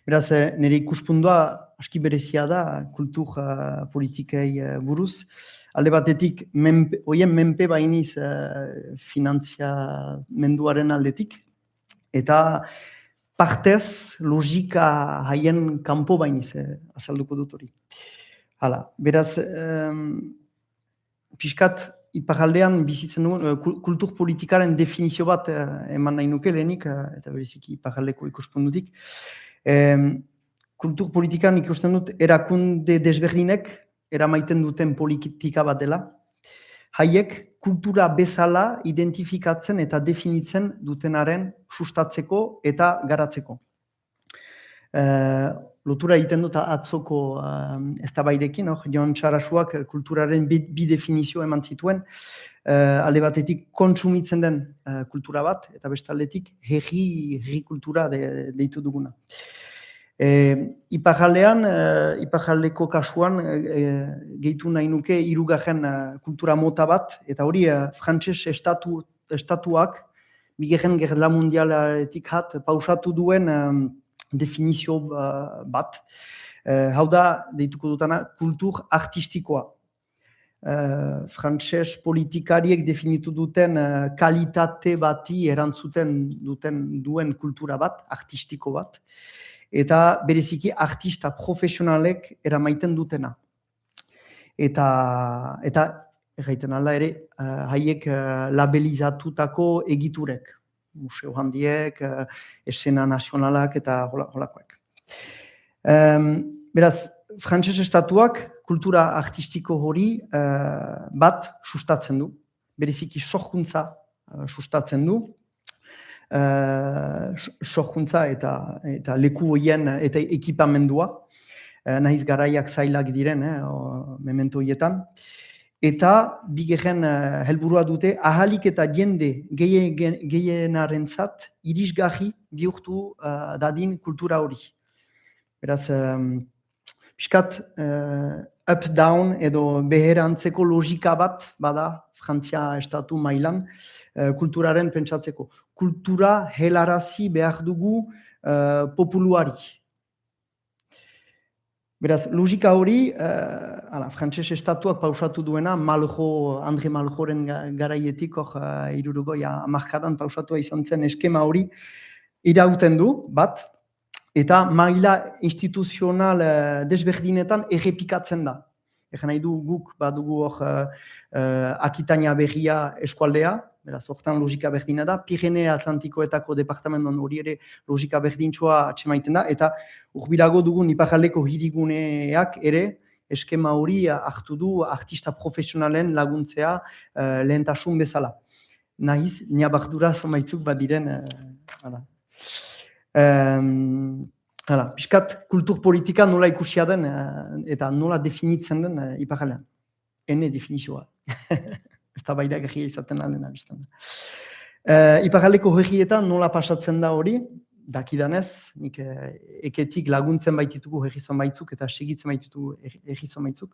Beraz, nire ikuspundua aski berezia da kultur politikei buruz. Alde batetik, hoien menpe bainiz finanziamenduaren aldetik, eta partez logika haien kanpo bainiz azalduko dut hori. Hala, beraz, pixkat iparaldean bizitzen dugu, kultur politikaren definizio bat eman nahi nuke lehenik, eta bereziki iparaldeko ikuspundutik. Kultur politikan ikusten dut erakunde desberdinek eramaiten duten politika bat dela. Haiek kultura bezala identifikatzen eta definitzen dutenaren sustatzeko eta garatzeko. lotura egiten dut atzoko eztabaidekin, Jon Sarasuak kulturaren bi definizio eman zituen, alde batetik kontsumitzen den kultura bat, eta bestaldetik herri kultura deitu duguna. Iparraldeko kasuan gehitu nahi nuke hirugarren kultura mota bat, eta hori frantses estatuak bigarren gerla mundialetik pausatu duen definizio bat. Hau da, deituko dutana, kultur artistikoa. Frantses politikariek definitu duten kalitate bati erantzuten duen kultura bat, artistiko bat, eta bereziki artista profesionalek eramaiten dutena. Eta erraiten ala ere, haiek labelizatutako egiturek, museo handiek, esena nazionalak eta holakoak. Beraz, frantses estatuak kultura artistiko hori bat sustatzen du, bereziki sorkuntza sustatzen du, sorkuntza eta leku horien eta ekipamendua, nahiz garaiak zailak diren, memento horietan, eta bigarren helburua dute ahalik eta jende gehienarentzat irisgarri bihurtu dadin kultura hori. Beraz, piskat up-down edo beherantzeko logika bat bada Frantzia estatu mailan kulturaren pentsatzeko. Kultura helarazi behar dugu populuari. Beraz, logika hori, frantses estatuak pausatu duena, André Malrauxen garaietik, hirurogoi hamarkadan pausatua izan zen eskema hori irauten du, bat, eta maila instituzional desberdinetan errepikatzen da. Egen nahi du guk badugu Akitania berria eskualdea, beraz, hortan logika berdina da, Pirene Atlantikoetako departamentoan hori ere logika berdintxoa atxemaiten da, eta urbilago dugun iparraldeko hiriguneak ere eskema hori hartu du artista profesionalen laguntzea lehentasun bezala. Nahiz, niabardura zomaitzuk badiren, piskat kultur politika nola ikusia den eta nola definitzen den iparraldean. Ene definizioa. Ez da baira gehiagia izaten alena biztan. Iparraldeko herrietan nola pasatzen da hori, dakidanez, nik eketik laguntzen baititugu herri zonbaitzuk eta segitzen baititugu herri zonbaitzuk.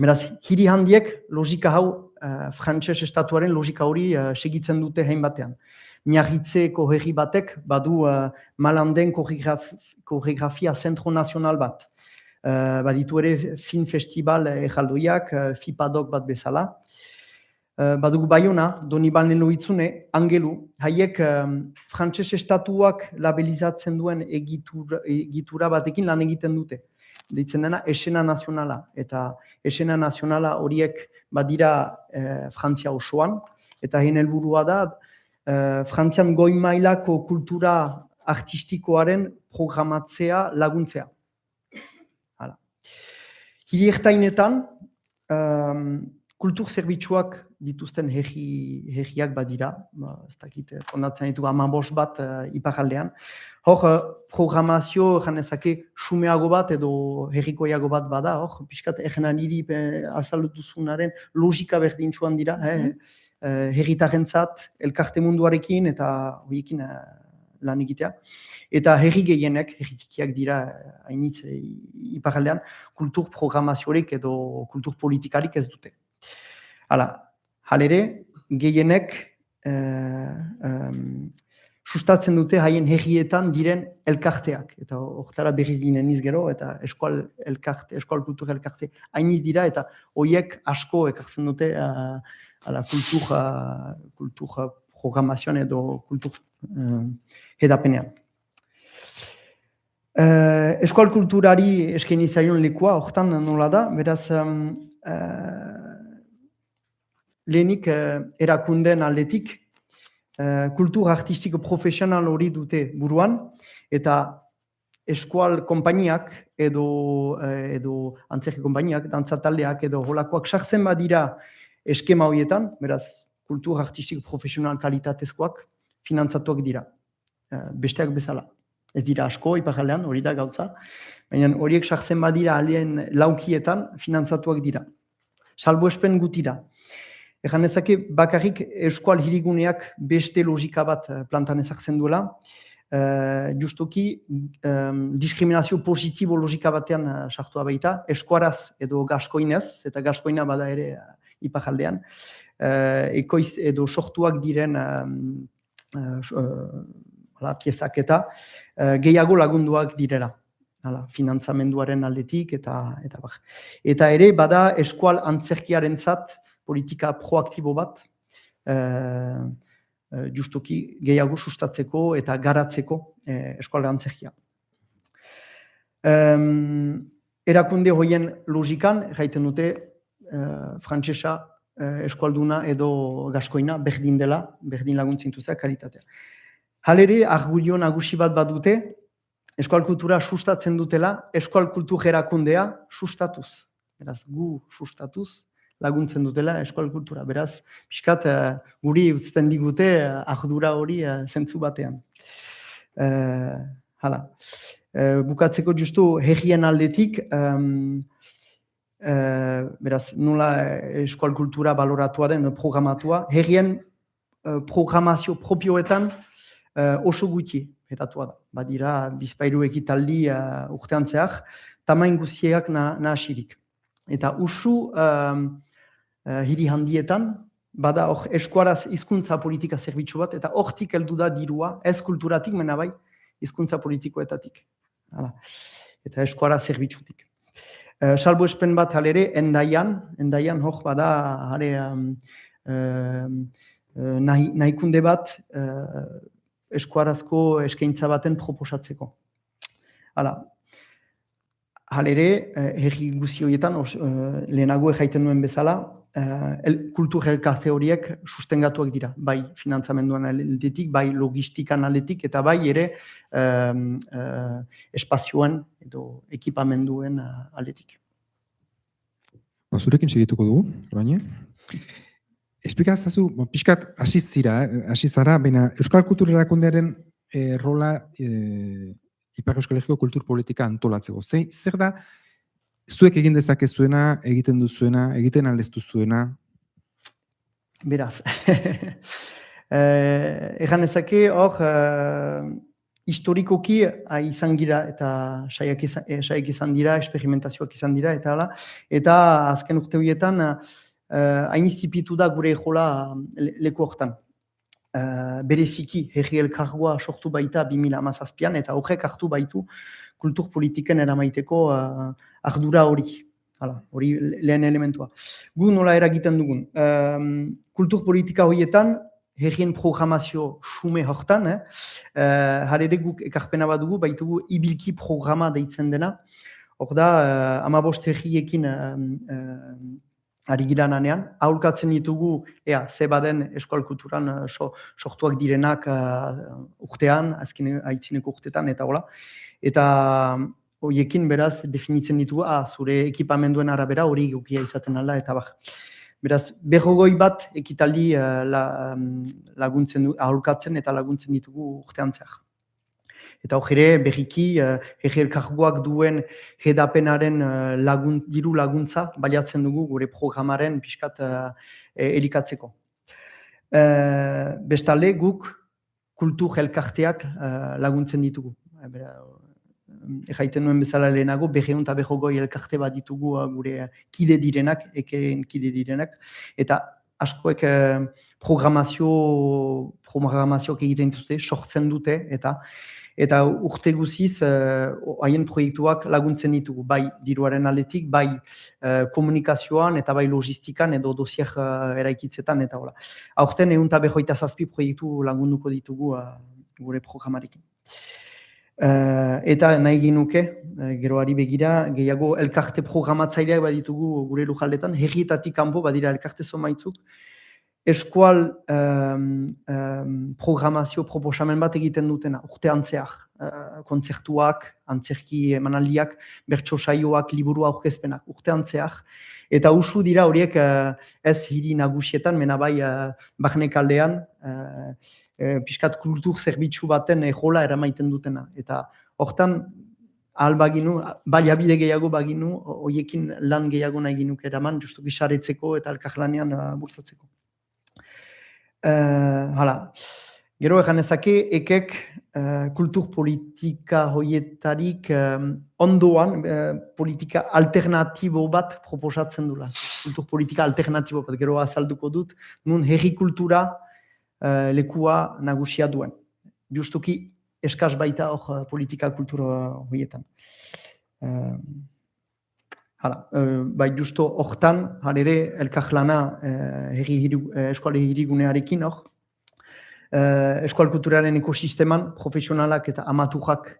Beraz, hiri handiek logika hau, frantses estatuaren logika hori segitzen dute hein batean. Miarritzeko herri batek badu Malanden koreografia zentro nazional bat. Baditu ere film festival erraldoiak, FIPADOK bat bezala. Badugu Baiona, Donibane Loitzune, Angelu, haiek frantses estatuak labelizatzen duen egitura batekin lan egiten dute. Deitzen dena esena nazionala. Eta esena nazionala horiek badira Frantzia osoan. Eta hein helburua da, Frantzian goi mailako kultura artistikoaren programatzea laguntzea. Hiri ertainetan, kultur zerbitzuak dituzten herriak badira, ez dakit, ondatzen ditugu 15 bat iparraldean. Hor, programazio, janezake, xumeago bat edo herrikoiago bat bada, hor, piskat egenan hiri azaldutuzunaren logika berdintzuan dira, herritarentzat, elkarte munduarekin eta horiekin lan egitea. Eta herri gehienek, herritikiak dira hainitz iparraldean, kultur programaziorik edo kultur politikarik ez dute. Halere, gehienek sustatzen dute haien herrietan diren elkarteak. Eta hortara berriz dineniz gero, eta eskual kultur elkarte hainiz dira, eta horiek asko ekartzen dute kultur programazioan edo kultur hedapenean. Eskual kulturari eskaini zaion lekua, hortan nola da, beraz, lehenik erakunden aldetik, kultur artistiko profesional hori dute buruan, eta eskual konpainiak edo antzerki konpainiak, dantzataldeak edo holakoak sartzen badira eskema horietan, beraz, kultur artistiko profesional kalitatezkoak finantzatuak dira, besteak bezala. Ez dira asko, iparraldean, hori da gauza. Baina horiek sartzen badira alien laukietan finantzatuak dira. Salbuespen gutira. Egan ezake bakarrik eskual hiriguneak beste logika bat plantan ezartzen duela. Justuki diskriminazio positibo logika batean sartua baita, eskuaraz edo gaskoinez, eta gaskoina bada ere iparraldean, ekoiz edo sortuak diren piezak eta gehiago lagunduak direla. Finantzamenduaren aldetik eta bar. Eta ere bada eskual antzerkiarentzat politika proaktibo bat, justuki gehiago sustatzeko eta garatzeko eskual antzerkia. Erakunde hoien logikan, jaiten dute frantsesa eskualduna edo gaskoina berdin dela, berdin laguntzintuzak kalitatea. Halere, argudio nagusi bat badute, eskual kultura sustatzen dutela, eskual kultur erakundea sustatuz. Beraz, gu sustatuz laguntzen dutela eskual kultura. Beraz, pixkat guri uzten digute ardura hori zentzu batean. Bukatzeko justu herrien aldetik, beraz, nola eskual kultura baloratua den, programatua, herrien programazio propioetan oso gutxi etatua da. Badira, bizpairu ekitaldi urtean zehar, tamain guztiak nahasirik. Eta usu hiri handietan, bada hor eskuaraz hizkuntza politika zerbitzu bat, eta hortik heldu da dirua, ez kulturatik, mena bai, hizkuntza politikoetatik. Eta eskuara zerbitzutik. Salbuespen bat halere, endaian hor bada nahikunde bat eskuarazko eskaintza baten proposatzeko. Halere, herri guzi horietan, lehenago jaiten nuen bezala, kultur elkarte horiek sustengatuak dira, bai finantzamenduan aldetik, bai logistikan aldetik, eta bai ere espazioan edo ekipamenduen aldetik. Zurekin segituko dugu, baina. Esplikaztazu, pixkat hasi zara, baina Euskal Kultur Erakundearen rola Ipar Euskal Herriko kultur politika antolatzeko. Zer da, zuek egin dezakezuena, egiten duzuena, egiten aldeztu zuena? Beraz, egan ezake hor, historikoki izan gira eta saiak izan dira, experimentazioak izan dira, eta azken urte horietan hain izipitu da gure jola leku hortan. Bereziki herri elkargoa sortu baita 2017an eta horrek hartu baitu kultur politiken eramaiteko ardura hori. Hori lehen elementua. Gu nola eragiten dugun. Kultur politika horietan, herrien programazio xume hortan, harere guk ekarpena badugu, baitugu ibilki programa deitzen dena. Hor da, 15 herriekin ari gira nanean, aholkatzen ditugu, ze baden eskual kulturan sortuak direnak urtean, azken aitzineko urtetan, eta hola. Eta horiekin beraz definitzen ditugu, zure ekipamenduen arabera hori gukia izaten alda, eta bar. Beraz, 40 bat ekitaldi aholkatzen eta laguntzen ditugu urtean zehar. Eta hor ere, berriki, herri elkargoak duen hedapenaren diru laguntza baliatzen dugu gure programaren pixkat elikatzeko. Bestalde, guk kultur elkarteak laguntzen ditugu. Erraiten nuen bezala lehenago, 240 elkarte bat ditugu gure kide direnak, ekeren kide direnak, eta askoek programazioak egiten dituzte, sortzen dute, eta urte guziz haien proiektuak laguntzen ditugu, bai diruaren aldetik, bai komunikazioan eta bai logistikan edo dosier eraikitzetan eta hola. Aurten 127 proiektu lagunduko ditugu gure programarekin. Eta nahi ginuke, geroari begira, gehiago elkarte programatzaileak baditugu gure lujaldetan, herrietatik kanpo badira elkarte somaitzuk, eskual programazio proposamen bat egiten dutena, urtean zehar, kontzertuak, antzerki emanaldiak, bertso saioak, liburu aurkezpenak, urtean zehar. Eta usu dira horiek ez hiri nagusietan, mena bai barnek aldean, pixkat kultur zerbitzu baten jola eramaiten dutena. Eta hortan, ahal baginu, baliabide gehiago baginu, hoiekin lan gehiago nahi ginuk eraman, justuki saretzeko eta elkarlanean bultzatzeko. Hala, gero egan ezake, ekek kultur politika hoietarik ondoan politika alternatibo bat proposatzen dula. Kultur politika alternatibo bat, gero azalduko dut, nun herri kultura lekua nagusia duen. Justuki eskaz baita hor politika kultura hoietan. Bai justo hortan, ere elkarlana eskual hirigunearekin hor, eskual kulturaren ekosisteman profesionalak eta amatujak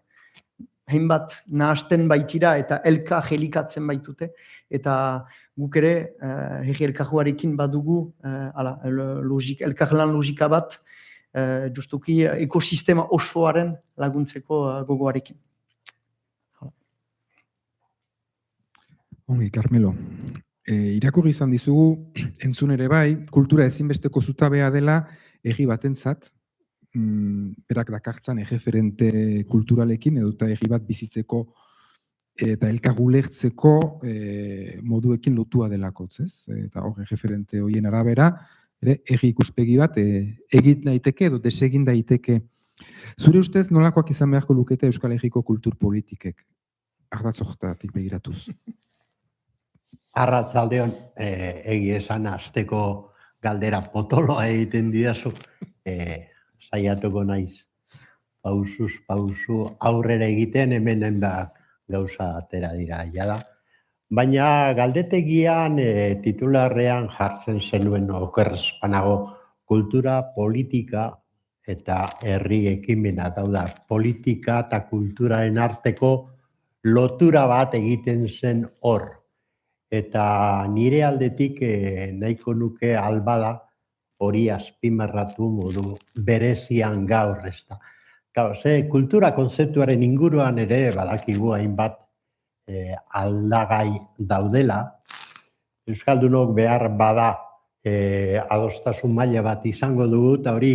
hainbat nahasten baitira eta elkar elikatzen baitute, eta guk ere herri elkarjuarekin badugu elkarlan logika bat, justuki ekosistema osoaren laguntzeko gogoarekin. Ongi, Carmelo. Irakurri izan dizugu, entzun ere bai, kultura ezinbesteko zutabea dela herri batentzat, berak dakartzan erreferente kulturalekin, edota herri bat bizitzeko eta elkar ulertzeko moduekin lotua delakotz, ez? Eta hor erreferente horien arabera, herri ikuspegi bat egin daiteke edo desegin daiteke. Zure ustez nolakoak izan beharko lukete Euskal Herriko kultur politikek? Ardatz horretatik begiratuz. Arratzaldeon, egia esan hasteko galdera potoloa egiten didazu, saiatuko naiz pausuz pausu aurrera egiten, hemen da gauza atera dira jada. Baina galdetegian titularrean jartzen zenuen okerrezpanago kultura, politika eta herri ekimena. Hau da, politika eta kulturaren arteko lotura bat egiten zen hor. Eta nire aldetik nahiko nuke albada hori azpimarratu modu berezian gaur ez da. Kultura kontzeptuaren inguruan ere badakigu hainbat aldagai daudela. Euskaldunok behar bada adostasun maila bat izango dugu, eta hori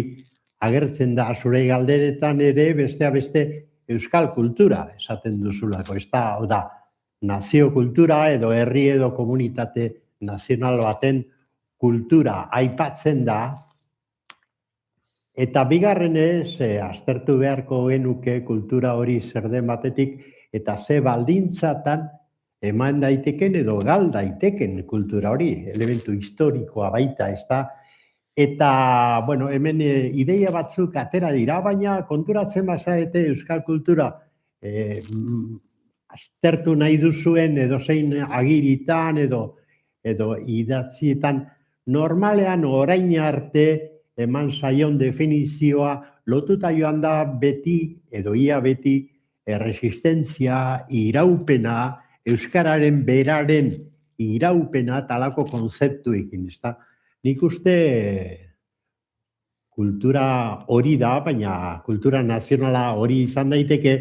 agertzen da zure galderetan ere bestea beste euskal kultura esaten duzulako. Ez da, hau da, nazio kultura edo herri edo komunitate nazional baten kultura aipatzen da, eta bigarrenez aztertu beharko genuke kultura hori zer den batetik eta ze baldintzatan eman daiteken edo gal daiteken kultura hori, elementu historikoa baita, ez da. Eta, bueno, hemen ideia batzuk atera dira, baina konturatzen bazarete euskal kultura aztertu nahi duzuen edozein agiritan edo idatzietan, normalean orain arte eman zaion definizioa lotuta joan da beti edo ia beti erresistentzia, iraupena, euskararen beraren iraupena talako konzeptuekin, ezta? Nik uste kultura hori da, baina kultura nazionala hori izan daiteke,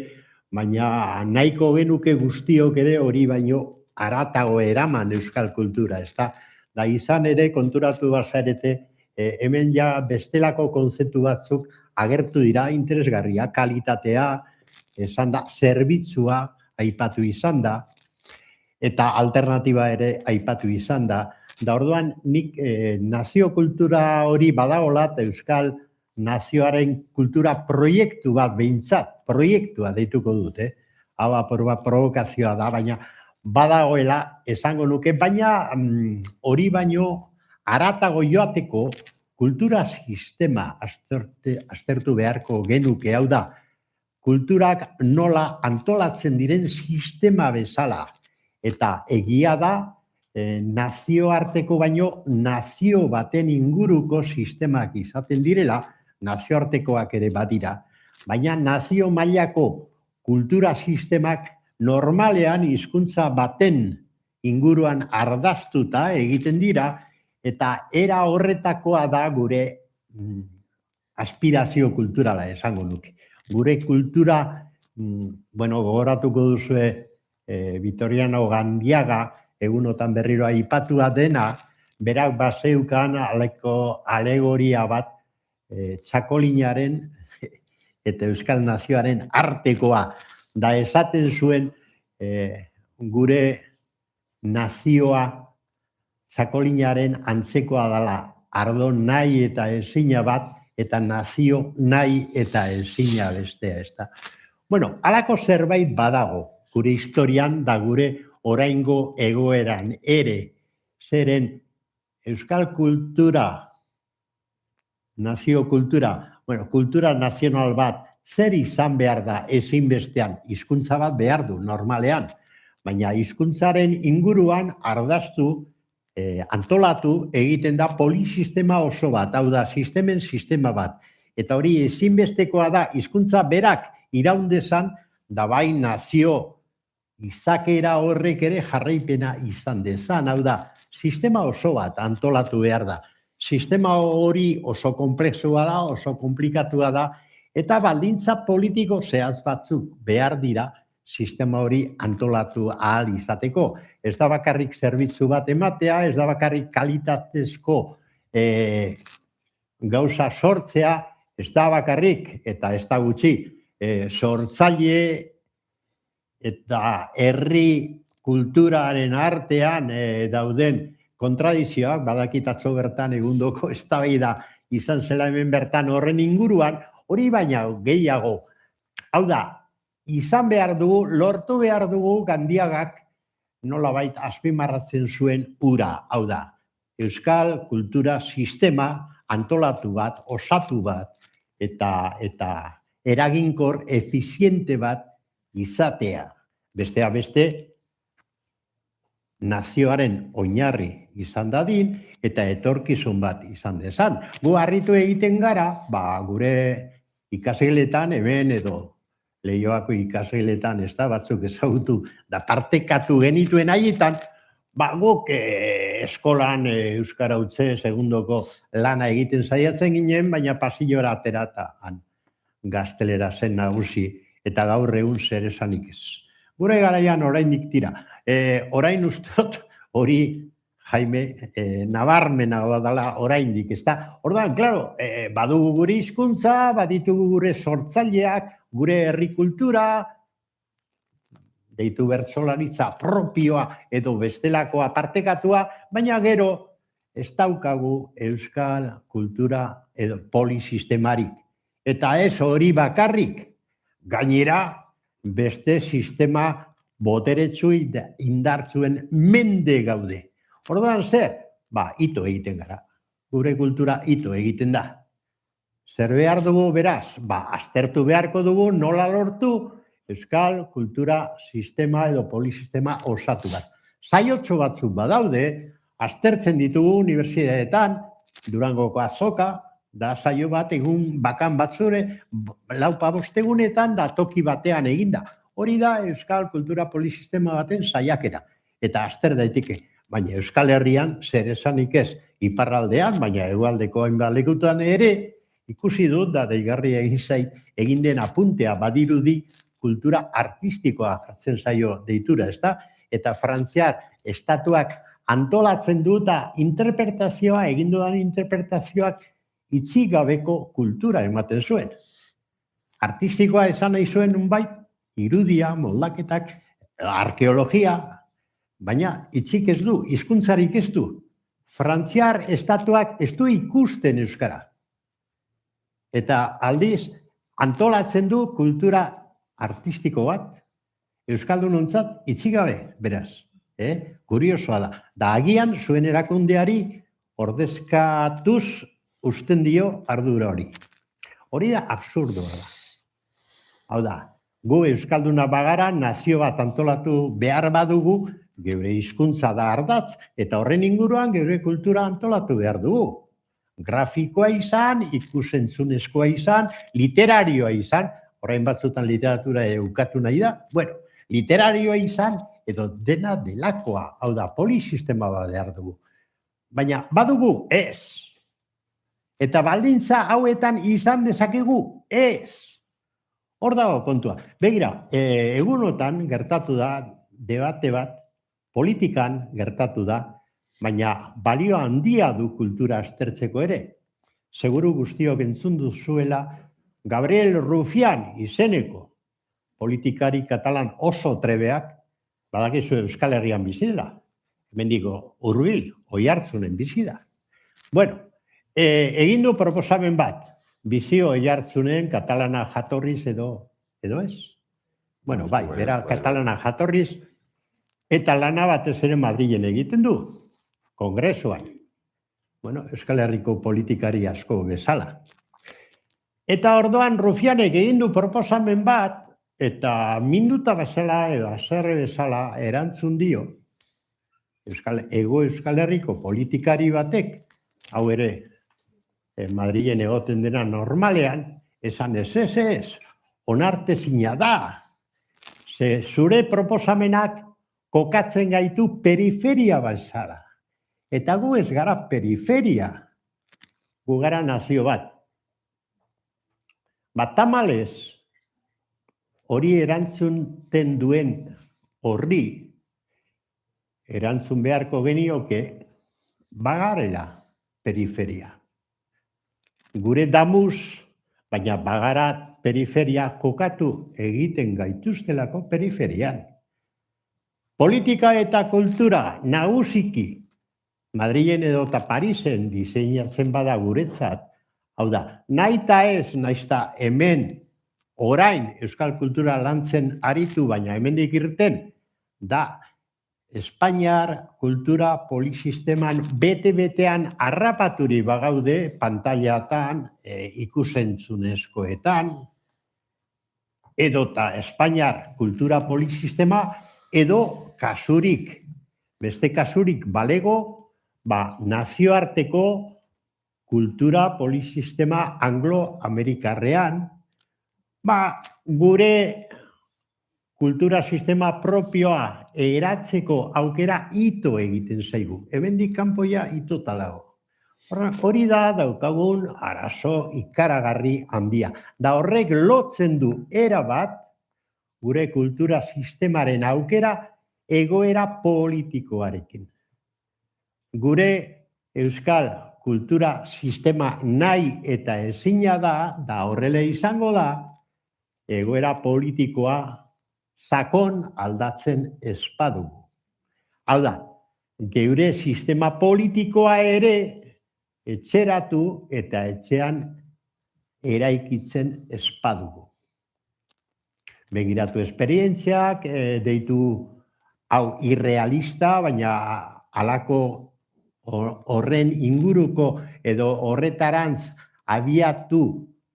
baina nahiko genuke guztiok ere hori baino haratago eraman euskal kultura, ezta? Da izan ere konturatu bazarete, hemen ja bestelako kontzeptu batzuk agertu dira interesgarria, kalitatea, esan da, zerbitzua aipatu izan da, eta alternatiba ere aipatu izan da. Da orduan nik nazio kultura hori badagola eta euskal nazioaren kultura proiektu bat behintzat, proiektua deituko dut, hau provokazioa da, baina badagoela esango nuke, baina hori baino haratago joateko kultura sistema aztertu beharko genuke, hau da, kulturak nola antolatzen diren sistema bezala, eta egia da, nazioarteko baino nazio baten inguruko sistemak izaten direla, nazioartekoak ere badira, baina nazio mailako kultura sistemak normalean hizkuntza baten inguruan ardaztuta egiten dira, eta era horretakoa da gure aspirazio kulturala esango nuke. Gure kultura, gogoratuko duzue Vitoriano Gandiaga, egunotan berriro aipatua dena, berak bazeukan alegoria bat txakolinaren eta euskal nazioaren artekoa, da esaten zuen gure nazioa txakolinaren antzekoa dela, ardo nahi eta ezina bat, eta nazio nahi eta ezina bestea, ez da. Bueno, halako zerbait badago, gure historian da gure oraingo egoeran ere, zeren euskal kultura, nazio kultura, bueno, kultura nazional bat, zer izan behar da ezinbestean, hizkuntza bat behar du, normalean, baina hizkuntzaren inguruan ardaztu, antolatu egiten da polisistema oso bat, hau da, sistemen sistema bat, eta hori ezinbestekoa da hizkuntza berak iraundezan, da bai nazio izakera horrek ere jarraipena izan dezan, hau da, sistema oso bat antolatu behar da. Sistema hori oso konplexua da, oso komplikatua da, eta baldintza politiko zehaz batzuk behar dira sistema hori antolatu ahal izateko. Ez da bakarrik zerbitzu bat ematea, ez da bakarrik kalitatezko gauza sortzea, ez da bakarrik, eta ez da gutxi, sortzaile eta herri kulturaren artean dauden kontradizioak, badakit atzo bertan egundoko eztabaida izan zela hemen bertan horren inguruan, hori baina gehiago. Hau da, izan behar dugu, lortu behar dugu Gandiagak nolabait azpimarratzen zuen ura. Hau da, euskal kultura sistema antolatu bat, osatu bat, eta eraginkor efiziente bat izatea. Besteak beste, nazioaren oinarri izan dadin, eta etorkizun bat izan dezan. Gu harritu egiten gara, gure ikasgeletan, hemen edo Leioako ikasgeletan, ez da, batzuk ezagutu, da partekatu genituen haietan, guk eskolan euskara utze segundoko lana egiten saiatzen ginen, baina pasillora atera eta gaztelera zen nagusi, eta gaur egun zer esanik ez. Gure garaian orainik tira. Orain ustot hori Jaime nabarmena dela oraindik, ez da? Orduan, klaro, badugu gure hizkuntza, baditugu gure sortzaileak, gure herri kultura, deitu bertsolaritza propioa edo bestelakoa partekatua, baina gero ez daukagu euskal kultura edo polisistemarik. Eta ez hori bakarrik, gainera beste sistema boteretsu indartzuen mende gaude. Orduan zer? Ito egiten gara. Gure kultura ito egiten da. Zer behar dugu beraz? Aztertu beharko dugu nola lortu euskal kultura sistema edo polisistema osatu bat. Saiotxo batzuk badaude, aztertzen ditugu unibertsitateetan, Durangoko azoka, da saio bat egun bakan batzure, 4-5 egunetan da toki batean eginda. Hori da euskal kultura polisistema baten saiakera. Eta azter daiteke. Baina Euskal Herrian zer esanik ez iparraldean, baina hegoaldeko hainbat lekutan ere, ikusi dut da deigarria egin zait egin den apuntea badirudi kultura artistikoa jartzen zaio deitura, ez da? Eta Frantziar estatuak antolatzen du eta interpretazioa, egin dudan interpretazioak itxi gabeko kultura ematen zuen. Artistikoa esan nahi zuen nunbait, irudia, moldaketak, arkeologia, baina itxik ez du, hizkuntzarik ez du. Frantziar estatuak ez du ikusten euskara. Eta aldiz, antolatzen du kultura artistiko bat, euskaldunontzat itxik gabe, beraz. Kuriosoa da. Da agian zuen erakundeari ordezkatuz usten dio ardura hori. Hori da absurdoa da. Hau da, gu euskalduna bagara nazio bat antolatu behar badugu, geure hizkuntza da ardatz, eta horren inguruan geure kultura antolatu behar dugu. Grafikoa izan, ikusentzunezkoa izan, literarioa izan, orain batzutan literatura ukatu nahi da, literarioa izan, edo dena delakoa, hau da, polisistema bat behar dugu. Baina badugu, ez. Eta baldintza hauetan izan dezakegu, ez. Hor dago kontua. Begira, egunotan gertatu da debate bat, politikan gertatu da, baina balio handia du kultura aztertzeko ere. seguru guztiok entzun duzuela Gabriel Rufián izeneko politikari katalan oso trebeak, badakizu Euskal Herrian bizi dela, hemendiko hurbil, Oiartzunen bizi da. Bueno, egin du proposamen bat, bizi Oiartzunen katalana jatorriz edo ez? Bueno, bai, bera katalana jatorriz, eta lana batez ere Madrilen egiten du, kongresuan. Bueno, Euskal Herriko politikari asko bezala. Eta orduan Rufianek egin du proposamen bat, eta minduta bezala edo haserre bezala erantzun dio, Euskal Herriko politikari batek, hau ere, Madrilen egoten dena normalean, esan ez, onartezina da. Ze zure proposamenak kokatzen gaitu periferia bezala. Eta gu ez gara periferia, gu gara nazio bat. Tamalez, hori erantzunten duen horri, erantzun beharko genioke, bagarela periferia. Gure damuz, baina bagara periferia kokatu egiten gaituztelako periferian. Politika eta kultura nagusiki Madrilen edo eta Parisen diseinatzen bada guretzat, hau da, naita ez, naizta hemen orain euskal kultura lantzen aritu, baina hemendik irten, da Espainiar kultura polisisteman bete-betean harrapaturi bagaude pantailatan, ikusentzunezkoetan, edota Espainiar kultura polisistema, edo kasurik, beste kasurik balego, nazioarteko kultura polisistema anglo-amerikarrean, gure kultura sistema propioa eratzeko aukera ito egiten zaigu. Hemendik kanpoia itota dago. Hori da daukagun arazo ikaragarri handia. Da horrek lotzen du erabat gure kultura sistemaren aukera egoera politikoarekin. Gure euskal kultura sistema nahi eta ezina da horrela izango da, egoera politikoa sakon aldatzen espadugu. Hau da, geure sistema politikoa ere etxeratu eta etxean eraikitzen espadugu. Begiratu esperientziak, deitu hau irrealista, baina halako horren inguruko edo horretarantz abiatu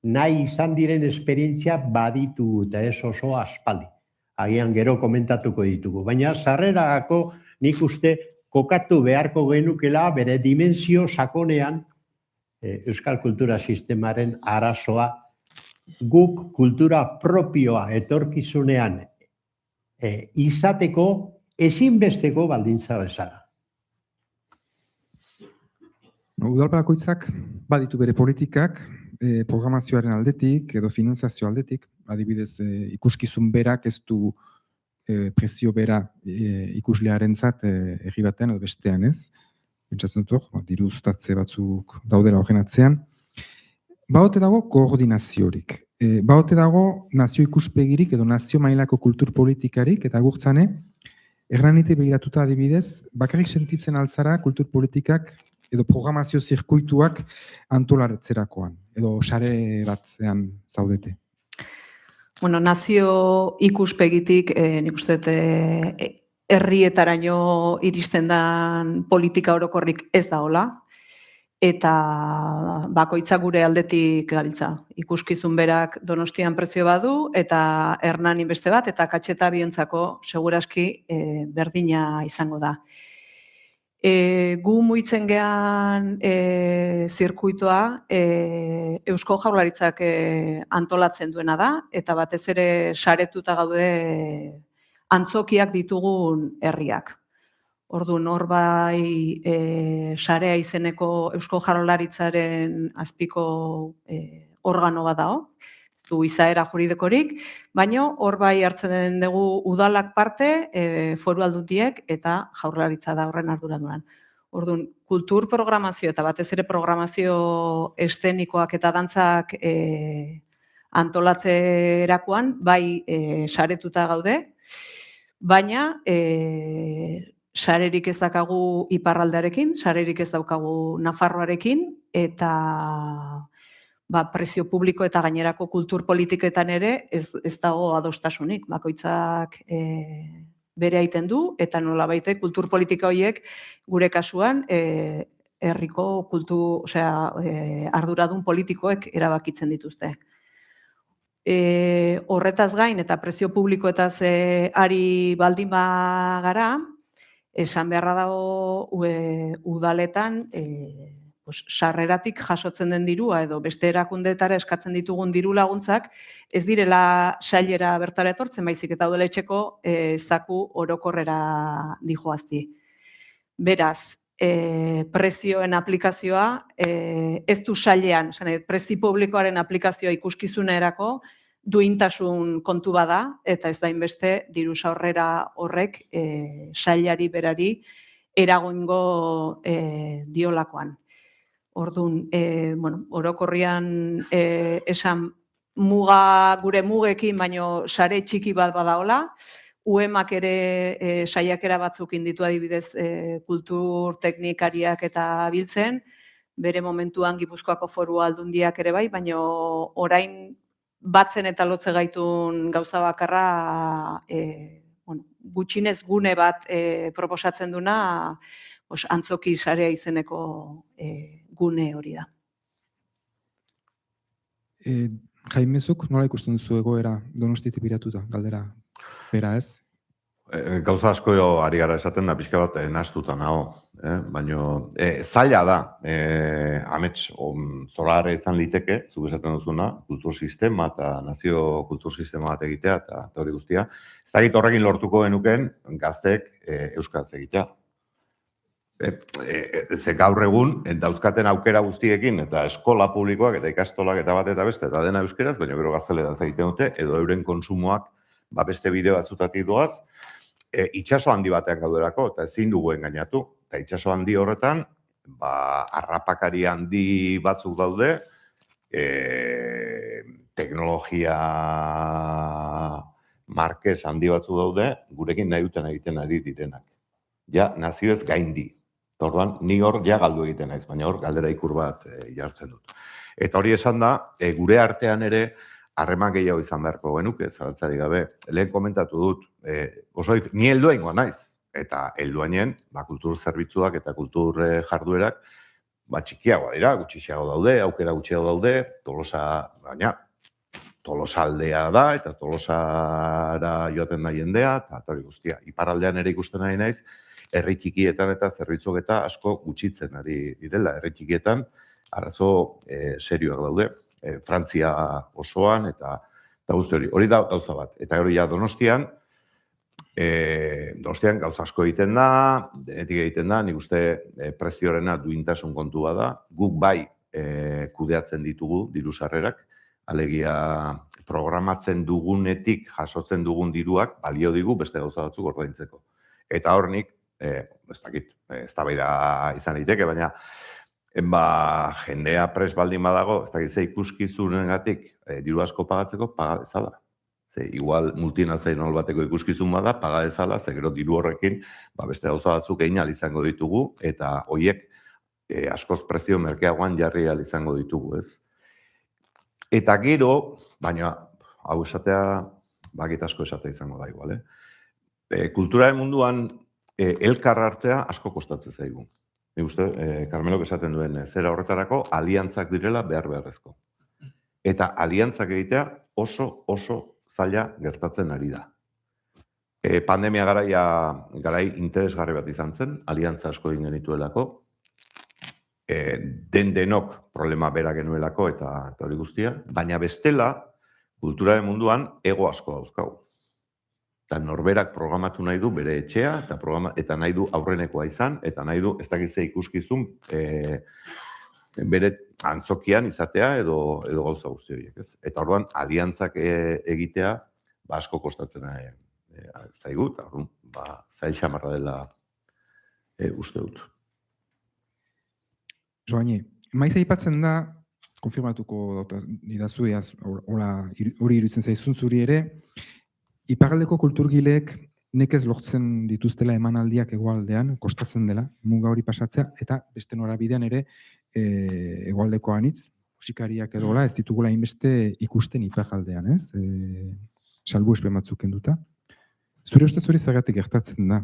nahi izan diren esperientzia baditu eta ez oso aspaldi. Agian gero komentatuko ditugu. Baina sarrerako nik uste kokatu beharko genukela bere dimensio sakonean euskal kultura sistemaren arazoa guk kultura propioa etorkizunean izateko ezinbesteko baldintza bezala. Udal bakoitzak baditu bere politikak, programazioaren aldetik edo finantzazio aldetik, adibidez ikuskizun berak ez du prezio bera ikuslearentzat herri batean edo bestean ez. Pentsatzen dut, diru ustatze batzuk daudela horren atzean. Baote dago koordinaziorik. Baote dago nazio ikuspegirik edo nazio mailako kultur politikarik eta gurtzane, erranite begiratuta adibidez, bakarrik sentitzen altzara kultur politikak edo programazio zirkuituak antolatzerakoan, edo sare batzean zaudete? Bueno, nazio ikuspegitik, nik uste herrietaraino iristen den politika orokorrik ez da hola, eta bakoitza gure aldetik gabiltza. Ikuskizun berak Donostian prezio badu, eta Hernanin beste bat, eta Katxeta bientzako seguraski berdina izango da. Gu muitzen gehan zirkuitoa Eusko Jaurlaritzak antolatzen duena da, eta batez ere saretuta gaude antzokiak ditugun herriak. Orduan, hor bai sarea izeneko Eusko Jaurlaritzaren azpiko organo bat dago, zu izaera juridikorik, baina hor bai hartzen dugu udalak parte, foru aldundiek eta Jaurlaritza da horren arduraduran. Orduan, kultur programazio eta batez ere programazio eszenikoak eta dantzak antolatzerakoan, bai saretuta gaude, baina sarerik ez daukagu iparraldearekin, sarerik ez daukagu Nafarroarekin, eta prezio publiko eta gainerako kultur politiketan ere ez dago adostasunik. Bakoitzak bere egiten du, eta nolabaite kultur politika horiek gure kasuan herriko arduradun politikoek erabakitzen dituzte. Horretaz gain eta prezio publikoetaz ari baldin bagara, esan beharra dago udaletan sarreratik jasotzen den dirua edo beste erakundeetara eskatzen ditugun diru laguntzak ez direla sailera bertara etortzen, baizik eta udaletxeko zaku orokorrera dijoazti. Beraz, prezioen aplikazioa ez du sailean, prezio publikoaren aplikazioa ikuskizunerako duintasun kontu bada, eta ez da inbeste diru sarrera horrek sailari berari eragoingo diolakoan. Orduan, orokorrian esan gure mugekin, baino sare txiki bat badaola, UEMak ere saiakera batzuk inditu adibidez kultur teknikariak eta biltzen, bere momentuan Gipuzkoako Foru Aldundiak ere bai, baino orain batzen eta lotze gaitun gauza bakarra gutxinez gune bat proposatzen duna antzoki sarea izeneko gune hori da. Jaimezuk nola ikusten duzu egoera Donostiatik biratuta, galdera? Bera ez? Gauza asko ari gara esaten da pixka bat nahastuta nago, baina zaila da, amets zorare izan liteke, zuk esaten duzuna, kultur sistema eta nazio kultur sistema bat egitea eta hori guztia. Ez dakit horrekin lortuko genuken gazteek euskaraz egitea. Ze gaur egun, dauzkaten aukera guztiekin, eta eskola publikoak eta ikastolak eta bat eta beste, eta dena euskeraz, baina gero gazteleraz egiten dute, edo euren konsumoak beste bideo batzutatik doaz, itxaso handi batean gauderako, eta ezin dugu engainatu. Eta itxaso handi horretan, harrapakari handi batzuk daude, teknologia markez handi batzuk daude, gurekin nahi duten egiten ari direnak. Ja, nazioez gaindi. Orduan, ni hor ja galdu egiten naiz, baina hor galdera ikur bat jartzen dut. Eta hori esan da, gure artean ere, harreman gehiago izan beharko genuke, zalantzarik gabe. Lehen komentatu dut, ni helduaingoa naiz, eta helduainen, kultur zerbitzuak eta kultur jarduerak, txikiagoa dira, gutxiago daude, aukera gutxiago daude, baina Tolosa aldea da, eta Tolosara joaten da jendea, eta hori guztia. Iparraldean ere ikusten nahi naiz, herri txikietan eta zerbitzuak eta asko gutxitzen ari direla. Herri txikietan arazo serioak daude. Frantzia osoan eta guzti hori. Hori da gauza bat. Eta hori ja Donostian gauza asko egiten da, denetik egiten da, nik uste preziorena duintasun kontua da. Guk bai kudeatzen ditugu diru sarrerak, alegia programatzen dugunetik jasotzen dugun diruak balio digu beste gauza batzuk ordaintzeko. Eta hor nik, ez dakit, eztabaida izan liteke, baina jendea pres baldin badago, ez dakit ze ikuskizunengatik diru asko pagatzeko, paga dezala. Igual multinazional bateko ikuskizun bada, paga dezala, ze gero diru horrekin beste gauza batzuk egin ahal izango ditugu, eta horiek askoz prezio merkeagoan jarri ahal izango ditugu, ez? Eta gero, baina hau esatea, bakit asko esatea izango da igual, kulturaren munduan elkar hartzea asko kostatzen zaigu. Nik uste, Carmelok esaten duen zera horretarako, aliantzak direla beharrezko. Eta aliantzak egitea oso zaila gertatzen ari da. Pandemia garai interesgarri bat izan zen, aliantza asko egin genituelako, denok problema bera genuelako eta hori guztia, baina bestela, kulturaren munduan ego asko dauzkagu. Eta norberak programatu nahi du bere etxea, eta nahi du aurrenekoa izan, eta nahi du ez dakitze ikuskizun bere antzokian izatea edo gauza guzti horiek, ez? Eta orduan, aliantzak egitea, asko kostatzen zaigu, eta zail xamarra dela uste dut. Joani, maiz aipatzen da, konfirmatuko didazu, hori iruditzen zaizun zuri ere, iparraldeko kulturgileek nekez lortzen dituztela emanaldiak hegoaldean, kostatzen dela, muga hori pasatzea, eta beste norabidean ere hegoaldeko anitz, musikariak edola, ez ditugula inbeste ikusten iparraldean, ez? Salbu espen batzuk kenduta. Zure ustez hori zergatik gertatzen da.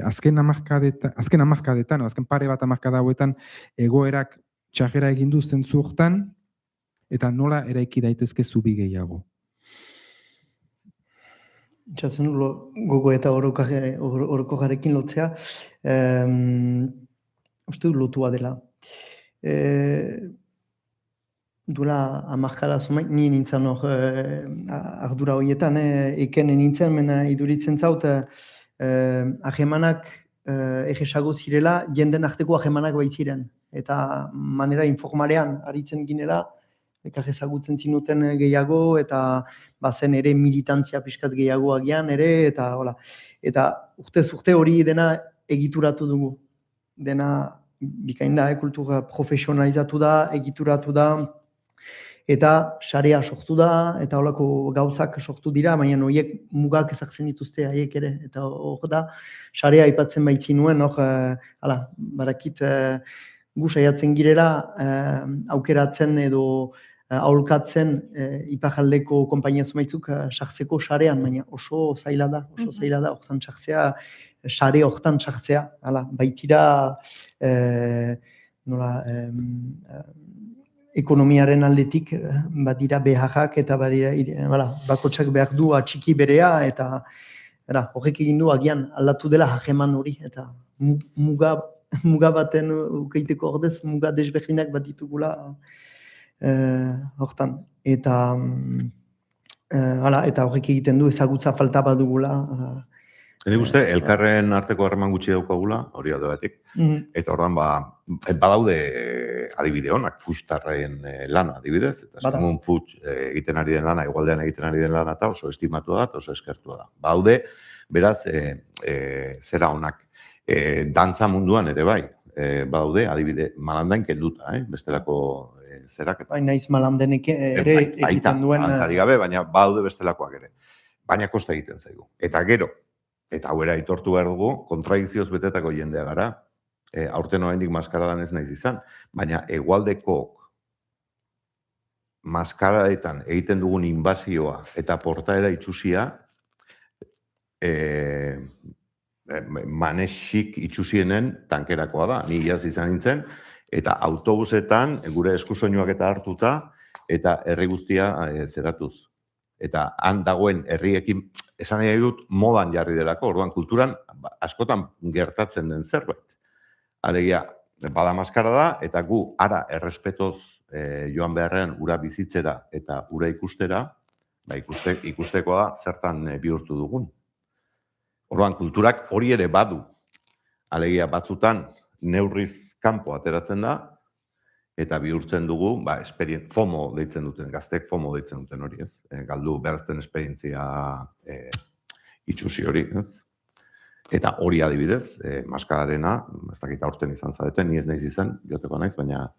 Azken hamarkadetan, azken pare bat hamarkada hauetan, egoerak txarrera egin du zentzu hortan, eta nola eraiki daitezke zubi gehiago. Itxatzen gogo eta orokojarekin lotzea, uste du lotua dela. Duela hamarkada zumait, ni nintzen hor ardura horietan, eken nintzen, mena iduritzen zaut, ahemanak egesago zirela, jenden arteko ahemanak baitziren. Eta manera informalean aritzen ginela, ekar ezagutzen zinuten gehiago, eta bazen ere militantzia pixkat gehiago agian ere, eta hola. Eta urte hori dena egituratu dugu. Dena bikain da, kultura profesionalizatu da, egituratu da, eta sarea sortu da, eta holako gauzak sortu dira, baina horiek mugak ezartzen dituzte haiek ere. Eta hor da, sarea aipatzen baitzin nuen, barakit gu saiatzen girela aukeratzen edo aholkatzen iparraldeko konpainia zumaitzuk sartzeko sarean, baina oso zaila da, hortan sartzea, sare hortan sartzea, baitira ekonomiaren aldetik badira beharrak eta bakotsak behar du atxiki berea, eta horrek egin du agian aldatu dela hageman hori, eta muga baten ukeiteko ordez, muga desberdinak bat ditugula hortan. Eta horrek egiten du ezagutza falta bat dugula. Nik uste, elkarren arteko harreman gutxi daukagula, hori alde batik. Eta ordan badaude adibide honak, Fuxtarren lana adibidez, eta Simon Fuchs egiten ari den lana, igualdean egiten ari den lana, eta oso estimatu da, oso eskertua da. Badaude, beraz, zera honak. Dantza munduan ere bai, badaude, adibide, malandain kenduta, bestelako zerak. Naiz malandenek ere egiten duen. Zantzari gabe, baina badaude bestelakoak ere. Baina kosta egiten zaigu. Eta gero, eta hauera aitortu behar dugu, kontradikzioz betetako jendea gara, aurten oraindik maskaradan ez naiz izan, baina hegoaldeko maskaradetan egiten dugun inbazioa eta portaera itxusia, Manesik itxusienen tankerakoa da, ni iaz izan nintzen, eta autobusetan gure eskusoinuak eta hartuta, eta herri guztia zeratuz. Eta han dagoen herriekin, esan nahi dut, modan jarri delako, orduan kulturan askotan gertatzen den zerbait. Alegia, bada maskara da, eta gu ara errespetoz joan beharrean ura bizitzera eta ura ikustera, ikusteko da zertan bihurtu dugun. Orduan, kulturak hori ere badu. Alegia, batzutan neurriz kanpo ateratzen da, eta bihurtzen dugu, FOMO deitzen duten, gaztek FOMO deitzen duten hori, ez? Galdu berazten esperientzia itxusi hori, ez? Eta hori adibidez, maskararena, ez dakit aurten izan zareten, ni ez naiz izan, joteko naiz, baina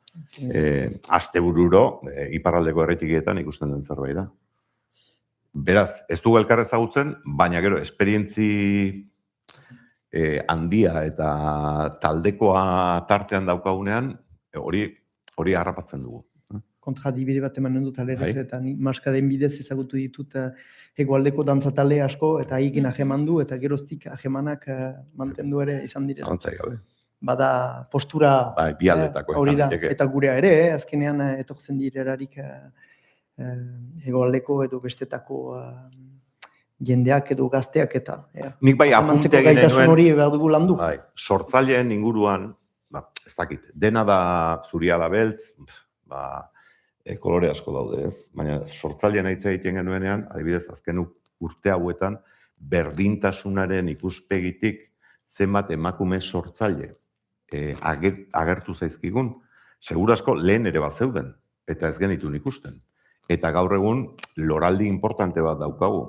astebururo iparraldeko erretikietan ikusten den zerbait da. Beraz, ez dugu elkar ezagutzen, baina gero, esperientzi handia eta taldekoa tartean daukagunean, hori harrapatzen dugu. Kontradibide bat emanen dut aleret, eta maskaren bidez ezagutu ditut hegoaldeko dantzatale asko, eta haikin aheman du, eta geroztik ahemanak mantendu ere izan direla. Zantzai gabe. Bada postura hori da, eta gurea ere, azkenean etortzen direrarik hegoaldeko edo bestetako jendeak edo gazteak eta. Nik bai apunte egin genuen, hori behar dugu landu. Sortzaileen inguruan, ez dakit, dena da zuria da beltz, kolore asko daude ez, baina sortzaileen aitza egiten genuenean, adibidez azken urte hauetan, berdintasunaren ikuspegitik zenbat emakume sortzaile agertu zaizkigun, segurasko lehen ere bat zeuden, eta ez genitun ikusten. Eta gaur egun loraldi importante bat daukagu,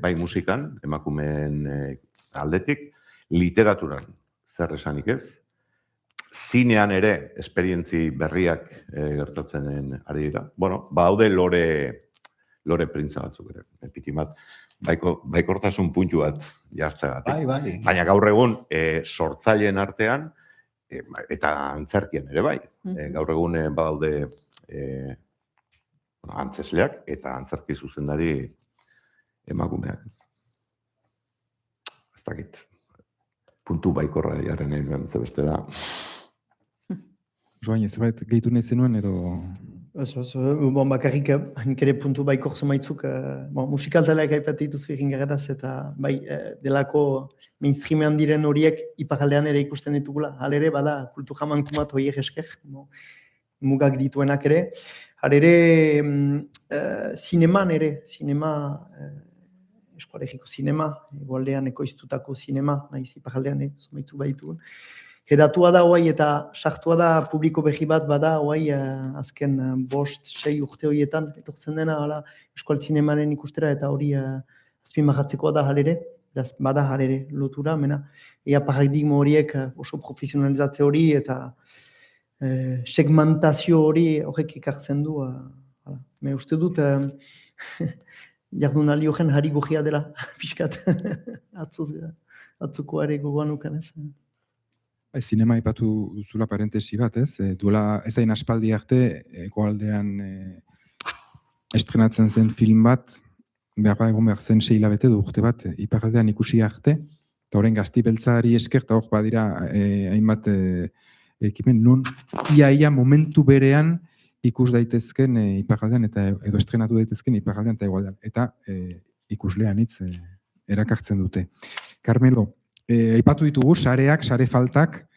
bai musikan, emakumeen aldetik, literaturan, zer esanik ez, zinean ere esperientzi berriak gertatzen ari dira. Bueno, haude lore printza batzuk ere. Pitimat, baikortasun puntu bat jartzegatik. Bai. Baina gaur egun sortzaileen artean eta antzerkian ere bai. Gaur egun badaude antzesleak eta antzerki zuzendari emakumeak. Ez dakit. Puntu baikorra jarren nahi nuen, ze bestela. Joan, ez bait, gehitu nahi zenuen edo... Bakarrik, hanik ere puntu baikor zemaitzuk, musikaltaleak aipatu dituzu egin garaz, eta bai, delako mainstreamean diren horiek iparaldean ere ikusten ditugula. Halere, bada, kultura mankumat horiek esker, mugak dituenak ere. Halere, zineman ere, eskualegiko zinema, egualdean ekoiztutako zinema, nahiz iparaldean, zomaitzu baitugun. Hedatua da hoai eta sartua da publiko behi bat bada hoai azken 5-6 urte horietan etortzen dena eskual zinemaren ikustera eta hori azpimarratzekoa da halere, bada halere lotura, ea paradigma horiek oso profesionalizatze hori eta segmentazio hori horrek ekartzen du. Me uste dut jardunaldi horren harri gogia dela, pixkat, atzuko are gogoan ukan ez. Zinema aipatu duzula parentesi bat, ez? Duela ezain aspaldi arte, egoaldean estrenatzen zen film bat, egon behar zen 6 hilabete du urte bat, iparaldean ikusi arte, eta horren gazti beltzari esker, eta hor badira hainbat ekimen, nun ia momentu berean ikus daitezken iparaldean, edo estrenatu daitezken iparaldean eta egoaldean, eta ikuslean hitz erakartzen dute. Carmelo, aipatu ditugu, sareak, sare faltak,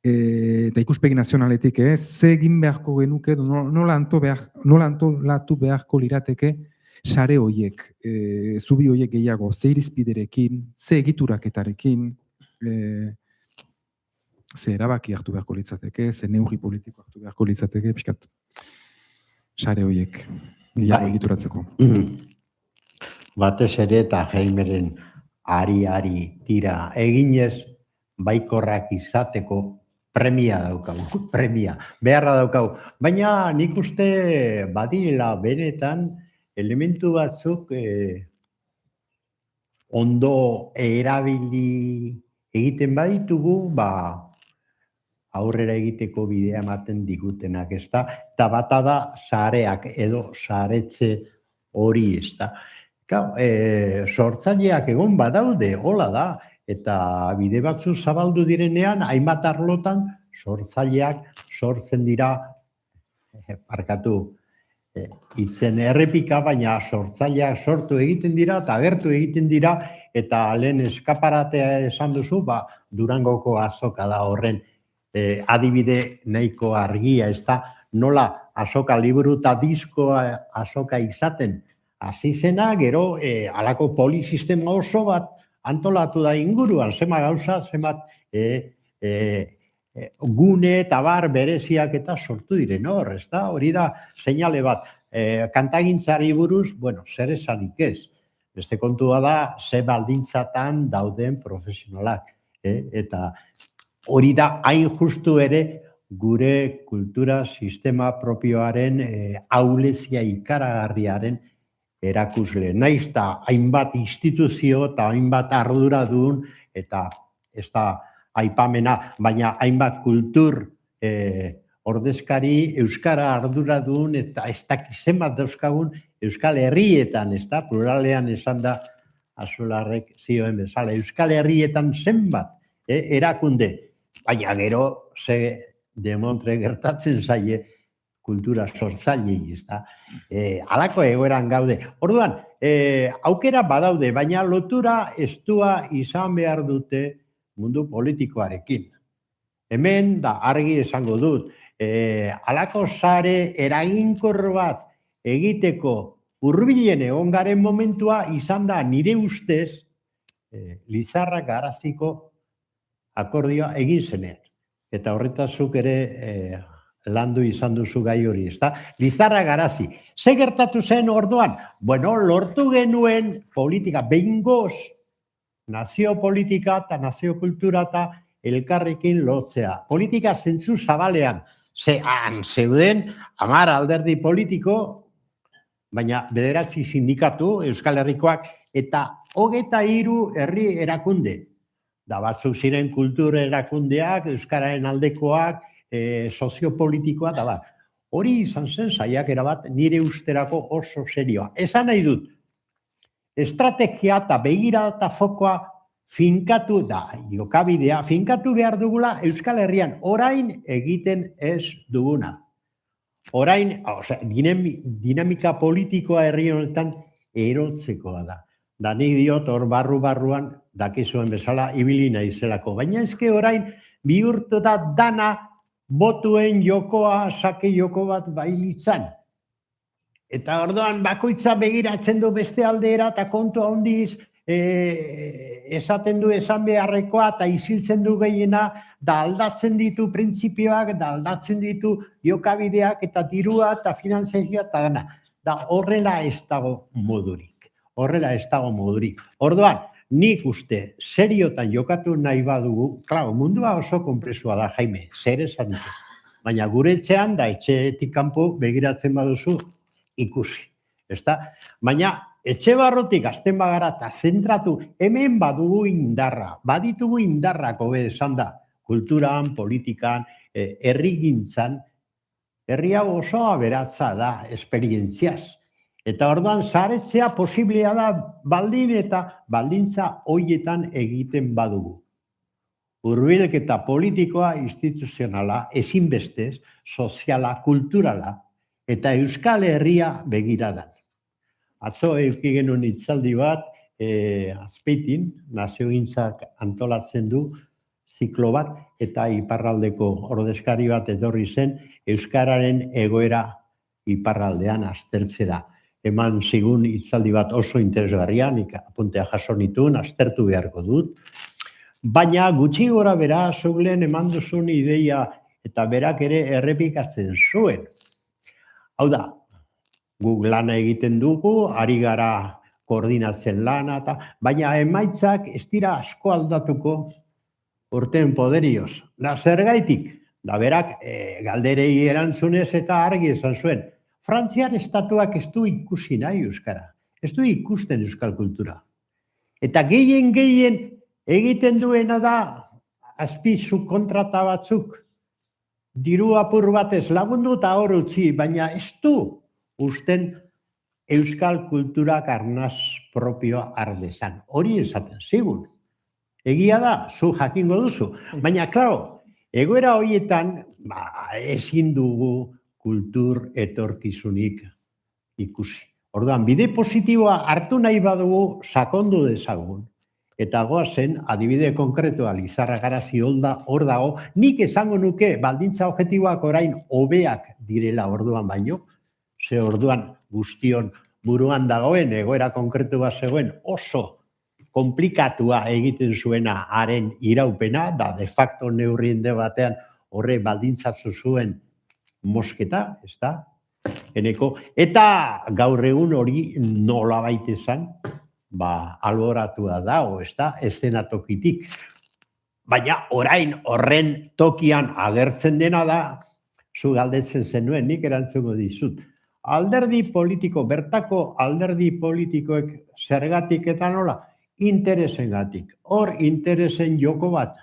eta ikuspegi nazionaletik, ze egin beharko genuke, nola antolatu beharko lirateke sare horiek, zubi horiek gehiago, ze irizpiderekin, ze egituraketarekin, ze erabaki hartu beharko litzateke, ze neurri politiko hartu beharko litzateke, pixkat, sare horiek gehiago egituratzeko. Batez ere eta Jaimeren ari tira eginez baikorrak izateko premia daukagu, beharra daukagu. Baina nik uste badirela benetan elementu batzuk ondo erabili egiten baditugu, aurrera egiteko bidea ematen digutenak, ez da? Eta bata da sareak edo saretze hori, ez da? Sortzaileak egon badaude, hola da, eta bide batzu zabaldu direnean, hainbat arlotan sortzaileak sortzen dira, hitzen errepika, baina sortzaileak sortu egiten dira, eta agertu egiten dira, eta lehen eskaparatea esan duzu, Durangoko azoka da horren adibide nahiko argia, ez da, nola azoka liburu eta diskoa azoka izaten, hasi zena, gero, alako polisistema oso bat antolatu da inguruan, zema gauza, zemat gune eta bar bereziak eta sortu diren hor, ez da? Hori da, seinale bat, kantagintzari buruz, zer esanik ez. Beste kontua da, ze baldintzatan dauden profesionalak. Eta hori da, hain justu ere, gure kultura sistema propioaren ahulezia ikaragarriaren erakusle. Naiz eta hainbat instituzio eta hainbat arduradun eta ez da aipamena, baina hainbat kultur ordezkari euskara arduradun eta ez dakizen bat dauzkagun Euskal Herrietan, ez da, pluralean esan da Azularrek zioen bezala, Euskal Herrietan zenbat erakunde, baina gero ze demontre gertatzen zaie kultura sortzailei, ez da. Halako egoeran gaude. Orduan, aukera badaude, baina lotura estua izan behar dute mundu politikoarekin. Hemen, da, argi esango dut, halako sare eraginkor bat egiteko hurbilen egon garen momentua izan da nire ustez Lizarra Garaziko akordioa egin zenean. Eta horretazuk ere landu izan duzu gai hori, ez da? Lizarra Garazi. Ze gertatu zen orduan? Bueno, lortu genuen politika, behingoz, nazio politika eta nazio kultura eta elkarrekin lotzea. Politika zentzu zabalean, zeuden 10 alderdi politiko, baina 9 sindikatu Euskal Herrikoak eta 23 herri erakunde. Da batzuk ziren kultur erakundeak, euskararen aldekoak, soziopolitikoa, da bat. Hori izan zen saiakera bat nire usterako oso serioa. Esan nahi dut, estrategia eta begirada eta fokoa finkatu da, jokabidea, finkatu behar dugula Euskal Herrian orain egiten ez duguna. Orain, dinamika politikoa herri honetan erotzekoa da. Da nik diot hor barruan dakizuen bezala ibili naizelako. Baina eske orain bihurtu da dana botuen jokoa, sake joko bat bailitzan. Eta orduan bakoitza begiratzen du beste aldera eta kontu handiz esaten du esan beharrekoa eta isiltzen du gehiena da aldatzen ditu printzipioak, da aldatzen ditu jokabideak eta dirua eta finanziazioa eta dana. Da horrela ez dago modurik. Orduan, nik uste seriotan jokatu nahi badugu, klaro, mundua oso konplexua da, Jaime, zer esan dut. Baina gure etxean da etxetik kanpo begiratzen baduzu ikusi. Baina etxe barrotik azten bagara eta zentratu, hemen badugu indarra, baditugu indarrak hobe esan da, kulturan, politikan, herrigintzan, herri hau oso aberatza da, esperientziaz. Eta orduan zaretzea posiblea da baldin eta baldintza hoietan egiten badugu. Hurbilketa politikoa, instituzionala, ezinbestez, soziala, kulturala eta Euskal Herria begiradan. Atzo eduki genuen hitzaldi bat, Azpeitin, naziogintzak antolatzen du ziklo bat eta iparraldeko ordezkari bat etorri zen Euskararen egoera iparraldean aztertzera. Eman zigun hitzaldi bat oso interesgarria, nik apuntea jaso nituen, aztertu beharko dut. Baina gutxi gora bera, zuglen eman duzun ideia eta berak ere errepikatzen zuen. Hau da, guk lana egiten dugu, ari gara koordinatzen lana, baina emaitzak ez dira asko aldatuko urteen poderioz. Da zergaitik, da berak galderei erantzunez eta argi esan zuen. Frantziar estatuak ez du ikusi nahi euskara, ez du ikusten euskal kultura. Eta gehien egiten duena da azpizu kontrata batzuk, diru apur batez lagundu eta hor utzi, baina ez du usten euskal kulturak arnaz propioa ardezan. Hori esaten zigun. Egia da, zu jakingo duzu. Baina, klaro, egoera horietan ezin dugu kultur etorkizunik ikusi. Orduan, bide positiboa hartu nahi badugu sakondu dezagun. Eta goazen, adibide konkretoa Lizarra Garazi hor dago, nik esango nuke baldintza objektiboak orain hobeak direla orduan baino, ze orduan guztion buruan dagoen egoera konkretu bat zegoen oso komplikatua egiten zuena haren iraupena, da de facto neurriende batean horre baldintzatzu zuen mosketa, ez da? Eta gaur egun hori nola baita esan, alboratua dago, ez da? Eszenatokitik. Baina orain horren tokian agertzen dena da, zu galdetzen zenuen, nik erantzungo dizut. Alderdi politiko, bertako alderdi politikoek zergatik eta nola? Interesengatik. Hor interesen joko bat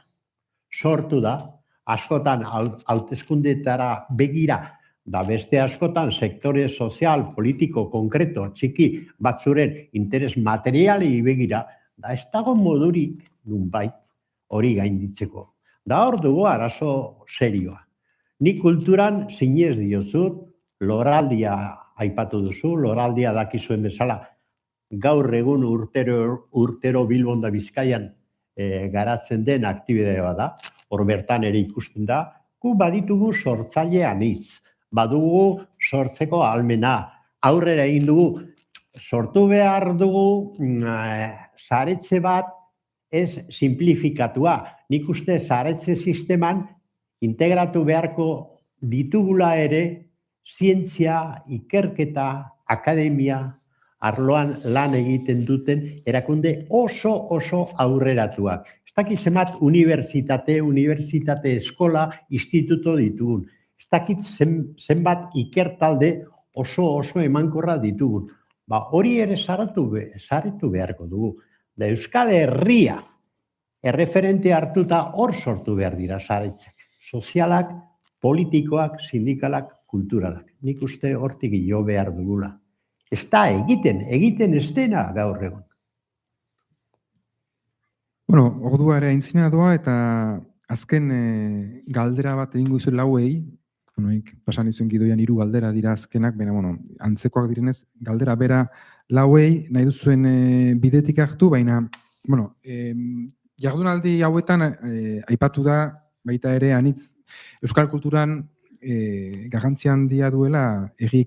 sortu da, askotan hauteskundetara begira, da beste askotan sektore sozial, politiko, konkreto, txiki batzuren interes materiali begira, da ez dago modurik nunbait hori gainditzeko. Da hor dugu arazo serioa. Nik kulturan zinez diozut, loraldia aipatu duzu, loraldia dakizuen bezala, gaur egun urtero Bilbon da Bizkaian garatzen den aktibidea da, hor bertan ere ikusten da, gu baditugu sortzaile anitz, badugu sortzeko ahalmena, aurrera egin dugu, sortu behar dugu saretze bat ez simplifikatua. Nik uste saretze sisteman integratu beharko ditugula ere zientzia, ikerketa, akademia, arloan lan egiten duten erakunde oso aurreratuak. Ez dakit zenbat unibertsitate eskola, instituto ditugun. Ez dakit zenbat ikertalde oso emankorra ditugun. Hori ere sartu beharko dugu. Da Euskal Herria erreferente hartuta hor sortu behar dira saretzek. Sozialak, politikoak, sindikalak, kulturalak. Nik uste hortik jo behar dugula. Ez da egiten ez dena gaur egun. Bueno, ordua ere aintzina doa eta azken galdera bat egingo izu lauei, pasan izuen gidoian 3 galdera dira azkenak, baina antzekoak direnez, galdera bera lauei nahi duzuen bidetik hartu, baina jardunaldi hauetan aipatu da baita ere anitz euskal kulturan garrantzia handia duela herri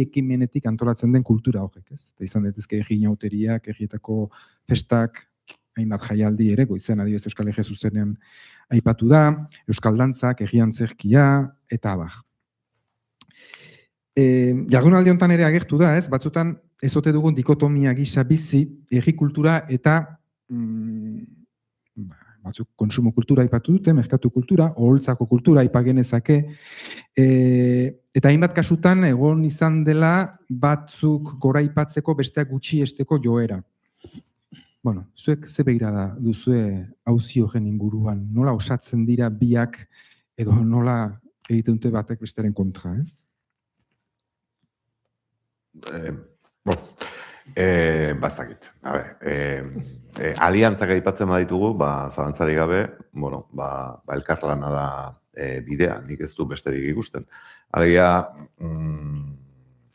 ekimenetik antolatzen den kultura horrek, ez? Eta izan daitezke herri inauteriak, herrietako festak, hainbat jaialdi ere, goizean adibidez Euskal Herri zuzenean aipatu da, euskal dantzak, herri antzerkia, eta abar. Jardunaldi honetan ere agertu da, ez? Batzutan ez ote dugun dikotomia gisa bizi, herri kultura eta batzuk konsumo kultura aipatu dute, merkatu kultura, oholtzako kultura aipa genezake, eta hainbat kasutan egon izan dela batzuk goraipatzeko besteak gutxiesteko joera. Bueno, zuek ze begirada duzue auzi horren inguruan, nola osatzen dira biak edo nola egiten dute batek besteren kontra, ez? Bastakit. Aliantzak aipatzen baditugu, zalantzarik gabe, elkarlana da bidea, nik ez du besterik ikusten. Alegia,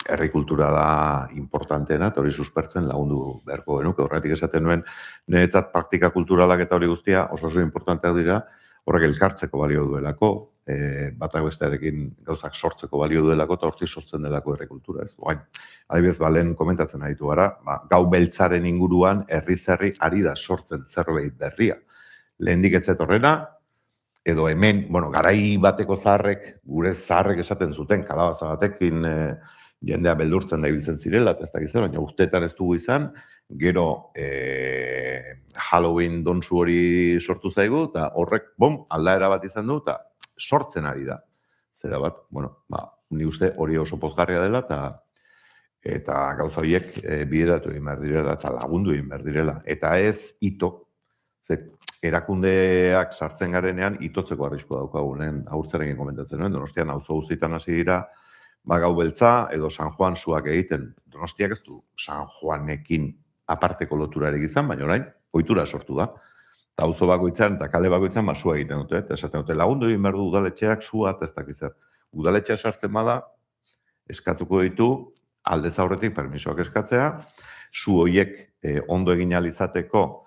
herri kultura da importanteena, eta hori suspertzen lagundu beharko genuke. Horretik esaten nuen, niretzat praktika kulturalak eta hori guztia oso importanteak dira, horrek elkartzeko balio duelako, batak bestearekin gauzak sortzeko balio duelako, eta hortik sortzen delako herri kultura. Adibidez, lehen komentatzen aditu gara, gau beltzaren inguruan herri ari da sortzen zerbait berria. Lehendik ez zetorrena, edo hemen, garai bateko zaharrek, gure zaharrek esaten zuten, kalabaza batekin jendea beldurtzen da ibiltzen zirela, eta ez dakiz, baina urteetan ez dugu izan, gero Halloween donzu hori sortu zaigu, eta horrek, aldaera bat izan du, eta sortzen ari da. Zera bat, ni uste hori oso pozgarria dela, eta gauza horiek bideratu egin behar direla, eta lagundu egin behar direla. Eta ez ito, erakundeak sartzen garenean itotzeko arriskua daukagunen aurtzarekin komentatzen nuen, Donostian auzo guztietan hasi dira, gau beltza edo San Juan suak egiten. Donostiak ez du San Juanekin aparteko loturarik izan, baina orain, ohitura sortu da. Eta auzo bakoitzan eta kale bakoitzan sua egiten dute, eta esaten dute lagundu egin behar du udaletxeak sua eta ez dakiz zer. Udaletxea sartzen bada, eskatuko ditu aldez aurretik permisoak eskatzea, su horiek ondo egin ahal izateko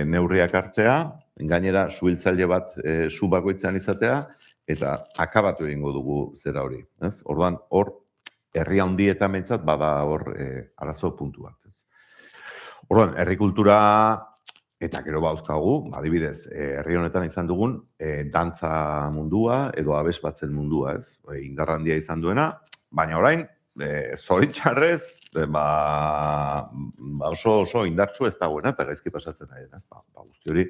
neurriak hartzea, gainera suhiltzaile bat su bakoitzan izatea, eta akabatu egingo dugu zera hori. Orduan, hor, herri handietan behintzat, bada hor arazo puntu bat. Orduan, herri kultura, eta gero bauzkagu, adibidez, herri honetan izan dugun, dantza mundua edo abes batzen mundua, indarra handia izan duena, baina orain, zoritxarrez, oso indartsu ez dagoena, eta gaizki pasatzen ari dena. Guzti hori,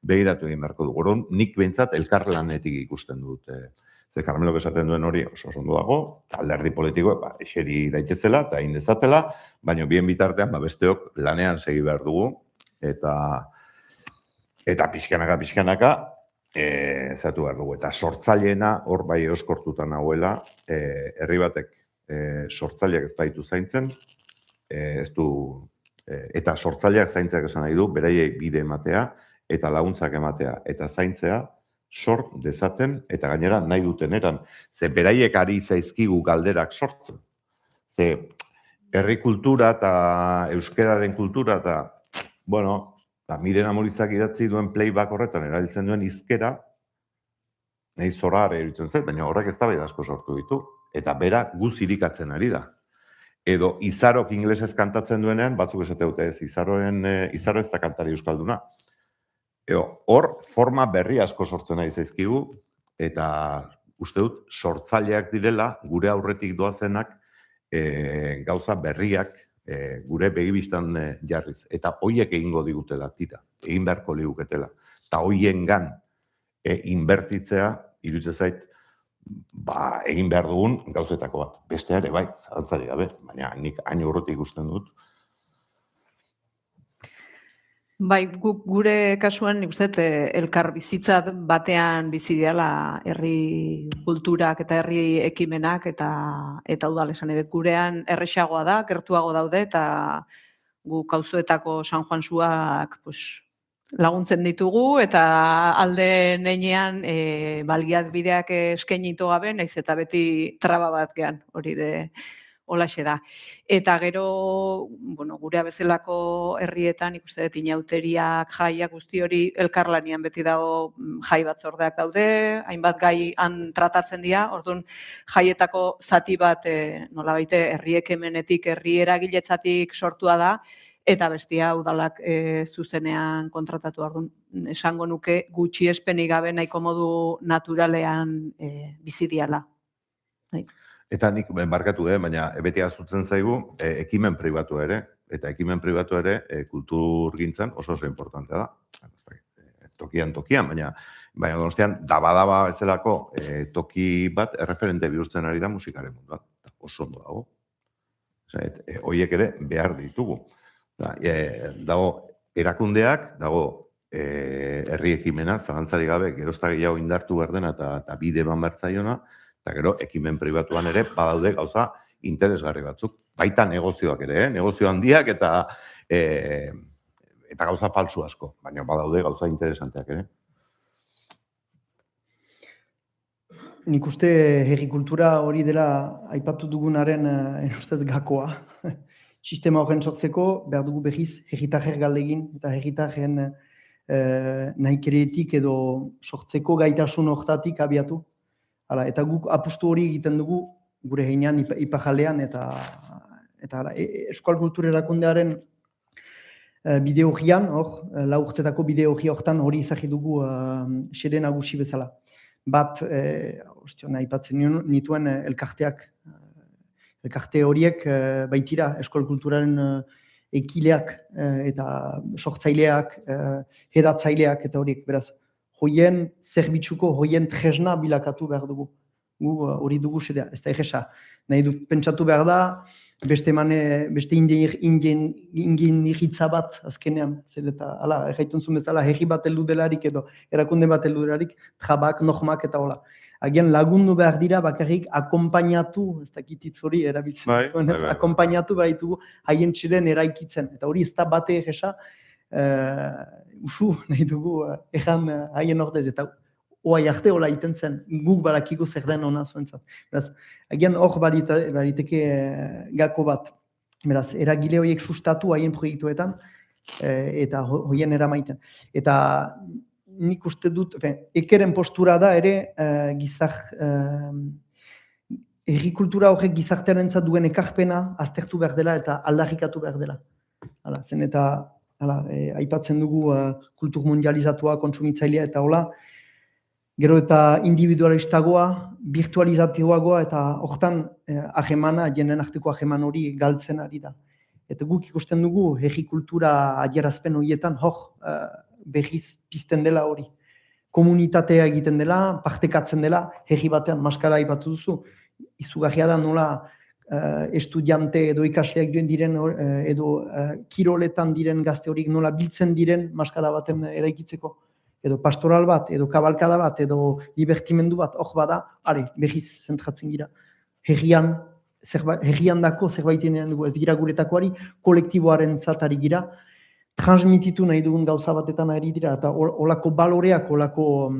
behiratu egin beharko dugu. Orduan, nik behintzat elkarlanetik ikusten dut. Ze Carmelok esaten duen hori oso ondo dago, alderdi politiko, eseri daitezela eta indezatela, baina bien bitartean besteok lanean segi behar dugu, eta pixkanaka, zatu behar dugu. Eta sortzaileena, hor bai euskortuta nagoela, herri batek sortzaileak ez baitu zaintzen, eta sortzaileak zaintzeak esan nahi du, beraiei bide ematea, eta laguntzak ematea, eta zaintzea, sort dezaten, eta gainera nahi duten eran. Ze beraiek ari zaizkigu galderak sortzen. Ze herri kultura eta euskeraren kultura eta, Miren Amorizak idatzi duen playback horretan erabiltzen duen hizkera, nahi zorare eruditzen zait, baina horrek ez da asko sortu ditu. Eta bera guz irikatzen ari da. Edo Izarok inglesez kantatzen duenean, batzuk esate dute ez, Izaro ez da kantari euskalduna. Edo, hor, forma berri asko sortzen ari zaizkigu, eta uste dut, sortzaileak direla, gure aurretik doazenak, gauza berriak gure begibistan jarriz. Eta hoiek egingo digutela tira, egin beharko liguketela. Eta hoiengan inbertitzea, iruditzen zait, egin behar dugun gauzetako bat. Beste ere, bai, zalantzari gabe, baina nik hain urrutik ikusten dut. Bai, gure kasuan, nik uste, elkar bizitzat batean bizi diala herri kulturak eta herri ekimenak eta udal esan edek gurean erresagoa da, gertuago daude eta guk auzoetako San Juan Suak laguntzen ditugu eta alde neinean balgiat bideak eskainito gabe, naiz eta beti traba bat gean, hori de holaxe da. Eta gero, gurea bezalako herrietan, ikuste dut inauteriak, jaiak, guzti hori elkarlanian beti dago jai batzordeak daude, hainbat gai han tratatzen dira, orduan jaietako zati bat nolabait herri ekimenetik, herri eragiletzatik sortua da, eta bestia udalak zuzenean kontratatu, orduan esango nuke gutxiespenik gabe nahiko modu naturalean bizi diala. Eta nik barkatu, baina beti azutzen zaigu ekimen pribatu ere, eta ekimen pribatu ere kulturgintzan oso importantea da. Tokian, baina Donostian daba bezalako toki bat erreferente bihurtzen ari da musikaren munduan. Oso ondo dago. Horiek ere behar ditugu. Dago erakundeak, dago herri ekimena, zalantzari gabe, gerozta gehiago indartu behar dena eta bide eman behar zaiona, eta gero, ekimen pribatuan ere, badaude gauza interesgarri batzuk. Baita negozioak ere, negozio handiak eta gauza falsu asko, baina badaude gauza interesanteak ere. Nik uste herri kultura hori dela aipatu dugunaren ustez gakoa. Sistema horren sortzeko, behar dugu behiz herritarrer galdegin eta herritarren nahikeretik edo sortzeko gaitasun hortatik abiatu. Eta guk apustu hori egiten dugu gure heinean ipajalean eta Euskal Kultura Erakundearen bideogian, lau urtetako bideogia hortan hori izagi dugu xede nagusi bezala. Bat, aipatzen nituen elkarteak, elkarte horiek baitira Euskal Kulturaren ekileak eta sortzaileak, hedatzaileak eta horiek, beraz. Hoien zerbitzuko, hoien tresna bilakatu behar dugu. Hori dugu xedea, ez da egesa. Nahi dut pentsatu behar da, beste ingen irritza bat azkenean. Erraitun zuen bezala, herri bat heldu delarik edo erakunde bat heldu delarik, trabak, nohmak eta hola. Agian lagundu behar dira bakarrik akompainatu, ez dakititz hori erabiltzen zuen, akompainatu behar haien txiren eraikitzen. Eta hori ez da bate egesa, usu nahi dugu egan haien ordez, eta oai arte hola iten zen, guk barakiko zer den hona zuentzat. Beraz, agian hor bariteke gako bat. Beraz, eragile horiek sustatu haien proiektuetan eta hoien eramaiten. Eta nik uste dut, ekeren postura da ere herrikultura horrek gizartearentzat duen ekarpena aztertu behar dela eta aldarrikatu behar dela. Zen eta aipatzen dugu kultur mundializatua, kontsumitzailea eta hola, gero eta individualistagoa, virtualizatiboagoa eta hortan ahemana, jenen arteko aheman hori galtzen ari da. Eta guk ikusten dugu herri kultura adierazpen horietan behiz pizten dela hori. Komunitatea egiten dela, partekatzen dela, herri batean maskara aipatu duzu, izugarria da nola estudiante edo ikasleak duen diren edo kiroletan diren gazte horik nola biltzen diren maskara baten eraikitzeko. Edo pastoral bat, edo kabalkada bat, edo libertimendu bat, hor bada, behiz zentratzen gira. Herrian dako zerbaiten dugu, ez gira guretakoari, kolektiboaren zatari gira, transmititu nahi dugun gauza batetan ari dira, eta olako baloreak, olako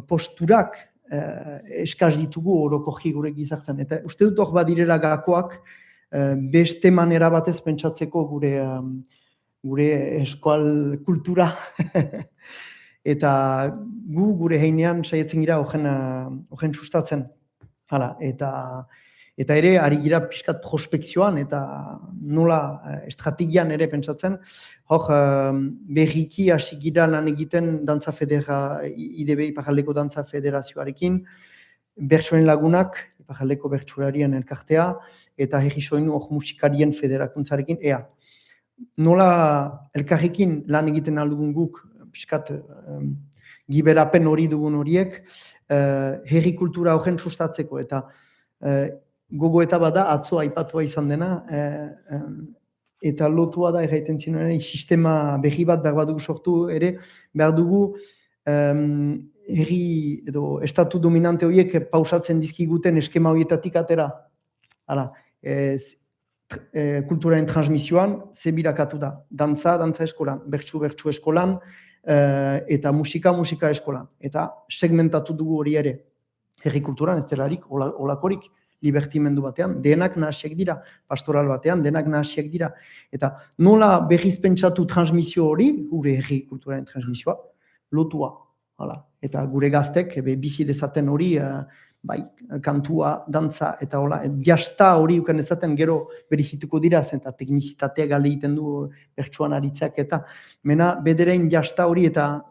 posturak, eskaz ditugu orokoji gure gizartean. Eta uste dut hor badirela gakoak beste manera batez pentsatzeko gure eskual kultura. Eta gure heinean saietzen gira horren sustatzen. Eta ere, ari gira pixkat prospekzioan eta nola estrategian ere pentsatzen. Hor, berriki hasi gira lan egiten IDB Iparraldeko Dantza Federazioarekin, bertsoen lagunak, Iparraldeko bertsolarien elkartea, eta herri soinu musikarien federakuntzarekin, ea. Nola elkarrekin lan egiten aldugun guk, pixkat giberapen hori dugun horiek, herri kultura horren sustatzeko, eta gogoeta bada atzo aipatua izan dena, eta lotua da erraiten zinuen, sistema berri bat behar badugu sortu ere, behar dugu herri edo estatu dominante horiek pausatzen dizkiguten eskema horietatik atera. Hala, kulturaren transmisioan ze birakatu da. Dantza eskolan, bertsu eskolan, eta musika eskolan. Eta segmentatu dugu hori ere. Herri kulturan ez delarik, olakorik, libertimendu batean, denak nahasiek dira, pastoral batean, denak nahasiek dira. Eta nola berriz pentsatu transmisio hori, gure herri kulturaren transmisioa, lotua. Hala. Eta gure gaztek bizi dezaten hori, bai, kantua, dantza, eta hola, jasta hori ukan ezaten gero berizituko dira, eta teknizitatea gale egiten du bertsuan aritzak, eta mena bederein jasta hori eta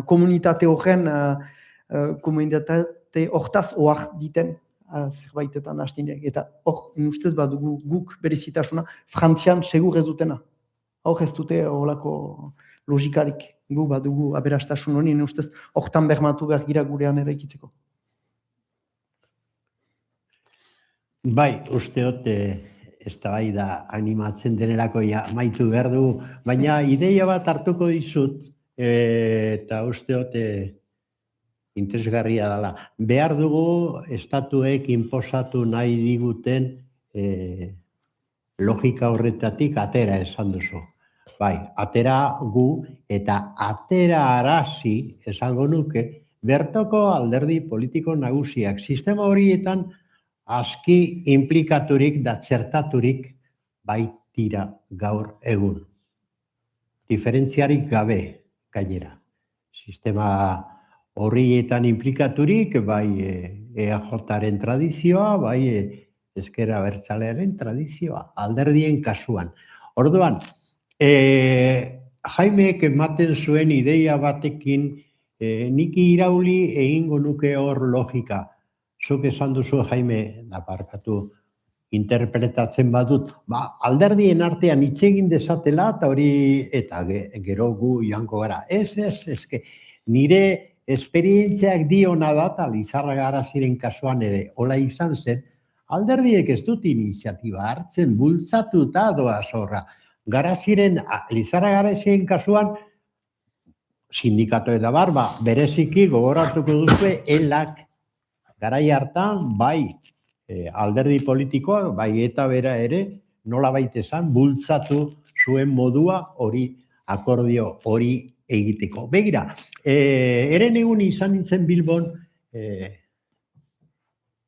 komunitate horren, komunitate hortaz oak diten zerbaitetan hastinek. Eta hor, ustez badugu guk berizitasuna, Frantzian segur ez dutena. Hor ez dute horlako logikarik. Gu badugu aberastasun hori, ustez hortan bermatu behar gira gurean eraikitzeko. Bai, usteot eztabaida animatzen denerako amaitu behar du, baina ideia bat hartuko dizut, eta usteot interesgarria dela. Behar dugu estatuek inposatu nahi diguten logika horretatik atera esan duzu. Bai, atera gu eta atera arazi esango nuke bertoko alderdi politiko nagusiak. Sistema horietan aski implikaturik da txertaturik baitira gaur egun. Diferentziarik gabe gainera. Sistema horietan implikaturik bai EAJaren tradizioa, bai ezker abertzalearen tradizioa, alderdien kasuan. Orduan, Jaimek ematen zuen ideia batekin niki irauli egingo nuke hor logika. Zuk esan duzu, Jaime, naparkatu, interpretatzen badut, alderdien artean hitz egin dezatela, eta hori, eta gero gu joango gara. Ez, nire esperientziak diona da, eta Lizarraga Garaziren kasuan ere, hola izan zen, alderdiek ez dut iniziatiba hartzen, bultzatuta doa zorra. Lizarraga Garaziren kasuan, sindikatu eta barba, bereziki gogoratuko duzue, elak, garai hartan, bai, alderdi politikoa, bai eta bera ere, nola baita esan, bultzatu zuen modua hori, akordio hori egiteko. Begira, eren egun izan nintzen Bilbon,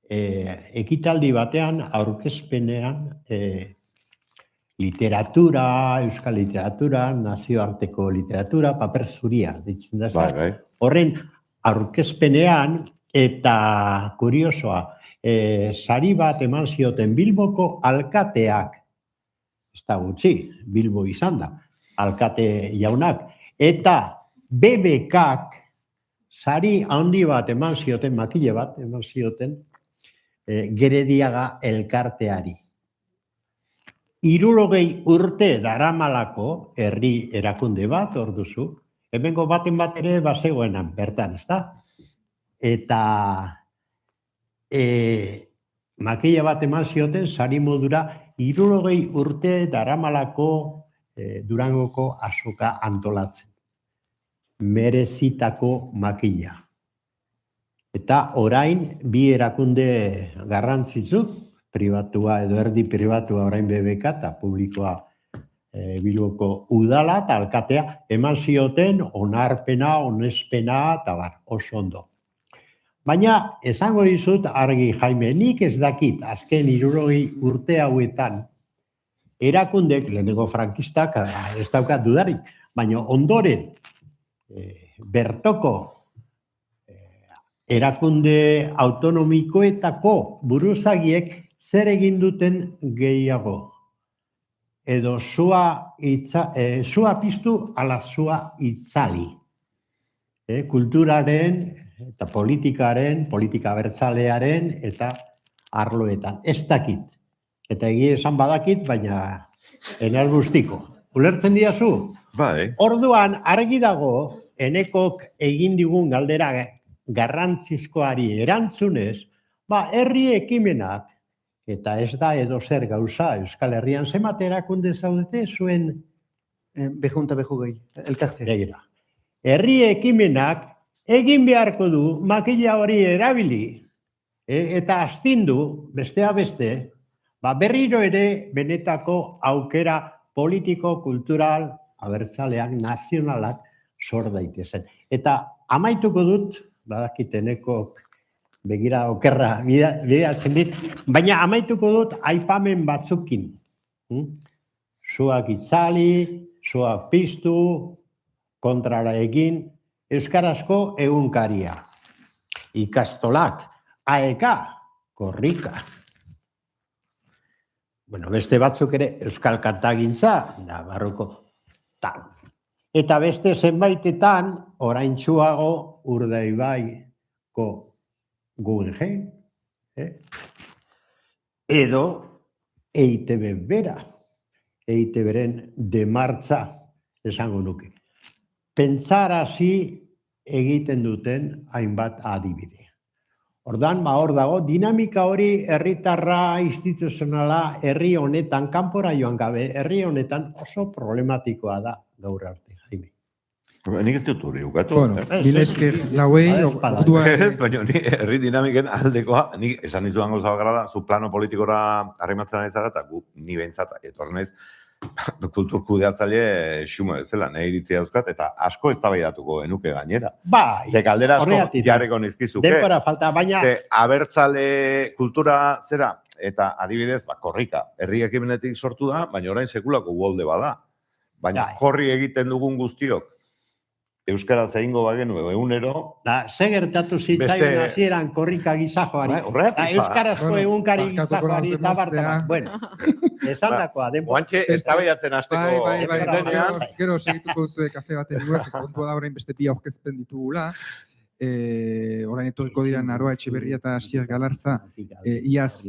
ekitaldi batean, aurkezpenean, literatura, euskal literatura, nazioarteko literatura, paper zuria, ditzen da. Horren aurkezpenean, eta kuriosoa, sari bat eman zioten Bilboko alkateak, ez da gutxi, Bilbo izan da, alkate jaunak, eta BBKak sari handi bat eman zioten, makile bat eman zioten, Gerediaga elkarteari. 60 urte daramalako herri erakunde bat, hor duzu, hemengo baten bat ere bazegoenan, bertan, ez da? Eta makila bat eman zioten sari modura 60 urte daramalako Durangoko azoka antolatzen. Merezitako makila. Eta orain bi erakunde garrantzitsu, pribatua edo erdi pribatua orain BBK eta publikoa Bilboko udala eta alkatea eman zioten onarpena, onespena eta oso ondo. Baina, esango dizut argi, Jaime, nik ez dakit azken 60 urte hauetan erakundek, lehenengo frankistak, ez daukat dudarik, baina ondoren bertoko erakunde autonomikoetako buruzagiek zer egin duten gehiago. Edo sua piztu ala sua itzali. Kulturaren eta politikaren, politika abertzalearen eta arloetan. Ez dakit. Eta egia esan badakit, baina enal guztiko. Ulertzen diazu? Bai. Orduan, argi dago, enekok egin digun galdera garrantzizkoari erantzunez, herri ekimenak, eta ez da edo zer gauza, Euskal Herrian zenbat erakunde zaudete zuen Bejunta bejugei, elkarte. Begira. Herri ekimenak egin beharko du makila hori erabili eta astindu, bestea beste, berriro ere benetako aukera politiko, kultural, abertzaleak, nazionalak sor daitezen. Eta amaituko dut, badakiteneko begira okerra bidatzen dit, baina amaituko dut aipamen batzukin. Zuak itzali, zuak piztu, kontrara egin, euskarazko egunkaria. Ikastolak, AEK, korrika. Bueno, beste batzuk ere euskal kantagintza, Navarroko tal. Eta beste zenbaitetan, oraintsuago Urdaibaiko Guggenheim, edo EITB bera, EITB-ren demartza esango nuke. Pentsarazi egiten duten hainbat adibide. Ordan, hor dago, dinamika hori herritarra instituzionala herri honetan, kanpora joan gabe, herri honetan oso problematikoa da gaur arte, Jaime. Nik ez dut hori ukatu. Bueno, mil esker lauei, ordua... Ez, baina herri dinamiken aldekoa, nik esan dizudan gauza bakarra da, zu plano politikora harrimatzen ari zara, eta gu, ni behintzat, etornez, kultur kudeatzaile xumo bezala, nahi iritzia dauzkat, eta asko eztabaidatuko genuke gainera. Ze galdera asko jarriko nizkizuke. Denbora falta, baina... Ze abertzale kultura zera, eta adibidez, korrika, herri ekimenetik sortu da, baina orain sekulako uholde bada. Baina horri egiten dugun guztiok, euskaraz egingo bagenu egunero... Ze gertatu zitzaion hasieran korrika gizajoari. Euskarazko egunkari gizajoari eta bartabat. Bueno, esan dakoa. Oantxe, eztabaidatzen hasteko... Gero segituko duzue kafe baten duaz, kontua da orain beste bi aurkezpen ditugula. Orain etorriko dira Naroa Etxeberria eta Asier Galartza iaz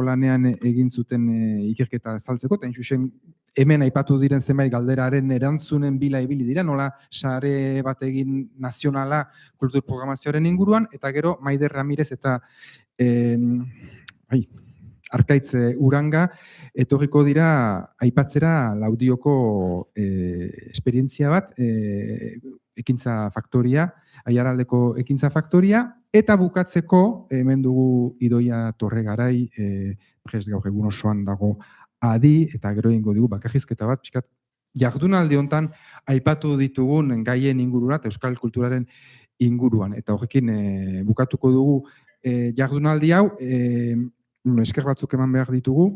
lanean egin zuten ikerketa azaltzeko, eta intxusen hemen aipatu diren zenbait galderaren erantzunen bila ibili dira, nola sare bat egin nazionala kultur programazioaren inguruan, eta gero Maider Ramirez eta Arkaitz Uranga etorriko dira aipatzera Laudioko esperientzia bat, ekintza faktoria, Aiaraldeko ekintza faktoria, eta bukatzeko, hemen dugu Idoia Torregarai, prest gaur egun osoan dago adi, eta gero egingo digu bakarrizketa bat, pixkat, jardunaldi hontan aipatu ditugun gaien ingururat, euskal kulturaren inguruan, eta horrekin bukatuko dugu jardunaldi hau, esker batzuk eman behar ditugu,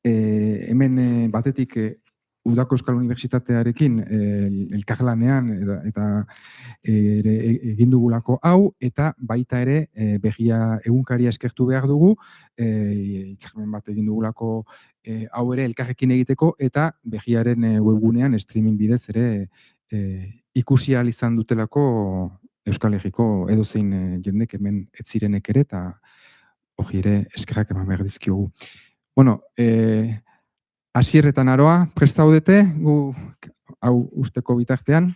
hemen batetik Udako Euskal Unibertsitatearekin elkarlanean eta egin dugulako hau, eta baita ere begia egunkaria eskertu behar dugu, hitzarmen bat egin dugulako hau ere elkarrekin egiteko, eta begiaren webgunean streaming bidez ere ikusi ahal izan dutelako Euskal Herriko edozein jendek hemen ez zirenek ere, eta hori ere eskerrak eman behar dizkiogu. Bueno, Asier eta Naroa, prest zaudete, gu hau usteko bitartean.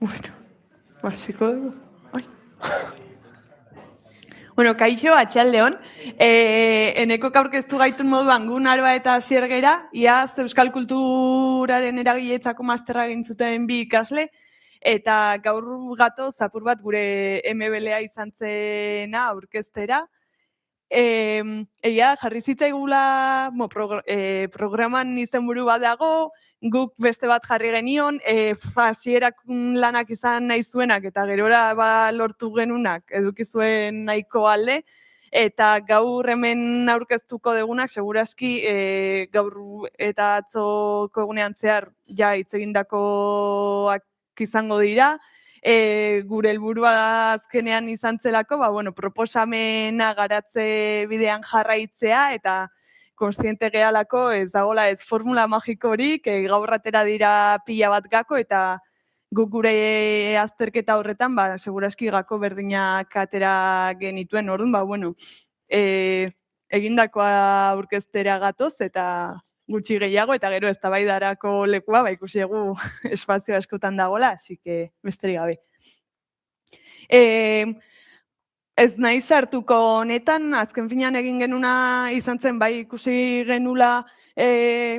Bueno, hasiko dugu. Bueno, kaixo, atxaldeon. Eneko aurkeztu gaitun moduan gu Naroa eta Asier gera, iaz euskal kulturaren eragiletzako masterra egin zuten bi ikasle, eta gaur gatoz apur bat gure MBLA izan zena aurkeztera. Egia, jarri zitzaigula programan izenburu bat dago, guk beste bat jarri genion, hasierak lanak izan nahi zuenak eta gerora lortu genunak edukizuen nahiko alde, eta gaur hemen aurkeztuko degunak, seguraski gaur eta atzoko egunean zehar ja hitz egindakoak izango dira, gure helburua azkenean izan zelako, proposamena garatze bidean jarraitzea eta konstiente gehalako ez dagoela ez formula magikorik, gaur atera dira pila bat gako, eta guk gure azterketa horretan, seguraski gako berdinak atera genituen, orduan, bueno, egindakoa aurkeztera gatoz, eta gutxi gehiago, eta gero eztabaidarako lekua, ikusi egu espazio askotan dagoela, así que besterik gabe. Ez nahi sartuko honetan, azken finean egin genuna izan zen, bai ikusi genula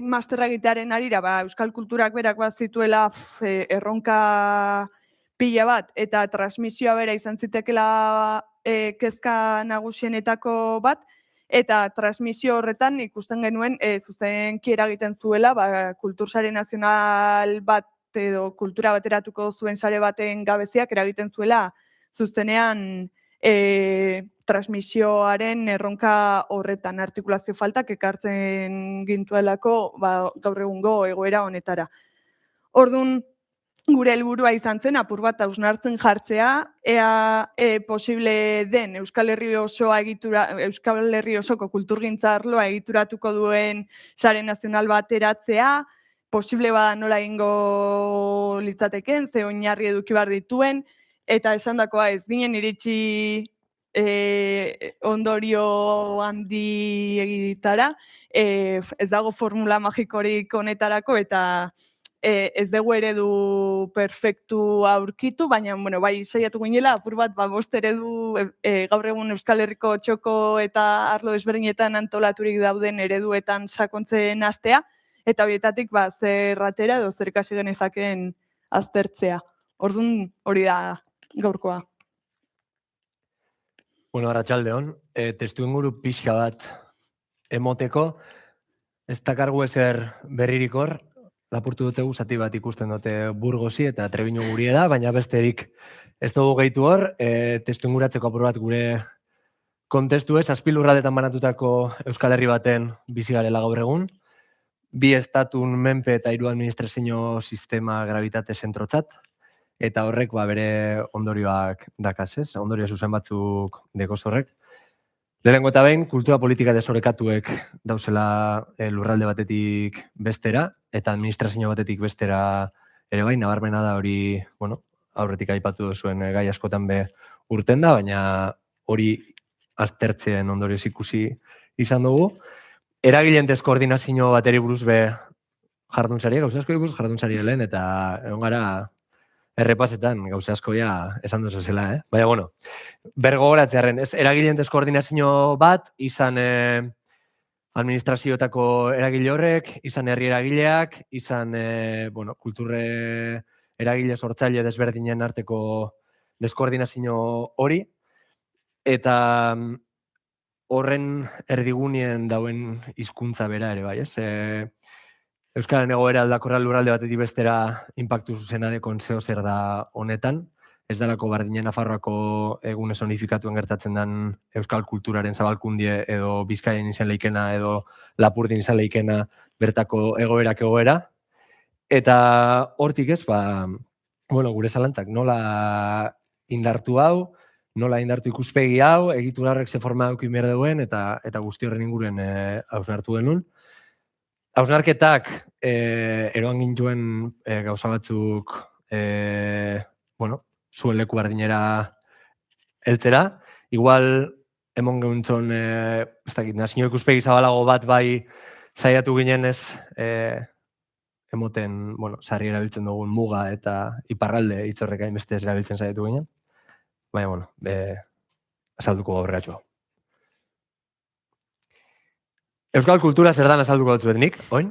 masterra egitearen arira, euskal kulturak berak bat zituela erronka pila bat, eta transmisioa bera izan zitekela kezka nagusienetako bat, eta transmisio horretan ikusten genuen zuzenki eragiten zuela, kultursare nazional bat edo kultura bateratuko zuen sare baten gabeziak eragiten zuela zuzenean transmisioaren erronka horretan, artikulazio faltak ekartzen gintuelako gaur egungo egoera honetara. Orduan, gure helburua izan zen, apur bat hausnartzen jartzea, ea posible den Euskal Herri osoko kulturgintza arloa egituratuko duen sare nazional bat eratzea, posible bada nola egingo litzateken, ze oinarri eduki behar dituen, eta esandakoa ez ginen iritsi ondorio handi egitara, ez dago formula magikorik honetarako, eta ez dugu eredu perfektu aurkitu, baina bai saiatu ginela, apur bat bost eredu gaur egun Euskal Herriko txoko eta arlo desberdinetan antolaturik dauden ereduetan sakontzen hastea, eta horietatik zer atera edo zer ikasi genezaken aztertzea. Orduan hori da gaurkoa. Arratsaldeon, testu inguru pixka bat emoteko, ez dakargu ezer berririk hor, lapurtu dutegu zati bat ikusten dute Burgosi eta Trebino gurie da, baina besterik ez dugu gehitu hor, testu inguratzeko apur bat gure kontestu ez, azpilurradetan banatutako Euskal Herri baten bizi garela gaur egun, 2 estatun menpe eta 3 administrazio sistema gravitate zentrotzat, eta horrek bere ondorioak dakaz, ez? Ondorio zuzen batzuk dekoz horrek. Lehenengo eta behin, kultura politika desorekatuek dauzela lurralde batetik bestera, eta administrazio batetik bestera ere bai, nabarmena da hori, aurretik aipatu duzuen gai askotan urten da, baina hori aztertzen ondorioz ikusi izan dugu. Eragileen deskoordinazio bateri buruz jardunzari, gauza asko buruz jardunzari lehen, eta egon gara errepasetan gauza asko esan duzu zela, Baina, bergogoratzearen, eragileen deskoordinazio bat, izan administrazioetako eragile horrek, izan herri eragileak, izan kulturre eragile sortzaile desberdinen arteko deskoordinazio hori, eta horren erdigunien dauen hizkuntza bera ere bai, Euskaren egoera aldakorra lurralde batetik bestera inpaktu zuzena dekon zeo zer da honetan, ez dalako bardinen Nafarroako egunez unifikatuen gertatzen den euskal kulturaren zabalkundie edo Bizkaian izan leikena edo Lapurdin izan leikena bertako egoera. Eta hortik ez, gure zalantzak nola indartu hau, nola indartu ikuspegi hau, egitura horrek ze forma daukin behar duen, eta guzti horren inguruen hausnartu genuen. Hausnarketak eroan gintuen gauza batzuk zuen leku bardinera heltzera. Igual, emon geuntzon, nazio ikuspegi zabalago bat bai saiatu ginen ez emoten, sarri erabiltzen dugun muga eta iparralde hitzorrek hainbeste ez erabiltzen saiatu ginen. Baina, azalduko gaurreatxoa. Euskal kultura zer dan azalduko dut nik, oin?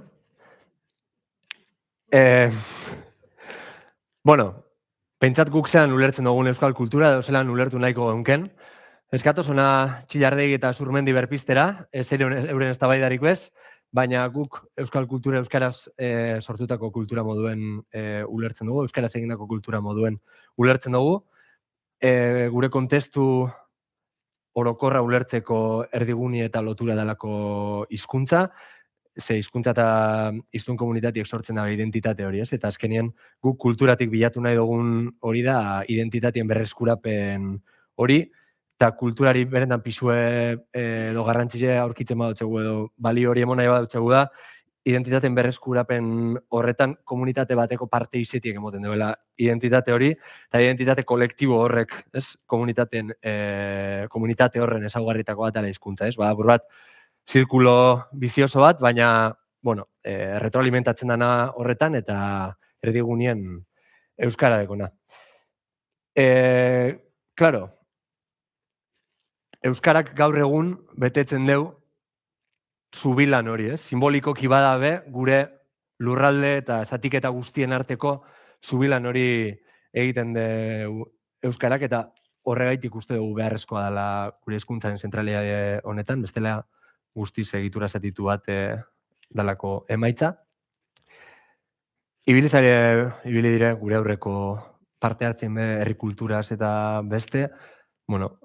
Pentsat guk zelan ulertzen dugun euskal kultura, edo zelan ulertu nahiko geunken. Eskatoz ona Txillardegi eta Zurmendi berpiztera, ez euren eztabaidarik bez, baina guk euskal kultura euskaraz sortutako kultura moduen ulertzen dugu, euskaraz egindako kultura moduen ulertzen dugu. Gure kontestu orokorra ulertzeko erdiguni eta lotura dalako hizkuntza, ze hizkuntza eta hiztun komunitateak sortzen da identitate hori, ez? Eta azkenien guk kulturatik bilatu nahi dugun hori da identitatien berreskurapen hori, eta kulturari berendan pisue edo garrantzile aurkitzen badutzegu edo balio hori emon nahi badutzegu da, identitateen berreskurapen horretan komunitate bateko parte izetiek emoten duela identitate hori, eta identitate kolektibo horrek, ez, komunitate horren ezaugarritako bat dela hizkuntza, ez, bada bat, zirkulo bizioso bat, baina, bueno, retroalimentatzen dana horretan, eta erdigunien euskara dekona. Claro, euskarak gaur egun betetzen deu zubilan hori, ez? Simbolikoki badabe gure lurralde eta zatiketa guztien arteko zubilan hori egiten du euskarak, eta horregaitik uste dugu beharrezkoa dela gure hizkuntzaren zentralidade honetan, bestela guztiz egitura zatitu bat dalako emaitza. Ibili dire gure aurreko parte hartzen herri kulturaz eta beste, bueno,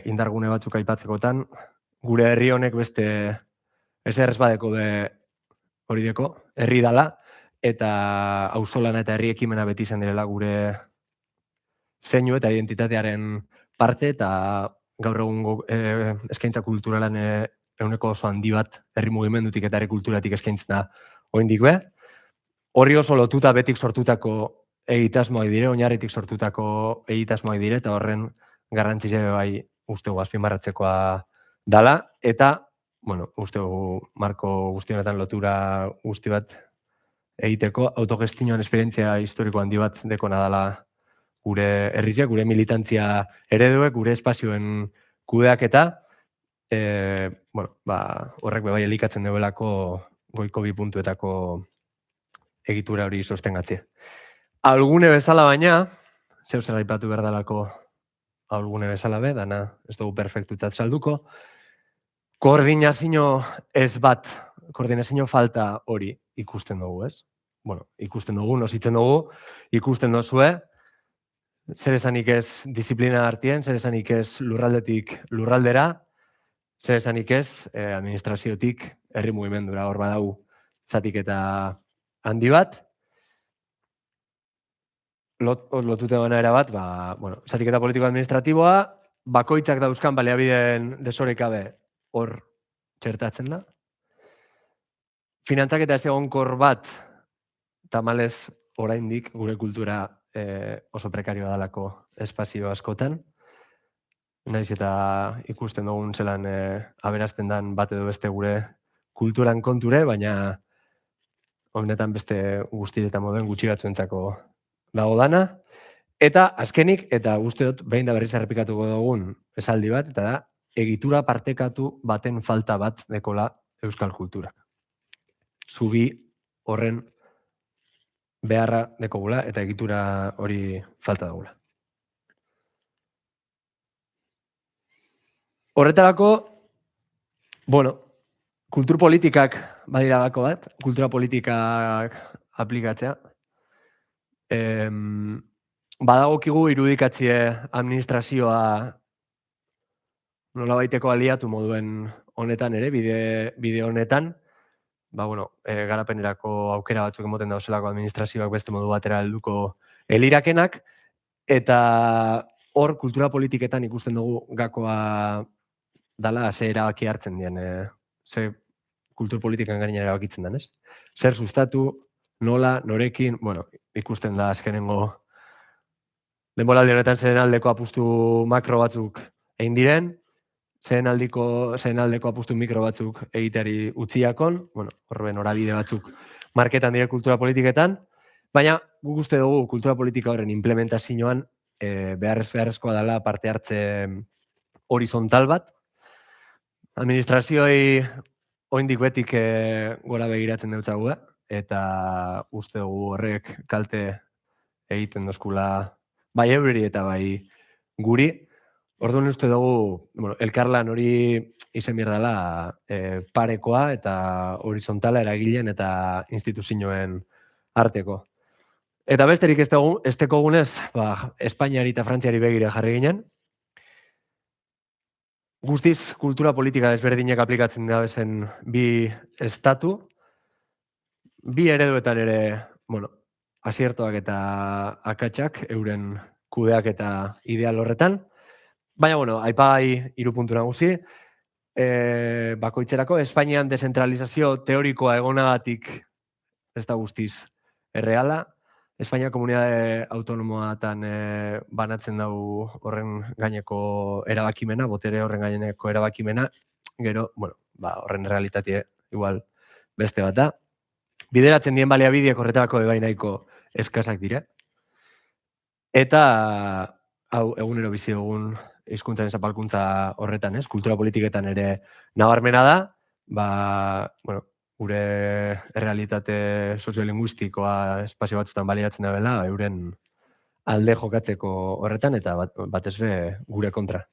indargune batzuk aipatzekotan, gure herri honek beste ezer badeko hori deko, herri dala, eta auzolana eta herri ekimena beti izan direla gure zeinu eta identitatearen parte, eta gaur egungo eskaintza kulturalan ehuneko oso handi bat herri mugimendutik eta herri kulturatik eskaintzen da oraindik be. Horri oso lotuta betik sortutako egitasmoak dire, oinarritik sortutako egitasmoak dire, eta horren garrantzia bai ustegu azpimarratzekoa dala, eta, bueno, ustegu marko guzti honetan lotura guzti bat egiteko, autogestinoan esperientzia historiko handi bat dekona dala gure herriziak, gure militantzia ereduek, gure espazioen kudeaketa, bueno, horrek bai elikatzen duelako goiko bi puntuetako egitura hori sostengatzea. Algune bezala baina, zeu zer aipatu behar dalako algune bezala be, dana ez dugu perfektutzat salduko, koordinazio ez bat, koordinazio falta hori ikusten dugu, ez? Bueno, ikusten dugu, nositzen dugu, ikusten dozue, zer esanik ez disiplina hartien, zer esanik ez lurraldetik lurraldera, zer esanik ez administraziotik herri mugimendura, hor badau zatiketa handi bat, lotute gana erabat, bueno, zatiketa politiko-administratiboa, bakoitzak dauzkan baliabideen desorekabe hor txertatzen da. Finantzaketa ez egonkor bat, tamalez oraindik gure kultura oso prekarioa dalako espazio askotan. Naiz eta ikusten dugun zelan aberazten dan bat edo beste gure kulturan konture, baina honetan beste guztiretan moduen gutxi batzuentzako dago dana. Eta azkenik, eta uste dut behin da berriz errepikatuko dugun esaldi bat, eta da, egitura partekatu baten falta bat dekola euskal kulturak. Zubi horren beharra dekogula eta egitura hori falta dagula. Horretarako, bueno, kulturpolitikak badira gako bat, kultura politikak aplikatzea. Badagokigu irudikatzie administrazioa nolabaiteko aliatu moduen honetan ere, bide honetan, garapenerako aukera batzuk emoten dauzelako administrazioak beste modu batera helduko elirakenak, eta hor kultura politiketan ikusten dugu gakoa dala ze erabaki hartzen dien, ze kultur politikan gaina erabakitzen den, ez? Zer sustatu, nola, norekin, bueno, ikusten da azkenengo denboraldi honetan zeren aldeko apustu makro batzuk egin diren, zeren aldeko apustu mikro batzuk egiteari utziakon, bueno, horren norabide batzuk marketan dire kultura politiketan, baina guk uste dugu kultura politika horren implementazioan beharrezkoa dela parte hartze horizontal bat. Administrazioi oraindik betik gora begiratzen deutzagu, eta uste dugu horrek kalte egiten dozkula bai eureri eta bai guri. Orduan uste dugu, elkarlan hori izen behar dela parekoa eta horizontala eragileen eta instituzioen arteko. Eta besterik ez dekogunez, Espainiari eta Frantziari begira jarri ginen. Guztiz kultura politika desberdinak aplikatzen da bezen bi estatu, bi ereduetan ere, asiertoak eta akatsak euren kudeak eta ideal horretan, Baina, bueno, aipai 3 puntu nagusi. Bakoitzerako, Espainian dezentralizazio teorikoa egonagatik ez da guztiz erreala. Espainia komunitate autonomoatan banatzen dugu horren gaineko erabakimena, botere horren gaineko erabakimena, gero, bueno, horren realitatea igual beste bat da. Bideratzen dien baliabideak horretarako ebai nahiko eskasak dire. Eta, hau, egunero bizi dugun hizkuntzaren zapalkuntza horretan, kultura politiketan ere nabarmena da, bueno, gure errealitate soziolinguistikoa espazio batzutan baliatzen da bela, euren alde jokatzeko horretan, eta batez be gure kontra.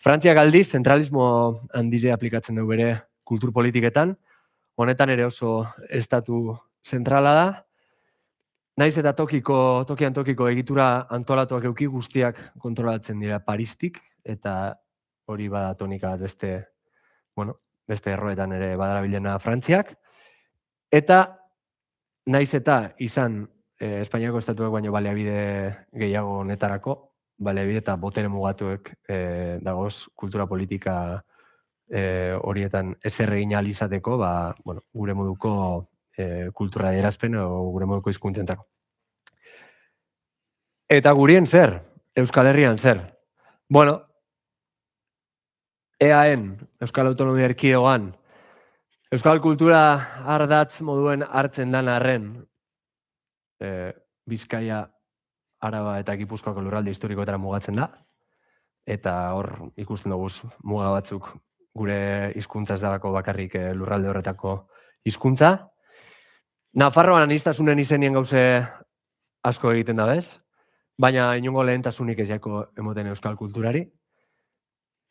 Frantziak aldiz, zentralismo handize aplikatzen du bere kultur politiketan, honetan ere oso estatu zentrala da, naiz eta tokian tokiko egitura antolatuak euki guztiak kontrolatzen dira Paristik, eta hori bada tonika bat beste erroetan ere badarabilena Frantziak. Eta naiz eta izan Espainiako estatuak baino baliabide gehiago honetarako, baliabide eta botere mugatuek dagoz kultura politika horietan ezer egin ahal izateko, gure moduko kultura adierazpen o gure moduko hizkuntzentzako. Eta gurien zer? Euskal Herrian zer? Bueno, EAN, Euskal Autonomia Erkidegoan, euskal kultura ardatz moduen hartzen dan arren, Bizkaia, Araba eta Gipuzkoako lurralde historikoetara mugatzen da, eta hor ikusten dugu muga batzuk gure hizkuntza ez dalako bakarrik lurralde horretako hizkuntza. Nafarroan aniztasunen izenien gauze asko egiten da bez, baina inongo lehentasunik ez jako emoten euskal kulturari.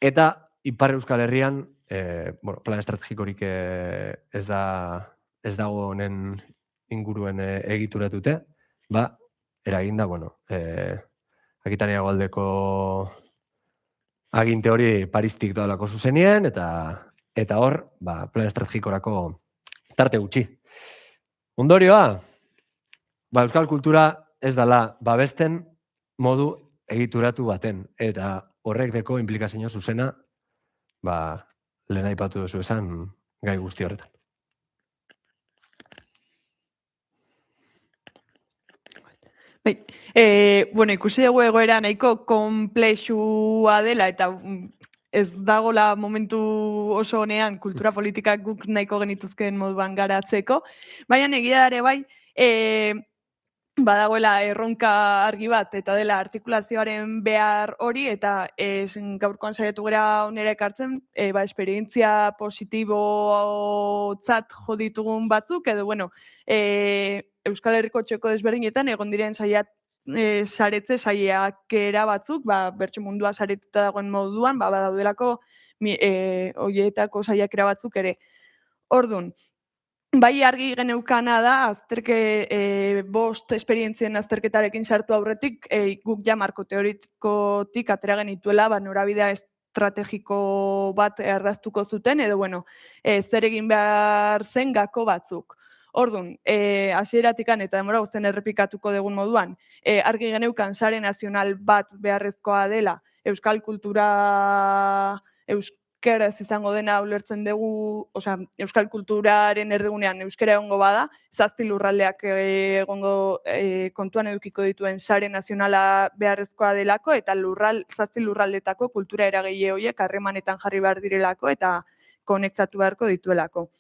Eta Ipar Euskal Herrian, plan estrategikorik ez dago honen inguruen egituratute, eraginda, Akitania Hegoaldeko aginte hori Paristik doalako zuzenien, eta hor, plan estrategikorako tarte gutxi. Ondorioa, euskal kultura ez dala babesten modu egituratu baten, eta horrek deko implikazio zuzena, lehen aipatu duzu esan gai guzti horretan. Ikusi dugu egoera nahiko konplexua dela eta ez dagola momentu oso honean kultura politikak guk nahiko genituzkeen moduan garatzeko, baina egia ere bai, badagoela erronka argi bat eta dela artikulazioaren behar hori eta gaurkoan saiatu gara onera ekartzen esperientzia positibotzat jo ditugun batzuk edo Euskal Herriko txoko desberdinetan egon diren saretze saiakera batzuk, bertso mundua saretuta dagoen moduan, badaudelako horietako saiakera batzuk ere. Orduan, bai argi geneukana da, bost esperientzien azterketarekin sartu aurretik, guk ja marko teorikotik atera genituela, norabidea estrategiko bat ardaztuko zuten, edo zer egin behar zen gako batzuk. Orduan, hasieratikan eta denbora guztien errepikatuko dugun moduan, argi geneukan sare nazional bat beharrezkoa dela, euskal kultura euskeraz izango dena ulertzen dugu, euskal kulturaren erdigunean euskera egongo bada, 7 lurraldeak egongo kontuan edukiko dituen sare nazionala beharrezkoa delako, eta 7 lurraldetako kultura eragile horiek harremanetan jarri behar direlako eta konektatu beharko dituelako.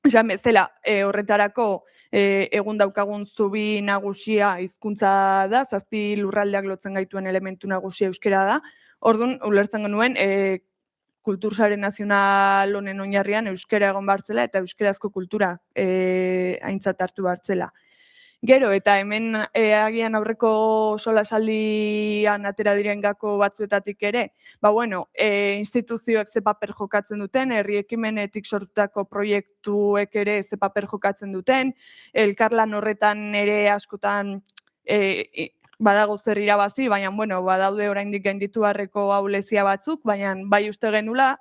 Esan bezala, horretarako egun daukagun zubi nagusia hizkuntza da, 7 lurraldeak lotzen gaituen elementu nagusia euskera da. Orduan, ulertzen genuen, kultursare nazional honen oinarrian euskera egon bartzela eta euskerazko kultura aintzat hartu bartzela. Gero, eta hemen agian aurreko solasaldian atera diren gako batzuetatik ere, instituzioek ze paper jokatzen duten, herri ekimenetik sortutako proiektuek ere ze paper jokatzen duten, elkarlan horretan ere askotan badago zer irabazi, baina badaude oraindik gainditu beharreko ahulezia batzuk, baina bai uste genula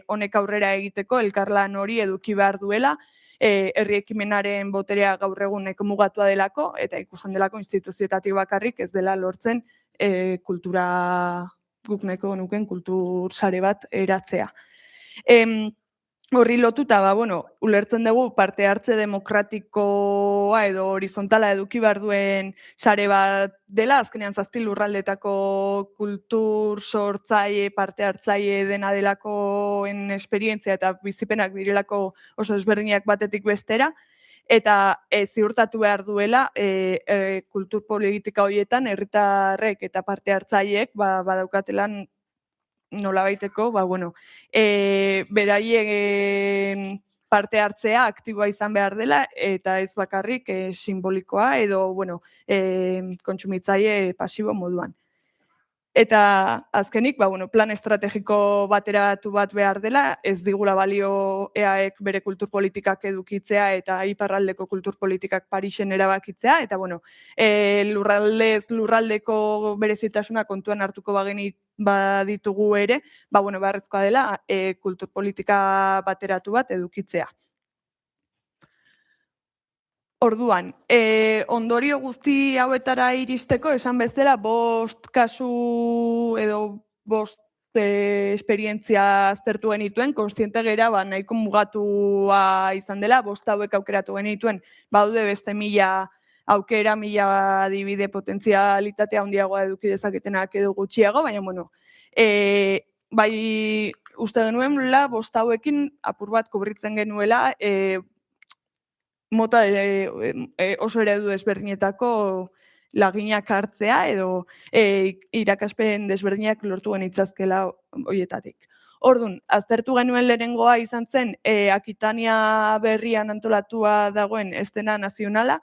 honek aurrera egiteko elkarlan hori eduki behar duela, herri ekimenaren boterea gaur egun mugatua delako, eta ikusten delako instituzioetatik bakarrik ez dela lortzen kultura guk nahiko nuken kultur sare bat eratzea. Horri lotuta, ulertzen dugu parte hartze demokratikoa edo horizontala eduki behar duen sare bat dela, azkenean 7 lurraldetako kultur sortzaile, parte hartzaile dena delakoen esperientzia eta bizipenak direlako oso ezberdinak batetik bestera, eta ziurtatu behar duela kultur politika horietan herritarrek eta parte hartzaileek badaukatelan nolabaiteko, beraien parte hartzea aktiboa izan behar dela eta ez bakarrik simbolikoa edo kontsumitzaile pasibo moduan. Eta azkenik, plan estrategiko bateratu bat behar dela, ez digula balio EAek bere kultur politikak edukitzea eta iparraldeko kultur politikak Parisen erabakitzea, eta lurraldez lurraldeko berezitasuna kontuan hartuko baditugu ere, beharrezkoa dela kultur politika bateratu bat edukitzea. Orduan, ondorio guzti hauetara iristeko, esan bezala, 5 kasu edo 5 esperientzia aztertu genituen, konstiente gera nahiko mugatua izan dela, 5 hauek aukeratu genituen, baude beste 1000 aukera, 1000 adibide potentzialitatea handiagoa eduki dezaketenak edo gutxiago, baina, bai uste genuen, 5 hauekin apur bat kubritzen genuela, mota oso eredu desberdinetako laginak hartzea edo irakaspen desberdinak lortu genitzazkela horietatik. Orduan, aztertu genuen lehenengoa izan zen Akitania berrian antolatua dagoen eszena nazionala.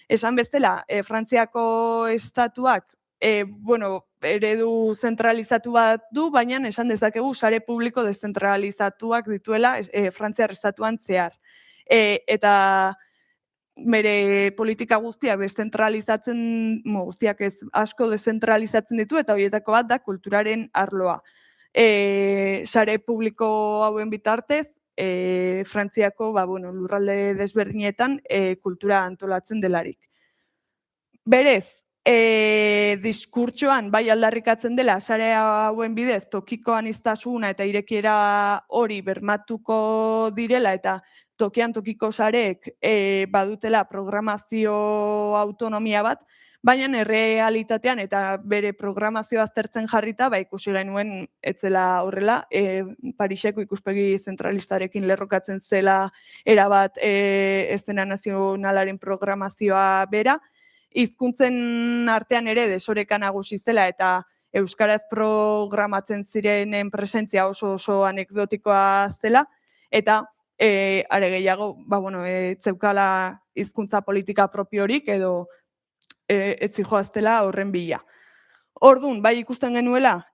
Esan bezala, Frantziako estatuak eredu zentralizatu bat du, baina esan dezakegu sare publiko deszentralizatuak dituela Frantziar estatuan zehar. Eta bere politika guztiak asko deszentralizatzen ditu, eta horietako bat da kulturaren arloa. Sare publiko hauen bitartez, Frantziako lurralde desberdinetan kultura antolatzen delarik. Berez, diskurtsoan bai aldarrikatzen dela sare hauen bidez tokiko aniztasuna eta irekiera hori bermatuko direla eta tokian tokiko sareek badutela programazio autonomia bat, baina errealitatean eta bere programazioa aztertzen jarrita, ikusi genuen etzela horrela, Pariseko ikuspegi zentralistarekin lerrokatzen zela erabat eszena nazionalaren programazioa bera, hizkuntzen artean ere desoreka nagusi zela eta euskaraz programatzen zirenen presentzia oso anekdotikoa zela, eta are gehiago, etzeukala hizkuntza politika propiorik edo etzijoaztela horren bila. Orduan, bai ikusten genuela,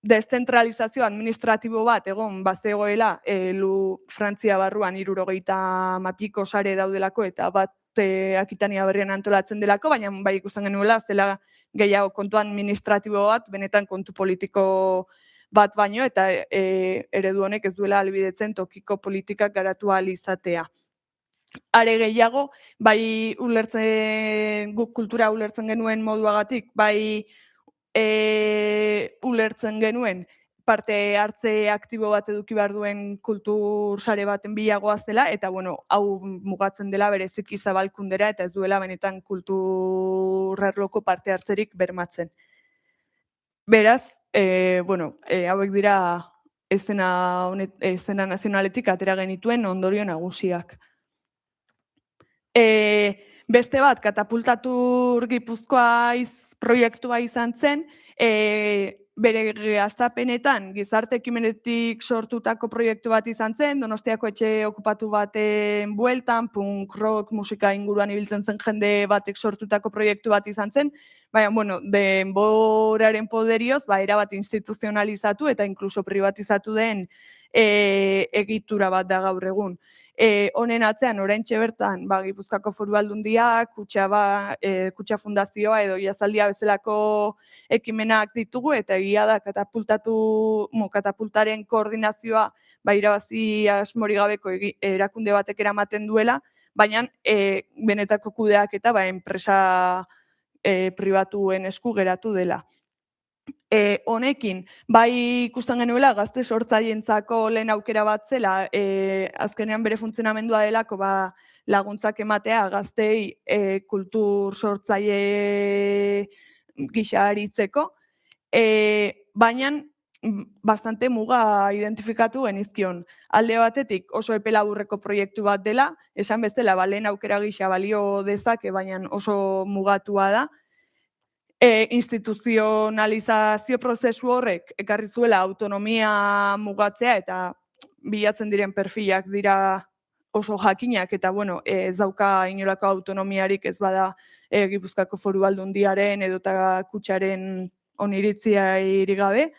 deszentralizazio administratibo bat egon bazegoela Frantzia barruan 70 sare daudelako eta bat Akitania berrian antolatzen delako, baina bai ikusten genuela zela gehiago kontu administratibo bat, benetan kontu politiko bat baino, eta eredu honek ez duela ahalbidetzen tokiko politikak garatu ahal izatea. Are gehiago, bai guk kultura ulertzen genuen moduagatik, bai ulertzen genuen parte hartze aktibo bat eduki behar duen kultur sare baten bilagoa zela, eta hau mugatzen dela bereziki zabalkundera eta ez duela benetan kultur arloko parte hartzerik bermatzen. Beraz, hauek dira eszena nazionaletik atera genituen ondorio nagusiak. Beste bat, Katapultatur Gipuzkoaiz proiektua izan zen, bere gaztapenetan gizarte ekimenetik sortutako proiektu bat izan zen, Donostiako etxe okupatu baten bueltan, punk rock musika inguruan ibiltzen zen jende batek sortutako proiektu bat izan zen, baina, denboraren poderioz, erabat instituzionalizatu eta inkluso privatizatu den egitura bat da gaur egun. Honen atzean, oraintxe bertan, Gipuzkoako Foru Aldundiak, Kutxa Fundazioa edo Iazaldia bezalako ekimenak ditugu, eta egia da katapultaren koordinazioa irabazi asmori gabeko erakunde batek eramaten duela, baina benetako kudeak eta enpresa pribatuen esku geratu dela. honekin, bai ikusten genuela gazte sortzaileentzako lehen aukera bat zela, azkenean bere funtzionamendua delako laguntzak ematea gaztei kultur sortzaile gisa aritzeko, baina bastante muga identifikatu genizkion. Alde batetik oso epe laburreko proiektu bat dela, esan bezala lehen aukera gisa balio dezake, baina oso mugatua da. Instituzionalizazio prozesu horrek ekarri zuela autonomia mugatzea eta bilatzen diren perfilak dira oso jakinak eta ez dauka inolako autonomiarik ez bada Gipuzkoako Foru Aldundiaren edota Kutxaren oniritzia gabe.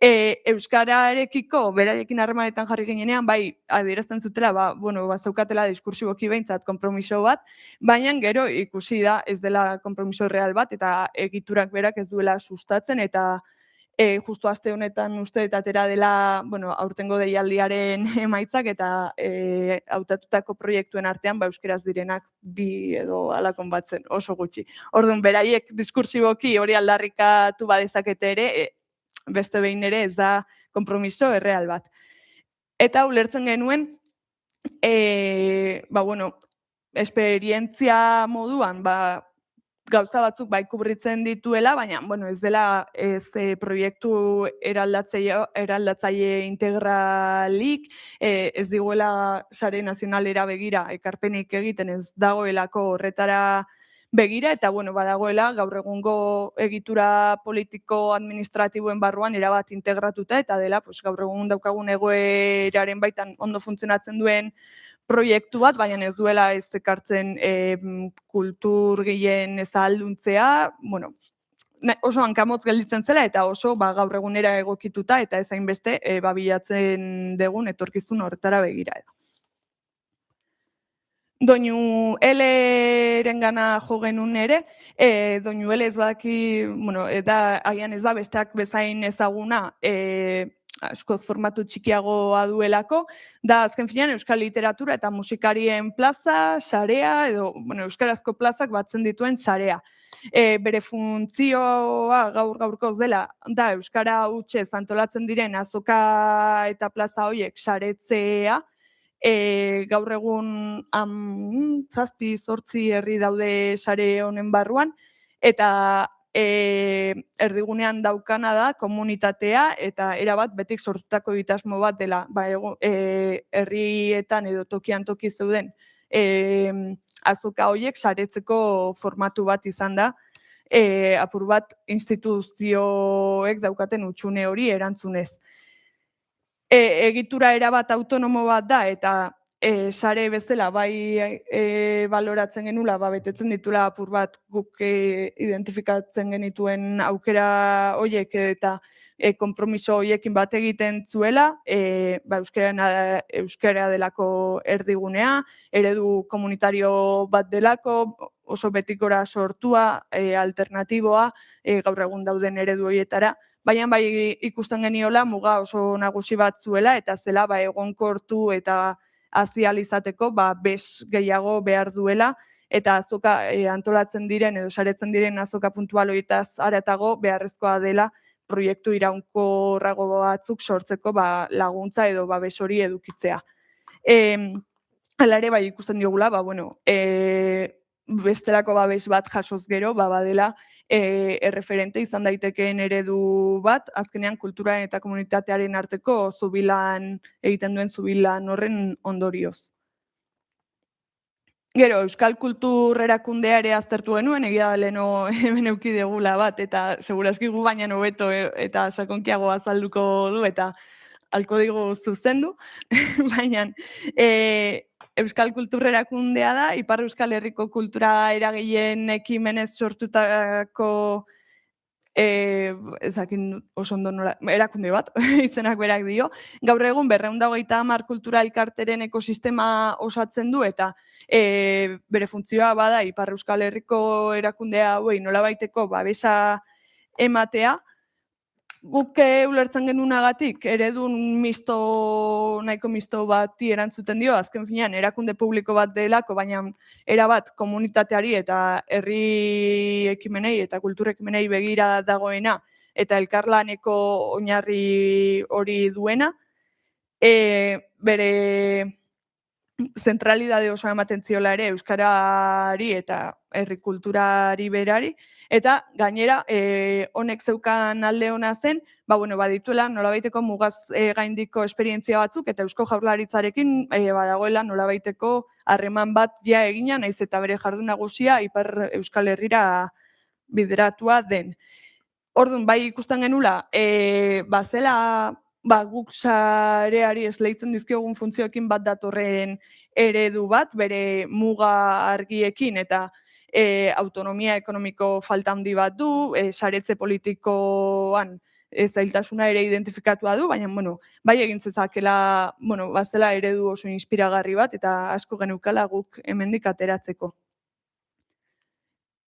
Euskararekiko beraiekin harremanetan jarri ginenean, bai, adierazten zutela, zaukatela diskursiboki behintzat konpromiso bat, baina gero ikusi da ez dela konpromiso real bat, eta egiturak berak ez duela sustatzen, eta justu aste honetan uste atera dela, aurtengo deialdiaren emaitzak, eta hautatutako proiektuen artean, euskeraz direnak bi edo alakon batzen oso gutxi. Orduan, beraiek diskursiboki hori aldarrikatu badezakete ere, beste behin ere ez da konpromiso erreal bat. Eta ulertzen genuen, esperientzia moduan, gauza batzuk kubritzen dituela, baina ez dela proiektu eraldatzaile integralik, ez diguela sare nazionalera begira ekarpenik egiten ez dagoelako horretara begira, eta badagoela gaur egungo egitura politiko-administratiboen barruan erabat integratuta, eta dela gaur egun daukagun egoeraren baitan ondo funtzionatzen duen proiektu bat, baina ez duela ez ekartzen kulturgileen ezalduntzea, oso hankamotz gelditzen zela, eta oso gaur egunera egokituta, eta ez hainbeste bilatzen dugun etorkizun horretara begira edo. Doinu L-ren gana jo genuen ere, Doinu L ez badaki, haian ez da besteak bezain ezaguna, askoz formatu txikiagoa duelako, da azken finean euskal literatura eta musikarien plaza, sarea, edo euskarazko plazak batzen dituen sarea. Bere funtzioa gaur-gaurkoz dela, da euskara hutsez antolatzen diren azoka eta plaza horiek saretzea, gaur egun 7-8 herri daude sare honen barruan, eta erdigunean daukana da komunitatea eta erabat betik sortutako egitasmo bat dela, herrietan edo tokian toki zeuden azoka horiek saretzeko formatu bat izan da, apur bat instituzioek daukaten hutsune hori erantzunez. Egitura erabat autonomo bat da, eta sare bezala bai baloratzen genula, betetzen ditula apur bat guk identifikatzen genituen aukera horiek eta konpromiso horiekin bat egiten zuela, euskara delako erdigunea, eredu komunitario bat delako, oso betikora sortua, alternatiboa, gaur egun dauden eredu horietara, baina bai ikusten geniola muga oso nagusi bat zuela, eta zela egonkortu eta azializateko bez gehiago behar duela, eta azoka antolatzen diren edo saretzen diren azoka puntual horietaz haratago beharrezkoa dela proiektu iraunkorrago batzuk sortzeko laguntza edo babes hori edukitzea. Hala ere bai ikusten diogula, bestelako babes bat jasoz gero, badela erreferente izan daitekeen eredu bat, azkenean kulturaren eta komunitatearen arteko egiten duen zubilan horren ondorioz. Gero, Euskal Kultur Erakundea ere aztertu genuen, egia da leheno hemen euki degula bat, eta segurazki gu baina hobeto eta sakonkiago azalduko du, eta halko digu zuzendu, baina Euskal Kultur Erakundea da, Ipar Euskal Herriko kultura eragileen ekimenez sortutako oso ondo erakunde bat, izenak berak dio. Gaur egun 250 kultura elkarteren ekosistema osatzen du, eta bere funtzioa bada Ipar Euskal Herriko erakundea hauei nolabaiteko babesa ematea. Guk ulertzen genunagatik, eredun nahiko misto bati erantzuten dio, azken finean erakunde publiko bat delako, baina erabat komunitateari eta herri ekimenei eta kultur ekimenei begira dagoena eta elkarlaneko oinarri hori duena. Bere zentralidade osoa ematen ziola ere euskarari eta herri kulturari berari, eta gainera honek zeukan alde ona zen, badituela nolabaiteko mugaz gaindiko esperientzia batzuk eta Eusko Jaurlaritzarekin badagoela nolabaiteko harreman bat ja egina, naiz eta bere jardun nagusia Ipar Euskal Herrira bideratua den. Orduan, bai ikusten genula, bazela guk sareari esleitzen dizkiogun funtzioekin bat datorren eredu bat, bere muga argiekin eta autonomia ekonomiko falta handi bat du, saretze politikoan zailtasuna ere identifikatua du, baina, bai egin zezakela, bazela eredu oso inspiragarri bat, eta asko geneukala guk hemendik ateratzeko.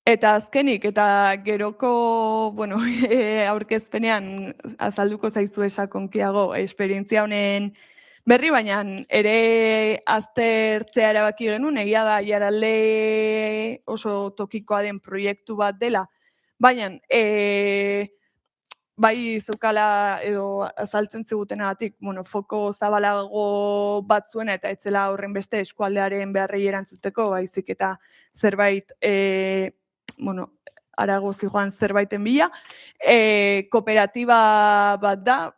Eta azkenik, eta geroko, aurkezpenean azalduko zaizu sakonkiago esperientzia honen berri, baina ere aztertzea erabaki genuen, egia da Aiaralde oso tokikoa den proiektu bat dela, baina bai zeukala edo azaltzen zigutenagatik, foko zabalago bat zuena eta etzela horren beste eskualdearen beharrei erantzuteko, baizik eta zerbait harago zijoan zerbaiten bila. Kooperatiba bat da,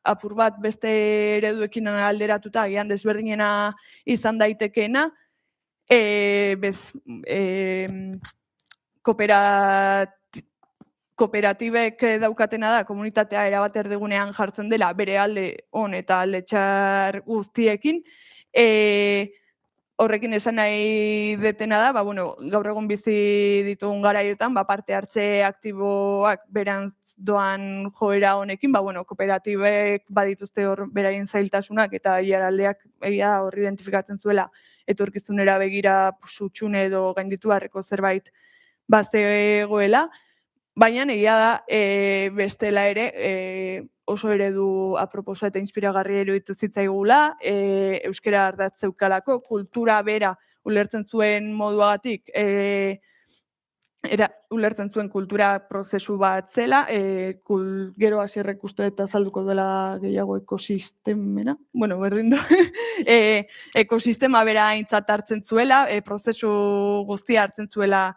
apur bat beste ereduekin alderatuta, agian desberdinena izan daitekeena. Kooperatibek daukatena da, komunitatea erabat erdigunean jartzen dela, bere alde on eta alde txar guztiekin. Horrekin esan nahi detena da, gaur egun bizi ditugun garaiotan, parte hartze aktiboak berantz doan joera honekin, kooperatibek badituzte hor beraien zailtasunak eta Aiaraldeak egia hor identifikatzen zuela etorkizunera begira sutxune edo gainditu harreko zerbait bazegoela, baina egia da bestela ere oso eredu aproposa eta inspiragarria iruditu zitzaigula, euskara ardatz zeukalako, kultura bera ulertzen zuen moduagatik, ulertzen zuen kultura prozesu bat zela, gero hasierrek uste eta azalduko dela gehiago ekosistemena, berdin du, ekosistema bera aintzat hartzen zuela, prozesu guztia hartzen zuela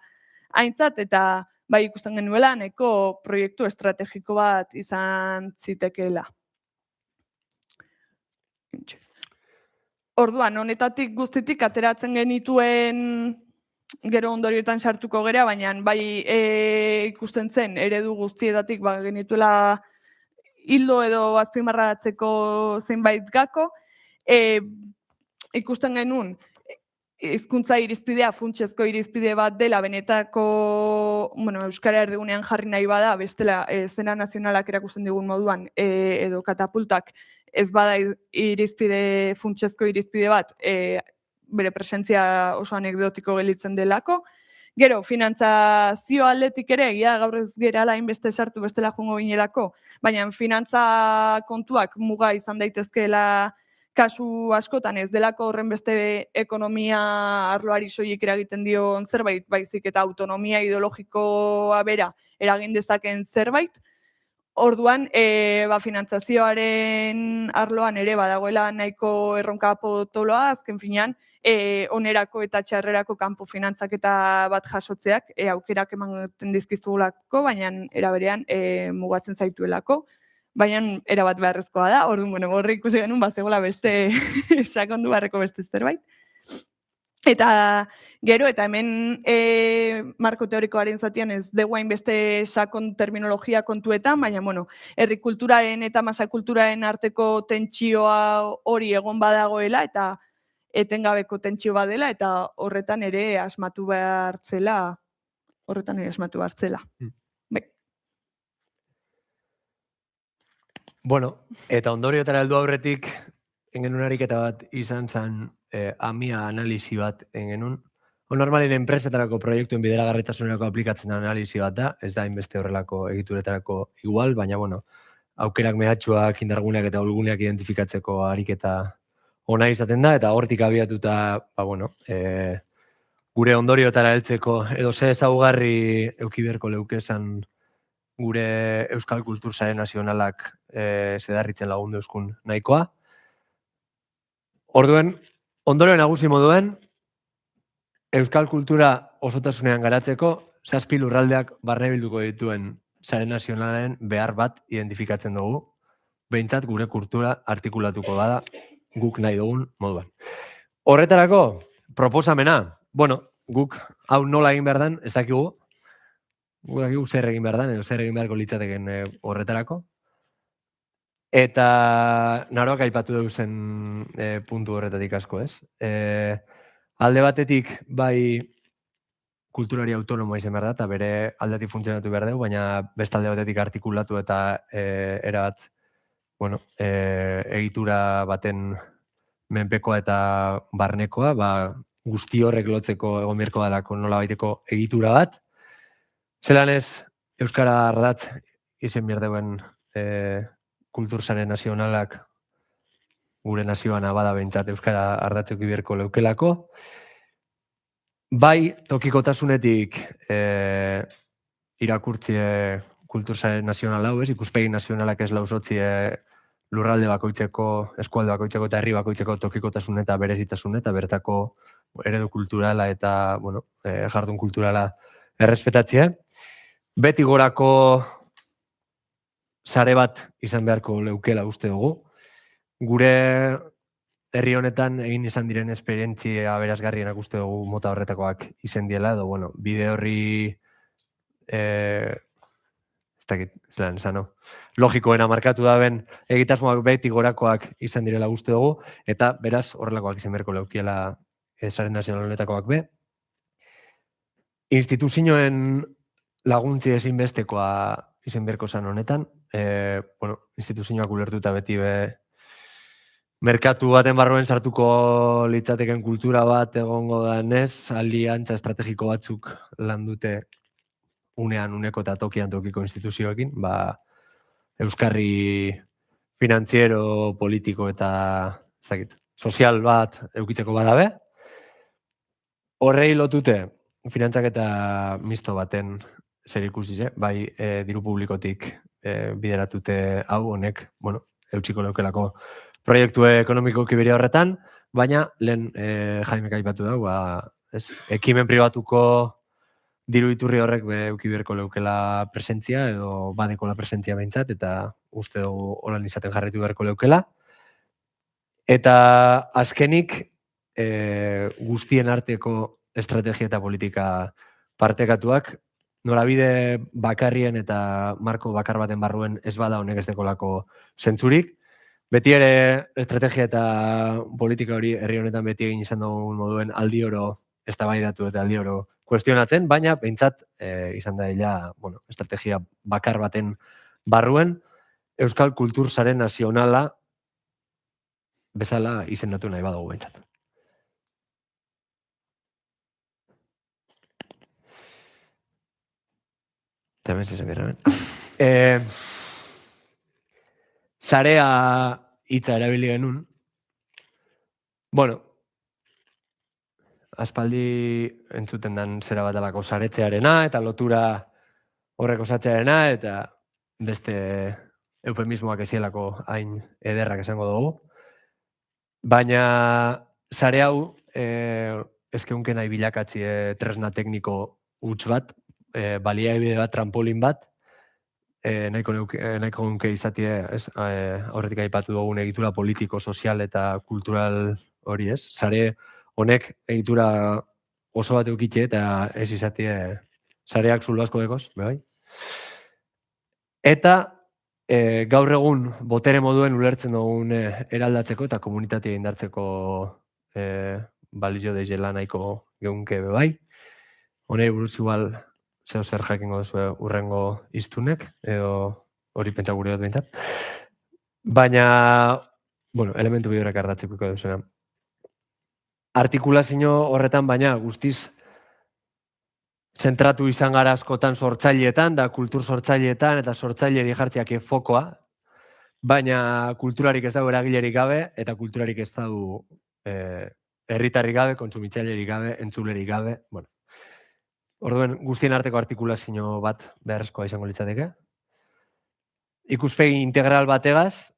aintzat, eta bai ikusten genuela, neko proiektu estrategiko bat izan zitekeela. Orduan, honetatik guztitik ateratzen genituen gero ondorioetan sartuko gera, baina bai ikusten zen eredu guztietatik genituela hildo edo azpimarratzeko zenbait gako. Ikusten genuen hizkuntza irizpidea funtsezko irizpide bat dela benetako euskara erdigunean jarri nahi bada, bestela eszena nazionalak erakusten digun moduan edo katapultak ez bada funtsezko irizpide bat, bere presentzia oso anekdotiko gelitzen delako. Gero, finantzazio aldetik ere, egia gaur ez gerala hainbeste sartu bestela joango ginelako, baina finantza kontuak muga izan daitezkeela kasu askotan ez delako horren beste ekonomia arloari soilik eragiten dion zerbait, baizik eta autonomia ideologikoa bera eragin dezaken zerbait. Orduan, finantzazioaren arloan ere badagoela nahiko erronka potoloa, azken finean, onerako eta txarrerako kanpo finantzaketa bat jasotzeak aukerak ematen dizkizugulako, baina eraberean mugatzen zaituelako. Baina erabat beharrezkoa da, orduan, horre ikusi genuen, bazegoela beste sakondu barreko beste zerbait. Eta gero, eta hemen marko teorikoaren zatian ez deguain beste sakon terminologia kontuetan, baina, herri kulturaren eta masakulturaren arteko tentsioa hori egon badagoela, eta etengabeko tentsio badela, eta horretan ere asmatu behartzela. Eta ondorioetara heldu aurretik, engenun ariketa bat izan zen amia analisi bat engenun. Normalen enpresetarako proiektuen bideragarritasunerako aplikatzen da analisi bat da, ez da inbeste horrelako egituretarako igual, baina aukerak mehatxuak, indarguneak eta ulguneak identifikatzeko ariketa ona izaten da, eta hortik abiatuta, gure ondorioetara heltzeko, edo ze ezaugarri euki beharko leukezan gure Euskal Kultur Sare Nazionalak zedarritzen lagundu euskun nahikoa. Orduen, ondoren nagusi moduen, Euskal Kultura osotasunean garatzeko, 7 lurraldeak barne bilduko dituen Sare Nazionalen behar bat identifikatzen dugu, behintzat gure kultura artikulatuko bada guk nahi dugun moduan. Horretarako, proposamena, bueno, guk hau nola egin behar den, ez dakigu, guk dakigu zer egin behar den, edo zer egin beharko litzateken horretarako. Eta naroak aipatu dugu zen puntu horretatik asko, ez? Alde batetik, bai, kulturari autonomoa izan behar da, eta bere aldetik funtzionatu behar dugu, baina beste alde batetik artikulatu eta erabat, bueno, egitura baten menpekoa eta barnekoa, guzti horrek lotzeko egon beharko dalako nola baiteko egitura bat. Zelan ez, Euskara ardatz izen behar duen Kultur Sare Nazionalak gure nazioan abada behintzat Euskara ardatzeko iberko leukelako. Bai, tokikotasunetik irakurtzie Kultur Sare Nazional hau, ikuspegi nazionalak ez lausotzie lurralde bakoitzeko, eskualde bakoitzeko eta herri bakoitzeko tokikotasun eta berezitasun eta bertako eredu kulturala eta jardun kulturala errespetatzie. Beti gorako sare bat izan beharko leukela uste dugu. Gure herri honetan egin izan diren esperientzia aberasgarrienak uste dugu mota horretakoak izan diela, edo, bide horri logikoena markatu daben egitasmoak beti gorakoak izan direla uste dugu, eta beraz horrelakoak izan beharko leukiela Sare Nazional honetakoak be. Instituzioen laguntzi ezinbestekoa izan beharko zan honetan, instituzioak ulertuta beti be merkatu baten barruen sartuko litzateken kultura bat egongo danez, aliantza estrategiko batzuk landute unean uneko eta tokian tokiko instituzioekin, euskarri finantziero, politiko eta sozial bat eukitzeko badabe. Horrei lotute, finantzak eta misto baten zer ikusi, bai diru publikotik bideratute hau honek, eutxiko leukelako proiektu ekonomiko kiberia horretan, baina lehen Jaimek aipatu dago, ekimen pribatuko diru iturri horrek euki beharko leukela presentzia edo badekola presentzia behintzat, eta uste dugu holan izaten jarraitu beharko leukela. Eta azkenik guztien arteko estrategia eta politika partekatuak, norabide bakarrien eta marko bakar baten barruen ez bada honek ez dekolako zentzurik. Beti ere estrategia eta politika hori herri honetan beti egin izan dugun moduen aldi oro eztabaidatu eta aldi oro kuestionatzen, baina behintzat izan da estrategia bakar baten barruen Euskal Kultur Sare Nazionala bezala izendatu nahi badugu behintzat. Hemen zezen birren. Sarea hitza erabili genuen. Aspaldi entzuten den zera bat alako saretzearena eta lotura horrek osatzearena eta beste eufemismoak ezielako hain ederrak esango dugu. Baina sare hau ezkeunken nahi bilakatzi tresna tekniko huts bat, baliabide bat, trampolin bat, nahiko nuke izatie horretik aipatu dugun egitura politiko, sozial eta kultural hori ez. Sare honek egitura oso bat eukitxe eta ez izatie sareak zulo asko dekoz, bai? Eta gaur egun botere moduen ulertzen dugun eraldatzeko eta komunitatea indartzeko balio deizela nahiko geunke bai. Honei buruz igual zeo zer jakingo duzu urrengo iztunek, edo hori pentsa gure dut behintzat. Baina, elementu bidurrak ardatzeko duzuena. Artikulazio horretan, baina guztiz zentratu izan gara askotan sortzaileetan, da kultur sortzaileetan eta sortzaileri jartziak fokoa, baina kulturarik ez dago eragilerik gabe, eta kulturarik ez dago herritarrik gabe, kontsumitzailerik gabe, entzulerik gabe, Orduen, guztien arteko artikulazio bat beharrezkoa izango litzateke. ikuspegi integral bategaz,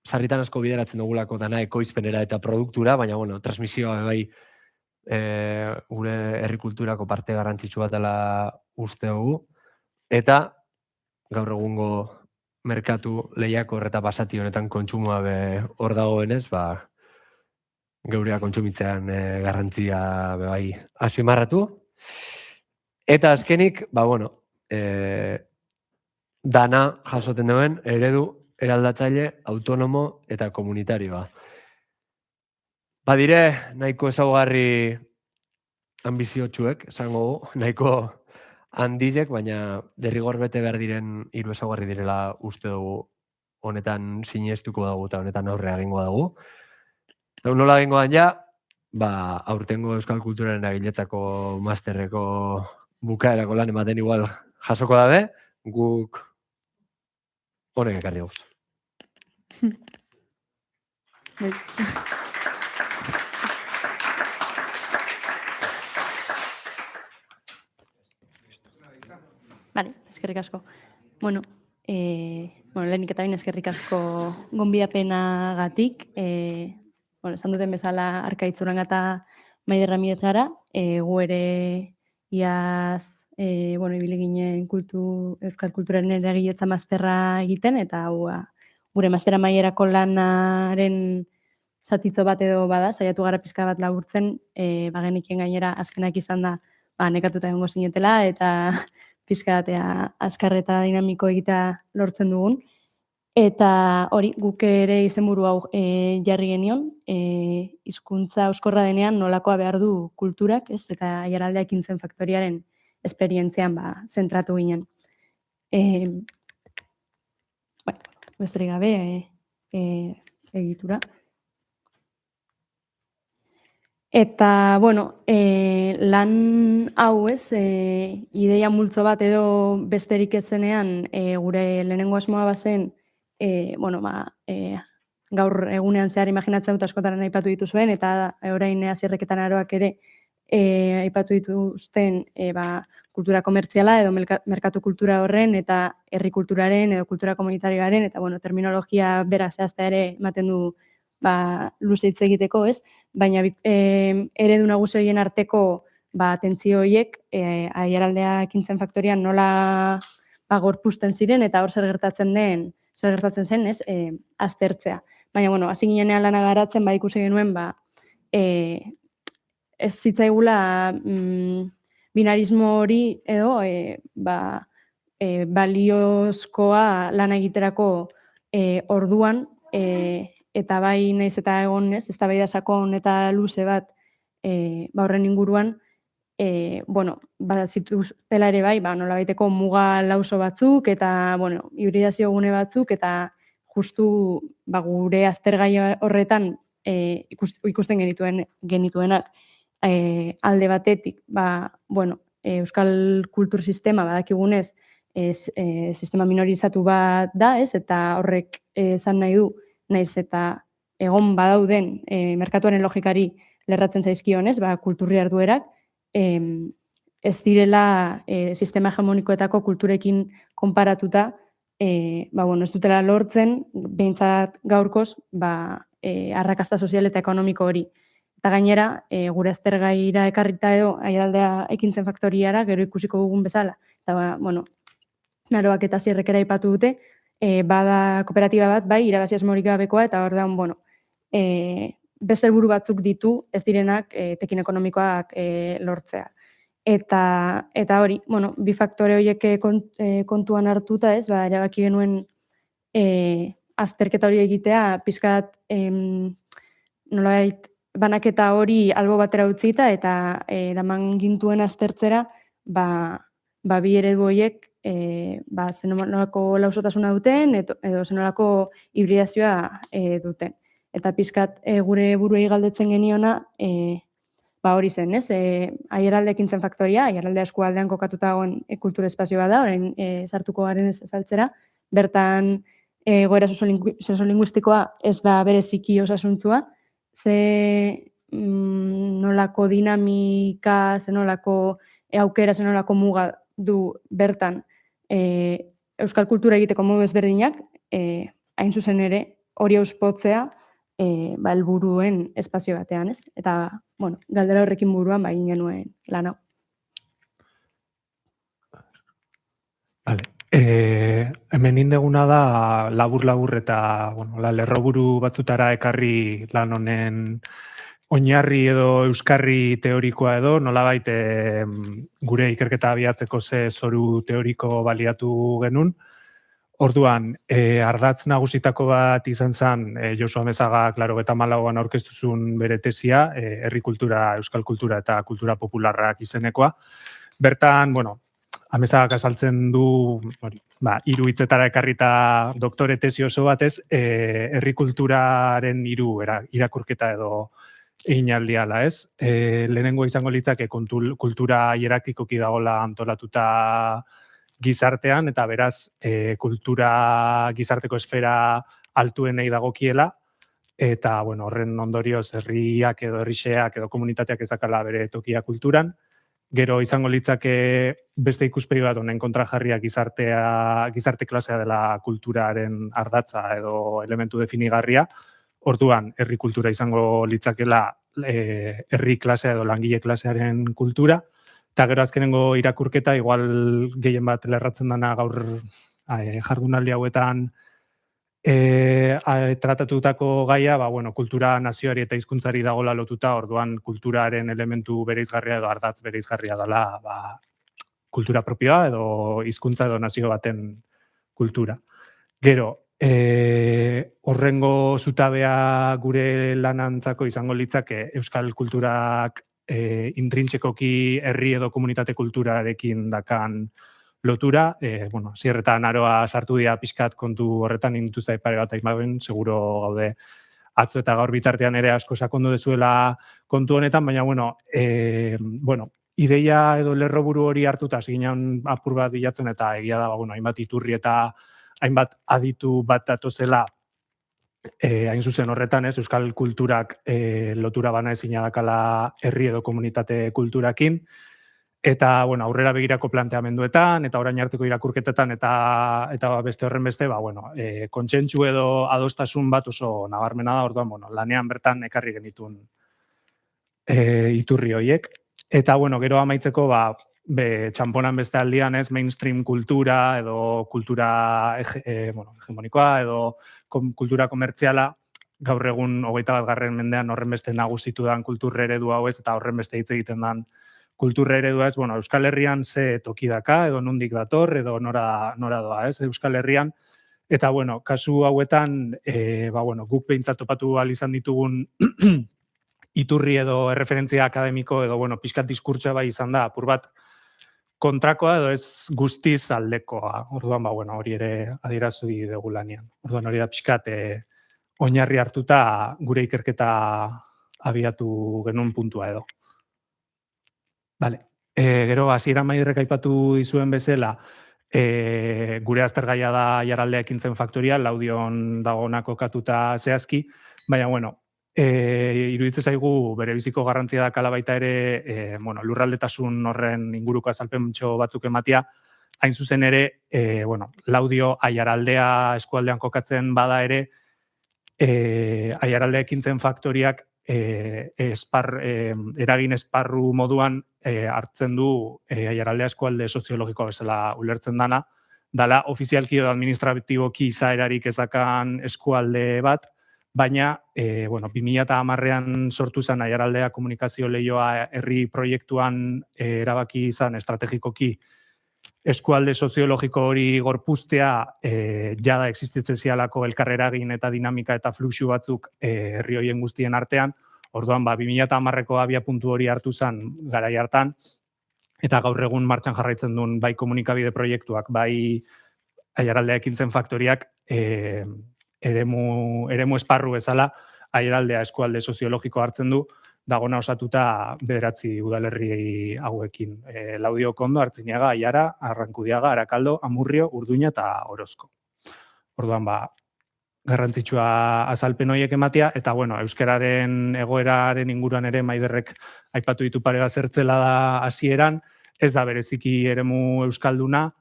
sarritan asko bideratzen dugulako dana ekoizpenera eta produktura, baina, bueno, transmisioa bai gure herri kulturako parte garrantzitsu bat dela uste dugu, eta gaur egungo merkatu lehiakor eta basati honetan kontsumoa hor dagoenez, geurea kontsumitzean garrantzia bai azpimarratu. Eta azkenik, dana jasoten duen eredu eraldatzaile, autonomo eta komunitarioa. Badire, nahiko ezaugarri ambiziotsuek, esango du, nahiko handizek, baina derrigor bete behar diren 3 ezaugarri direla uste dugu honetan sinestuko dugu eta honetan aurrea egingo dugu. Eta nola egingo da aurtengo euskal kulturaren egiletzako masterreko bukaerako lan ematen igual jasoko dabe, guk honek ekarri gauz. Vale, eskerrik asko. Bueno, lehenik eta bain eskerrik asko gonbidapenagatik. Esan duten bezala Arkaitz Uranga eta Maider Ramirez gara, gu ere iaz ibili ginen euskal kulturaren eragiletza masterra egiten, eta gure mastera maierako lanaren zatitzo bat edo bada, saiatu gara pixka bat laburtzen, bagenikien gainera azkenak izan da nekatuta egongo zinetela, eta pixka batea azkar eta dinamiko egitea lortzen dugun. Eta hori, guk ere izenburu hau jarri genion, hizkuntza euskorra denean nolakoa behar du kulturak, eta Aiaraldea Ekintzen Faktoriaren esperientzian zentratu ginen. Besterik gabe egitura. Eta, lan hau ideia multzo bat edo besterik ez zenean, gure lehenengo asmoa bazen, gaur egunean zehar imaginatzen dut askotan aipatu dituzuen, eta orain Hasierreketan Aroak ere aipatu dituzten kultura komertziala edo merkatu kultura horren eta herri kulturaren edo kultura komunitarioaren, eta terminologia bera zehaztea ere ematen du luze hitz egiteko, baina eredu nagusi horien arteko tentsio horiek Aiaraldea Ekintzen Faktorian nola gorpuzten ziren eta hor zer gertatzen zen, aztertzea. Baina, hasi ginenean lana garatzen, ikusi genuen, ez zitzaigula binarismo hori edo baliozkoa lana egiterako orduan, eta bai naiz eta egon, eztabaida sakon eta luze bat horren inguruan, zituztela ere bai, nolabaiteko muga lauso batzuk, eta hibridazio gune batzuk, eta justu gure aztergai horretan ikusten genituenak alde batetik, euskal kultur sistema badakigunez sistema minorizatu bat da, eta horrek esan nahi du, naiz eta egon badauden merkatuaren logikari lerratzen zaizkionez, kulturri arduerak, ez direla sistema hegemonikoetako kulturekin konparatuta, ez dutela lortzen, behintzat gaurkoz, arrakasta sozial eta ekonomiko hori. Eta gainera, gure aztergaira ekarrita edo Aiaraldea Ekintzen Faktoriara, gero ikusiko dugun bezala. Eta, Aroak eta Hasierrek ere aipatu dute, bada kooperatiba bat, irabazi asmorik gabekoa, eta hor da, beste helburu batzuk ditu, ez direnak tekin ekonomikoak lortzea. Eta hori, bi faktore horiek kontuan hartuta, erabaki genuen azterketa hori egitea, pixkat nolabait banaketa hori albo batera utzita, eta eraman gintuen aztertzera, bi eredu horiek zenolako lausotasuna duten, edo zenolako hibridazioa duten. Eta pixkat gure buruei galdetzen geniona, hori zen, Aiaraldea Ekintzen Faktoria, Aiaraldea eskualdean kokatuta dagoen kultura espazio bat da, orain sartuko garen ez azaltzera, bertan egoera soziolinguistikoa ez da bereziki osasuntsua, nolako dinamika, zenolako aukera, zenolako muga du bertan euskal kultura egiteko modu ezberdinak, hain zuzen ere, hori auspotzea helburuen espazio batean, ez? Eta, bueno, galdera horrekin buruan egin genuen lan hau. Hemen indeguna da labur-labur eta lerroburu batzutara ekarri lan honen oinarri edo euskarri teorikoa edo, nolabait gure ikerketa abiatzeko ze zoru teoriko baliatu genuen. Orduan, ardatz nagusitako bat izan zen Josu Amezaga 94an aurkeztu zuen bere tesia, herri kultura, euskal kultura eta kultura popularrak izenekoa. Bertan, Amezagak azaltzen du, 3 hitzetara ekarrita doktore tesi oso batez, herri kulturaren 3 irakurketa edo eginaldiala, ez? Lehenengo izango litzake kultura hierarkikoki dagoela antolatuta gizartean, eta beraz, kultura gizarteko esfera altuenei dagokiela, eta horren ondorioz herriak edo herrixeak edo komunitateak ez dakala bere tokia kulturan. Gero izango litzake beste ikuspegi bat honen kontrajarriak gizarte klasea dela kulturaren ardatza edo elementu definigarria. Orduan, herri kultura izango litzakela herri klasea edo langile klasearen kultura. Eta gero azkenengo irakurketa, igual gehien bat lerratzen dana gaur jardunaldi hauetan tratatutako gaia, kultura nazioari eta hizkuntzari dagoela lotuta, orduan kulturaren elementu bereizgarria edo ardatz bereizgarria dela kultura propioa edo hizkuntza edo nazio baten kultura. Gero, horrengo zutabea gure lanantzako izango litzake euskal kulturak intrintsekoki herri edo komunitate kulturarekin dakan lotura, zierretan aroa sartu dira pixkat kontu horretan intuzta pare bat aimaben, seguro gaude atzo eta gaur bitartean ere asko sakondu dezuela kontu honetan, baina, ideia edo lerroburu hori hartuta, ziginan apur bat bilatzen eta egia da, hainbat iturri eta hainbat aditu bat datozela hain zuzen horretan, ez, euskal kulturak lotura bana ezina dakala herri edo komunitate kulturakin, eta aurrera begirako planteamenduetan, eta orain arteko irakurketetan, eta beste horren beste, kontsentsu edo adostasun bat oso nabarmena da, orduan, lanean bertan ekarri genitun iturri horiek. Eta, gero amaitzeko, txamponan beste aldian, ez, mainstream kultura edo kultura hegemonikoa edo kultura komertziala, gaur egun 21. mendean horren beste nagusitu dan kultur eredu hau ez, eta horren beste hitz egiten dan kultur eredua ez, Euskal Herrian ze toki daka, edo nondik dator, edo nora doa, ez, Euskal Herrian. Eta, kasu hauetan, guk behintzat topatu ahal izan ditugun iturri edo erreferentzia akademiko edo, pixkat diskurtsoa bai izan da, apur bat kontrakoa edo ez guztiz aldekoa. Orduan, hori ere adierazu dugu lanean. Orduan, hori da pixkat oinarri hartuta gure ikerketa abiatu genuen puntua edo. Gero, hasieran Maiderrek aipatu dizuen bezala, gure aztergaia da Aiaraldea ekintzen faktoria, Laudion dagoena kokatuta zehazki, baina, iruditzen zaigu bere biziko garrantzia dakala baita ere lurraldetasun horren inguruko azalpentxo batzuk ematia, hain zuzen ere, Laudio Aiaraldea eskualdean kokatzen bada ere, Aiaraldea ekintzen faktoriak eragin esparru moduan hartzen du Aiaraldea eskualde soziologikoa bezala ulertzen dala ofizialki edo administratiboki izaerarik ez dakan eskualde bat, baina 2010an sortu zen Aiaraldea komunikazio lehioa herri proiektuan erabaki izan estrategikoki eskualde soziologiko hori gorpuztea jada existitzen zialako elkarreragin eta dinamika eta fluxu batzuk herri horien guztien artean. Orduan, 2010ko abiapuntu hori hartu zen garai hartan, eta gaur egun martxan jarraitzen duen bai komunikabide proiektuak, bai Aiaraldea ekintzen faktoriak eremu esparru bezala Aiaraldea eskualde soziologiko hartzen du, dagona osatuta 9 udalerri hauekin. Laudio, Kondo, Artziniaga, Aiara, Arrankudiaga, Arakaldo, Amurrio, Urduña eta Orozko. Orduan, garrantzitsua azalpen horiek ematea, eta, euskararen egoeraren inguruan ere Maiderrek aipatu ditu pare bat zertzela da hasieran, ez da bereziki eremu euskalduna,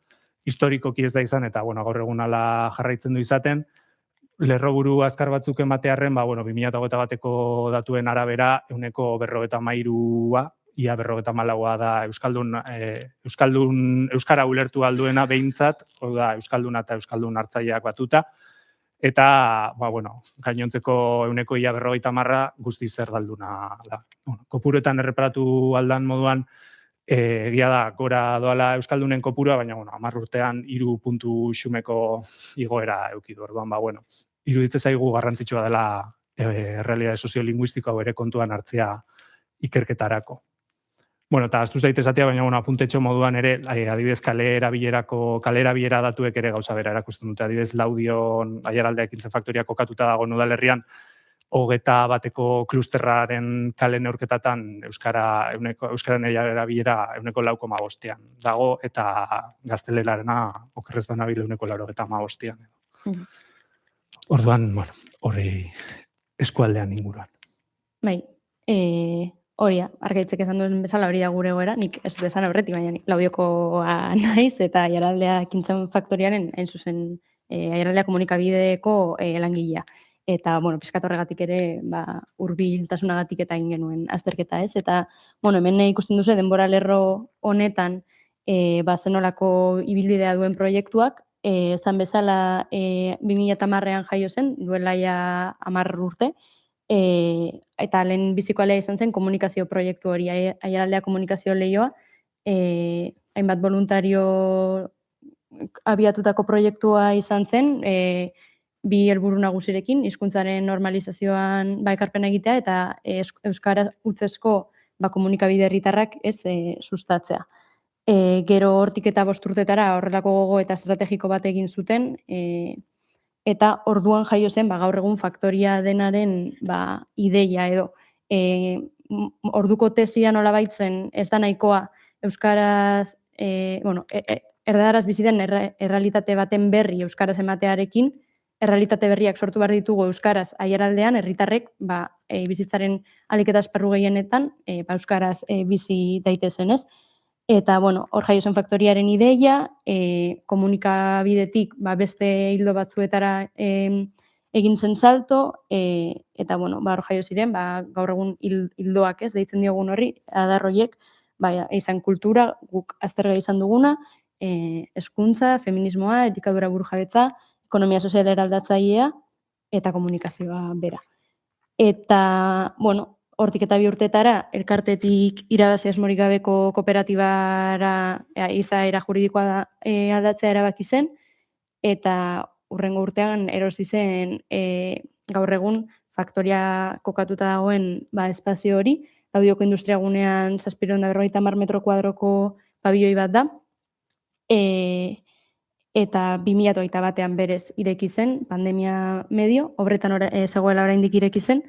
historikoki ez da izan, eta bueno, gaur egun ala jarraitzen du izaten, lerroburu azkar batzuk ematearren, 2021 bateko datuen arabera, 53%, ia 54% da Euskara ulertu alduena behintzat, hau da, Euskalduna eta Euskaldun hartzaileak batuta, eta, gainontzeko ia 50% guztiz erdalduna da. Kopuruetan erreparatu aldan moduan, egia da, gora doala Euskaldunen kopurua, baina, 10 urtean 3 puntu xumeko igoera eukidu. Orduan, iruditzen zaigu garrantzitsua dela errealitate soziolinguistiko hau ere kontuan hartzea ikerketarako. Eta ahaztu zait esatea, baina apuntetxo moduan ere, adibidez kale erabilera datuek ere gauza bera erakusten dute. Adibidez Laudion Aiaraldea ekintzen faktoria kokatuta dago udalerrian, 21 klusterraren kale neurketatan Euskararen erabilera 4,5 dago, eta gaztelerarena okerrez banabil 85. Orduan, hori eskualdean inguruan. Bai, hori da, Argaitzek esan duen bezala hori da gure goera, nik ez dut esan aurretik, baina nik Laudiokoa naiz, eta Aiaraldea ekintzen faktoriaren, hain zuzen, Aiaraldea komunikabideeko langilea. Eta, pixkat horregatik ere, hurbiltasunagatik eta egin genuen azterketa ez. Eta, hemen ikusten duzu, denbora lerro honetan, zenolako ibilbidea duen proiektuak, zan bezala 2010an jaio zen, duela ja 10 urte, eta lehen biziko alea izan zen komunikazio proiektu hori, Aiaraldea komunikazio lehioa, hainbat voluntario abiatutako proiektua izan zen, 2 helburu nagusirekin, hizkuntzaren normalizazioan ekarpena egitea eta euskara hutsezko komunikabide herritarrak sustatzea. Gero hortik eta 5 urtetara horrelako gogo eta estrategiko bat egin zuten, eta orduan jaio zen gaur egun faktoria denaren ideia edo. Orduko tesia nolabait zen ez da nahikoa euskaraz, erdaraz bizi den errealitate baten berri euskaraz ematearekin, errealitate berriak sortu behar ditugu euskaraz Aiaraldean, herritarrek bizitzaren ahalik eta esparru gehienetan euskaraz bizi daitezen ez. Eta, hor jaio zen faktoriaren ideia, komunikabidetik beste hildo batzuetara egin zen salto, eta, hor jaio ziren, gaur egun hildoak ez, deitzen diogun horri, adarroiek, izan kultura, guk aztergai izan duguna, hezkuntza, feminismoa, etikadura burujabetza, ekonomia sozial eraldatzailea eta komunikazioa bera. Eta, hortik eta 2 urtetara, elkartetik irabazi asmorik gabeko kooperatibara izaera juridikoa aldatzea erabaki zen, eta hurrengo urtean erosi zen gaur egun faktoria kokatuta dagoen espazio hori, Laudioko industria gunean 750 metro kuadroko pabioi bat da, eta 2021an berez ireki zen, pandemia medio, obretan zegoela oraindik ireki zen,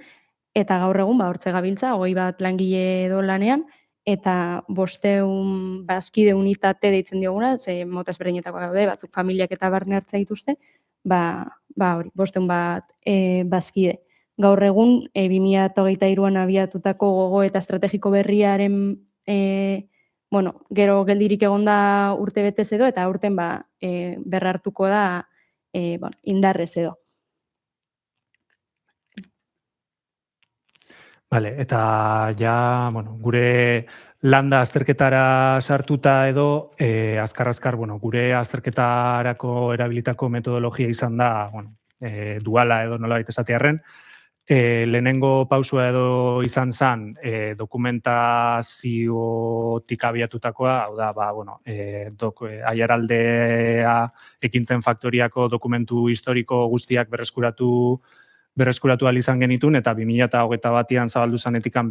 eta gaur egun hortze gabiltza, 21 langile edo lanean, eta 500 bazkide unitate deitzen dioguna, mota ezberdinetakoak daude, batzuk familiak eta barne hartza dituzte, hori, 500 bazkide. Gaur egun, 2023an abiatutako gogo eta estrategiko berriaren, gero geldirik egonda urte betez edo, eta urten berrartuko da indarrez edo. Eta ja, gure landa azterketara sartuta edo, azkar, gure azterketarako erabilitako metodologia izan da, duala edo nolabait esatearren, lehenengo pausua edo izan zen dokumentaziotik abiatutakoa, hau da, Aiaraldea ekintzen faktoriako dokumentu historiko guztiak berreskuratu ahal izan genitun, eta 2021an zabaldu zanetikan,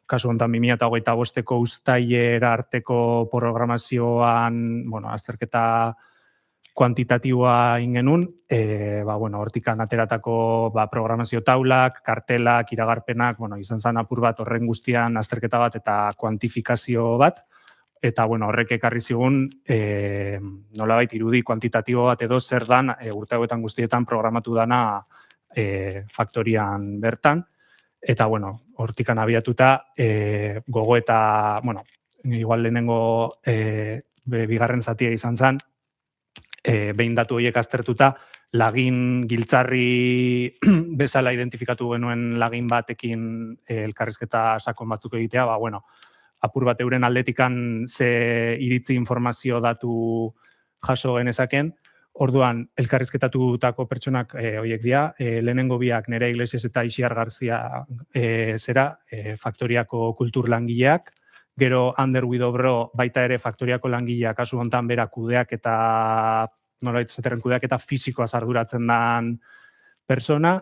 kasu honetan 2025ko uztailera arteko programazioan, azterketa kuantitatiboa ingenun, hortikan ateratako programazio taulak, kartelak, iragarpenak, izan zen apur bat horren guztian azterketa bat eta kuantifikazio bat, eta horrek ekarri zigun nolabait irudi kuantitatibo bat edo zer dan urte hauetan guztietan programatu dana faktorian bertan, eta hortikan abiatuta gogo eta, igual lehenengo bigarren zatia izan zen, behin datu horiek aztertuta, lagin giltzarri bezala identifikatu genuen lagin batekin elkarrizketa sakon batzuk egitea, apur bat euren aldetikan ze iritzi informazio datu jaso genezaken. Orduan, elkarrizketatutako pertsonak horiek dira, lehenengo biak Nerea Iglesias eta Ixiar Garzia faktoriako kultur langileak, gero Ander Widobro baita ere faktoriako langileak, kasu hontan bera kudeak eta fisikoa arduratzen den persona,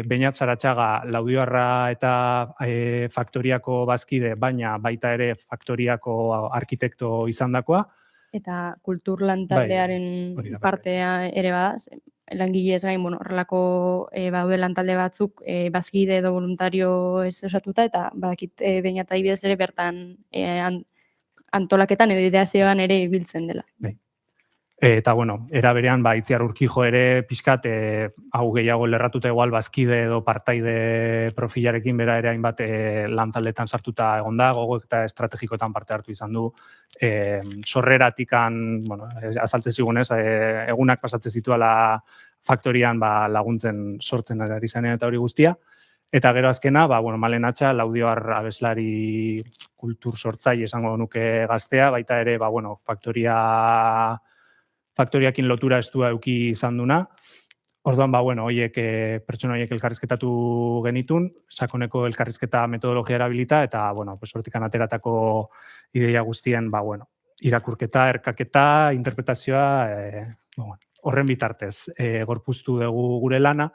Beñat Saratxaga Laudioarra eta faktoriako bazkide, baina baita ere faktoriako arkitekto izandakoa. Eta kultur lantaldearen partea ere bada, langile ez gain, horrelako badaude lantalde batzuk, bazkide edo voluntario ez osatuta, eta badakit Beñat adibidez ere bertan antolaketan edo ideazioan ere ibiltzen dela. Eta, era berean, Itziar Urkijo ere pixkat, hau gehiago lerratuta igual bazkide edo partaide profilarekin bera ere hainbat lantaldetan sartuta egon da, gogo eta estrategikoetan parte hartu izan du. Sorreratikan, azaltzen zigunez, egunak pasatzen zituela faktorian laguntzen sortzen ari zanean eta hori guztia. Eta gero azkena, Malen Atxa, Laudioar abeslari kultur sortzaile esango nuke gaztea, baita ere, faktoriakin lotura estua eduki izan duna. Orduan, pertsona horiek elkarrizketatu genitun, sakoneko elkarrizketa metodologia erabilita, eta, hortikan ateratako ideia guztien, irakurketa, erkaketa, interpretazioa, horren bitartez, gorpuztu dugu gure lana.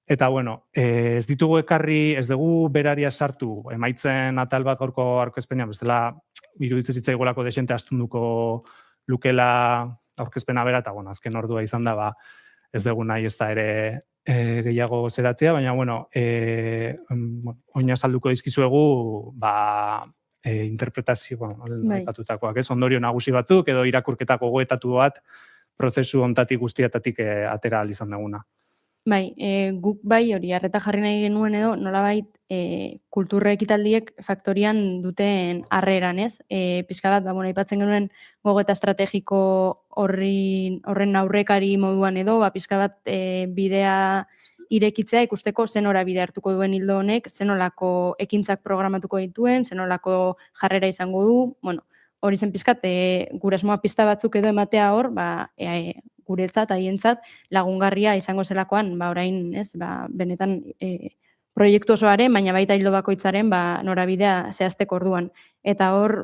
Eta, ez ditugu ekarri, ez dugu beraria sartu, emaitzen atal bat gaurko aurkezpenean, bestela, iruditzen zitzaigolako desente astunduko lukela aurkezpena bera, eta, azken ordua izan da, ez dugu nahi ez da ere gehiago zeratzea, baina, oina salduko dizkizuegu, interpretazio, aipatutakoak, ondorio nagusi batzuk, edo irakurketako goetatu bat, prozesu ontatik guztiatatik atera ahal izan duguna. Guk hori arreta jarri nahi genuen edo, nolabait kulturra ekitaldiek faktorian duten harreran, ez? Pixka bat, aipatzen genuen gogoeta estrategiko horren aurrekari moduan edo, pixka bat bidea irekitzea ikusteko zenora bide hartuko duen hildo honek, zenolako ekintzak programatuko dituen, zenolako jarrera izango du, hori zen pixkat, gure asmoa pista batzuk edo ematea hor, guretzat, haientzat, lagungarria izango zelakoan, orain, ez, benetan proiektu osoaren, baina baita hildo bakoitzaren, norabidea zehazteko orduan. Eta hor,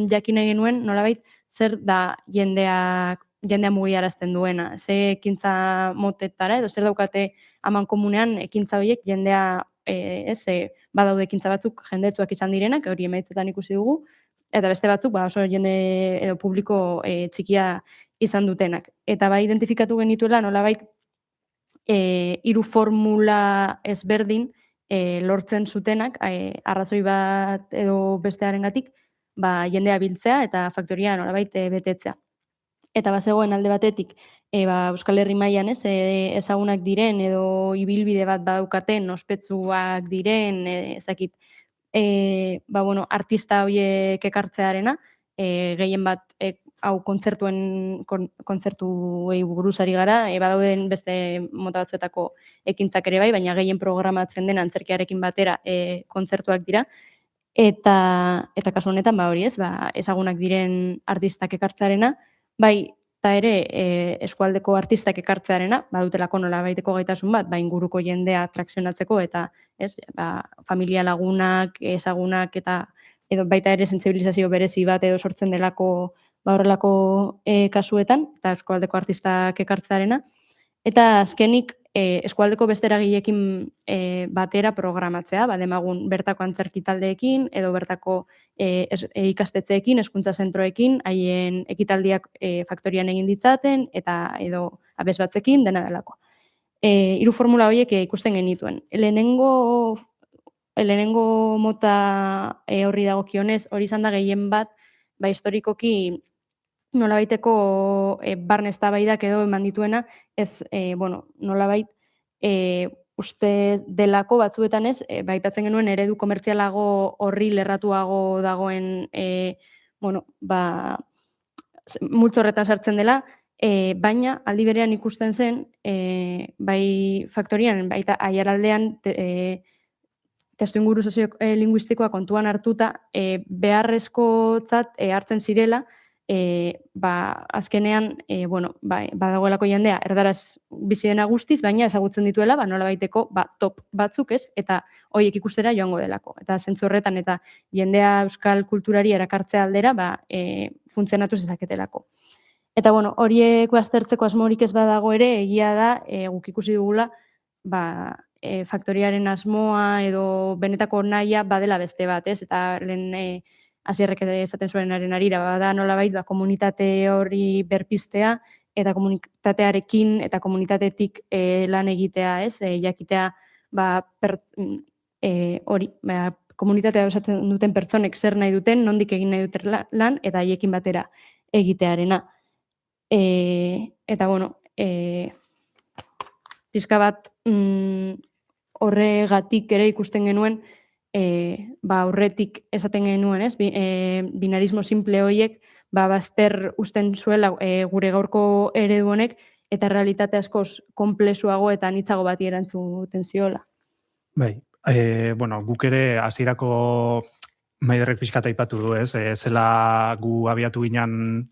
jakin egin nuen, nolabait, zer da jendea mugiarazten duena, ze ekintza motetara, edo zer daukate aman komunean ekintza horiek jendea, badaude ekintza batzuk jendetuak izan direnak, hori emaitzetan ikusi dugu, eta beste batzuk, oso jende edo publiko txikia izan dutenak. Eta identifikatu genituela nolabait hiru formula ezberdin lortzen zutenak, arrazoi bat edo bestearengatik, jendea biltzea eta faktoria nolabait betetzea. Eta bazegoen alde batetik, Euskal Herri mailan ezagunak diren edo ibilbide bat badaukaten, ospetsuak diren, ez dakit, artista horiek ekartzearena, gehien bat hau kontzertuei buruzari gara, badauden beste mota batzuetako ekintzak ere baina gehien programatzen den antzerkiarekin batera kontzertuak dira. Eta kasu honetan, hori ez, ezagunak diren artistak ekartzearena, eta ere eskualdeko artistak ekartzearena, badutelako nolabaiteko gaitasun bat, inguruko jendea atrakzionatzeko, eta familia lagunak, ezagunak, eta edo baita ere sentsibilizazio berezi bat edo sortzen delako horrelako kasuetan, eta eskualdeko artistak ekartzearena. Eta azkenik, eskualdeko beste eragileekin batera programatzea, demagun bertako antzerki taldeekin, edo bertako ikastetzeekin, hezkuntza zentroekin, haien ekitaldiak faktorian egin ditzaten, eta edo abez batzekin, dena delako. Hiru formula horiek ikusten genituen. Lehenengo mota horri dagokionez, hori izan da gehien bat, historikoki nolabaiteko barne eztabaidak edo eman dituena, ez, nolabait, uste delako batzuetan ez, aipatzen genuen eredu komertzialago horri lerratuago dagoen, multzo horretan sartzen dela, baina aldi berean ikusten zen, bai faktorian, baita aiaraldean testuinguru soziolinguistikoa kontuan hartuta, beharrezkotzat hartzen zirela, azkenean, badagoelako jendea erdaraz bizi dena guztiz, baina ezagutzen dituela, nolabaiteko top batzuk, ez? Eta horiek ikustera joango delako. Eta zentzu horretan eta jendea euskal kulturari erakartzea aldera, funtzionatu zezaketelako. Eta horiek aztertzeko asmorik ez badago ere, egia da, guk ikusi dugula, faktoriaren asmoa edo benetako nahia badela beste bat, ez? Eta lehen Asierrek esaten zuenaren arira, bada nolabait komunitate hori berpistea eta komunitatearekin eta komunitatetik lan egitea, ez? Jakitea hori, komunitatea osatzen duten pertsonek zer nahi duten, nondik egin nahi duten lan, eta haiekin batera egitearena. Eta, pixka bat horregatik ere ikusten genuen, aurretik esaten genuen, ez? Binarismo simple horiek, bazter usten zuela gure gaurko eredu honek, eta realitate askoz konplexuago eta anitzago bati erantzuten ziola. Bai, guk ere hasierako Maiderrek pixka aipatu du, ez? Zela gu abiatu ginen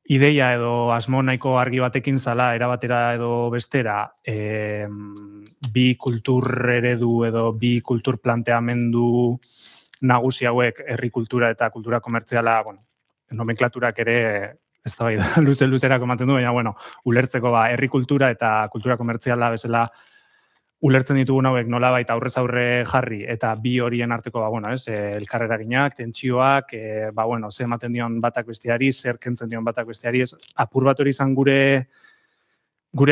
ideia edo asmo nahiko argi batekin zala erabatera edo bestera bi kultur eredu edo bi kultur planteamendu nagusi hauek herri kultura eta kultura komertziala, nomenklaturak ere ez da bai da luzerako ematen du, baina ulertzeko herri kultura eta kultura komertziala bezala ulertzen ditugun hauek nolabait aurrez aurre jarri eta bi horien arteko elkarreraginak, tentsioak, ze ematen dion batak besteari, zer kentzen dion batak besteari, apur bat hori izan gure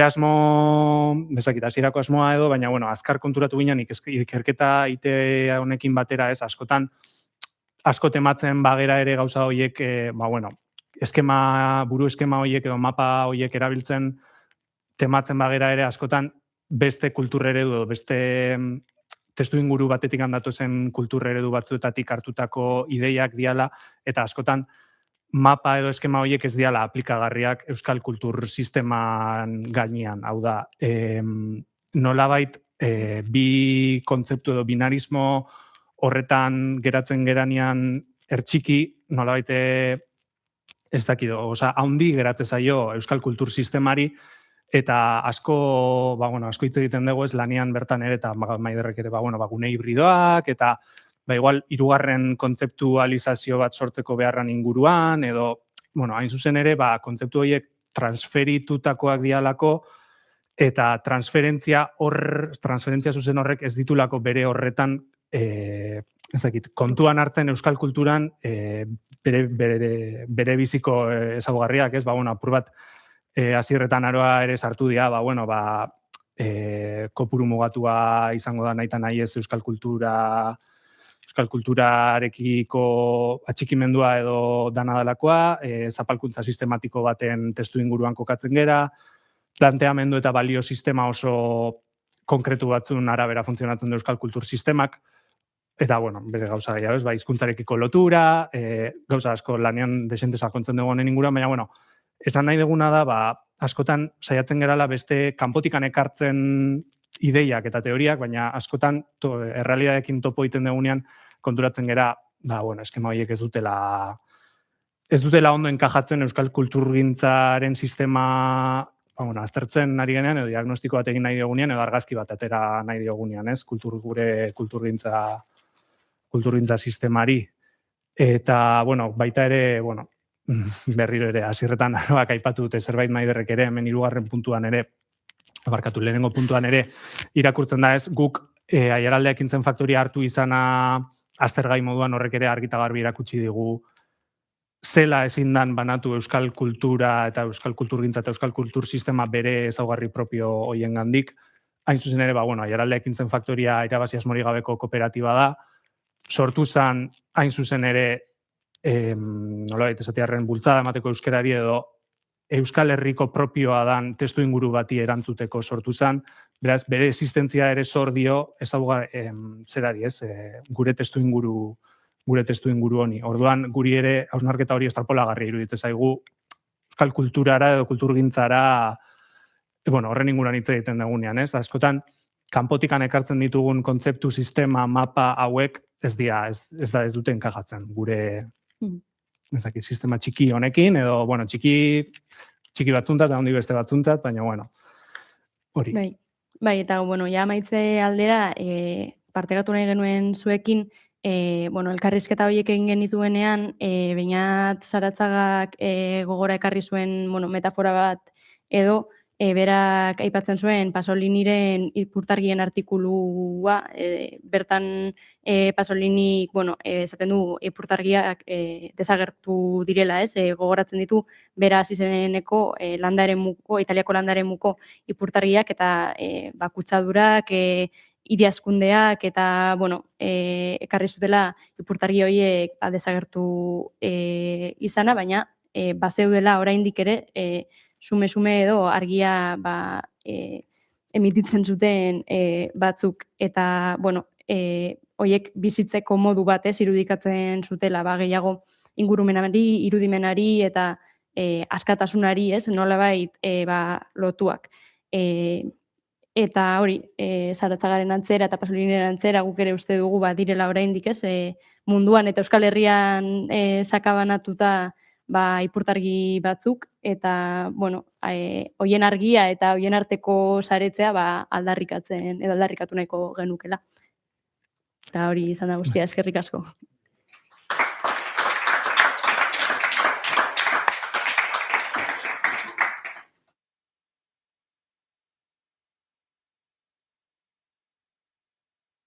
asmo, bezakit, hasierako asmoa edo, baina azkar konturatu ginen ikerketa ite honekin batera, ez, askotan asko tematzen bagera ere gauza horiek, buru eskema horiek edo mapa horiek erabiltzen tematzen bagera ere askotan beste kultur eredu edo beste testu inguru batetik handatu zen kultur eredu batzuetatik hartutako ideiak diala eta askotan mapa edo eskema horiek ez diala aplikagarriak euskal kultur sisteman gainean. Hau da, nolabait bi kontzeptu edo binarismo horretan geratzen geranean ertxiki, nolabait ez dakido, haundi geratzen zaio euskal kultur sistemari, eta asko hitz egiten dugu ez lanian bertan ere, eta Maiderrek ere, gune hibridoak, eta igual, hirugarren kontzeptualizazio bat sortzeko beharran inguruan, edo, hain zuzen ere, kontzeptu horiek transferitutakoak dialako, eta transferentzia zuzen horrek ez ditulako bere horretan, kontuan hartzen euskal kulturan bere biziko ezaugarriak, ez, apur bat, Asierretan aroa ere sartu dira, kopuru mugatua izango da nahi eta nahi ez euskal kulturarekiko atxikimendua edo dana dalakoa, zapalkuntza sistematiko baten testu inguruan kokatzen gera, planteamendu eta balio sistema oso konkretu batzun arabera funtzionatzen du euskal kultur sistemak, eta, bere gauza gehiago ez, hizkuntzarekiko lotura, gauza asko lanean desente sakontzen dugu honen inguruan, baina, esan nahi duguna da, askotan saiatzen gerala beste kanpotikan ekartzen ideiak eta teoriak, baina askotan errealidadekin topo egiten dugunean konturatzen gera, eskema horiek ez dutela ondo enkajatzen euskal kulturgintzaren sistema aztertzen ari genean, edo diagnostiko bat egin nahi diogunean, edo argazki bat atera nahi diogunean, ez, gure kulturgintza sistemari. Eta, baita ere, berriro ere, Asierretan aroak aipatu dute zerbait Maiderrek ere, hemen hirugarren puntuan ere, lehenengo puntuan ere, irakurtzen da ez, guk aiaraldea ekintzen faktoria hartu izana aztergai moduan horrek ere argita garbi erakutsi digu zela ezin dan banatu euskal kultura eta euskal kulturgintza eta euskal kultur sistema bere ezaugarri propio hoien gandik. Hain zuzen ere, aiaraldea ekintzen faktoria irabazi asmori gabeko kooperatiba da, sortu zen hain zuzen ere nolabait esatearren bultzada emateko euskerari edo Euskal Herriko propioa dan testu inguru bati erantzuteko sortu zen, beraz, bere existentzia ere zor dio zerari ez, gure testu inguru honi. Orduan, guri ere hausnarketa hori estrapolagarria iruditzen zaigu euskal kulturara edo kulturgintzara, horren inguruan hitz egiten dugunean, ez? Askotan, kanpotikan ekartzen ditugun kontzeptu, sistema, mapa hauek ez dute enkajatzen gure sistema txiki honekin, edo, txiki batzuntat, handi beste batzuntat, baina, hori. Bai, eta, ja amaitze aldera, partekatu nahi genuen zuekin, elkarrizketa horiek egin genituenean, Beñat Saratzagak gogora ekarri zuen metafora bat edo, berak aipatzen zuen Pasoliniren ipurtargien artikulua, bertan Pasolinik, esaten du ipurtargiak desagertu direla, gogoratzen ditu, bera hasi zeneko Italiako landaremuko ipurtargiak eta kutsadurak, hiri-askundeak eta, ekarri zutela ipurtargi horiek desagertu izana, baina bazeudela oraindik ere sume-sume edo argia emititzen zuten batzuk eta, horiek bizitzeko modu batez irudikatzen zutela, gehiago ingurumenari, irudimenari eta askatasunari, nolabait lotuak. Eta hori, Saratzagaren antzera eta Pasoliniren antzera guk ere uste dugu direla oraindik, munduan eta Euskal Herrian sakabanatuta ipurtargi batzuk, eta, hoien argia eta hoien arteko saretzea aldarrikatzen edo aldarrikatu nahiko genukela. Eta hori izan da guztia, eskerrik asko.